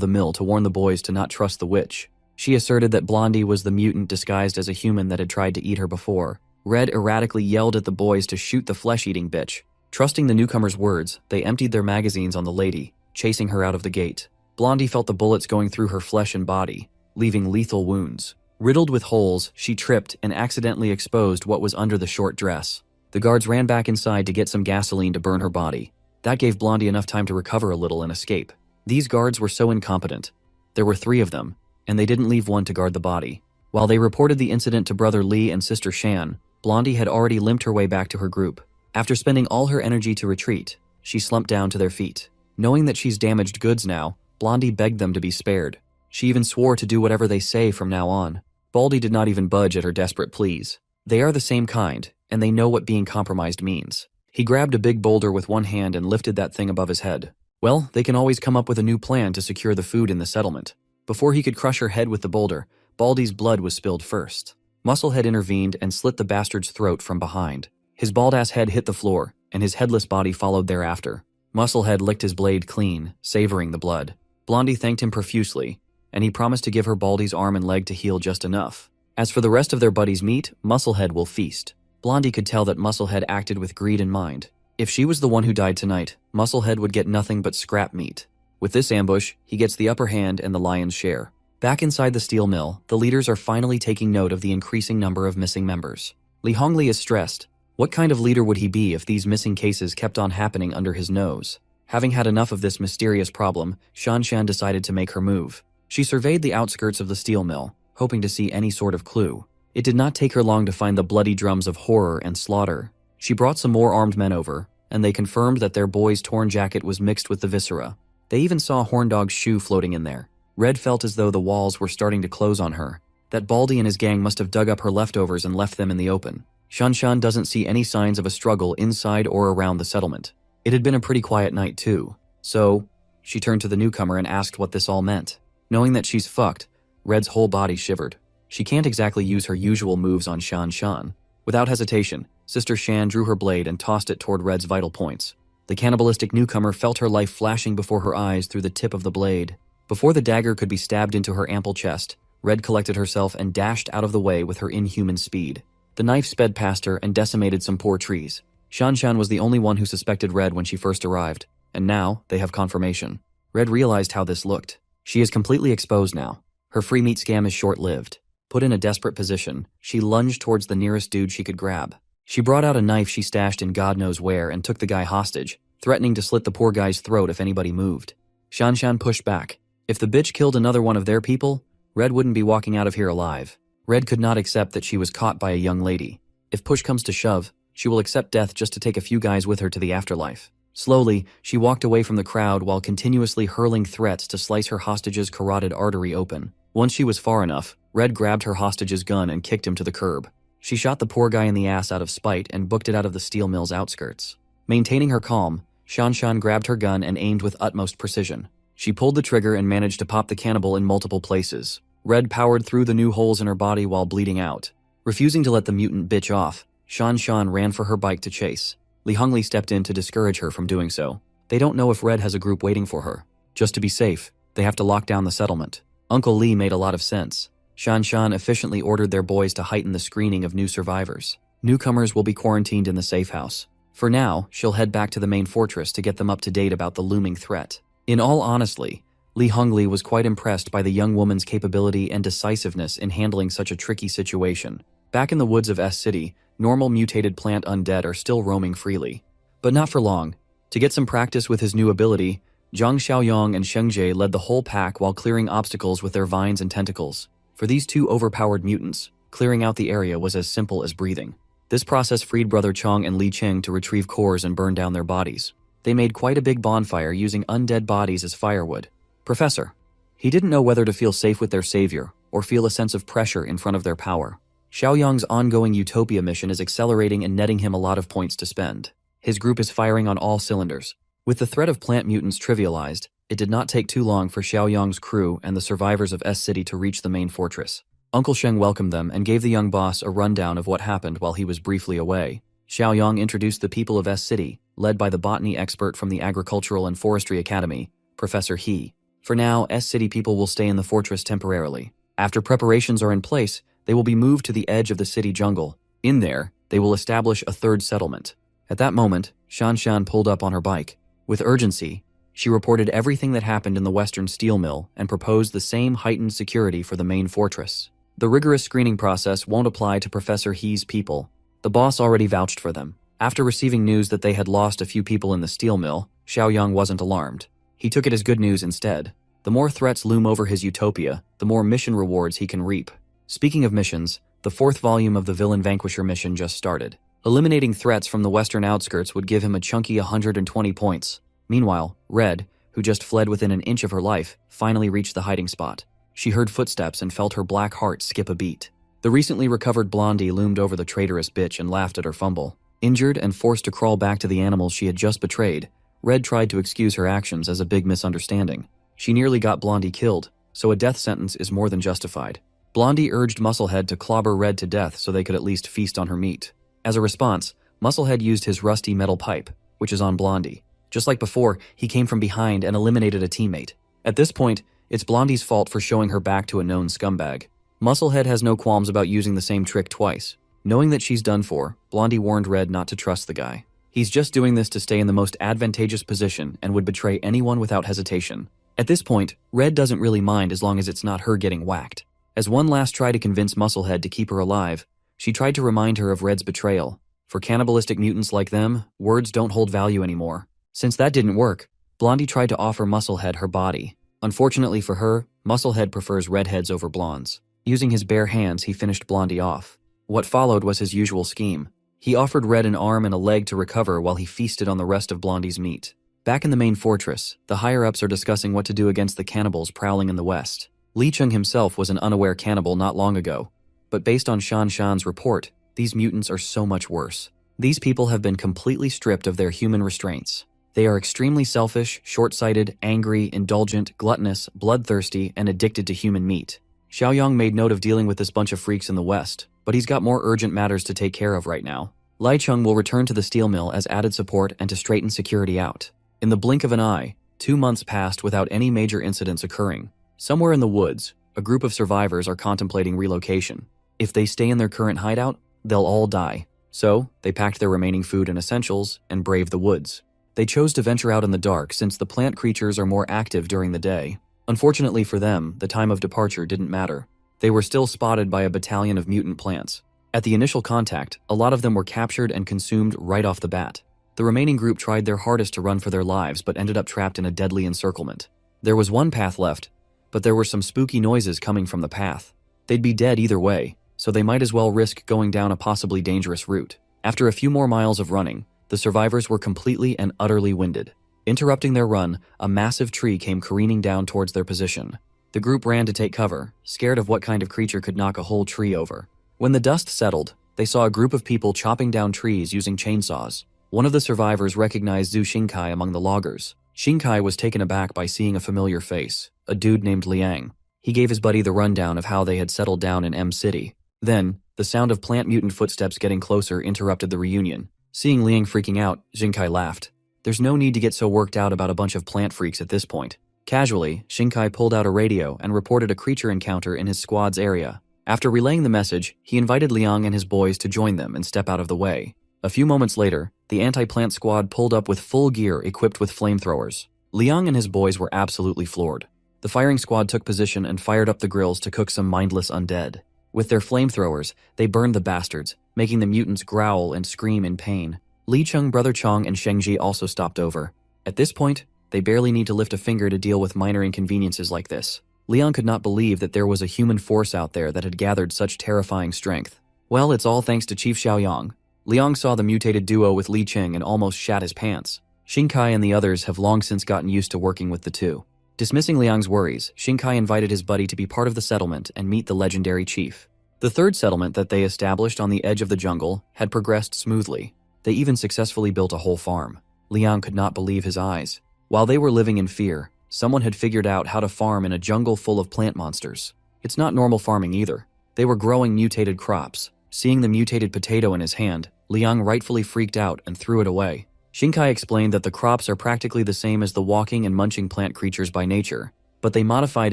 the mill to warn the boys to not trust the witch. She asserted that Blondie was the mutant disguised as a human that had tried to eat her before. Red erratically yelled at the boys to shoot the flesh-eating bitch. Trusting the newcomer's words, they emptied their magazines on the lady, chasing her out of the gate. Blondie felt the bullets going through her flesh and body, leaving lethal wounds. Riddled with holes, she tripped and accidentally exposed what was under the short dress. The guards ran back inside to get some gasoline to burn her body. That gave Blondie enough time to recover a little and escape. These guards were so incompetent. There were 3 of them, and they didn't leave one to guard the body. While they reported the incident to Brother Lee and Sister Shan, Blondie had already limped her way back to her group. After spending all her energy to retreat, she slumped down to their feet. Knowing that she's damaged goods now, Blondie begged them to be spared. She even swore to do whatever they say from now on. Baldy did not even budge at her desperate pleas. They are the same kind, and they know what being compromised means. He grabbed a big boulder with one hand and lifted that thing above his head. Well, they can always come up with a new plan to secure the food in the settlement. Before he could crush her head with the boulder, Baldy's blood was spilled first. Musclehead intervened and slit the bastard's throat from behind. His bald-ass head hit the floor, and his headless body followed thereafter. Musclehead licked his blade clean, savoring the blood. Blondie thanked him profusely, and he promised to give her Baldy's arm and leg to heal just enough. As for the rest of their buddy's meat, Musclehead will feast. Blondie could tell that Musclehead acted with greed in mind. If she was the one who died tonight, Musclehead would get nothing but scrap meat. With this ambush, he gets the upper hand and the lion's share. Back inside the steel mill, the leaders are finally taking note of the increasing number of missing members. Li Hongli is stressed, What kind of leader would he be if these missing cases kept on happening under his nose? Having had enough of this mysterious problem, Shanshan decided to make her move. She surveyed the outskirts of the steel mill, hoping to see any sort of clue. It did not take her long to find the bloody drums of horror and slaughter. She brought some more armed men over, and they confirmed that their boy's torn jacket was mixed with the viscera. They even saw Horndog's shoe floating in there. Red felt as though the walls were starting to close on her. That Baldy and his gang must have dug up her leftovers and left them in the open. Shanshan doesn't see any signs of a struggle inside or around the settlement. It had been a pretty quiet night too. So, she turned to the newcomer and asked what this all meant. Knowing that she's fucked, Red's whole body shivered. She can't exactly use her usual moves on Shanshan. Without hesitation, Sister Shan drew her blade and tossed it toward Red's vital points. The cannibalistic newcomer felt her life flashing before her eyes through the tip of the blade. Before the dagger could be stabbed into her ample chest, Red collected herself and dashed out of the way with her inhuman speed. The knife sped past her and decimated some poor trees. Shanshan was the only one who suspected Red when she first arrived, and now they have confirmation. Red realized how this looked. She is completely exposed now. Her free meat scam is short-lived. Put in a desperate position, she lunged towards the nearest dude she could grab. She brought out a knife she stashed in God knows where and took the guy hostage, threatening to slit the poor guy's throat if anybody moved. Shanshan pushed back. If the bitch killed another one of their people, Red wouldn't be walking out of here alive. Red could not accept that she was caught by a young lady. If push comes to shove, she will accept death just to take a few guys with her to the afterlife. Slowly, she walked away from the crowd while continuously hurling threats to slice her hostage's carotid artery open. Once she was far enough, Red grabbed her hostage's gun and kicked him to the curb. She shot the poor guy in the ass out of spite and booked it out of the steel mill's outskirts. Maintaining her calm, Shanshan grabbed her gun and aimed with utmost precision. She pulled the trigger and managed to pop the cannibal in multiple places. Red powered through the new holes in her body while bleeding out. Refusing to let the mutant bitch off, Shanshan ran for her bike to chase. Li Hongli stepped in to discourage her from doing so. They don't know if Red has a group waiting for her. Just to be safe, they have to lock down the settlement. Uncle Li made a lot of sense. Shanshan efficiently ordered their boys to heighten the screening of new survivors. Newcomers will be quarantined in the safe house. For now, she'll head back to the main fortress to get them up to date about the looming threat. In all honesty, Li Hongli was quite impressed by the young woman's capability and decisiveness in handling such a tricky situation. Back in the woods of S City, normal mutated plant undead are still roaming freely. But not for long. To get some practice with his new ability, Zhang Xiaoyong and Sheng Jie led the whole pack while clearing obstacles with their vines and tentacles. For these two overpowered mutants, clearing out the area was as simple as breathing. This process freed Brother Chong and Li Qing to retrieve cores and burn down their bodies. They made quite a big bonfire using undead bodies as firewood. Professor. He didn't know whether to feel safe with their savior or feel a sense of pressure in front of their power. Xiaoyong's ongoing Utopia mission is accelerating and netting him a lot of points to spend. His group is firing on all cylinders. With the threat of plant mutants trivialized, it did not take too long for Xiaoyong's crew and the survivors of S City to reach the main fortress. Uncle Sheng welcomed them and gave the young boss a rundown of what happened while he was briefly away. Xiaoyong introduced the people of S City, led by the botany expert from the Agricultural and Forestry Academy, Professor He. For now, S City people will stay in the fortress temporarily. After preparations are in place, they will be moved to the edge of the city jungle. In there, they will establish a third settlement. At that moment, Shanshan pulled up on her bike. With urgency, she reported everything that happened in the western steel mill and proposed the same heightened security for the main fortress. The rigorous screening process won't apply to Professor He's people. The boss already vouched for them. After receiving news that they had lost a few people in the steel mill, Xiaoyong wasn't alarmed. He took it as good news instead. The more threats loom over his utopia, the more mission rewards he can reap. Speaking of missions, the 4th volume of the Villain Vanquisher mission just started. Eliminating threats from the western outskirts would give him a chunky 120 points. Meanwhile, Red, who just fled within an inch of her life, finally reached the hiding spot. She heard footsteps and felt her black heart skip a beat. The recently recovered Blondie loomed over the traitorous bitch and laughed at her fumble. Injured and forced to crawl back to the animals she had just betrayed, Red tried to excuse her actions as a big misunderstanding. She nearly got Blondie killed, so a death sentence is more than justified. Blondie urged Musclehead to clobber Red to death so they could at least feast on her meat. As a response, Musclehead used his rusty metal pipe, which is on Blondie. Just like before, he came from behind and eliminated a teammate. At this point, it's Blondie's fault for showing her back to a known scumbag. Musclehead has no qualms about using the same trick twice. Knowing that she's done for, Blondie warned Red not to trust the guy. He's just doing this to stay in the most advantageous position and would betray anyone without hesitation. At this point, Red doesn't really mind as long as it's not her getting whacked. As one last try to convince Musclehead to keep her alive, she tried to remind her of Red's betrayal. For cannibalistic mutants like them, words don't hold value anymore. Since that didn't work, Blondie tried to offer Musclehead her body. Unfortunately for her, Musclehead prefers redheads over blondes. Using his bare hands, he finished Blondie off. What followed was his usual scheme. He offered Red an arm and a leg to recover while he feasted on the rest of Blondie's meat. Back in the main fortress, the higher-ups are discussing what to do against the cannibals prowling in the west. Li Cheng himself was an unaware cannibal not long ago, but based on Shan Shan's report, these mutants are so much worse. These people have been completely stripped of their human restraints. They are extremely selfish, short-sighted, angry, indulgent, gluttonous, bloodthirsty, and addicted to human meat. Xiaoyang made note of dealing with this bunch of freaks in the west, but he's got more urgent matters to take care of right now. Lai Cheng will return to the steel mill as added support and to straighten security out. In the blink of an eye, 2 months passed without any major incidents occurring. Somewhere in the woods, a group of survivors are contemplating relocation. If they stay in their current hideout, they'll all die. So, they packed their remaining food and essentials and braved the woods. They chose to venture out in the dark since the plant creatures are more active during the day. Unfortunately for them, the time of departure didn't matter. They were still spotted by a battalion of mutant plants. At the initial contact, a lot of them were captured and consumed right off the bat. The remaining group tried their hardest to run for their lives but ended up trapped in a deadly encirclement. There was one path left, but there were some spooky noises coming from the path. They'd be dead either way, so they might as well risk going down a possibly dangerous route. After a few more miles of running, the survivors were completely and utterly winded. Interrupting their run, a massive tree came careening down towards their position. The group ran to take cover, scared of what kind of creature could knock a whole tree over. When the dust settled, they saw a group of people chopping down trees using chainsaws. One of the survivors recognized Zhu Xingkai among the loggers. Xingkai was taken aback by seeing a familiar face, a dude named Liang. He gave his buddy the rundown of how they had settled down in M City. Then, the sound of plant mutant footsteps getting closer interrupted the reunion. Seeing Liang freaking out, Xingkai laughed. There's no need to get so worked out about a bunch of plant freaks at this point. Casually, Xingkai pulled out a radio and reported a creature encounter in his squad's area. After relaying the message, he invited Liang and his boys to join them and step out of the way. A few moments later, the anti-plant squad pulled up with full gear equipped with flamethrowers. Liang and his boys were absolutely floored. The firing squad took position and fired up the grills to cook some mindless undead. With their flamethrowers, they burned the bastards, making the mutants growl and scream in pain. Li Cheng, Brother Chong, and Shengji also stopped over. At this point, they barely need to lift a finger to deal with minor inconveniences like this. Liang could not believe that there was a human force out there that had gathered such terrifying strength. Well, it's all thanks to Chief Xiaoyang. Liang saw the mutated duo with Li Cheng and almost shat his pants. Xingkai and the others have long since gotten used to working with the two. Dismissing Liang's worries, Xingkai invited his buddy to be part of the settlement and meet the legendary chief. The third settlement that they established on the edge of the jungle had progressed smoothly. They even successfully built a whole farm. Liang could not believe his eyes. While they were living in fear, someone had figured out how to farm in a jungle full of plant monsters. It's not normal farming either. They were growing mutated crops. Seeing the mutated potato in his hand, Liang rightfully freaked out and threw it away. Xingkai explained that the crops are practically the same as the walking and munching plant creatures by nature, but they modified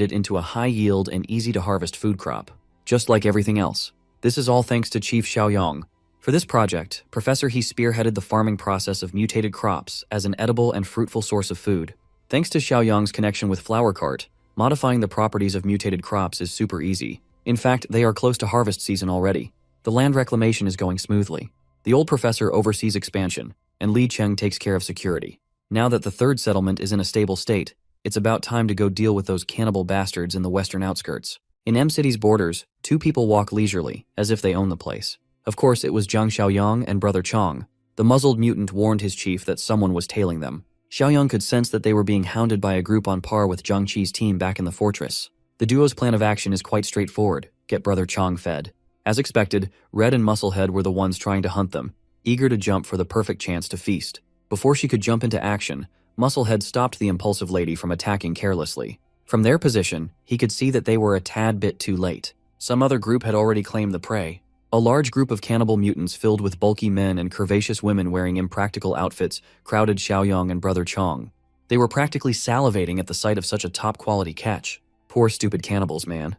it into a high-yield and easy-to-harvest food crop. Just like everything else. This is all thanks to Chief Xiaoyang. For this project, Professor He spearheaded the farming process of mutated crops as an edible and fruitful source of food. Thanks to Xiaoyang's connection with Flower Cart, modifying the properties of mutated crops is super easy. In fact, they are close to harvest season already. The land reclamation is going smoothly. The old professor oversees expansion, and Li Cheng takes care of security. Now that the third settlement is in a stable state, it's about time to go deal with those cannibal bastards in the western outskirts. In M City's borders, two people walk leisurely, as if they own the place. Of course, it was Zhang Xiaoyang and Brother Chong. The muzzled mutant warned his chief that someone was tailing them. Xiaoyang could sense that they were being hounded by a group on par with Zhang Qi's team back in the fortress. The duo's plan of action is quite straightforward: get Brother Chong fed. As expected, Red and Musclehead were the ones trying to hunt them, eager to jump for the perfect chance to feast. Before she could jump into action, Musclehead stopped the impulsive lady from attacking carelessly. From their position, he could see that they were a tad bit too late. Some other group had already claimed the prey. A large group of cannibal mutants filled with bulky men and curvaceous women wearing impractical outfits crowded Xiaoyang and Brother Chong. They were practically salivating at the sight of such a top-quality catch. Poor stupid cannibals, man.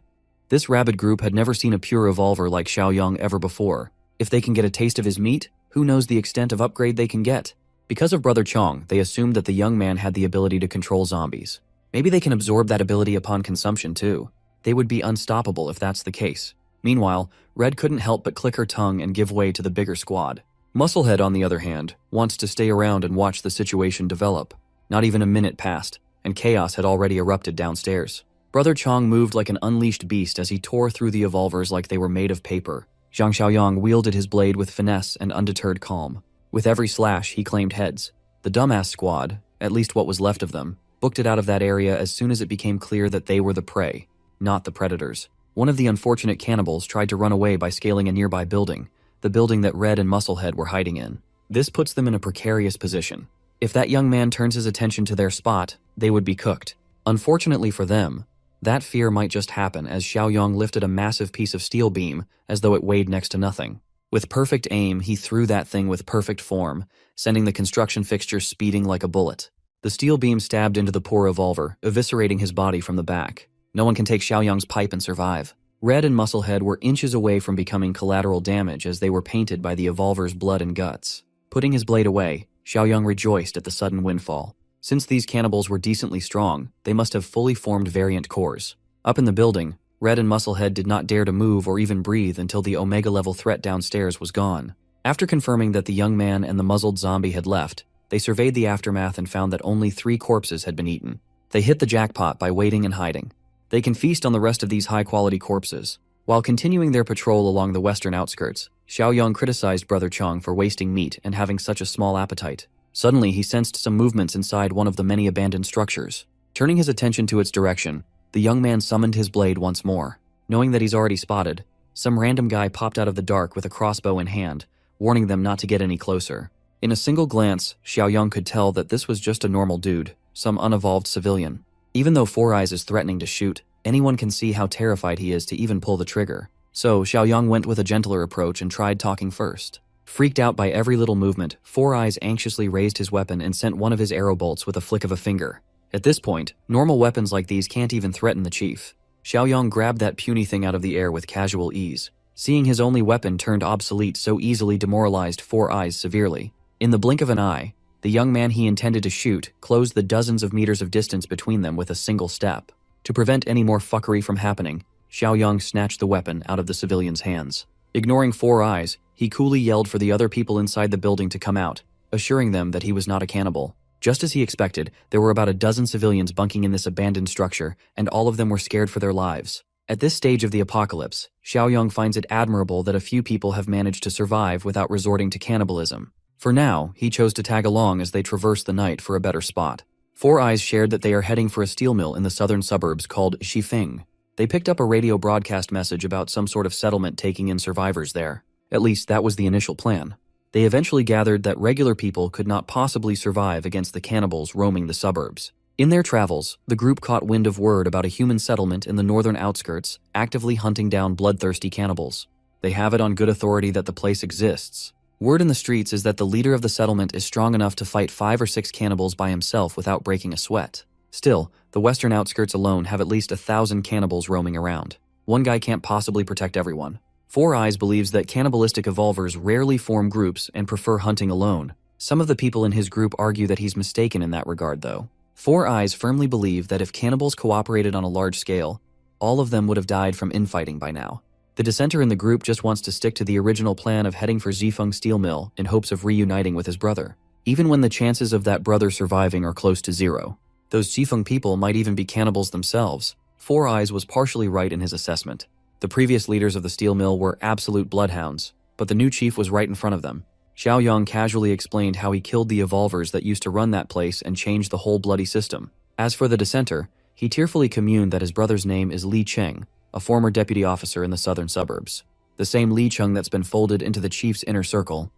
This rabid group had never seen a pure evolver like Xiaoyang ever before. If they can get a taste of his meat, who knows the extent of upgrade they can get? Because of Brother Chong, they assumed that the young man had the ability to control zombies. Maybe they can absorb that ability upon consumption too. They would be unstoppable if that's the case. Meanwhile, Red couldn't help but click her tongue and give way to the bigger squad. Musclehead, on the other hand, wants to stay around and watch the situation develop. Not even a minute passed, and chaos had already erupted downstairs. Brother Chong moved like an unleashed beast as he tore through the evolvers like they were made of paper. Zhang Xiaoyang wielded his blade with finesse and undeterred calm. With every slash, he claimed heads. The dumbass squad, at least what was left of them, booked it out of that area as soon as it became clear that they were the prey, not the predators. One of the unfortunate cannibals tried to run away by scaling a nearby building, the building that Red and Musclehead were hiding in. This puts them in a precarious position. If that young man turns his attention to their spot, they would be cooked. Unfortunately for them, that fear might just happen as Xiaoyang lifted a massive piece of steel beam as though it weighed next to nothing. With perfect aim, he threw that thing with perfect form, sending the construction fixture speeding like a bullet. The steel beam stabbed into the poor evolver, eviscerating his body from the back. No one can take Xiaoyang's pipe and survive. Red and Musclehead were inches away from becoming collateral damage as they were painted by the evolver's blood and guts. Putting his blade away, Xiaoyang rejoiced at the sudden windfall. Since these cannibals were decently strong, they must have fully formed variant cores. Up in the building, Red and Musclehead did not dare to move or even breathe until the Omega-level threat downstairs was gone. After confirming that the young man and the muzzled zombie had left, they surveyed the aftermath and found that only 3 corpses had been eaten. They hit the jackpot by waiting and hiding. They can feast on the rest of these high-quality corpses. While continuing their patrol along the western outskirts, Xiaoyang criticized Brother Chong for wasting meat and having such a small appetite. Suddenly, he sensed some movements inside one of the many abandoned structures. Turning his attention to its direction, the young man summoned his blade once more. Knowing that he's already spotted, some random guy popped out of the dark with a crossbow in hand, warning them not to get any closer. In a single glance, Xiaoyang could tell that this was just a normal dude, some unevolved civilian. Even though Four Eyes is threatening to shoot, anyone can see how terrified he is to even pull the trigger. So, Xiaoyang went with a gentler approach and tried talking first. Freaked out by every little movement, Four Eyes anxiously raised his weapon and sent one of his arrow bolts with a flick of a finger. At this point, normal weapons like these can't even threaten the chief. Xiaoyang grabbed that puny thing out of the air with casual ease. Seeing his only weapon turned obsolete so easily demoralized Four Eyes severely. In the blink of an eye, the young man he intended to shoot closed the dozens of meters of distance between them with a single step. To prevent any more fuckery from happening, Xiaoyang snatched the weapon out of the civilian's hands. Ignoring Four Eyes, he coolly yelled for the other people inside the building to come out, assuring them that he was not a cannibal. Just as he expected, there were about a dozen civilians bunking in this abandoned structure, and all of them were scared for their lives. At this stage of the apocalypse, Xiaoyang finds it admirable that a few people have managed to survive without resorting to cannibalism. For now, he chose to tag along as they traversed the night for a better spot. Four Eyes shared that they are heading for a steel mill in the southern suburbs called Shifeng. They picked up a radio broadcast message about some sort of settlement taking in survivors there. At least that was the initial plan. They eventually gathered that regular people could not possibly survive against the cannibals roaming the suburbs. In their travels, the group caught wind of word about a human settlement in the northern outskirts actively hunting down bloodthirsty cannibals. They have it on good authority that the place exists. Word in the streets is that the leader of the settlement is strong enough to fight 5 or 6 cannibals by himself without breaking a sweat. Still, the western outskirts alone have at least 1,000 cannibals roaming around. One guy can't possibly protect everyone. Four Eyes believes that cannibalistic evolvers rarely form groups and prefer hunting alone. Some of the people in his group argue that he's mistaken in that regard, though. Four Eyes firmly believe that if cannibals cooperated on a large scale, all of them would have died from infighting by now. The dissenter in the group just wants to stick to the original plan of heading for Zifeng Steel Mill in hopes of reuniting with his brother, even when the chances of that brother surviving are close to 0. Those Zifeng people might even be cannibals themselves. Four Eyes was partially right in his assessment. The previous leaders of the steel mill were absolute bloodhounds, but the new chief was right in front of them. Xiaoyang casually explained how he killed the evolvers that used to run that place and changed the whole bloody system. As for the dissenter, he tearfully communed that his brother's name is Li Cheng, a former deputy officer in the southern suburbs. The same Li Cheng that's been folded into the chief's inner circle,